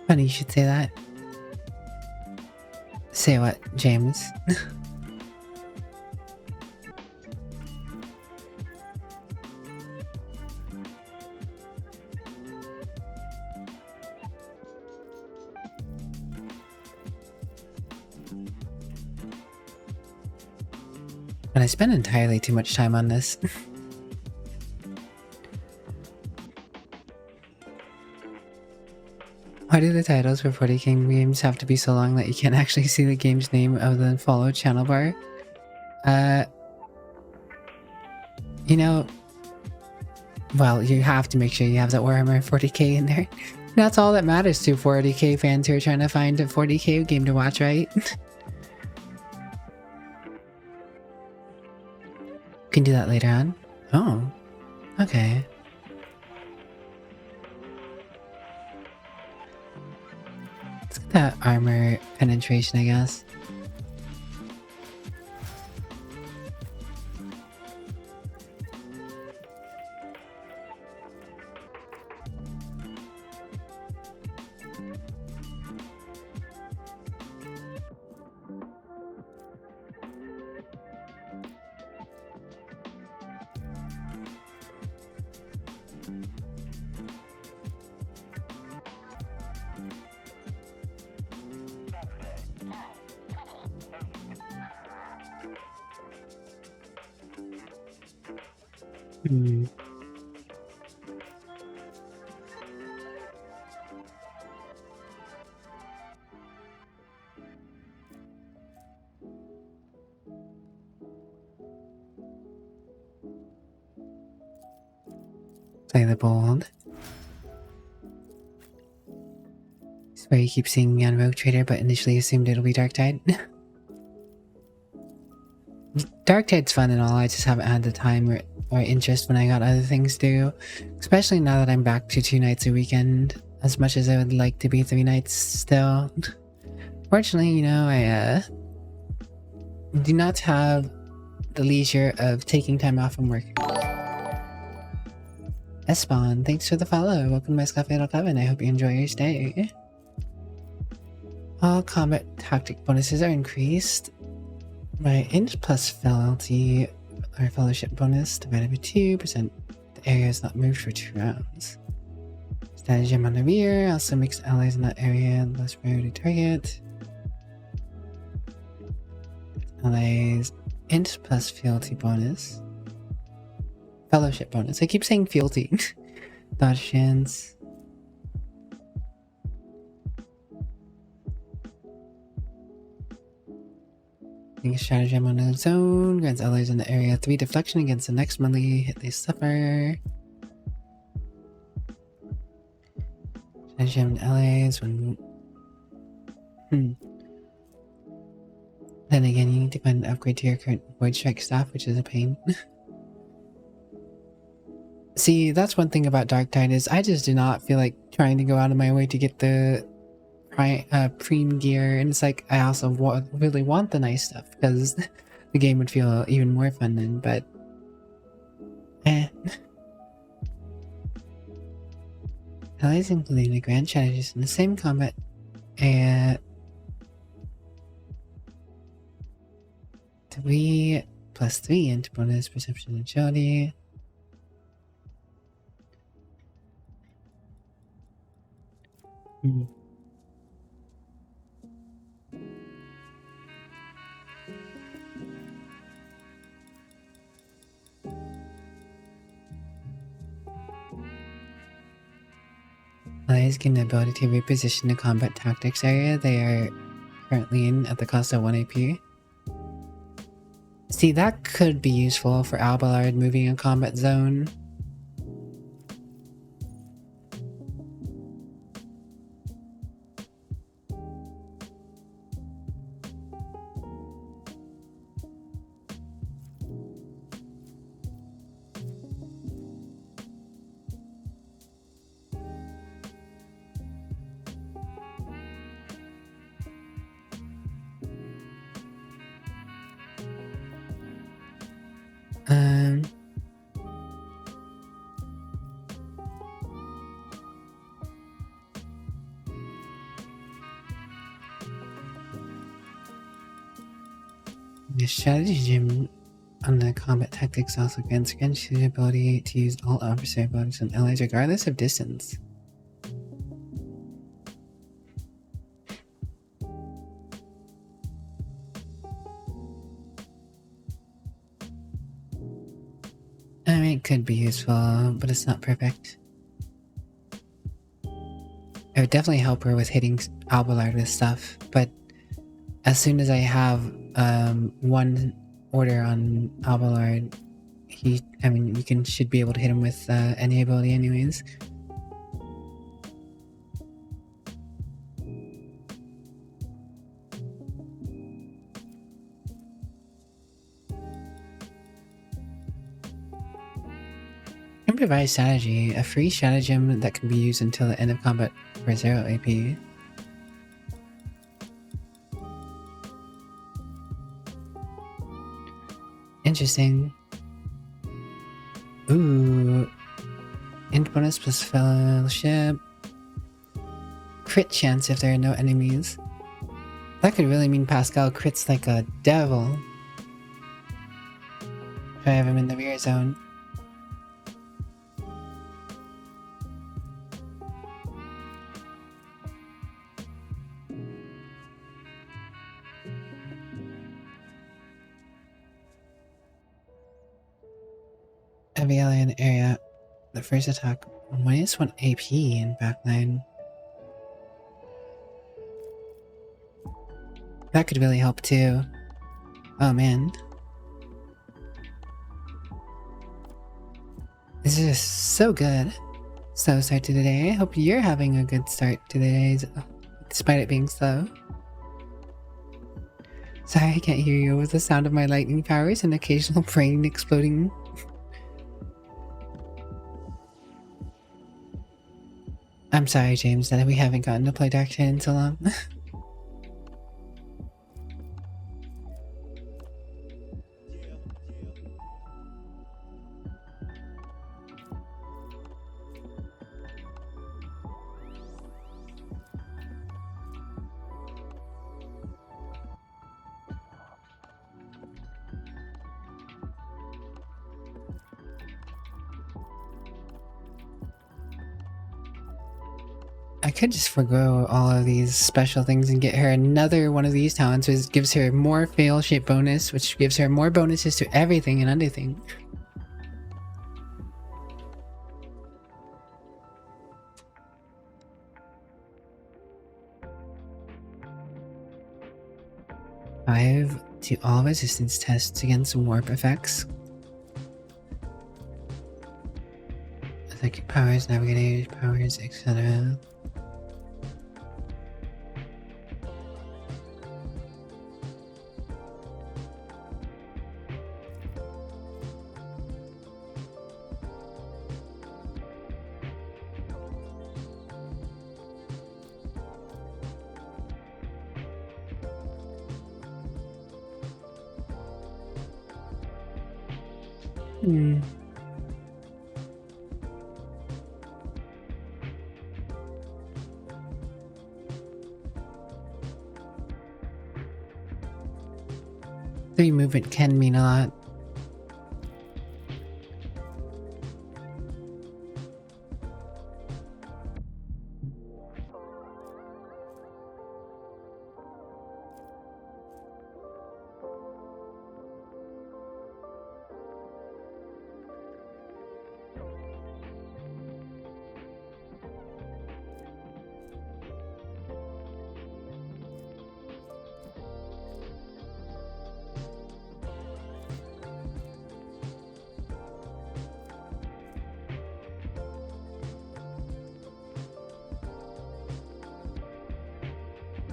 Funny you should say that. Say what, James? And I spend entirely too much time on this. Why do the titles for 40 King games have to be so long that you can't actually see the game's name of the follow channel bar? You know, well, you have to make sure you have that Warhammer 40k in there. That's all that matters to 40k fans who are trying to find a 40k game to watch, right? Can do that later on. Oh, okay. Let's get that armor penetration, I guess. Play the bold. Swear you keep seeing me on Rogue Trader, but initially assumed it'll be Darktide. Darktide's fun and all, I just haven't had the time or interest when I got other things to do. Especially now that I'm back to 2 nights a weekend, as much as I would like to be 3 nights still. Fortunately, you know, I do not have the leisure of taking time off from work. Espan, thanks for the follow. Welcome to my Scoffadal Coven. I hope you enjoy your stay. All combat tactic bonuses are increased. My int plus fealty or fellowship bonus divided by 2%. The area is not moved for 2 rounds. Stratagem on the rear also makes allies in that area less priority target. Allies int plus fealty bonus. Fellowship bonus. I keep saying fealty. Dodge chance. Stratagem on the zone grants allies in the area 3 deflection against the next melee hit they suffer. stratagem LAs when... Then again, you need to find an upgrade to your current Void Strike staff, which is a pain. See, that's one thing about Dark Tide is I just do not feel like trying to go out of my way to get the Preem gear, and it's like I also really want the nice stuff because the game would feel even more fun then, but allies including the grand strategies in the same combat 3+3 into bonus perception and agility. Allies gain the ability to reposition the combat tactics area they are currently in at the cost of 1 AP. See, that could be useful for Alballard moving a combat zone. The stratagem on the combat tactics also grants the ability to use all adversary abilities and allies regardless of distance. I mean, it could be useful, but it's not perfect. It would definitely help her with hitting Alballard with stuff, but as soon as I have one order on Alballard, you should be able to hit him with any ability anyways. Improvised strategy, a free stratagem that can be used until the end of combat for 0 AP. Interesting. Ooh. Int bonus plus fellowship. Crit chance if there are no enemies. That could really mean Pascal crits like a devil. If I have him in the rear zone. Every ally in the area, the first attack -1 AP in backline. That could really help too. Oh man. This is just so good. Slow start to the day. I hope you're having a good start to the day, despite it being slow. Sorry I can't hear you with the sound of my lightning powers and occasional brain exploding. I'm sorry, James, that we haven't gotten to play Dark Tide in so long. I could just forgo all of these special things and get her another one of these talents, which gives her more fail shape bonus, which gives her more bonuses to everything and anything. Five to all resistance tests against warp effects. Psychic powers, navigator powers, etc. Hmm. Three movement can mean a lot.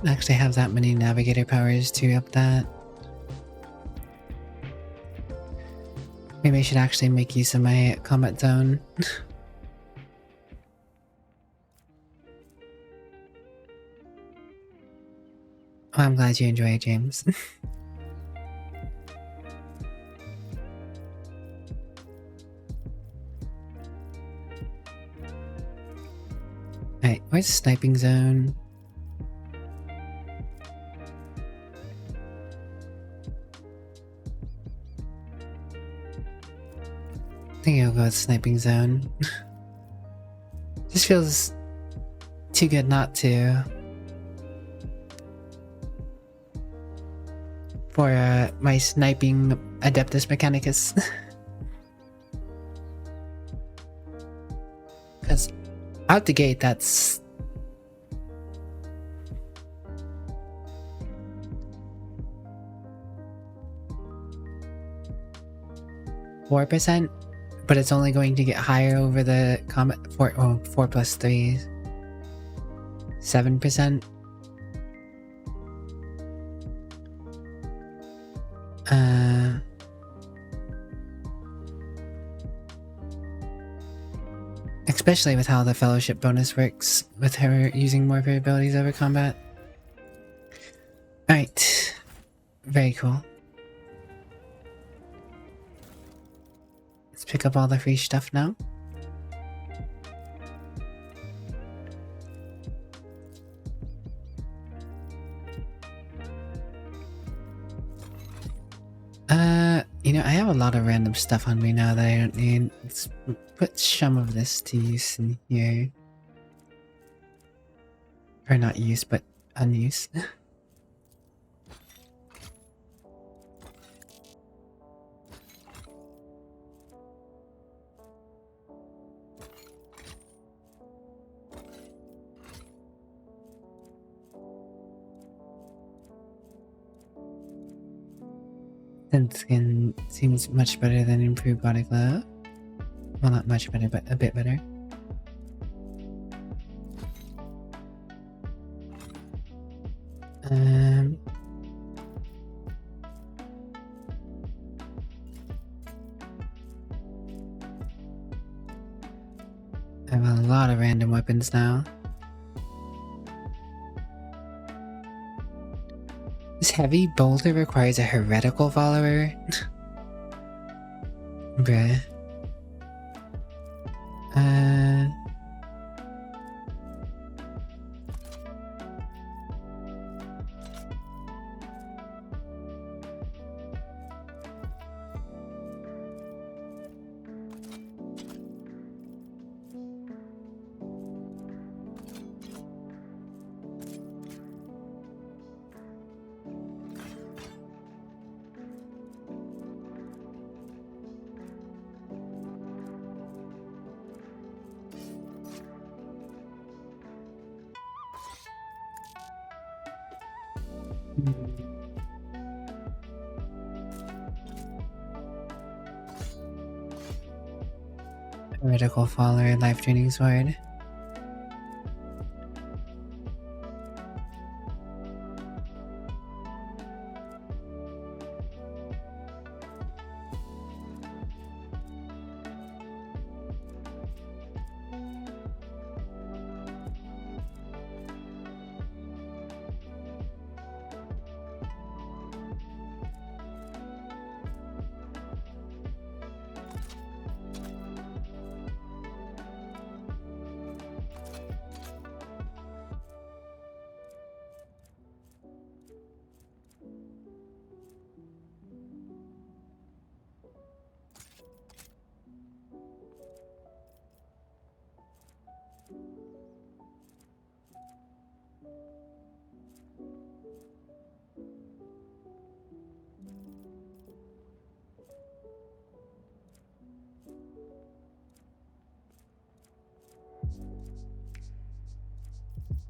Actually have that many navigator powers to up that. Maybe I should actually make use of my combat zone. Oh, I'm glad you enjoy it, James. Alright, where's the sniping zone? I think I'll go with sniping zone. Just feels too good not to. For my sniping Adeptus Mechanicus. Because out the gate, that's 4%, but it's only going to get higher over the combat 4 plus 3 7%. Especially with how the fellowship bonus works with her using more of her abilities over combat. Alright. Very cool. Let's pick up all the free stuff now. You know, I have a lot of random stuff on me now that I don't need. Let's put some of this to use in here. Or not use, but unused. Skin seems much better than improved body glow. Well, not much better, but a bit better. I have a lot of random weapons now. This heavy boulder requires a heretical follower? Bruh. Heretical follower, life draining sword.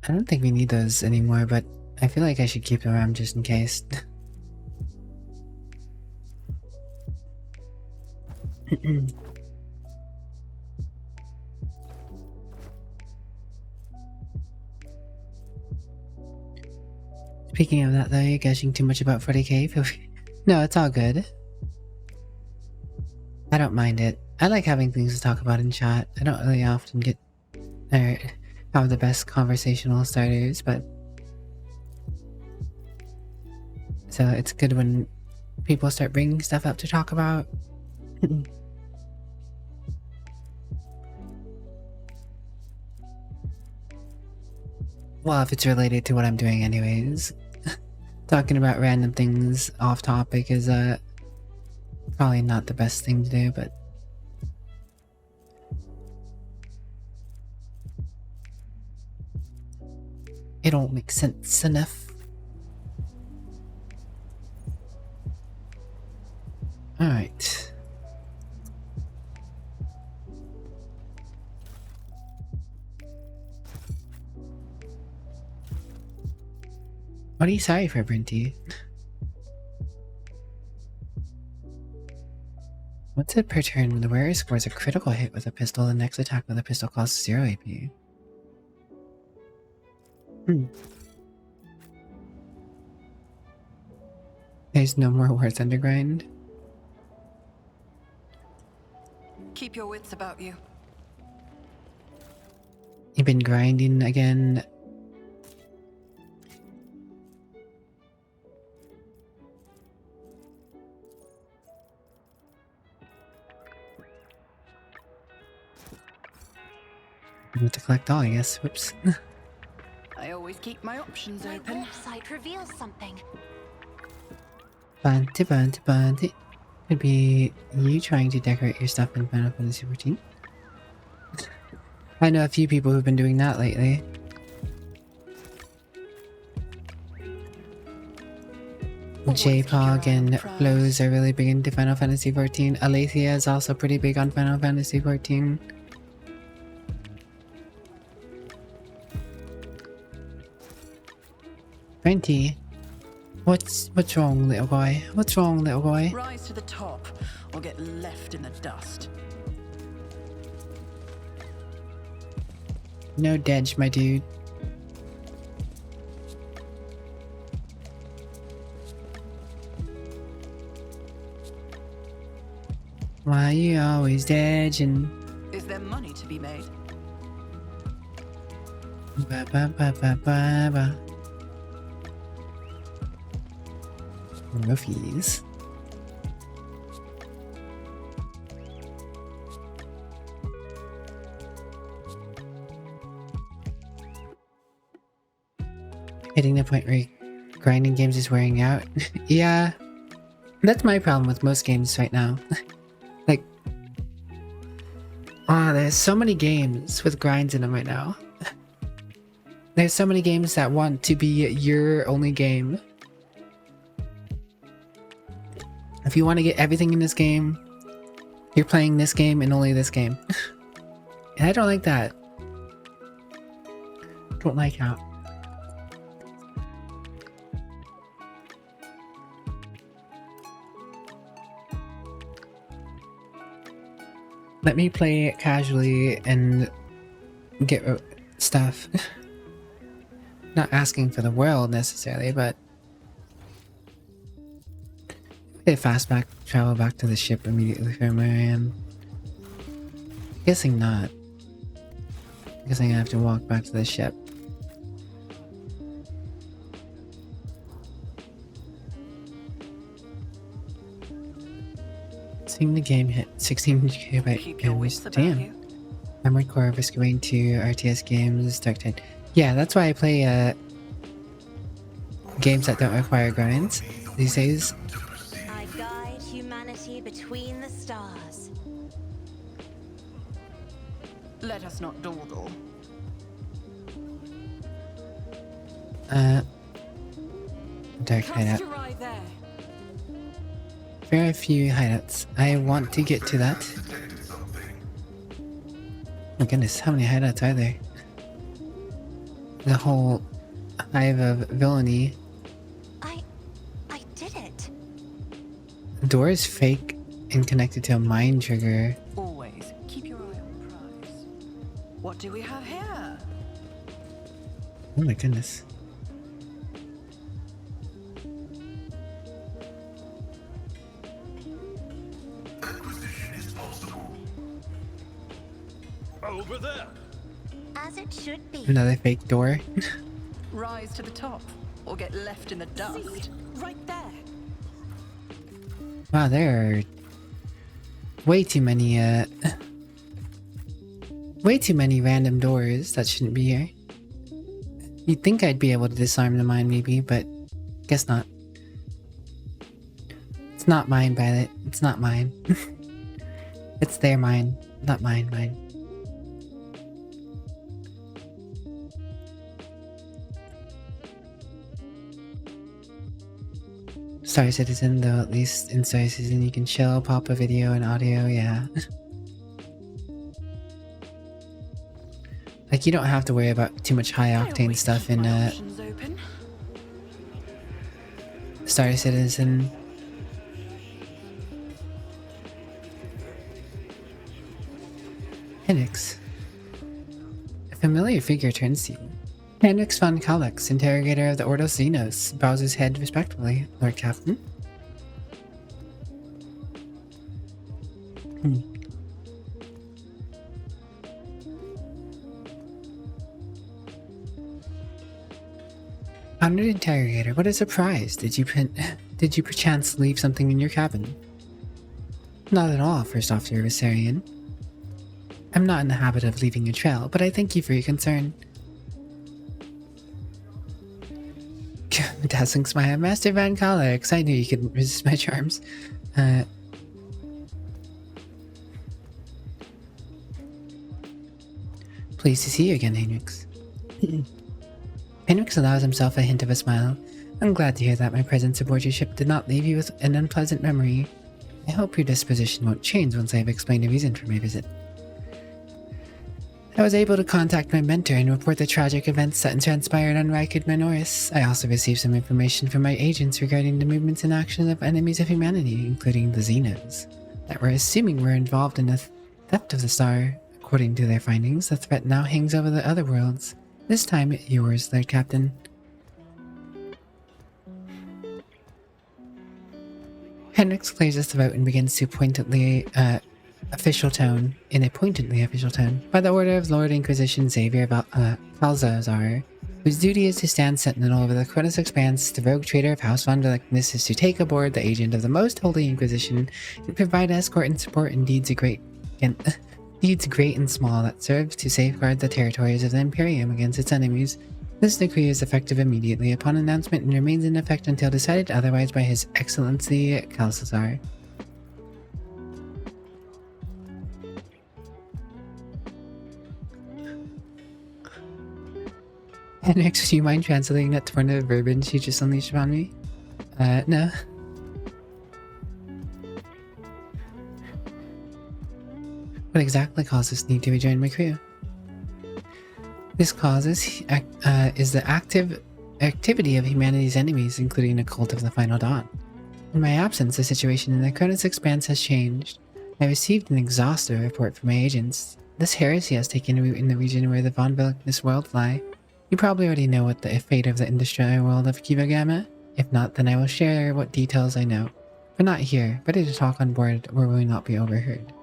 I don't think we need those anymore, but I feel like I should keep them around just in case. Speaking of that though, you're gushing too much about 40k? No, it's all good. I don't mind it. I like having things to talk about in chat. I don't really often get or have the best conversational starters, but so it's good when people start bringing stuff up to talk about. Well, if it's related to what I'm doing anyways. Talking about random things off topic is probably not the best thing to do, but it all makes sense enough. Alright. What are you sorry for, Brinty? What's it per turn when the wearer scores a critical hit with a pistol, the next attack with a pistol costs 0 AP? There's no more words under grind. Keep your wits about you. You've been grinding again. I need to collect all, I guess. Whoops. I always keep my options My open. website reveals something. Bunty, bunty, bunty. Could be you trying to decorate your stuff in Final Fantasy XIV. I know a few people who've been doing that lately. JPOG and Flows are really big into Final Fantasy XIV. Alethea is also pretty big on Final Fantasy XIV. Twenty. What's wrong, little guy? What's wrong, little guy? Rise to the top or get left in the dust. No dedge, my dude. Why you always dedging? Is there money to be made? Ba ba ba ba ba ba. Roofies. Hitting the point where grinding games is wearing out. Yeah, that's my problem with most games right now. Like, there's so many games with grinds in them right now. There's so many games that want to be your only game. If you want to get everything in this game, you're playing this game and only this game. And I don't like that. Don't like how. Let me play it casually and get stuff. Not asking for the world necessarily, but fast back travel back to the ship immediately from where I am. Guessing not. Guessing I have to walk back to the ship. Seeing the game hit 16 GB games. Damn. Memory core rescuing to RTS games. Dark Tide. Yeah, that's why I play games that don't require grinds these days. I guide humanity between the stars. Let us not dawdle. Dark hideout. Very few hideouts. I want to get to that. Oh my goodness, how many hideouts are there? the whole hive of villainy. I did it. The door is fake and connected to a mind trigger. Always keep your eye on the prize. What do we have here? Oh my goodness. Acquisition is possible. Over there. As it should be. Another fake door. Rise to the top or get left in the dust. Right there. Wow, there are way too many random doors that shouldn't be here. You'd think I'd be able to disarm the mine maybe, but guess not. It's not mine, Violet. It's not mine. It's their mine, not mine. Star Citizen, though, at least in Star Citizen you can chill, pop a video and audio, yeah. Like, you don't have to worry about too much high octane stuff in Star Citizen. Henrix. A familiar figure turns to you. Henrix von Kalex, interrogator of the Ordo Xenos, bows his head respectfully, Lord Captain. Honored interrogator, what a surprise! Did you perchance leave something in your cabin? Not at all, First Officer Viserion. I'm not in the habit of leaving a trail, but I thank you for your concern. Dazzling smile, Master Van Kalex. I knew you couldn't resist my charms. Pleased to see you again, Henrix. Henrix allows himself a hint of a smile. I'm glad to hear that my presence aboard your ship did not leave you with an unpleasant memory. I hope your disposition won't change once I have explained the reason for my visit. I was able to contact my mentor and report the tragic events that transpired on Rykard Menoris. I also received some information from my agents regarding the movements and actions of enemies of humanity, including the Xenos, that we're assuming were involved in the theft of the star. According to their findings, the threat now hangs over the other worlds. This time, yours, Lord Captain. Henrix clears his throat and begins to pointedly, official tone, by the order of Lord Inquisition Xavier Balthazar, whose duty is to stand sentinel over the Cronus Expanse. The rogue trader of House von Delectness is to take aboard the agent of the Most Holy Inquisition and provide escort and support in deeds great and small that serve to safeguard the territories of the Imperium against its enemies. This decree is effective immediately upon announcement and remains in effect until decided otherwise by His Excellency Balthazar. Henrix, do you mind translating that tornado of verbiage you just unleashed upon me? No. What exactly caused this need to rejoin my crew? This causes is the activity of humanity's enemies, including the cult of the Final Dawn. In my absence, the situation in the Cronus Expanse has changed. I received an exhaustive report from my agents. This heresy has taken root in the region where the von Delectness world lie. You probably already know what the fate of the industrial world of Kiva Gamma. If not, then I will share what details I know. But not here, ready to talk on board where we will not be overheard.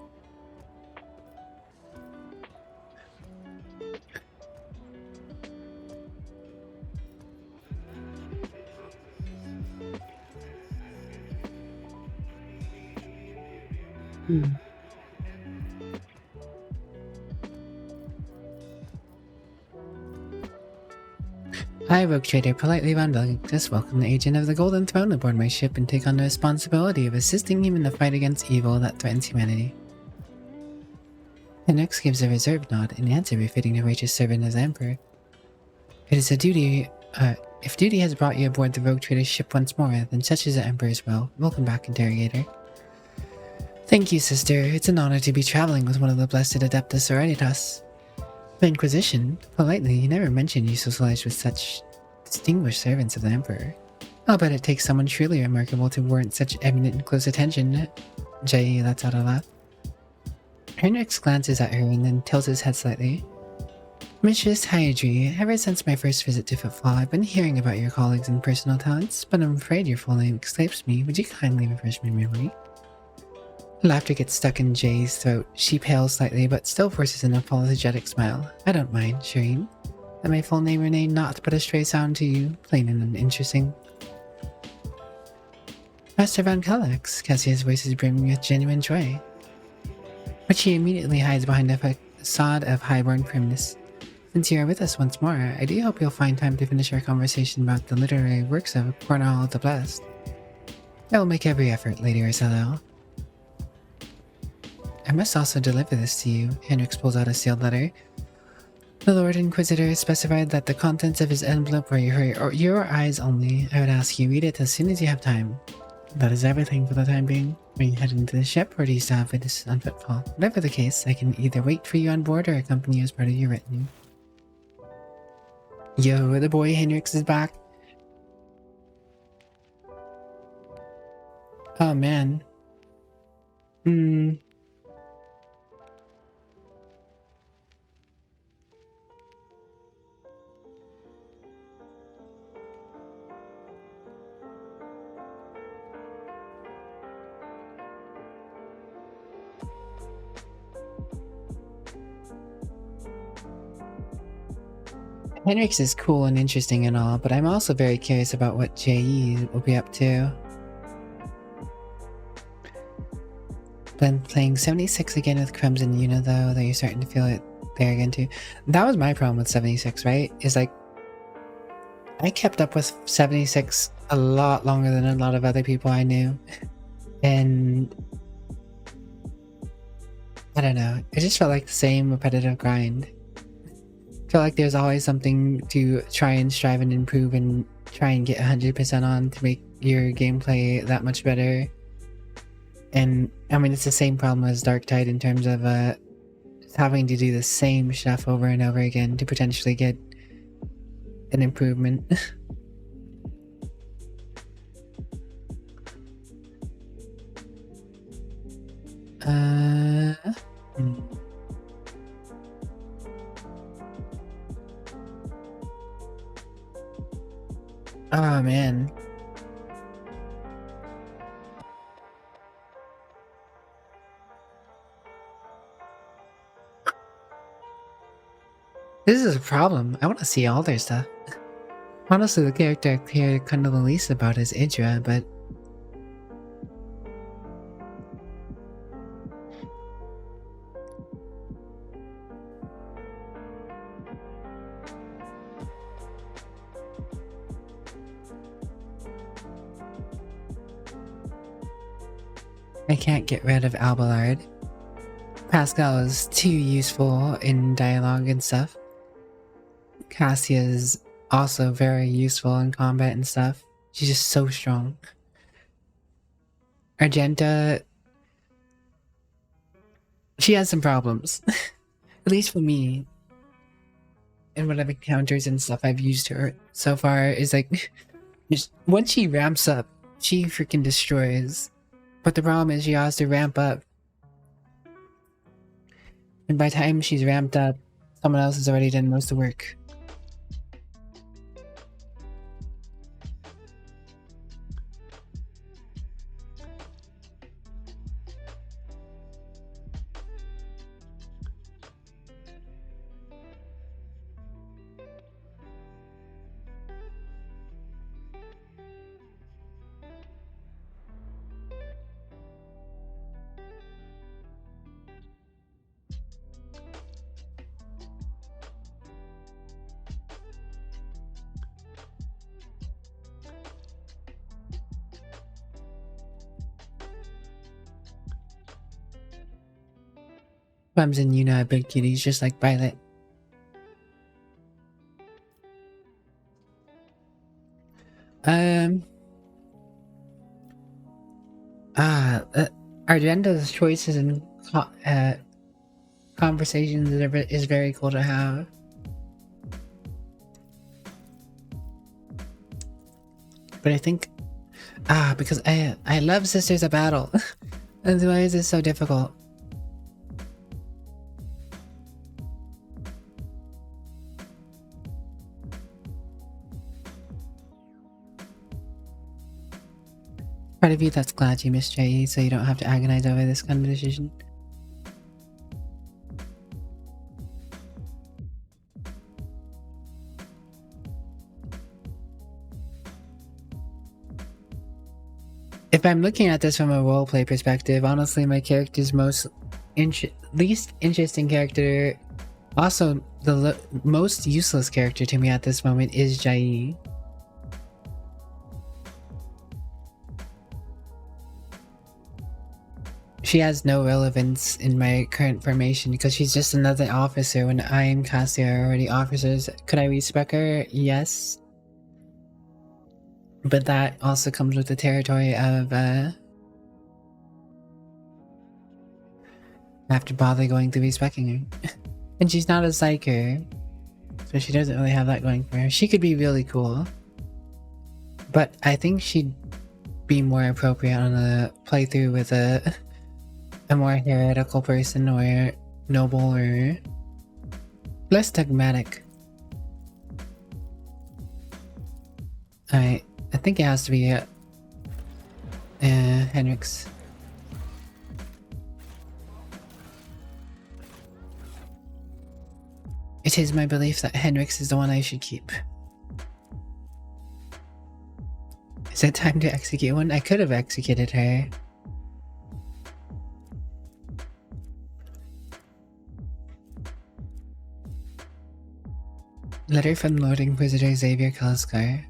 I, Rogue Trader, politely von Delectness, welcome the agent of the Golden Throne aboard my ship and take on the responsibility of assisting him in the fight against evil that threatens humanity. Henrix gives a reserved nod, in answer befitting a righteous servant as Emperor. It is a duty, if duty has brought you aboard the Rogue Trader's ship once more, then such is the Emperor's will. Welcome back, Interrogator. Thank you, sister. It's an honor to be traveling with one of the blessed Adeptus Sororitas. The Inquisition? Politely, you never mentioned you socialized with such distinguished servants of the Emperor. I'll bet it takes someone truly remarkable to warrant such eminent and close attention. Jay lets out a laugh. Henrix glances at her and then tilts his head slightly. Mistress Hyadri, ever since my first visit to Footfall, I've been hearing about your colleagues and personal talents, but I'm afraid your full name escapes me. Would you kindly refresh my memory? Laughter gets stuck in Jay's throat. She pales slightly, but still forces an apologetic smile. I don't mind, Shireen. Let my full name remain naught but a stray sound to you, plain and uninteresting. Master Van Kellex, Cassia's voice is brimming with genuine joy. But she immediately hides behind a facade of highborn primness. Since you are with us once more, I do hope you'll find time to finish our conversation about the literary works of Cornwall the Blessed. I will make every effort, Lady Ursello. I must also deliver this to you. Henrix pulls out a sealed letter. The Lord Inquisitor specified that the contents of his envelope were your eyes only. I would ask you read it as soon as you have time. That is everything for the time being. Are you heading to the ship, or do you still have this on Footfall? Whatever the case, I can either wait for you on board or accompany you as part of your retinue. Yo, the boy Henrix is back. Oh man. Henrix is cool and interesting and all, but I'm also very curious about what J.E. will be up to. Then playing 76 again with Crumbs and Yuna though, you're starting to feel it there again too. That was my problem with 76, right? Is like, I kept up with 76 a lot longer than a lot of other people I knew. And I don't know, it just felt like the same repetitive grind. Felt like there's always something to try and strive and improve and try and get 100% on to make your gameplay that much better. And I mean, it's the same problem as Dark Tide in terms of having to do the same stuff over and over again to potentially get an improvement. Oh man. This is a problem. I want to see all their stuff. Honestly, the character I care kind of the least about is Idra, but I can't get rid of Abelard. Pascal is too useful in dialogue and stuff. Cassia is also very useful in combat and stuff. She's just so strong. Argenta, she has some problems. At least for me. And what I've encountered and stuff I've used her so far is like, once she ramps up, she freaking destroys. But the problem is she has to ramp up. And by the time she's ramped up, someone else has already done most of the work. Bums and Yuna are big kitties just like Violet. Argenda's choices in conversations is very cool to have. But I think because I love Sisters of Battle. That's why is this so difficult? Part of you that's glad you missed JE, so you don't have to agonize over this kind of decision. If I'm looking at this from a roleplay perspective, honestly, my character's least interesting character, also the most useless character to me at this moment, is Jai. She has no relevance in my current formation because she's just another officer when I am casting already officers. Could I respec her? Yes. But that also comes with the territory of I have to bother going through respecking her. And she's not a psyker, so she doesn't really have that going for her. She could be really cool, but I think she'd be more appropriate on a playthrough with a more heretical person or noble or less dogmatic. I think it has to be Henrik's. It is my belief that Henrik's is the one I should keep. Is it time to execute one? I could have executed her. Letter from Lord Inquisitor Xavier Kaliskar.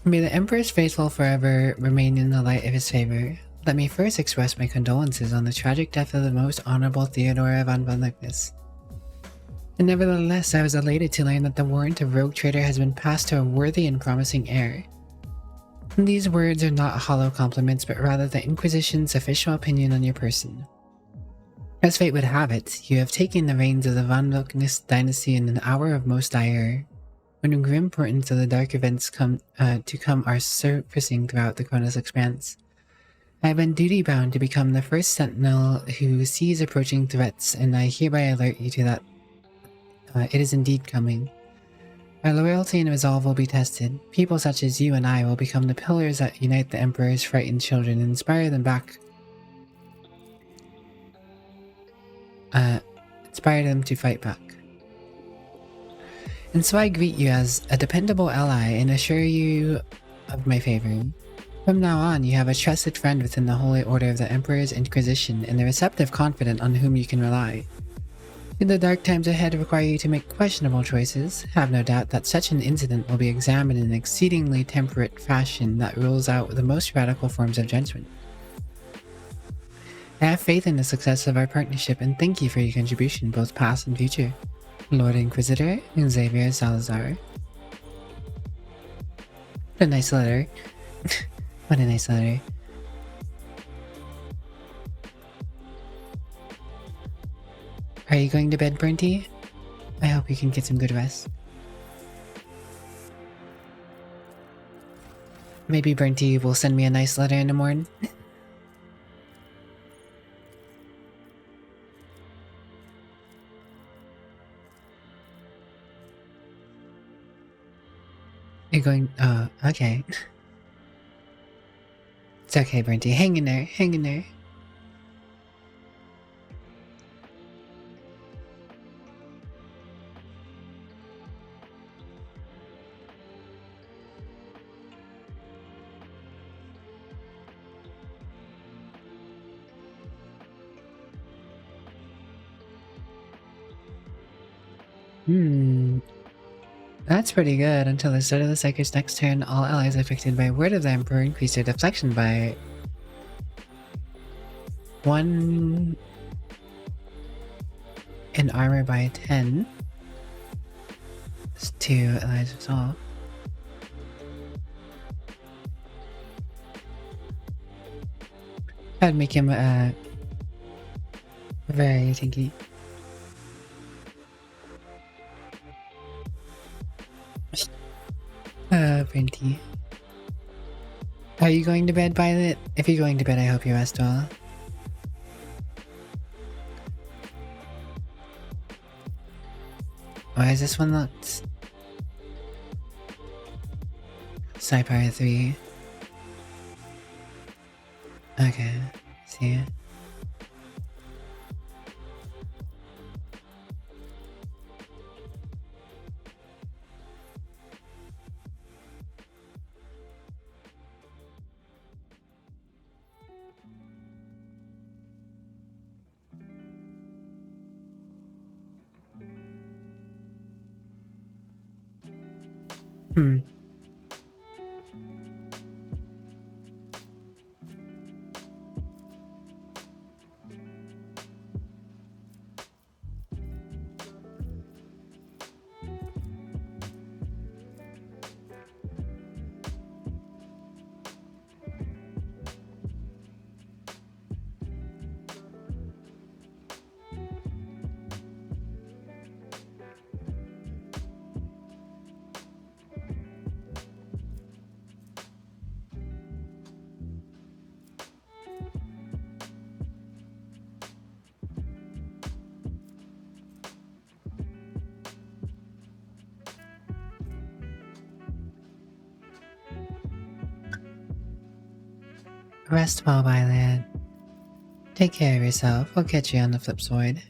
May the Emperor's faithful forever remain in the light of his favor. Let me first express my condolences on the tragic death of the most honorable Theodora von Lignus. And nevertheless, I was elated to learn that the warrant of rogue trader has been passed to a worthy and promising heir. And these words are not hollow compliments, but rather the Inquisition's official opinion on your person. As fate would have it, you have taken the reins of the von Lignus dynasty in an hour of most dire, when the grim portents of the dark events to come are surfacing throughout the Chronos expanse. I have been duty-bound to become the first sentinel who sees approaching threats, and I hereby alert you to that it is indeed coming. Our loyalty and resolve will be tested. People such as you and I will become the pillars that unite the Emperor's frightened children and inspire them back. Inspire them to fight back. And so I greet you as a dependable ally and assure you of my favor. From now on, you have a trusted friend within the Holy Order of the Emperor's Inquisition and a receptive confidant on whom you can rely. Should the dark times ahead require you to make questionable choices, have no doubt that such an incident will be examined in an exceedingly temperate fashion that rules out the most radical forms of judgment. I have faith in the success of our partnership and thank you for your contribution, both past and future. Lord Inquisitor Xavier Salazar. What a nice letter. What a nice letter. Are you going to bed, Bernty? I hope you can get some good rest. Maybe Bernty will send me a nice letter in the morning. You're going... Oh, okay. It's okay, Bernty. Hang in there. Hang in there. That's pretty good. Until the start of the Psyker's next turn, all allies affected by Word of the Emperor increase their deflection by 1 and armor by 10. It's 2 allies resolve. I'd make him Very tinky. Brinty. Are you going to bed, Violet? If you're going to bed, I hope you rest well. Why is this one locked? Cypher 3. Okay, see. Hmm. Rest well, Violet. Take care of yourself. We'll catch you on the flip side.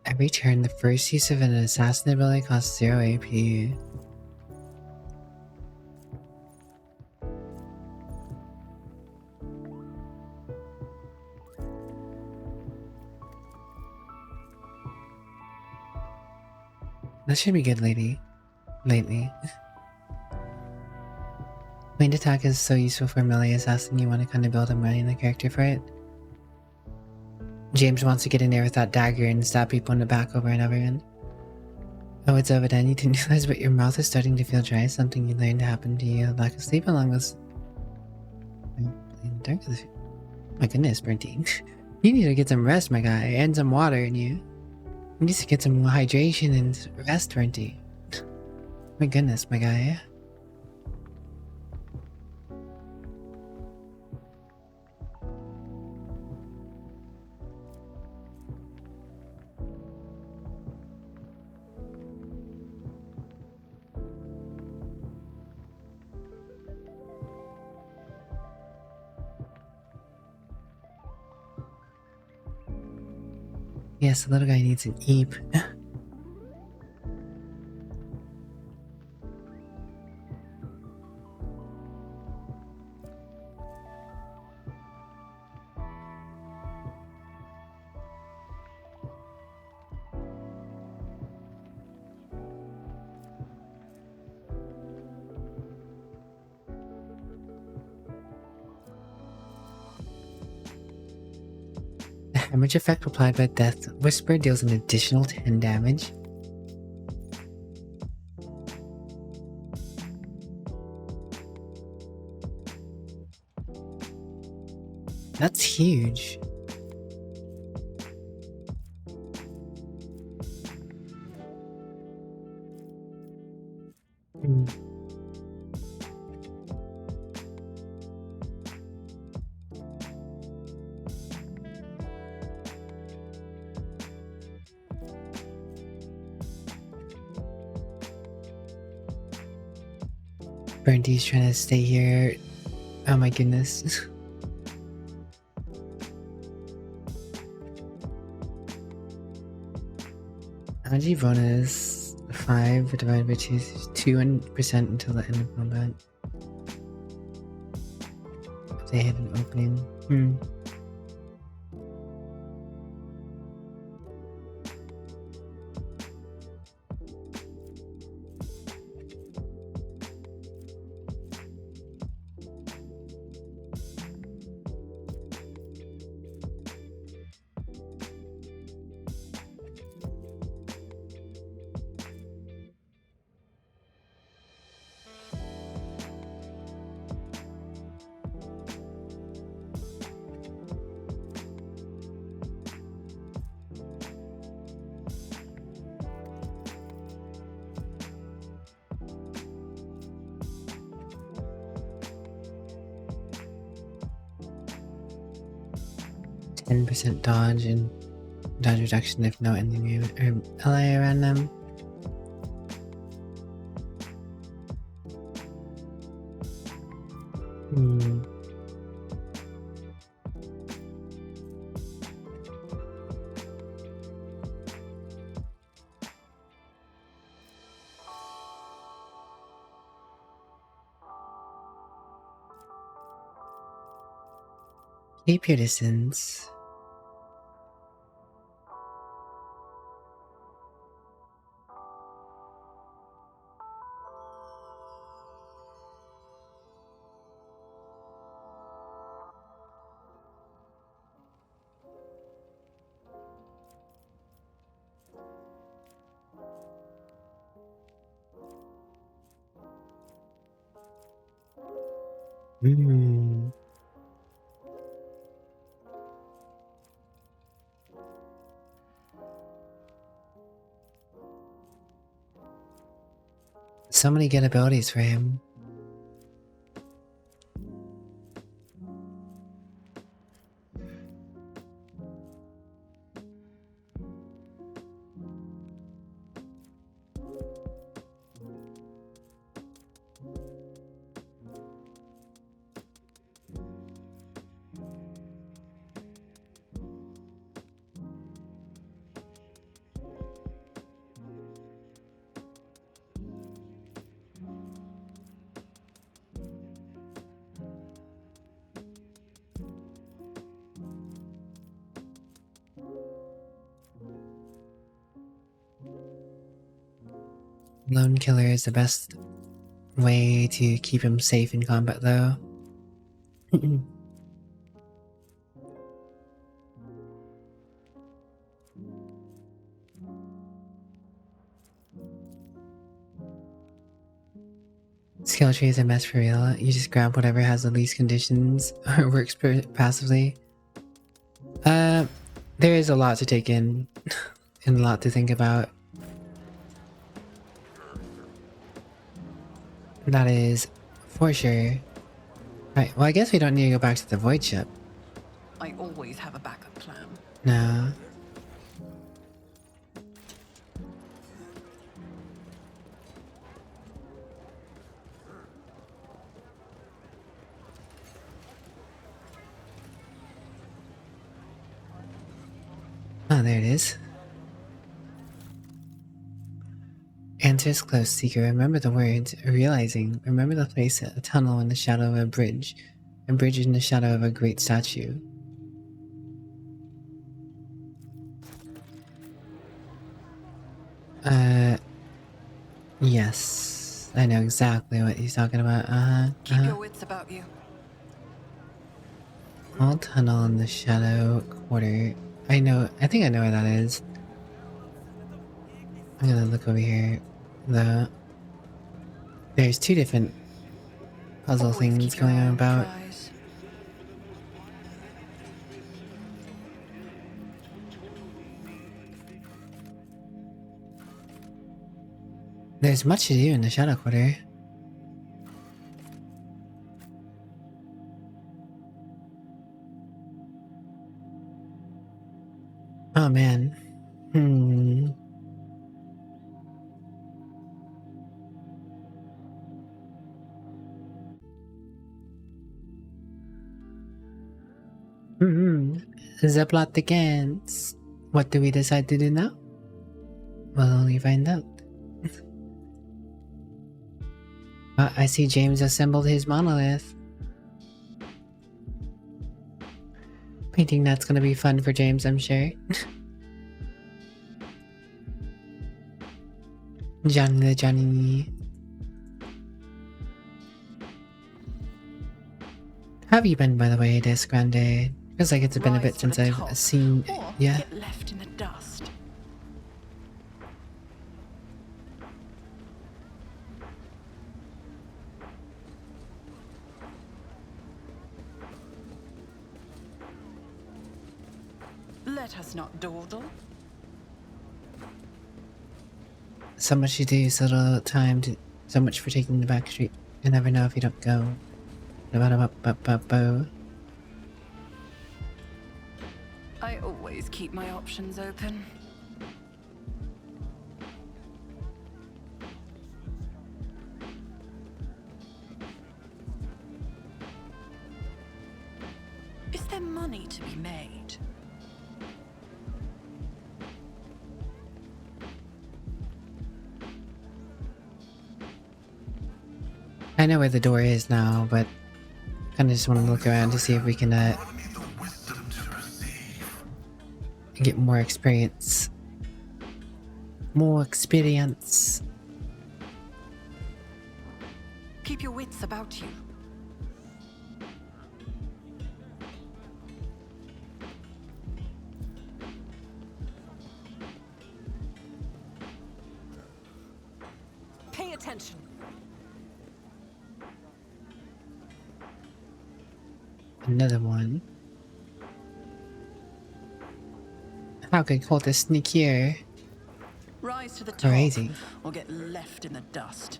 Every turn, the first use of an assassin ability costs 0 AP. That should be good, lately. Main attack is so useful for melee assassin, you want to kind of build him running the character for it. James wants to get in there with that dagger and stab people in the back over and over again. Oh, it's over then. You didn't realize, but your mouth is starting to feel dry. Something you learned to happen to you. Lack of sleep along with... My goodness, Bernty. You need to get some rest, my guy, and some water in you. You need to get some hydration and rest, Bernty. My goodness, my guy. Yes, the little guy needs an eep. Damage effect applied by Death Whisper deals an additional 10 damage. That's huge. Burndy's trying to stay here. Oh my goodness. Energy bonus 5 divided by 2 is 200% until the end of combat. If they hit an opening. % dodge and dodge reduction if no enemy or ally around them. Keep your distance. So many good abilities for him. Lone Killer is the best way to keep him safe in combat, though. Skill tree is a mess for real. You just grab whatever has the least conditions or works passively. There is a lot to take in and a lot to think about. That is for sure. Right, well I guess we don't need to go back to the void ship. I always have a backup plan. No. Oh, there it is. Answers close, seeker. Remember the words. Realizing. Remember the place, a tunnel in the shadow of a bridge. A bridge in the shadow of a great statue. Yes. I know exactly what he's talking about. Keep your wits about you. Small tunnel in the shadow quarter. I think I know where that is. I'm gonna look over here. There's two different puzzle Always things keep your going eye on on the about. prize. There's much to do in the Shadow Quarter. Oh man. The plot thickens. What do we decide to do now? We'll only find out. I see James assembled his monolith. Painting that's gonna be fun for James, I'm sure. Johnny the Johnny. How have you been, by the way, this Grande? Feels like it's been a bit since I've seen. Yeah. Get left in the dust. Let us not dawdle. So much to do, so little time to. So much for taking the back street. You never know if you don't go. I always keep my options open. Is there money to be made? I know where the door is now, but kind of just want to look around to see if we can get more experience. More experience. Keep your wits about you. Pay attention. Another one. How could cultists sneak here? Rise to the top, Crazy. or get left in the dust.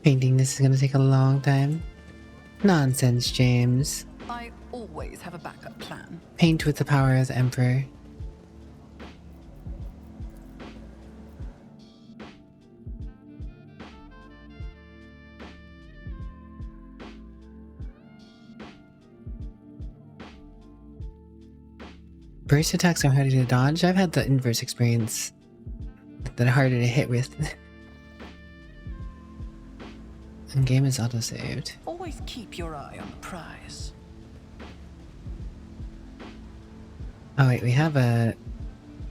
Painting this is gonna take a long time. Nonsense, James. I always have a backup plan. Paint with the power of the Emperor. Burst attacks are harder to dodge. I've had the inverse experience. That are harder to hit with. And game is auto-saved. Always keep your eye on the prize. Oh wait, we have a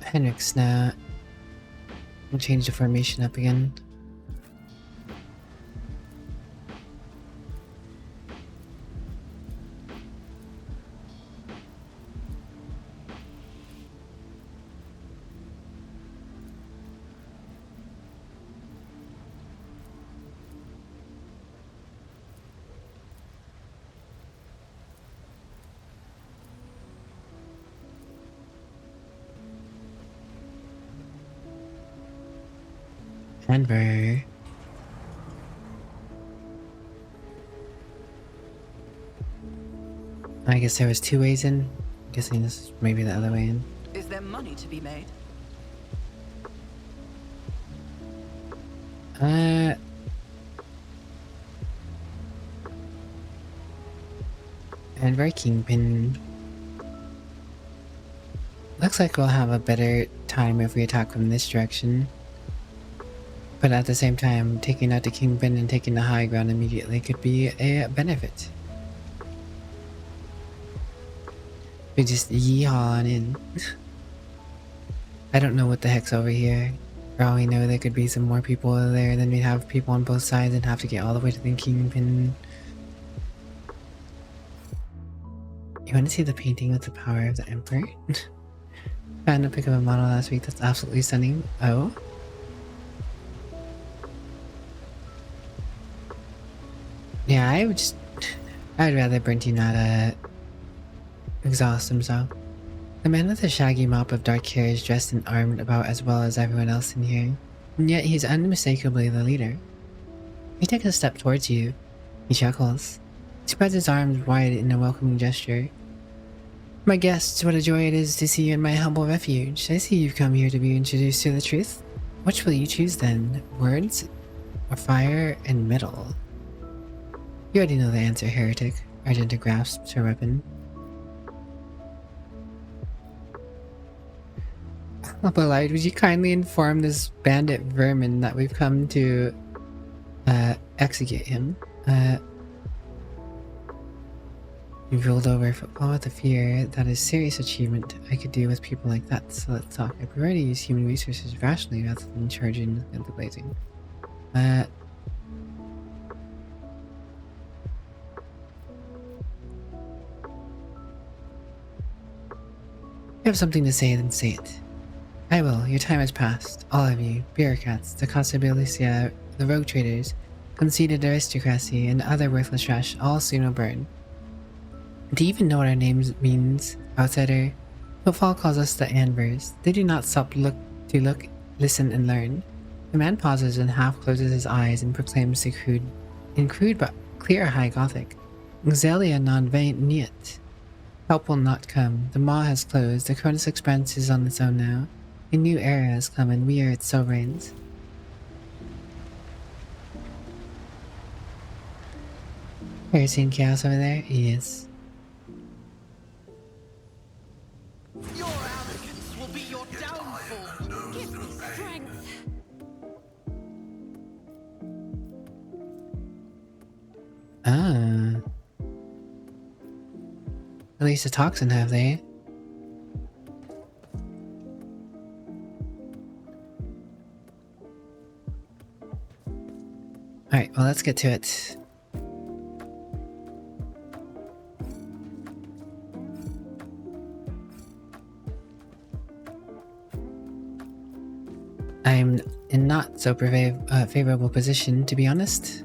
Henrik's now. We'll change the formation up again. Denver. I guess there was two ways in. I'm guessing this is maybe the other way in. Is there money to be made? Denver Kingpin. Looks like we'll have a better time if we attack from this direction. But at the same time, taking out the Kingpin and taking the high ground immediately could be a benefit. We just yeehaw on in. I don't know what the heck's over here. For all we know, there could be some more people there, then we'd have people on both sides and have to get all the way to the Kingpin. You want to see the painting with the power of the Emperor? Found a pic of a model last week that's absolutely stunning. Oh? Yeah, I'd rather Brinty not, exhaust himself. The man with the shaggy mop of dark hair is dressed and armed about as well as everyone else in here, and yet he's unmistakably the leader. He takes a step towards you. He chuckles. He spreads his arms wide in a welcoming gesture. My guests, what a joy it is to see you in my humble refuge. I see you've come here to be introduced to the truth. Which will you choose then? Words? Or fire and metal? You already know the answer, heretic. Argenta grasps her weapon. Appellite, would you kindly inform this bandit vermin that we've come to execute him? You've rolled over football with a fear. That is serious achievement I could do with people like that, so let's talk. I prefer to use human resources rationally rather than charging at the blazing. You have something to say, then say it. I will. Your time has passed. All of you. Bureaucrats, the Casa Bilicia, the rogue traders, conceited aristocracy, and other worthless trash all soon will burn. Do you even know what our names means, outsider? Footfall calls us the Anvers. They do not stop to look, listen, and learn. The man pauses and half closes his eyes and proclaims in crude but clear high Gothic. Xelia non veniet. Help will not come. The maw has closed. The Cronus Express is on its own now. A new era has come and we are its sovereigns. Are you seeing chaos over there? Yes. Your arrogance will be your downfall. Give me strength. Ah. At least a toxin, have they? Alright, well, let's get to it. I'm in not so favorable position, to be honest.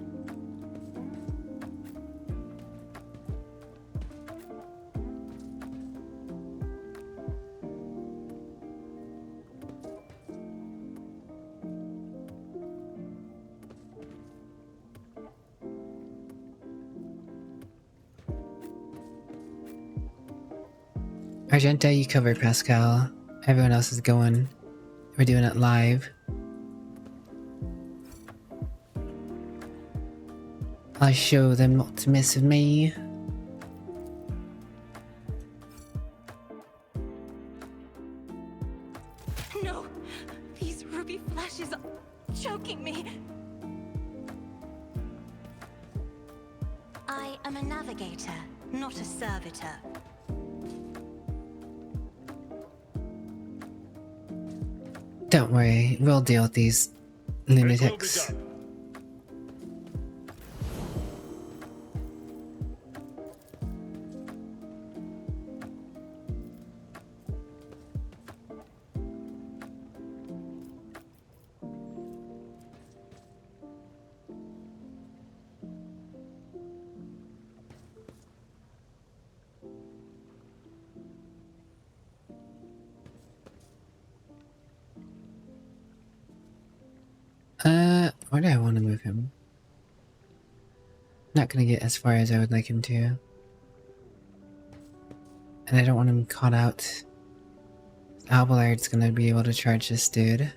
Argenta, you cover Pascal. Everyone else is going. We're doing it live. I'll show them not to mess with me. No, these ruby flashes are choking me. I am a navigator, not a servitor. Don't worry, we'll deal with these lunatics. Where do I want to move him? Not gonna get as far as I would like him to. And I don't want him caught out. Abelard's gonna be able to charge this dude.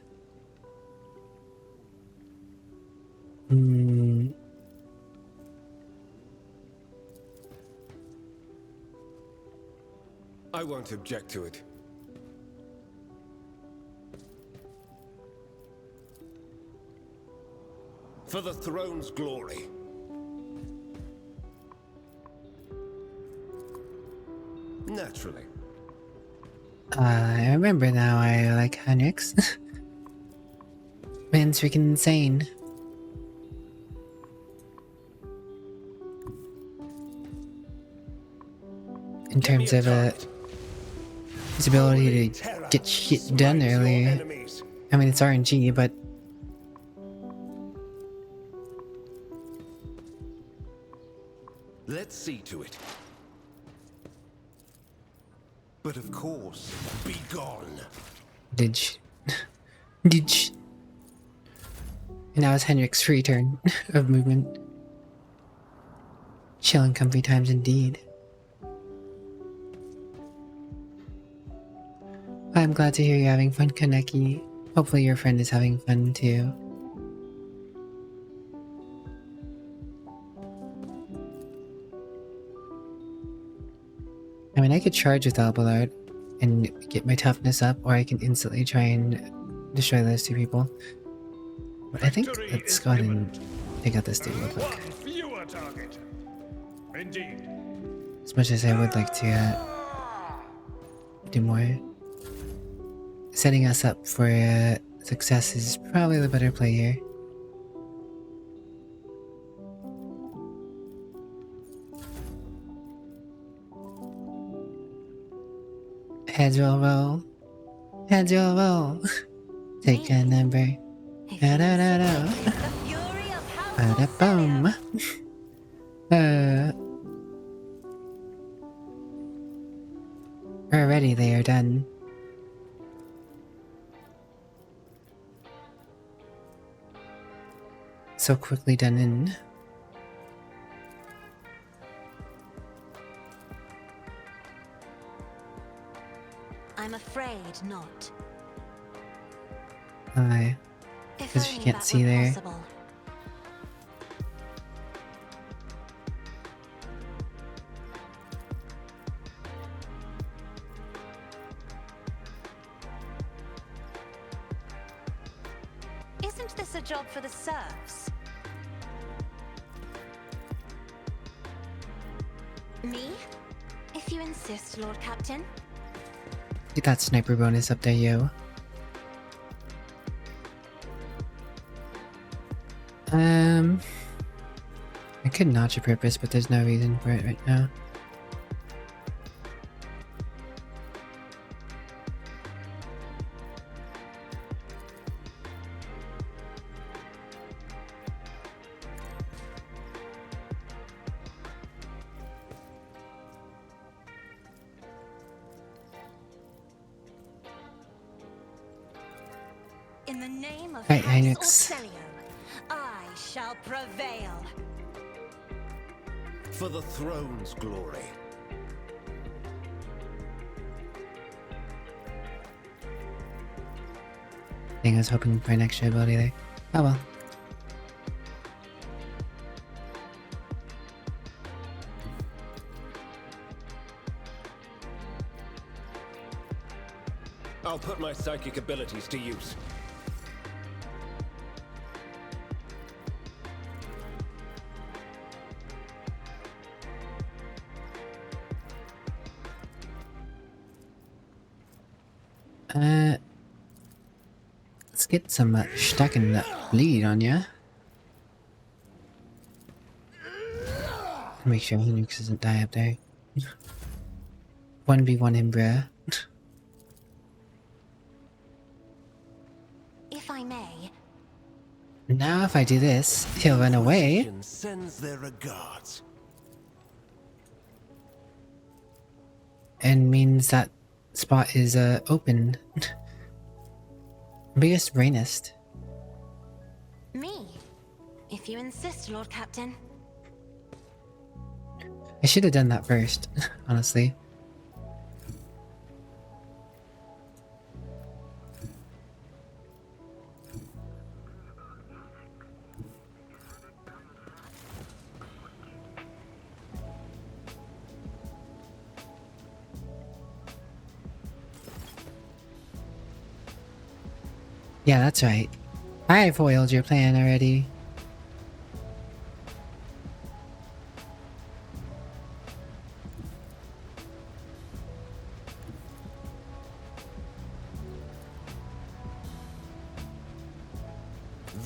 I won't object to it. For the throne's glory. Naturally. I remember now I like Henrik's. Man's freaking insane. in terms of his ability to get shit done early. I mean, it's RNG, but Let's see to it. But of course, be gone. did you? And now it's Henrik's free turn of movement. Chill and comfy times indeed. I'm glad to hear you're having fun, Kaneki. Hopefully your friend is having fun too. I mean, I could charge with Alballard and get my toughness up, or I can instantly try and destroy those two people. But I think let's go ahead and take out this dude real quick. Fewer target. Indeed. As much as I would like to do more, setting us up for success is probably the better play here. Heads will roll. Heads will roll. Take a number. Da da da da. Bada boom. Already they are done. So quickly done in. I'm afraid not. Aye. If Because you only can't that see were there. possible. Isn't this a job for the serfs? Me? If you insist, Lord Captain. Get that sniper bonus up there, yo. I could notch a purpose, but there's no reason for it right now. In the name of Right, House Heinrichs. Orcelio, I shall prevail. For the throne's glory. I think I was hoping for an extra ability there. Oh well. I'll put my psychic abilities to use. Let's get some stacking bleed on ya. Make sure Linux doesn't die up there. 1v1 him, bruh. If I may, Now if I do this, he'll run away. Sends their regards. And means that spot is open. Biggest brainest. me. If you insist, Lord Captain. I should have done that first, honestly. Yeah, that's right. I foiled your plan already.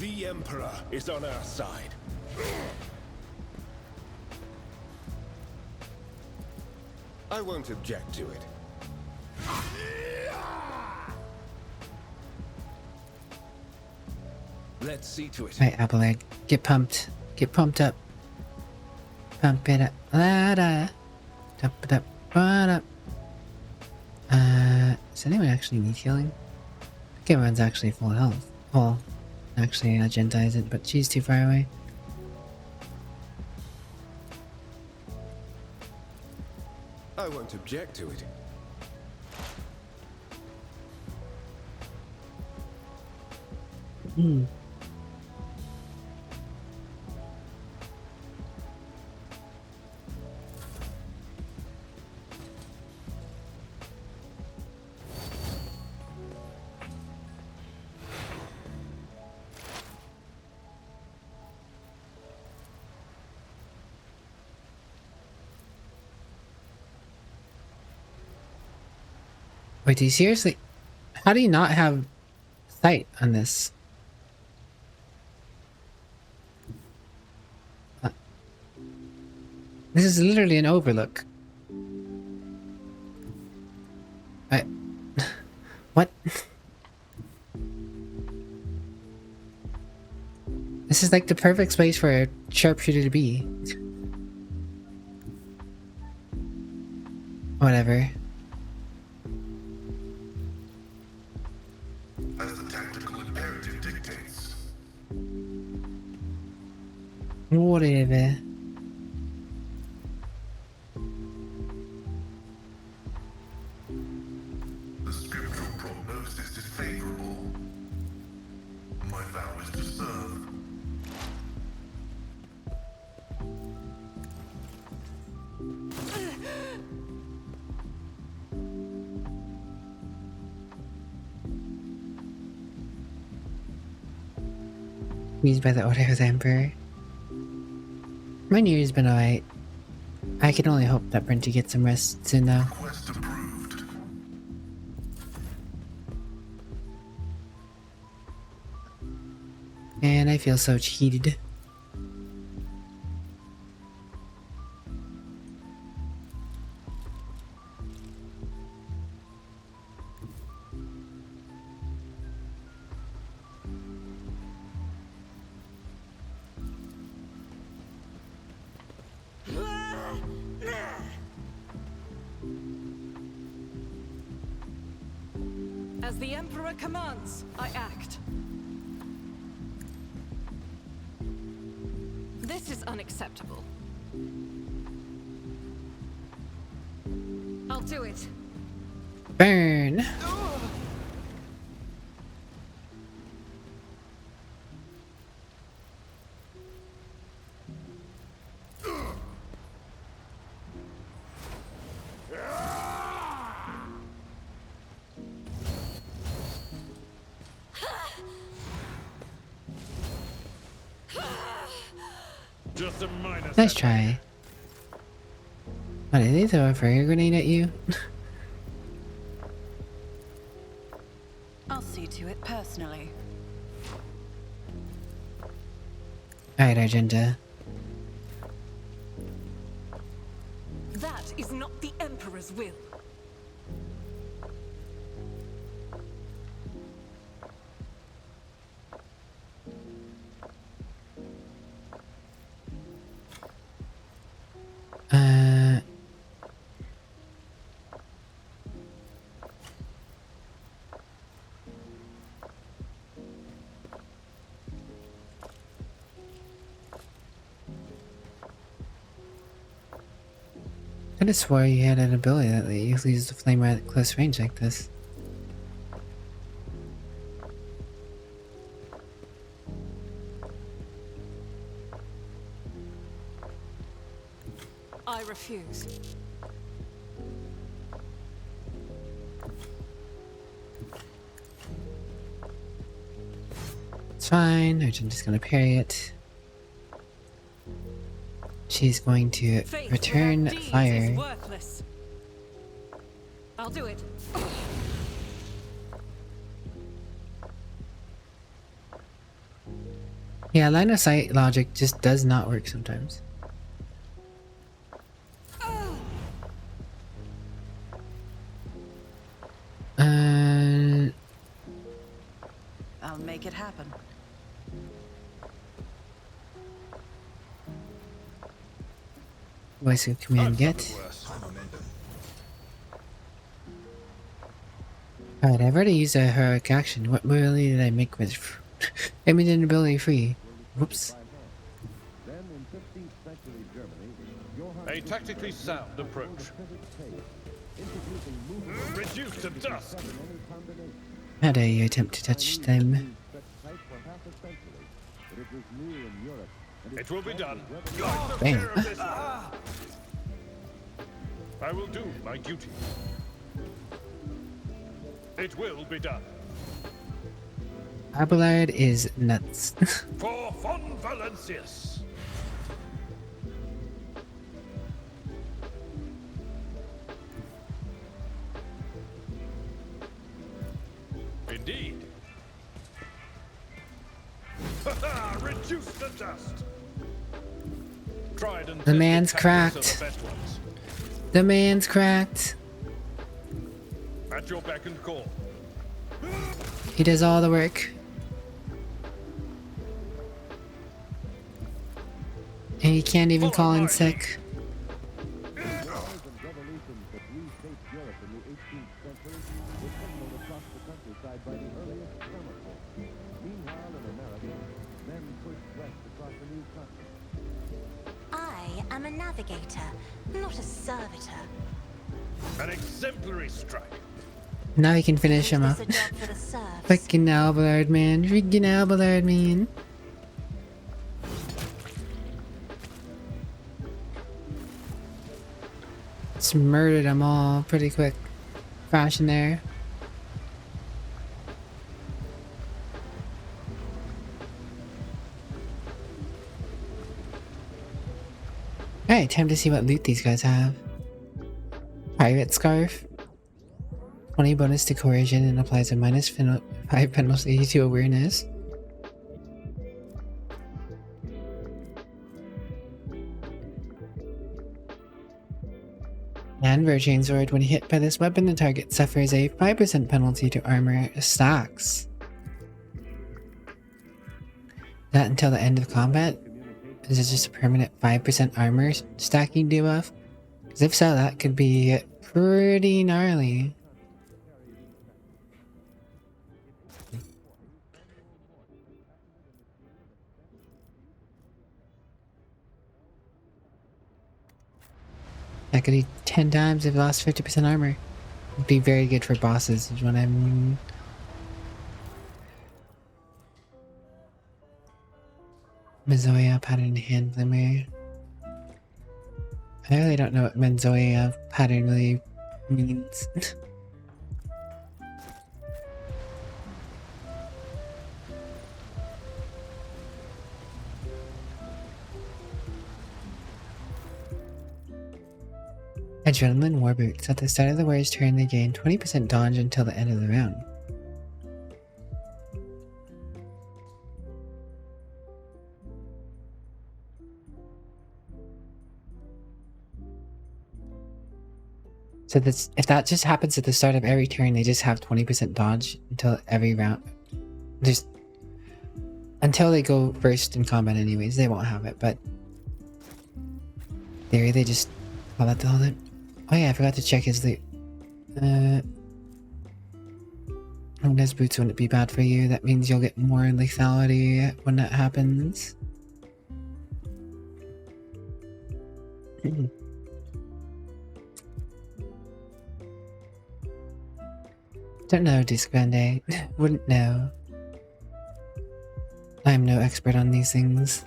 The Emperor is on our side. I won't object to it. Let's see to it. Right, apple egg. Get pumped. Get pumped up. Pump it up. La da. Dump it up. What up? Does anyone actually need healing? I think everyone's actually full health. Well, actually, Agenda isn't, but she's too far away. I won't object to it. Hmm. Wait, do you seriously? How do you not have sight on this? This is literally an overlook. What? This is like the perfect space for a sharpshooter to be. Whatever. As the tactical imperative dictates. Whatever. The scriptural prognosis is favorable. My vow is to serve. Used by the order of the Emperor. My New Year's been alright. I can only hope that Brinty gets some rest soon though. Quest approved. And I feel so cheated. As the Emperor commands, I act. This is unacceptable. I'll do it. Burn! Just a minor Nice setback. try. What, did they throw a fire grenade at you? I'll see to it personally. Alright, Argenta. That is not the Emperor's will. I could have swore you had an ability that let you use the flame at close range like this. I refuse. It's fine, Argenta's gonna parry it. She's going to Faith return without deeds fire. is worthless. I'll do it. Yeah, line of sight logic just does not work sometimes. I'll make it happen. Voice of command get. Alright, I've already used a heroic action. What ability did I make with imaging ability free? Whoops. A tactically sound approach. Reduced to dust. How dare you attempt to touch them? It will be done. Bam. I will do my duty. It will be done. Abelard is nuts. For Von Valencius. Indeed. Reduce the dust. Tried and The man's tested tactics cracked. are the best ones. The man's cracked. At your beck and call. He does all the work. And he can't even call in sick. I am a navigator, not a servitor. An exemplary strike. Now he can finish him up. Is this a job for the serfs? Freaking Abelard, man. Freaking Abelard, man. Just murdered them all pretty quick fashion there. Alright, time to see what loot these guys have. Pirate Scarf. 20 bonus to coercion and applies a minus 5 penalty to awareness. And Virgin Sword. When hit by this weapon, the target suffers a 5% penalty to armor stacks. That until the end of combat? Is it just a permanent 5% armor stacking debuff? Because if so, that could be pretty gnarly. That could be 10 times if lost 50% armor. Would be very good for bosses, is what I mean. Menzoia pattern hand glimmer. I really don't know what Menzoia pattern really means. Adrenaline War Boots. At the start of the warrior's turn, they gain 20% dodge until the end of the round. So that's, if that just happens at the start of every turn, they just have 20% dodge until every round. Just until they go first in combat anyways, they won't have it, but theory they just call that the whole thing. Oh yeah, I forgot to check his loot. Those boots wouldn't be bad for you. That means you'll get more lethality when that happens. Don't know, Disgrande. Wouldn't know. I'm no expert on these things.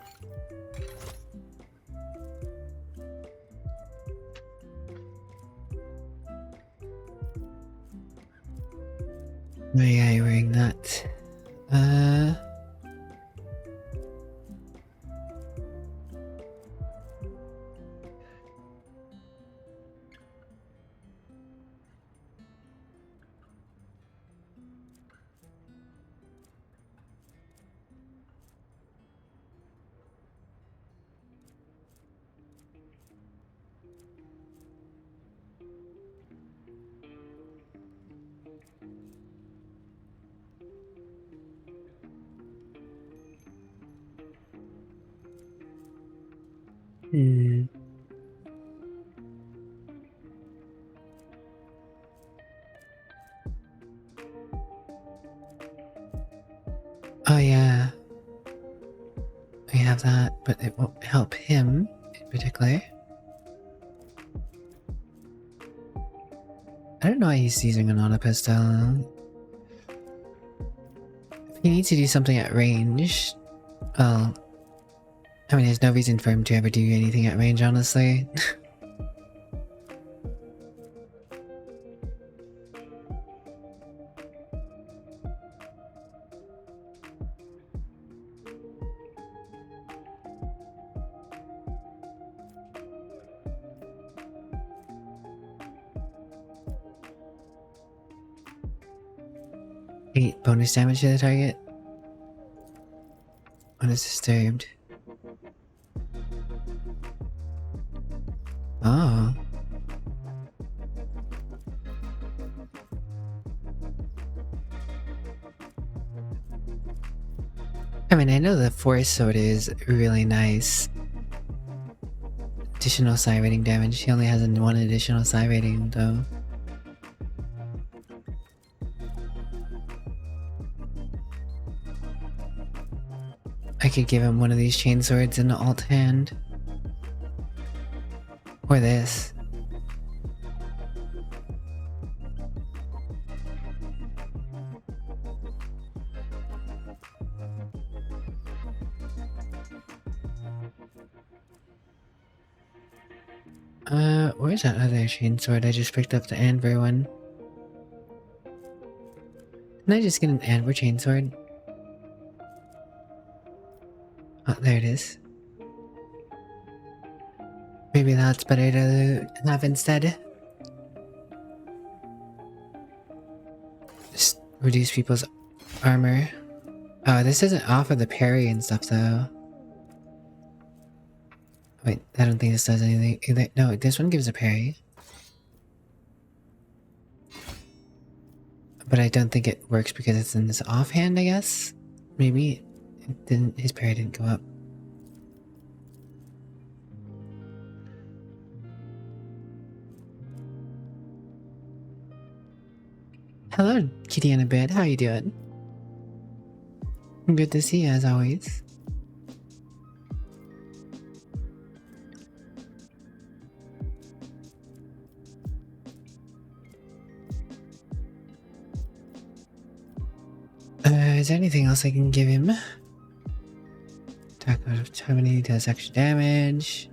Oh yeah, you're wearing that. Hmm. Oh yeah. We have that, but it won't help him in particular. I don't know why he's using an auto pistol. If he needs to do something at range, well, I mean, there's no reason for him to ever do anything at range, honestly. Eight bonus damage to the target. When it's disturbed. Oh. I mean, I know the force sword is really nice. Additional psi rating damage. He only has one additional psi rating, though. I could give him one of these chain swords in the alt hand. Or this. Where's that other chain sword? I just picked up the Anvur one. Didn't I just get an Anvur chain sword? Oh, there it is. Maybe that's better to have instead. Just reduce people's armor. Oh, this doesn't offer the parry and stuff though. Wait, I don't think this does anything either. No, this one gives a parry. But I don't think it works because it's in this offhand, I guess? Maybe it didn't, his parry didn't go up. Hello, Kitty in a bed. How you doing? Good to see you as always. Is there anything else I can give him? Attack out of 20 does extra damage.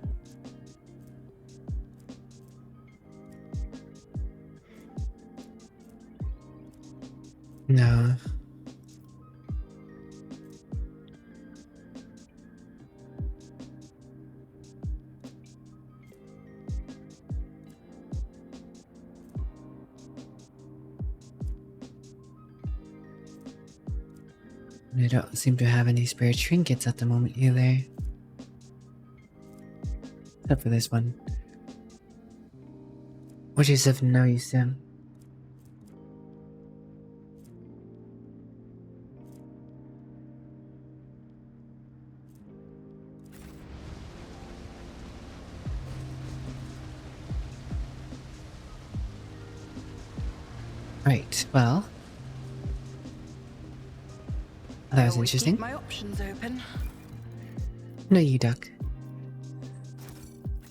No. I don't seem to have any spare trinkets at the moment either. Except for this one. Which is of no use to him. Right, well. That was interesting. Keep my options open. No, you duck.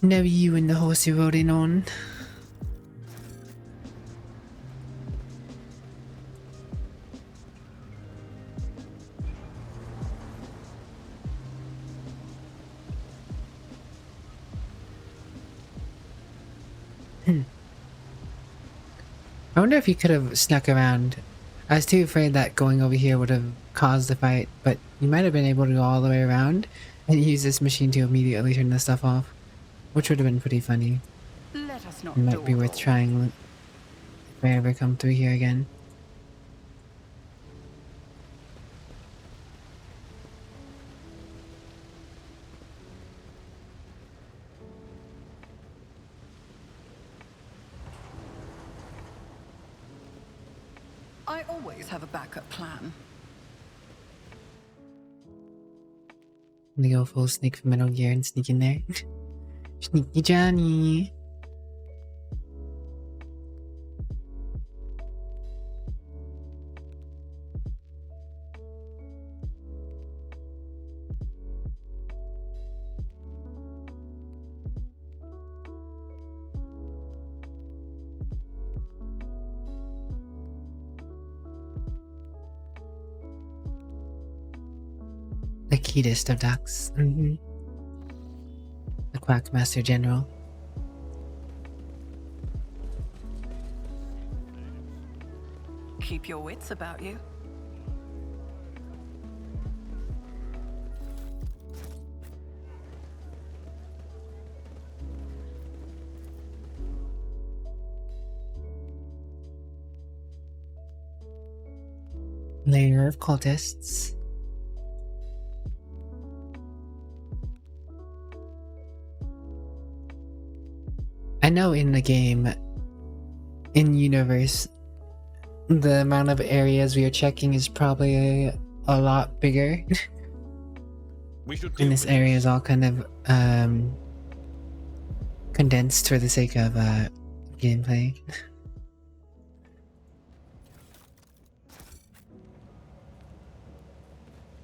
No, you and the horse you're riding on. I wonder if you could have snuck around. I was too afraid that going over here would have caused the fight, but you might have been able to go all the way around and use this machine to immediately turn this stuff off, which would have been pretty funny. Let us not It might be worth trying if I ever come through here again. I always have a backup plan. I'm gonna go full Snake from Metal Gear and sneak in there. Sneaky Johnny. The cutest of ducks. The Quackmaster General. Keep your wits about you. Layer of cultists. I know in the game, in universe, the amount of areas we are checking is probably a lot bigger. And this area is all kind of condensed for the sake of gameplay.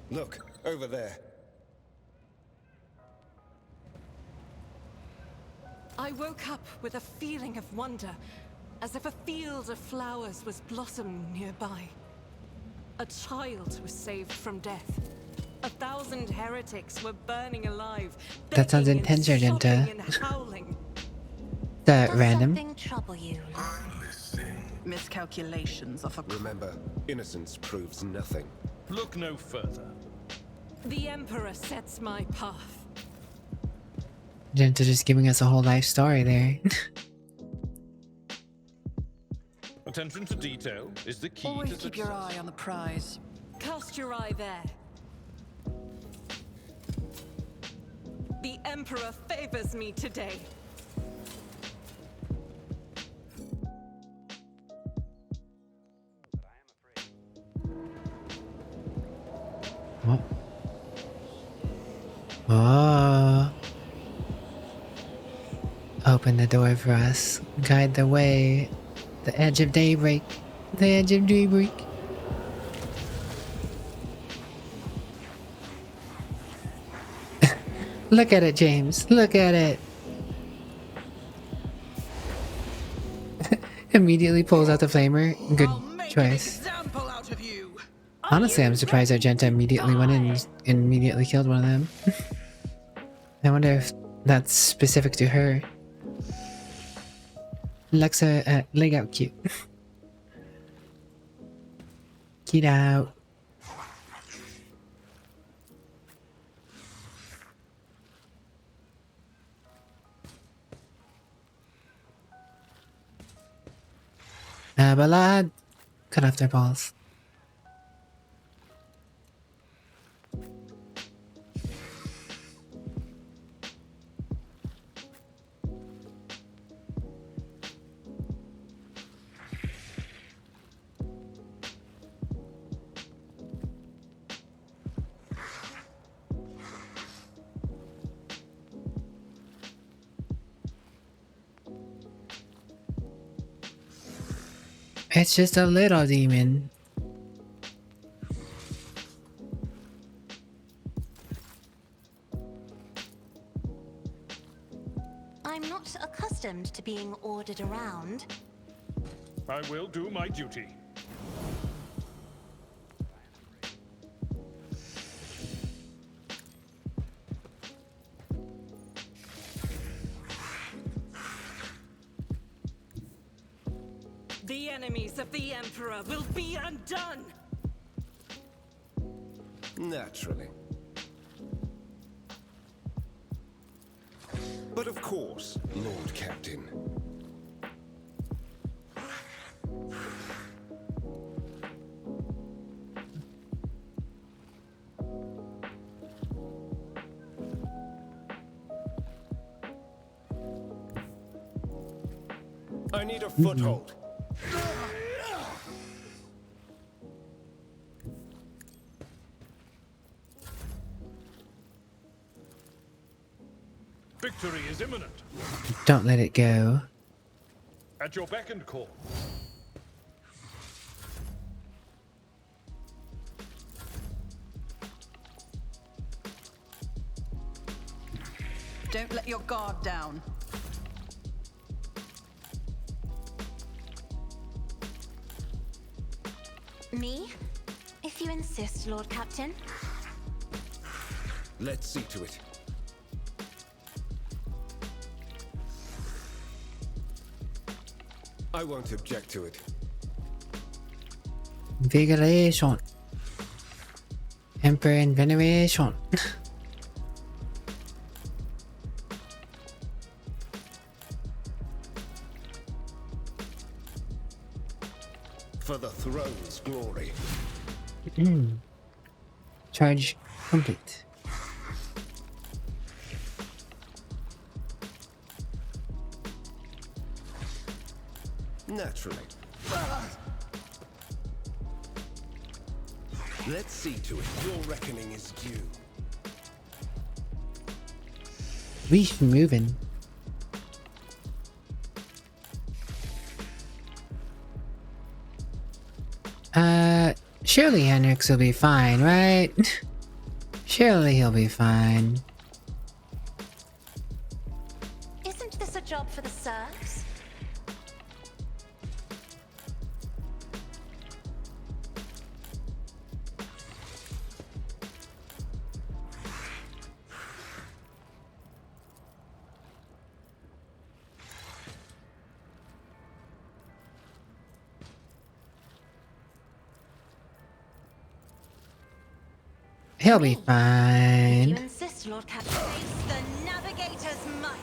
Look, over there. I woke up with a feeling of wonder, as if a field of flowers was blossoming nearby. A child was saved from death. 1,000 heretics were burning alive. That sounds begging intense, and Argenta. sobbing and howling. That random. Something trouble you? Miscalculations of a... Remember, innocence proves nothing. Look no further. The Emperor sets my path. Genta just giving us a whole life story there. Attention to detail is the key Always to keep your success. eye on the prize. Cast your eye there. The Emperor favors me today. What? Oh. Open the door for us. Guide the way. The edge of daybreak. The edge of daybreak. Look at it, James. Look at it. Immediately pulls out the flamer. Good choice. Honestly, I'm surprised Argenta immediately went in and immediately killed one of them. I wonder if that's specific to her. Lexa, leg out cute. Cute out. Ballad. Cut off their balls. It's just a little demon. I'm not accustomed to being ordered around. I will do my duty. The enemies of the Emperor will be undone! Naturally. But of course, Lord Captain. I need a foothold. Victory is imminent. Don't let it go. At your beck and call. Don't let your guard down. Me? If you insist, Lord Captain. Let's see to it. I won't object to it. Vigilation. Emperor in veneration. For the throne's glory. Charge complete. Naturally. Let's see to it. Your reckoning is due. We should moving. Surely Henrix will be fine, right? Surely he'll be fine. Isn't this a job for the serfs? He'll be If fine. you insist, Lord Captain. Face the navigator's might.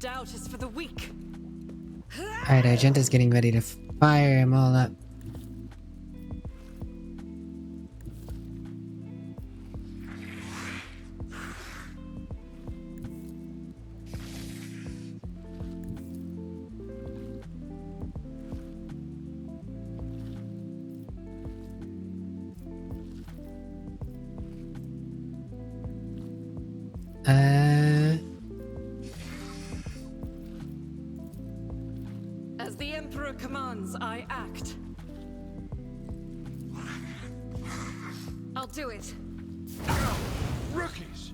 Doubt is for the weak. Alright, Argenta's getting ready to fire him all up. As the Emperor commands, I act. I'll do it. Rookies!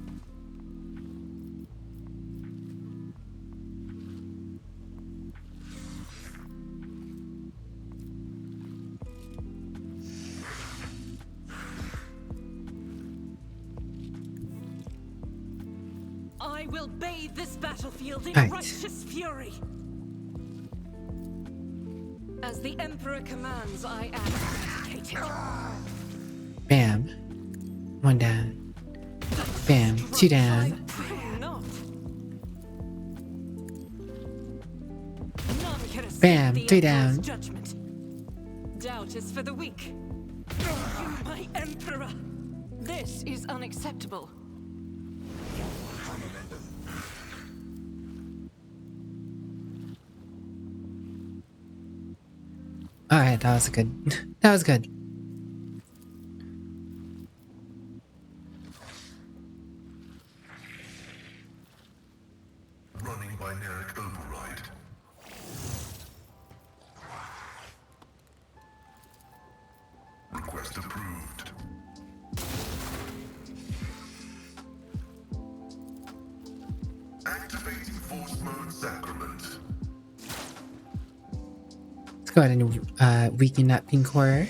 I will bathe this battlefield in Right. righteous fury. As the Emperor commands, I act. Dedicated. Bam. One down. Bam. Two down. Not. None can escape Bam, the three Emperor's down. Judgment. Doubt is for the weak. My Emperor. This is unacceptable. Alright, that was good. That was good. Running binaric override. Request approved. Activating force mode sacrament. Let's go ahead and weaken that pink horror.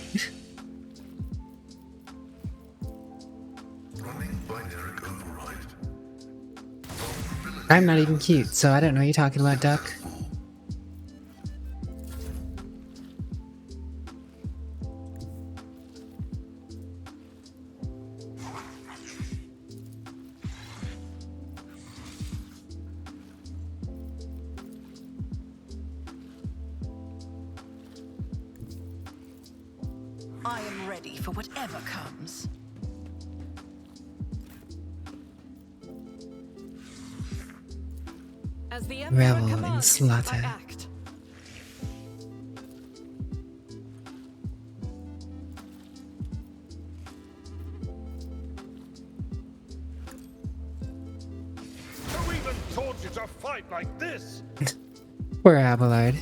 Running binaric override. I'm not even cute, so I don't know what you're talking about, Duck. I am ready for whatever comes. As the Emperor Revel in commands, slaughter. I act. Who even taught you to fight like this? Poor Abelard.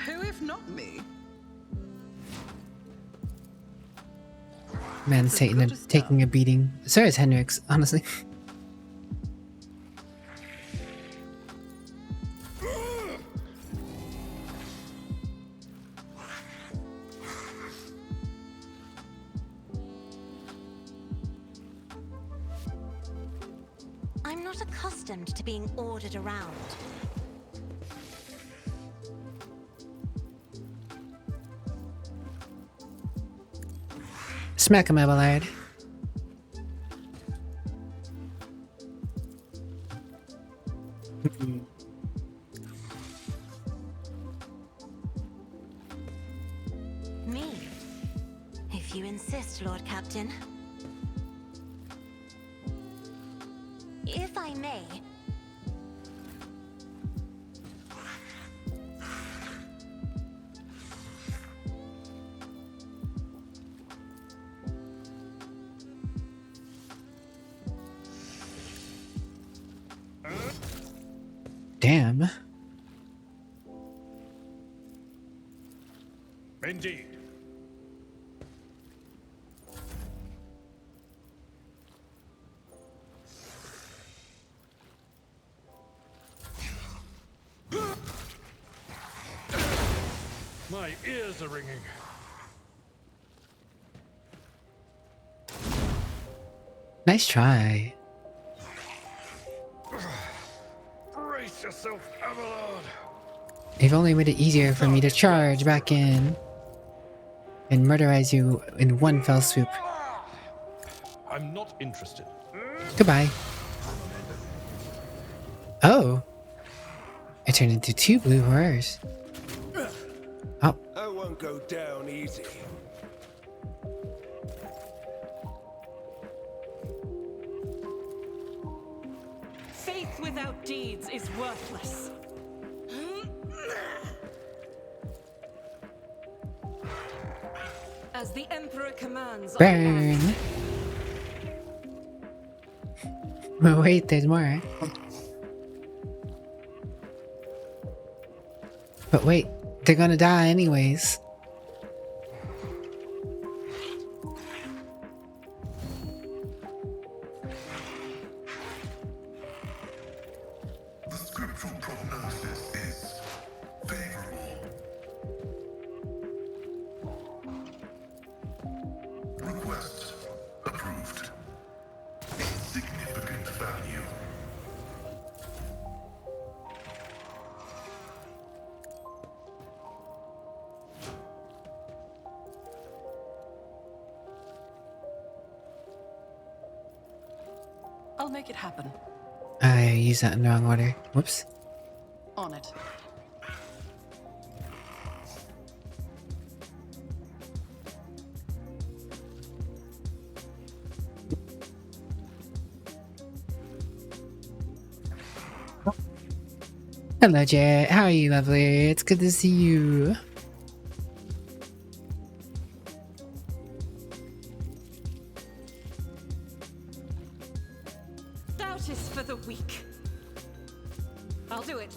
Who if not me? Man's taking a beating. So is Henrik's, honestly. I'm not accustomed to being ordered around. Smack him, Abelard. Me? If you insist, Lord Captain. If I may. Damn. Indeed. My ears are ringing. Nice try. Brace yourself, Abelard. They've only made it easier for me to charge back in and murderize you in one fell swoop. I'm not interested. Goodbye. Oh. It turned into 2 blue horrors. Oh. I won't go down easy. Faith without deeds is worthless. As the Emperor commands, I Burn. act. Oh, wait, there's more. But wait, they're gonna die anyways. The scriptural prognosis is favorable. Request approved. Significant value. I'll make it happen. I used that in the wrong order. Whoops. On it. Hello, Jet. How are you, lovely? It's good to see you. Doubt is for the weak. I'll do it.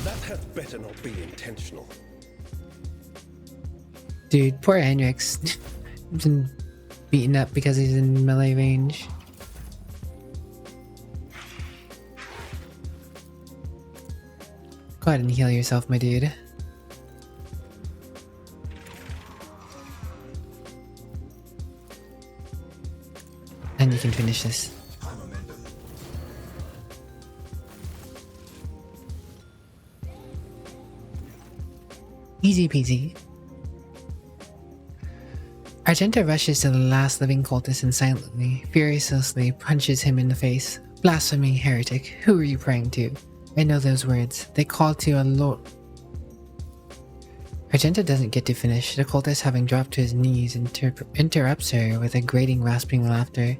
That had better not be intentional. Dude, poor Henrik's been beaten up because he's in melee range. Go ahead and heal yourself, my dude. And you can finish this. Easy peasy. Argenta rushes to the last living cultist and silently, furiously punches him in the face. Blaspheming heretic, who are you praying to? I know those words. They call to a Argenta doesn't get to finish. The cultist, having dropped to his knees, interrupts her with a grating, rasping laughter.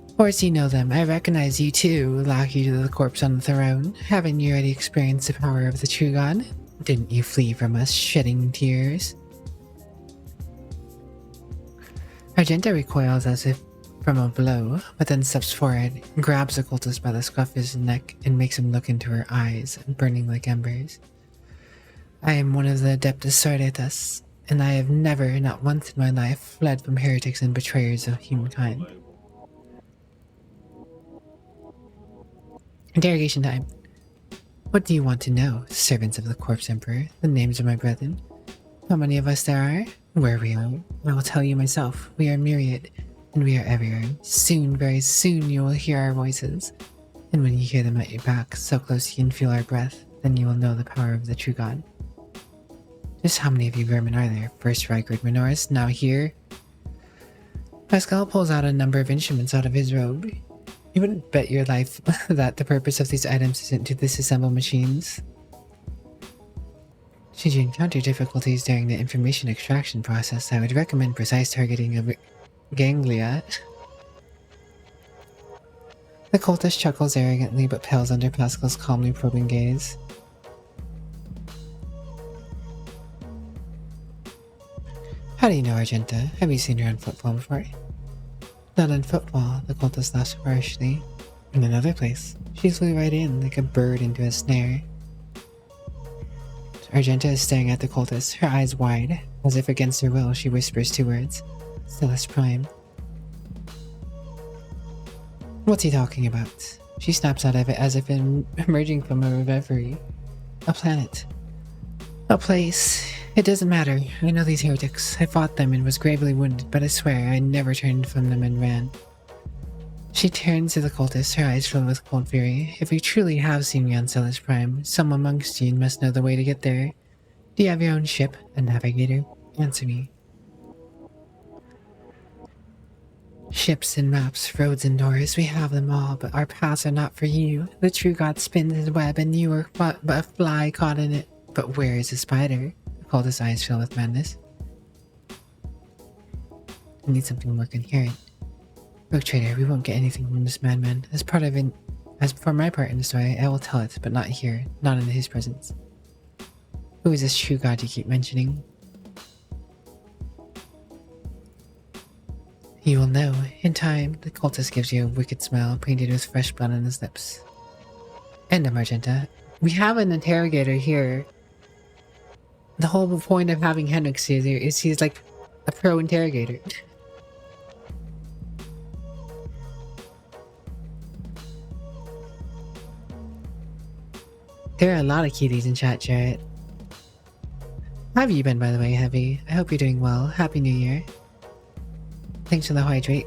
Of course you know them. I recognize you too, lackey to the corpse on the throne. Haven't you already experienced the power of the true god? Didn't you flee from us, shedding tears? Argenta recoils as if from a blow, but then steps forward, grabs the cultist by the scruff of his neck, and makes him look into her eyes, burning like embers. I am one of the Adeptus Sororitas, and I have never, not once in my life, fled from heretics and betrayers of humankind. Interrogation time. What do you want to know, servants of the Corpse Emperor? The names of my brethren? How many of us there are? Where we are? I will tell you myself. We are myriad, and we are everywhere. Soon, very soon, you will hear our voices. And when you hear them at your back, so close you can feel our breath, then you will know the power of the true god. Just how many of you vermin are there? First Rykard Minoris, now here. Pascal pulls out a number of instruments out of his robe. You wouldn't bet your life that the purpose of these items isn't to disassemble machines. Should you encounter difficulties during the information extraction process, I would recommend precise targeting of ganglia. The cultist chuckles arrogantly but pales under Pascal's calmly probing gaze. How do you know Argenta? Have you seen her on football before? Not on football, the cultist laughs harshly. In another place. She flew right in, like a bird into a snare. Argenta is staring at the cultist, her eyes wide. As if against her will, she whispers two words. Stelis Prime. What's he talking about? She snaps out of it as if emerging from a reverie. A planet. A place. It doesn't matter. I know these heretics. I fought them and was gravely wounded, but I swear I never turned from them and ran. She turns to the cultist, her eyes filled with cold fury. If you truly have seen me on Stelis Prime, some amongst you must know the way to get there. Do you have your own ship, a navigator? Answer me. Ships and maps, roads and doors, we have them all, but our paths are not for you. The true god spins his web and you are but a fly caught in it. But where is the spider? The cultist's eyes fill with madness. I need something more coherent. Rogue Trader, we won't get anything from this madman. As for my part in the story, I will tell it, but not here, not in his presence. Who is this true god you keep mentioning? You will know, in time. The cultist gives you a wicked smile, painted with fresh blood on his lips. End of Argenta. We have an interrogator here. The whole point of having Henrik here is he's like a pro interrogator. There are a lot of kitties in chat, Jarrett. How have you been, by the way, Heavy? I hope you're doing well. Happy New Year. Thanks for the hydrate.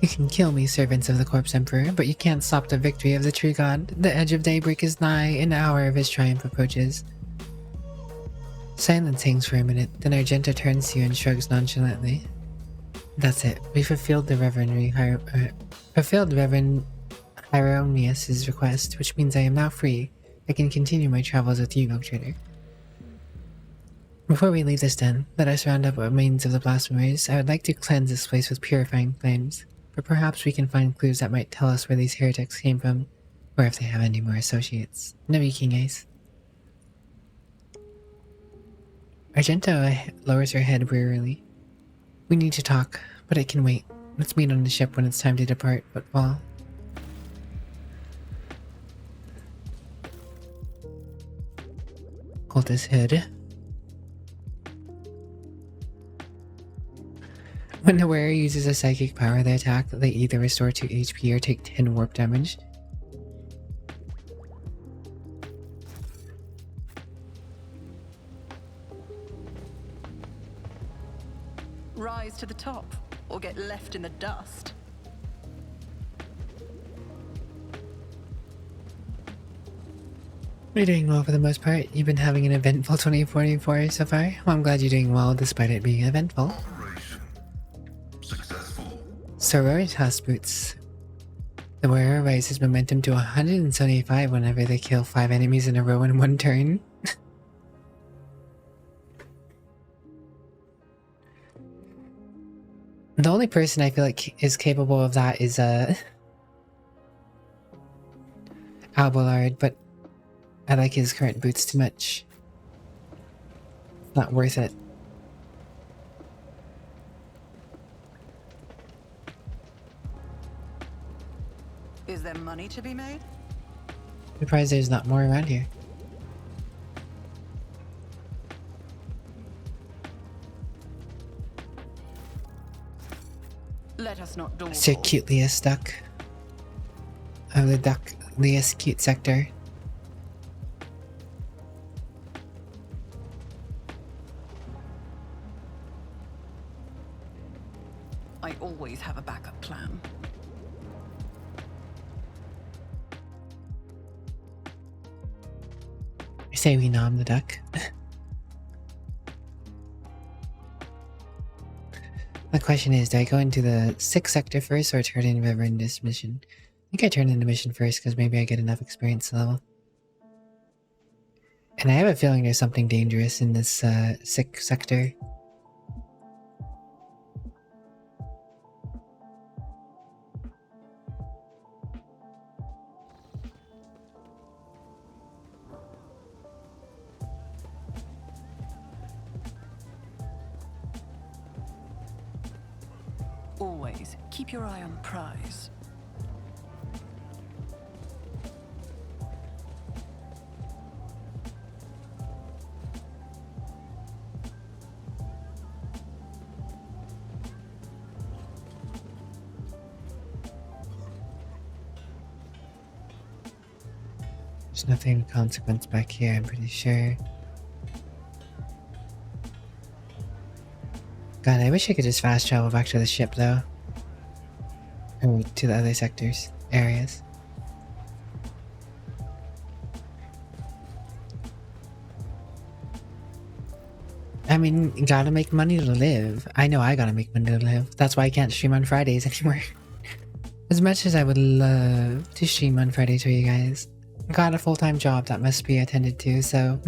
You can kill me, servants of the Corpse Emperor, but you can't stop the victory of the true god. The edge of daybreak is nigh, an hour of his triumph approaches. Silence hangs for a minute, then Argenta turns to you and shrugs nonchalantly. That's it. We fulfilled the Reverend Hieronymus' request, which means I am now free. I can continue my travels with you, Rogue Trader. Before we leave this den, let us round up what remains of the blasphemers. I would like to cleanse this place with purifying flames, but perhaps we can find clues that might tell us where these heretics came from, or if they have any more associates. Navi King Ace. Argenta lowers her head wearily. We need to talk, but it can wait. Let's meet on the ship when it's time to depart, football. Cultist hood. When the wearer uses a psychic power they attack, they either restore 2 HP or take 10 warp damage. Rise to the top, or get left in the dust. You're doing well for the most part. You've been having an eventful 2044 so far. Well, I'm glad you're doing well despite it being eventful. Operation. Success. Sororitas boots. The wearer raises momentum to 175 whenever they kill 5 enemies in a row in one turn. The only person I feel like is capable of that is Alballard, but I like his current boots too much. Not worth it. Is there money to be made? Surprised there's not more around here. Let us not dawdle. Sir Cutelius duck. Of the Ducklius cute sector. I always have a backup plan. I say we nom the duck. The question is, do I go into the 6th sector first or turn in River in this mission? I think I turn in the mission first because maybe I get enough experience level. And I have a feeling there's something dangerous in this 6th sector. Always keep your eye on prize. There's nothing of consequence back here, I'm pretty sure. God, I wish I could just fast travel back to the ship though. Or to the other sectors, areas. I mean, you gotta make money to live. I know I gotta make money to live. That's why I can't stream on Fridays anymore. As much as I would love to stream on Fridays for you guys, I got a full-time job that must be attended to, so...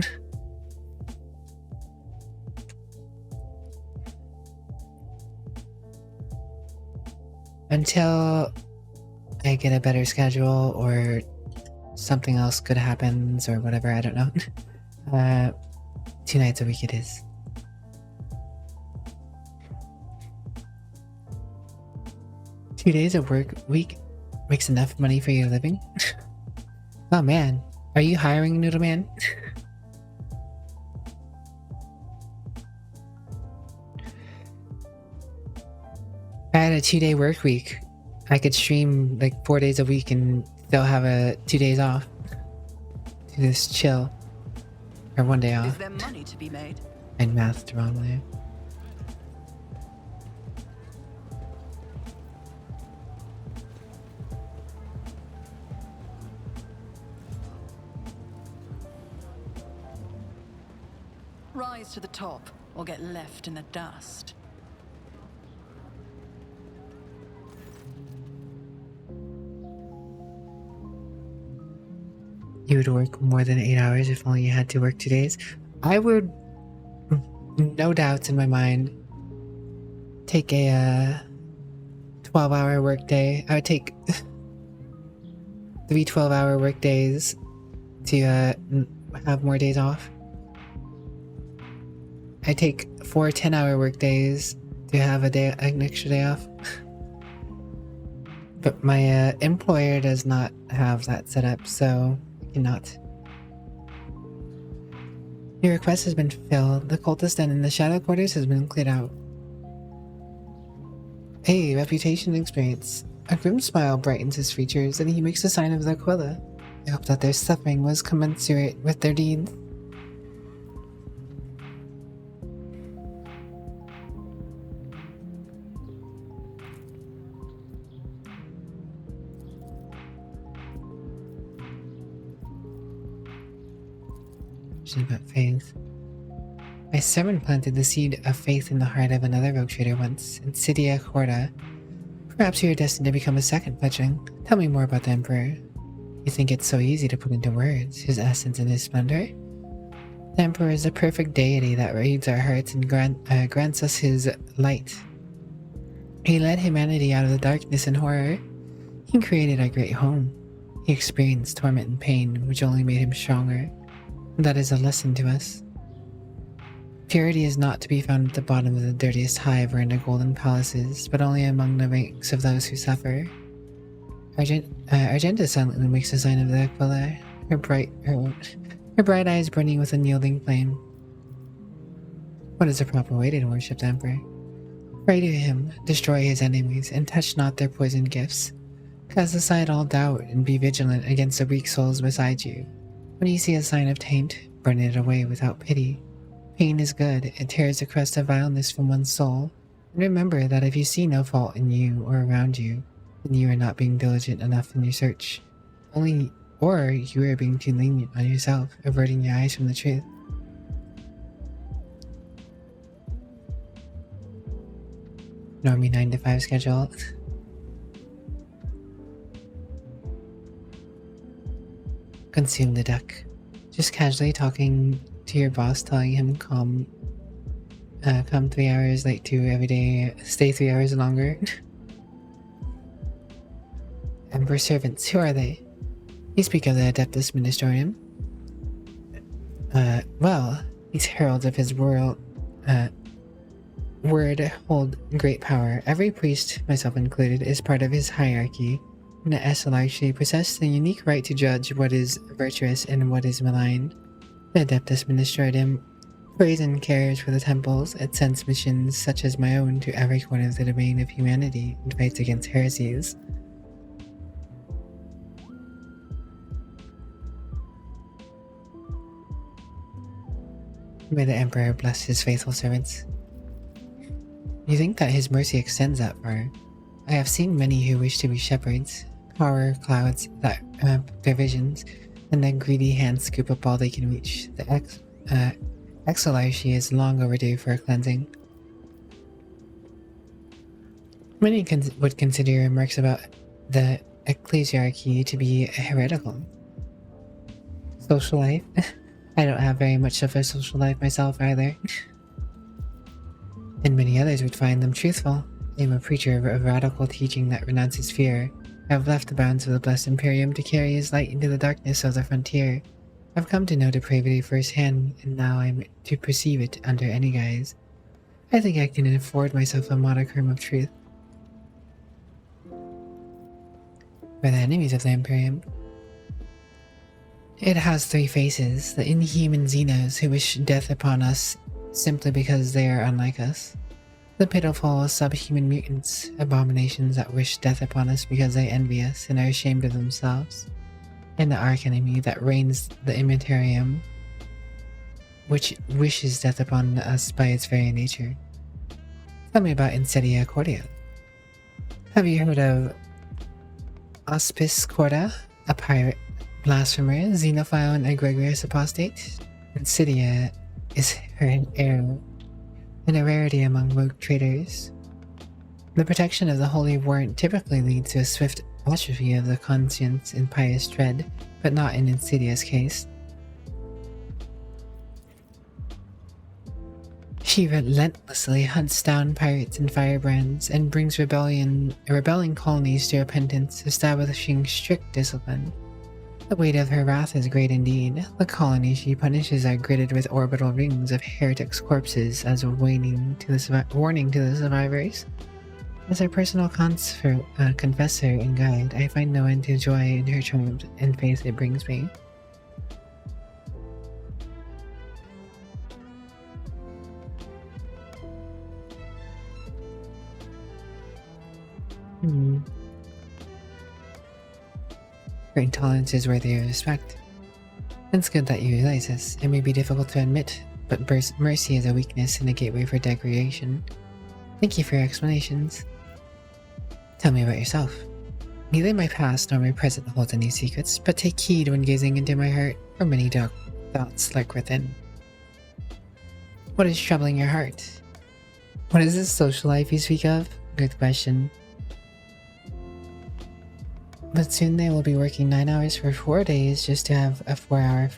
Until I get a better schedule or something else good happens or whatever, I don't know. 2 nights a week it is. Two days of work week makes enough money for your living? Oh man, are you hiring, Noodle Man? If I had a 2-day work week, I could stream like 4 days a week and still have 2 days off. To just chill. Or 1 day off. Is there money to be made? I mathed wrongly. Rise to the top or get left in the dust. You would work more than 8 hours if only you had to work 2 days. I would, no doubts in my mind, take a 12-hour workday. I would take 3 12-hour workdays to have more days off. I take 4 10-hour workdays to have an extra day off. But my employer does not have that set up, so I cannot. Your request has been fulfilled. The cultist den in the shadow quarters has been cleared out. Hey, reputation experience. A grim smile brightens his features, and he makes a sign of the Aquila. I hope that their suffering was commensurate with their deeds. About faith. My servant planted the seed of faith in the heart of another rogue trader once, Insidia Corda, Perhaps you are destined to become a second fletchling. Tell me more about the Emperor. You think it's so easy to put into words his essence and his splendor? The Emperor is a perfect deity that reads our hearts and grants us his light. He led humanity out of the darkness and horror. He created our great home. He experienced torment and pain, which only made him stronger. That is a lesson to us. Purity is not to be found at the bottom of the dirtiest hive or in the golden palaces, but only among the ranks of those who suffer. Argenta silently makes a sign of the Aquila, her bright eyes burning with unyielding flame. What is the proper way to worship the Emperor? Pray to him, destroy his enemies, and touch not their poisoned gifts. Cast aside all doubt and be vigilant against the weak souls beside you. When you see a sign of taint, burn it away without pity. Pain is good, it tears the crust of vileness from one's soul. And remember that if you see no fault in you or around you, then you are not being diligent enough in your search. Or you are being too lenient on yourself, averting your eyes from the truth. Normie 9 to 5 schedule. Consume the duck. Just casually talking to your boss, telling him come 3 hours late too every day, stay 3 hours longer. Emperor servants, who are they? You speak of the Adeptus Ministerium. Well, these heralds of his word hold great power. Every priest, myself included, is part of his hierarchy. And the SLRC possess the unique right to judge what is virtuous and what is malign. The Adeptus Ministerium prays and cares for the temples. It sends missions such as my own to every corner of the domain of humanity and fights against heresies. May the Emperor bless his faithful servants. You think that his mercy extends that far? I have seen many who wish to be shepherds. Power clouds that their visions, and then greedy hands scoop up all they can reach. The exolarchy is long overdue for a cleansing. Many would consider your remarks about the ecclesiarchy to be heretical. Social life? I don't have very much of a social life myself either. And many others would find them truthful. I am a preacher of radical teaching that renounces fear. I have left the bounds of the blessed Imperium to carry his light into the darkness of the frontier. I've come to know depravity firsthand, and now I'm to perceive it under any guise. I think I can afford myself a modicum of truth. We're the enemies of the Imperium. It has 3 faces, the inhuman Xenos who wish death upon us simply because they are unlike us. The pitiful subhuman mutants, abominations that wish death upon us because they envy us and are ashamed of themselves. And the archenemy that reigns the Immaterium, which wishes death upon us by its very nature. Tell me about Insidia Cordia. Have you heard of Auspice Corda, a pirate, blasphemer, xenophile, and egregious apostate? Insidia is her heir, and a rarity among rogue traders. The protection of the Holy Warrant typically leads to a swift atrophy of the conscience and pious dread, but not in Insidia's case. She relentlessly hunts down pirates and firebrands and brings rebelling colonies to repentance, establishing strict discipline. The weight of her wrath is great indeed. The colonies she punishes are gridded with orbital rings of heretics' corpses as a warning to the survivors. As her personal confessor and guide, I find no end to joy in her triumph and faith it brings me. Her intolerance is worthy of respect. It's good that you realize this. It may be difficult to admit, but mercy is a weakness and a gateway for degradation. Thank you for your explanations. Tell me about yourself. Neither my past nor my present holds any secrets, but take heed when gazing into my heart, for many dark thoughts lurk within. What is troubling your heart? What is this social life you speak of? Good question. But soon they will be working 9 hours for 4 days just to have a 4-hour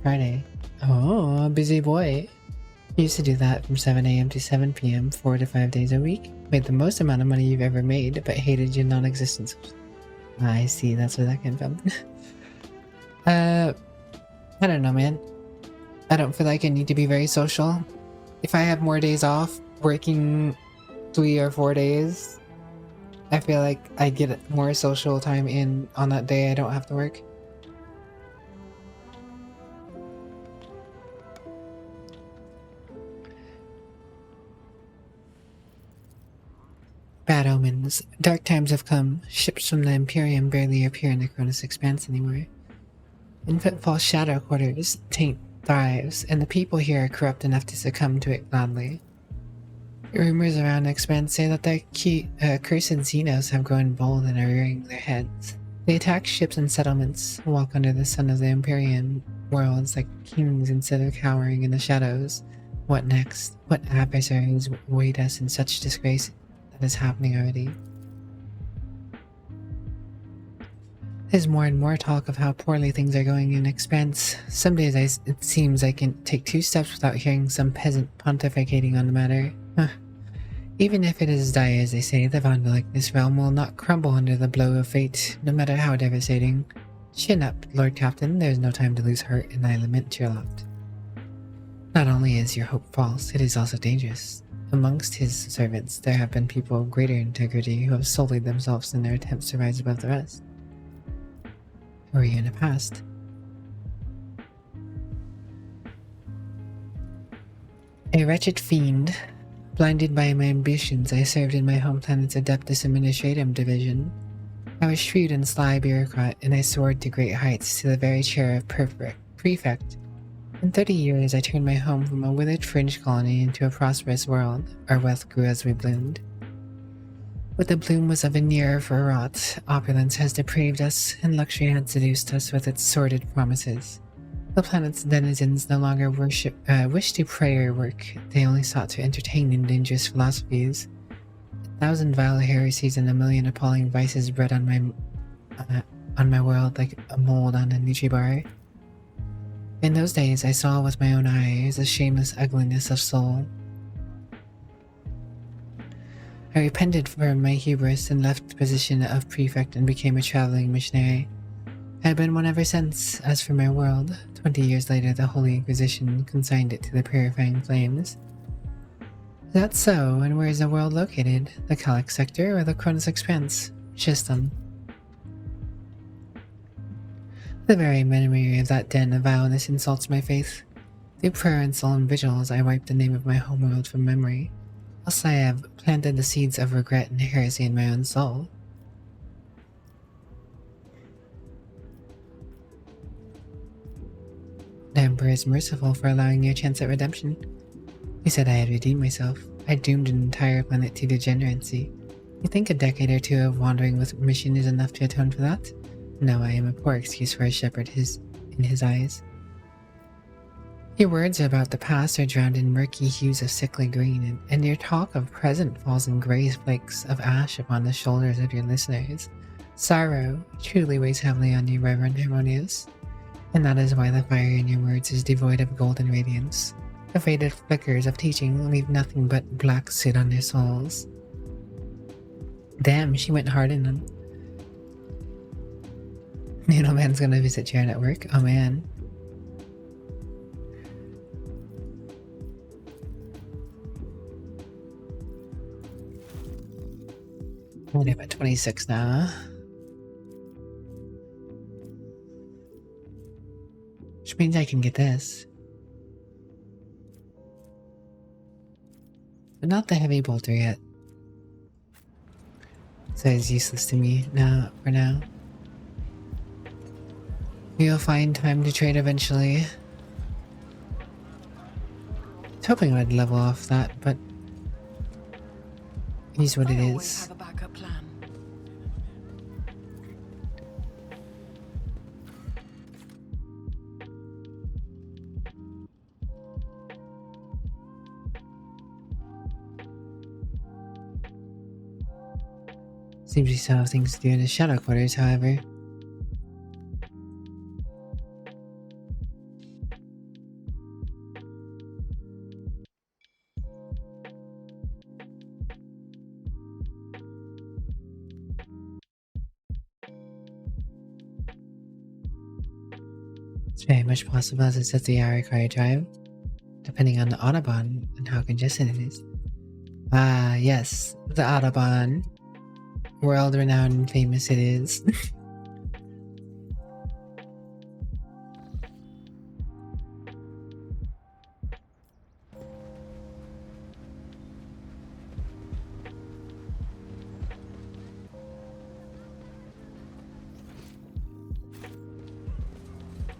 Friday. Oh, busy boy. Used to do that from 7 a.m. to 7 p.m. 4 to 5 days a week. Made the most amount of money you've ever made, but hated your non-existence. I see, that's where that came from. I don't know, man. I don't feel like I need to be very social. If I have more days off, working 3 or 4 days, I feel like I get more social time in on that day I don't have to work. Bad omens. Dark times have come. Ships from the Imperium barely appear in the Cronus Expanse anymore. In Pitfall's shadow quarters, taint thrives, and the people here are corrupt enough to succumb to it gladly. Rumors around the Expanse say that the cursed Xenos have grown bold and are rearing their heads. They attack ships and settlements, walk under the sun of the Imperium worlds like kings instead of cowering in the shadows. What next? What adversaries await us in such disgrace that is happening already? There's more and more talk of how poorly things are going in Expanse. Some days it seems I can take 2 steps without hearing some peasant pontificating on the matter. Even if it is as dire as they say, the Vandal like this realm will not crumble under the blow of fate, no matter how devastating. Chin up, Lord Captain, there is no time to lose heart, and I lament your lot. Not only is your hope false, it is also dangerous. Amongst his servants, there have been people of greater integrity who have sullied themselves in their attempts to rise above the rest. Who are you in the past? A wretched fiend. Blinded by my ambitions, I served in my home planet's Adeptus Administratum division. I was shrewd and sly bureaucrat, and I soared to great heights to the very chair of prefect. In 30 years, I turned my home from a withered fringe colony into a prosperous world. Our wealth grew as we bloomed. But the bloom was a veneer for rot. Opulence has depraved us, and luxury had seduced us with its sordid promises. The planet's denizens no longer wish to pray or work. They only sought to entertain in dangerous philosophies. 1,000 vile heresies and 1,000,000 appalling vices bred on my world like a mold on a Nutribar. In those days, I saw with my own eyes the shameless ugliness of soul. I repented for my hubris and left the position of prefect and became a traveling missionary. I have been one ever since. As for my world, 20 years later the Holy Inquisition consigned it to the purifying flames. Is that so? And where is the world located? The Calyx sector or the Cronus Expanse? System. The very memory of that den of vileness insults my faith. Through prayer and solemn vigils I wipe the name of my homeworld from memory. Else I have planted the seeds of regret and heresy in my own soul. The Emperor is merciful for allowing me a chance at redemption. He said I had redeemed myself. I doomed an entire planet to degeneracy. You think a decade or two of wandering with mission is enough to atone for that? No, I am a poor excuse for a shepherd in his eyes. Your words about the past are drowned in murky hues of sickly green, and your talk of present falls in grey flakes of ash upon the shoulders of your listeners. Sorrow truly weighs heavily on you, Reverend Harmonious. And that is why the fire in your words is devoid of golden radiance. The faded flickers of teaching leave nothing but black soot on their souls. Damn, she went hard in them. Noodle Man's gonna visit Jaren at work? Oh man. I'm at 26 now. Which means I can get this. But not the heavy bolter yet. So it's useless to me now, for now. We'll find time to trade eventually. I was hoping I'd level off that, but it is what it I always is. have a backup plan. Seems we still have things to do in the shadow quarters, however. It's very much possible as it's a 3-hour car drive, depending on the Autobahn and how congested it is. Ah, yes, the Autobahn. World-renowned and famous it is.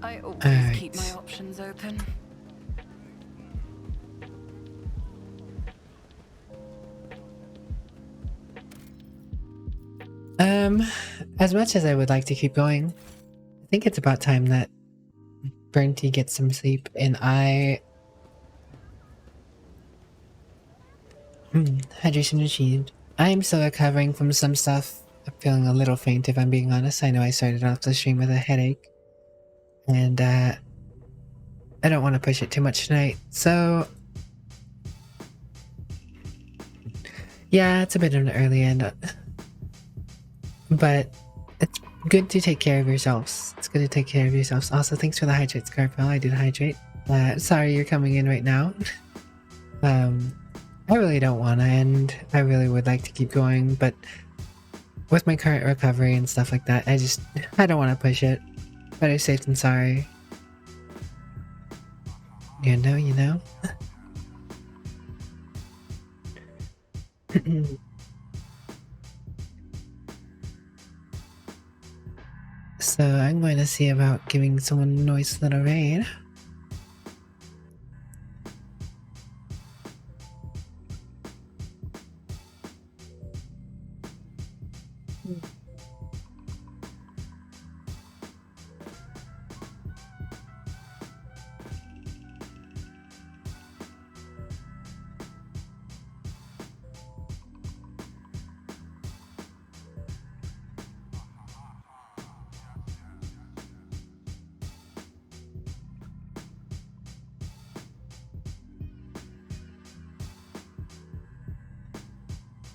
I always keep my options open. As much as I would like to keep going, I think it's about time that Burnty gets some sleep and I... hydration achieved. I am still recovering from some stuff. I'm feeling a little faint if I'm being honest. I know I started off the stream with a headache. And, I don't want to push it too much tonight, so... yeah, it's a bit of an early end. But it's good to take care of yourselves. It's good to take care of yourselves. Also, thanks for the hydrate, Scarpel. I did hydrate. Sorry you're coming in right now. I really don't want to end. I really would like to keep going, but with my current recovery and stuff like that, I don't want to push it. Better safe than sorry. You know? So I'm going to see about giving someone a nice little raid.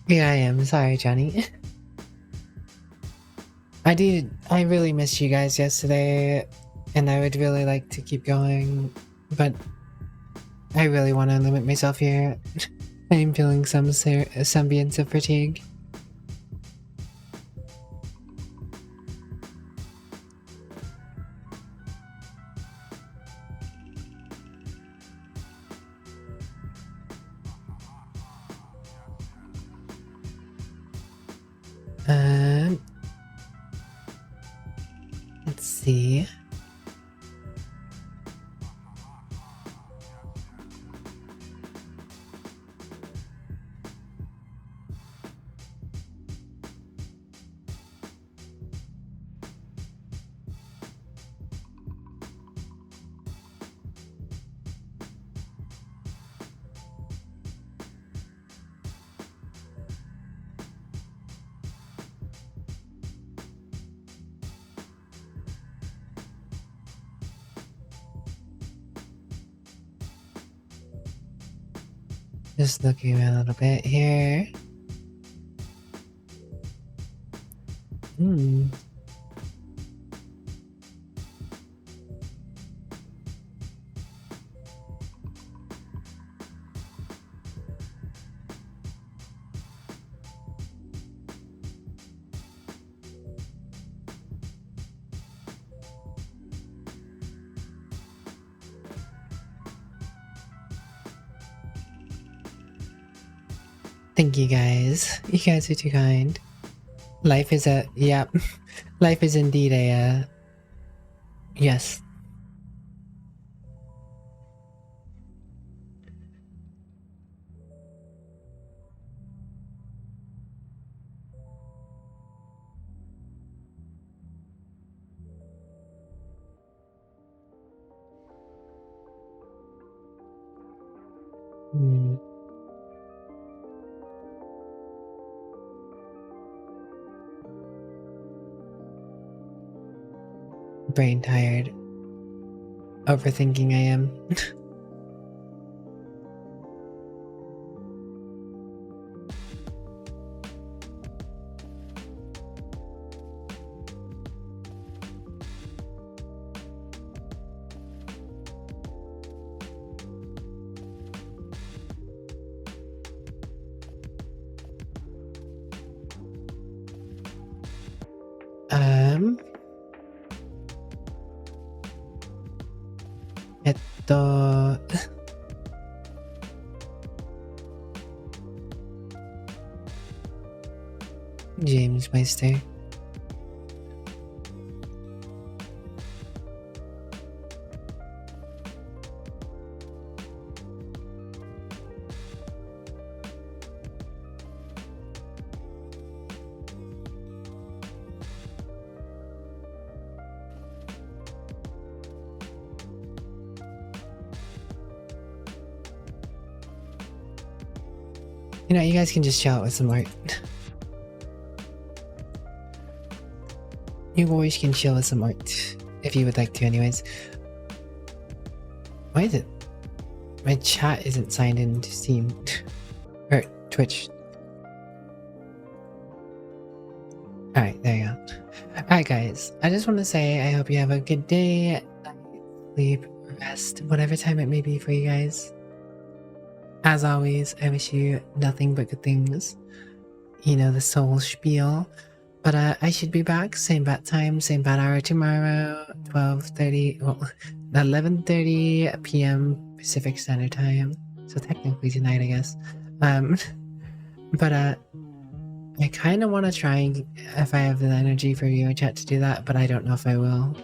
Yeah, I am. Sorry, Johnny. I really missed you guys yesterday, and I would really like to keep going, but I really want to limit myself here. I am feeling some semblance of fatigue. Let's see. Just looking a little bit here. Thank you guys. You guys are too kind. Life is life is indeed a, yes. brain tired. Overthinking I am. Um, ジェームズ・マイスター。You know, you guys can just shout with some art. You boys can chill with some art, if you would like to anyways. Why is it? My chat isn't signed in to Steam. Or Twitch. Alright, there you go. Alright guys, I just want to say I hope you have a good day, sleep, rest, whatever time it may be for you guys. As always, I wish you nothing but good things. You know, the soul spiel. But I should be back, same bat time, same bat hour tomorrow, 12:30, well, 11:30 p.m. Pacific Standard Time. So technically tonight, I guess. But I kind of want to try, if I have the energy for viewer chat, to do that, but I don't know if I will.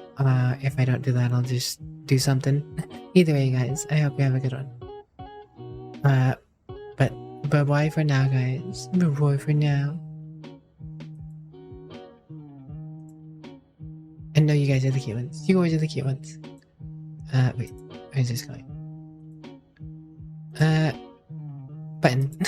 If I don't do that, I'll just do something. Either way, guys, I hope you have a good one. But bye-bye for now, guys. Bye-bye for now. And no, you guys are the cute ones. You guys are the cute ones. Wait, where's this going? Button.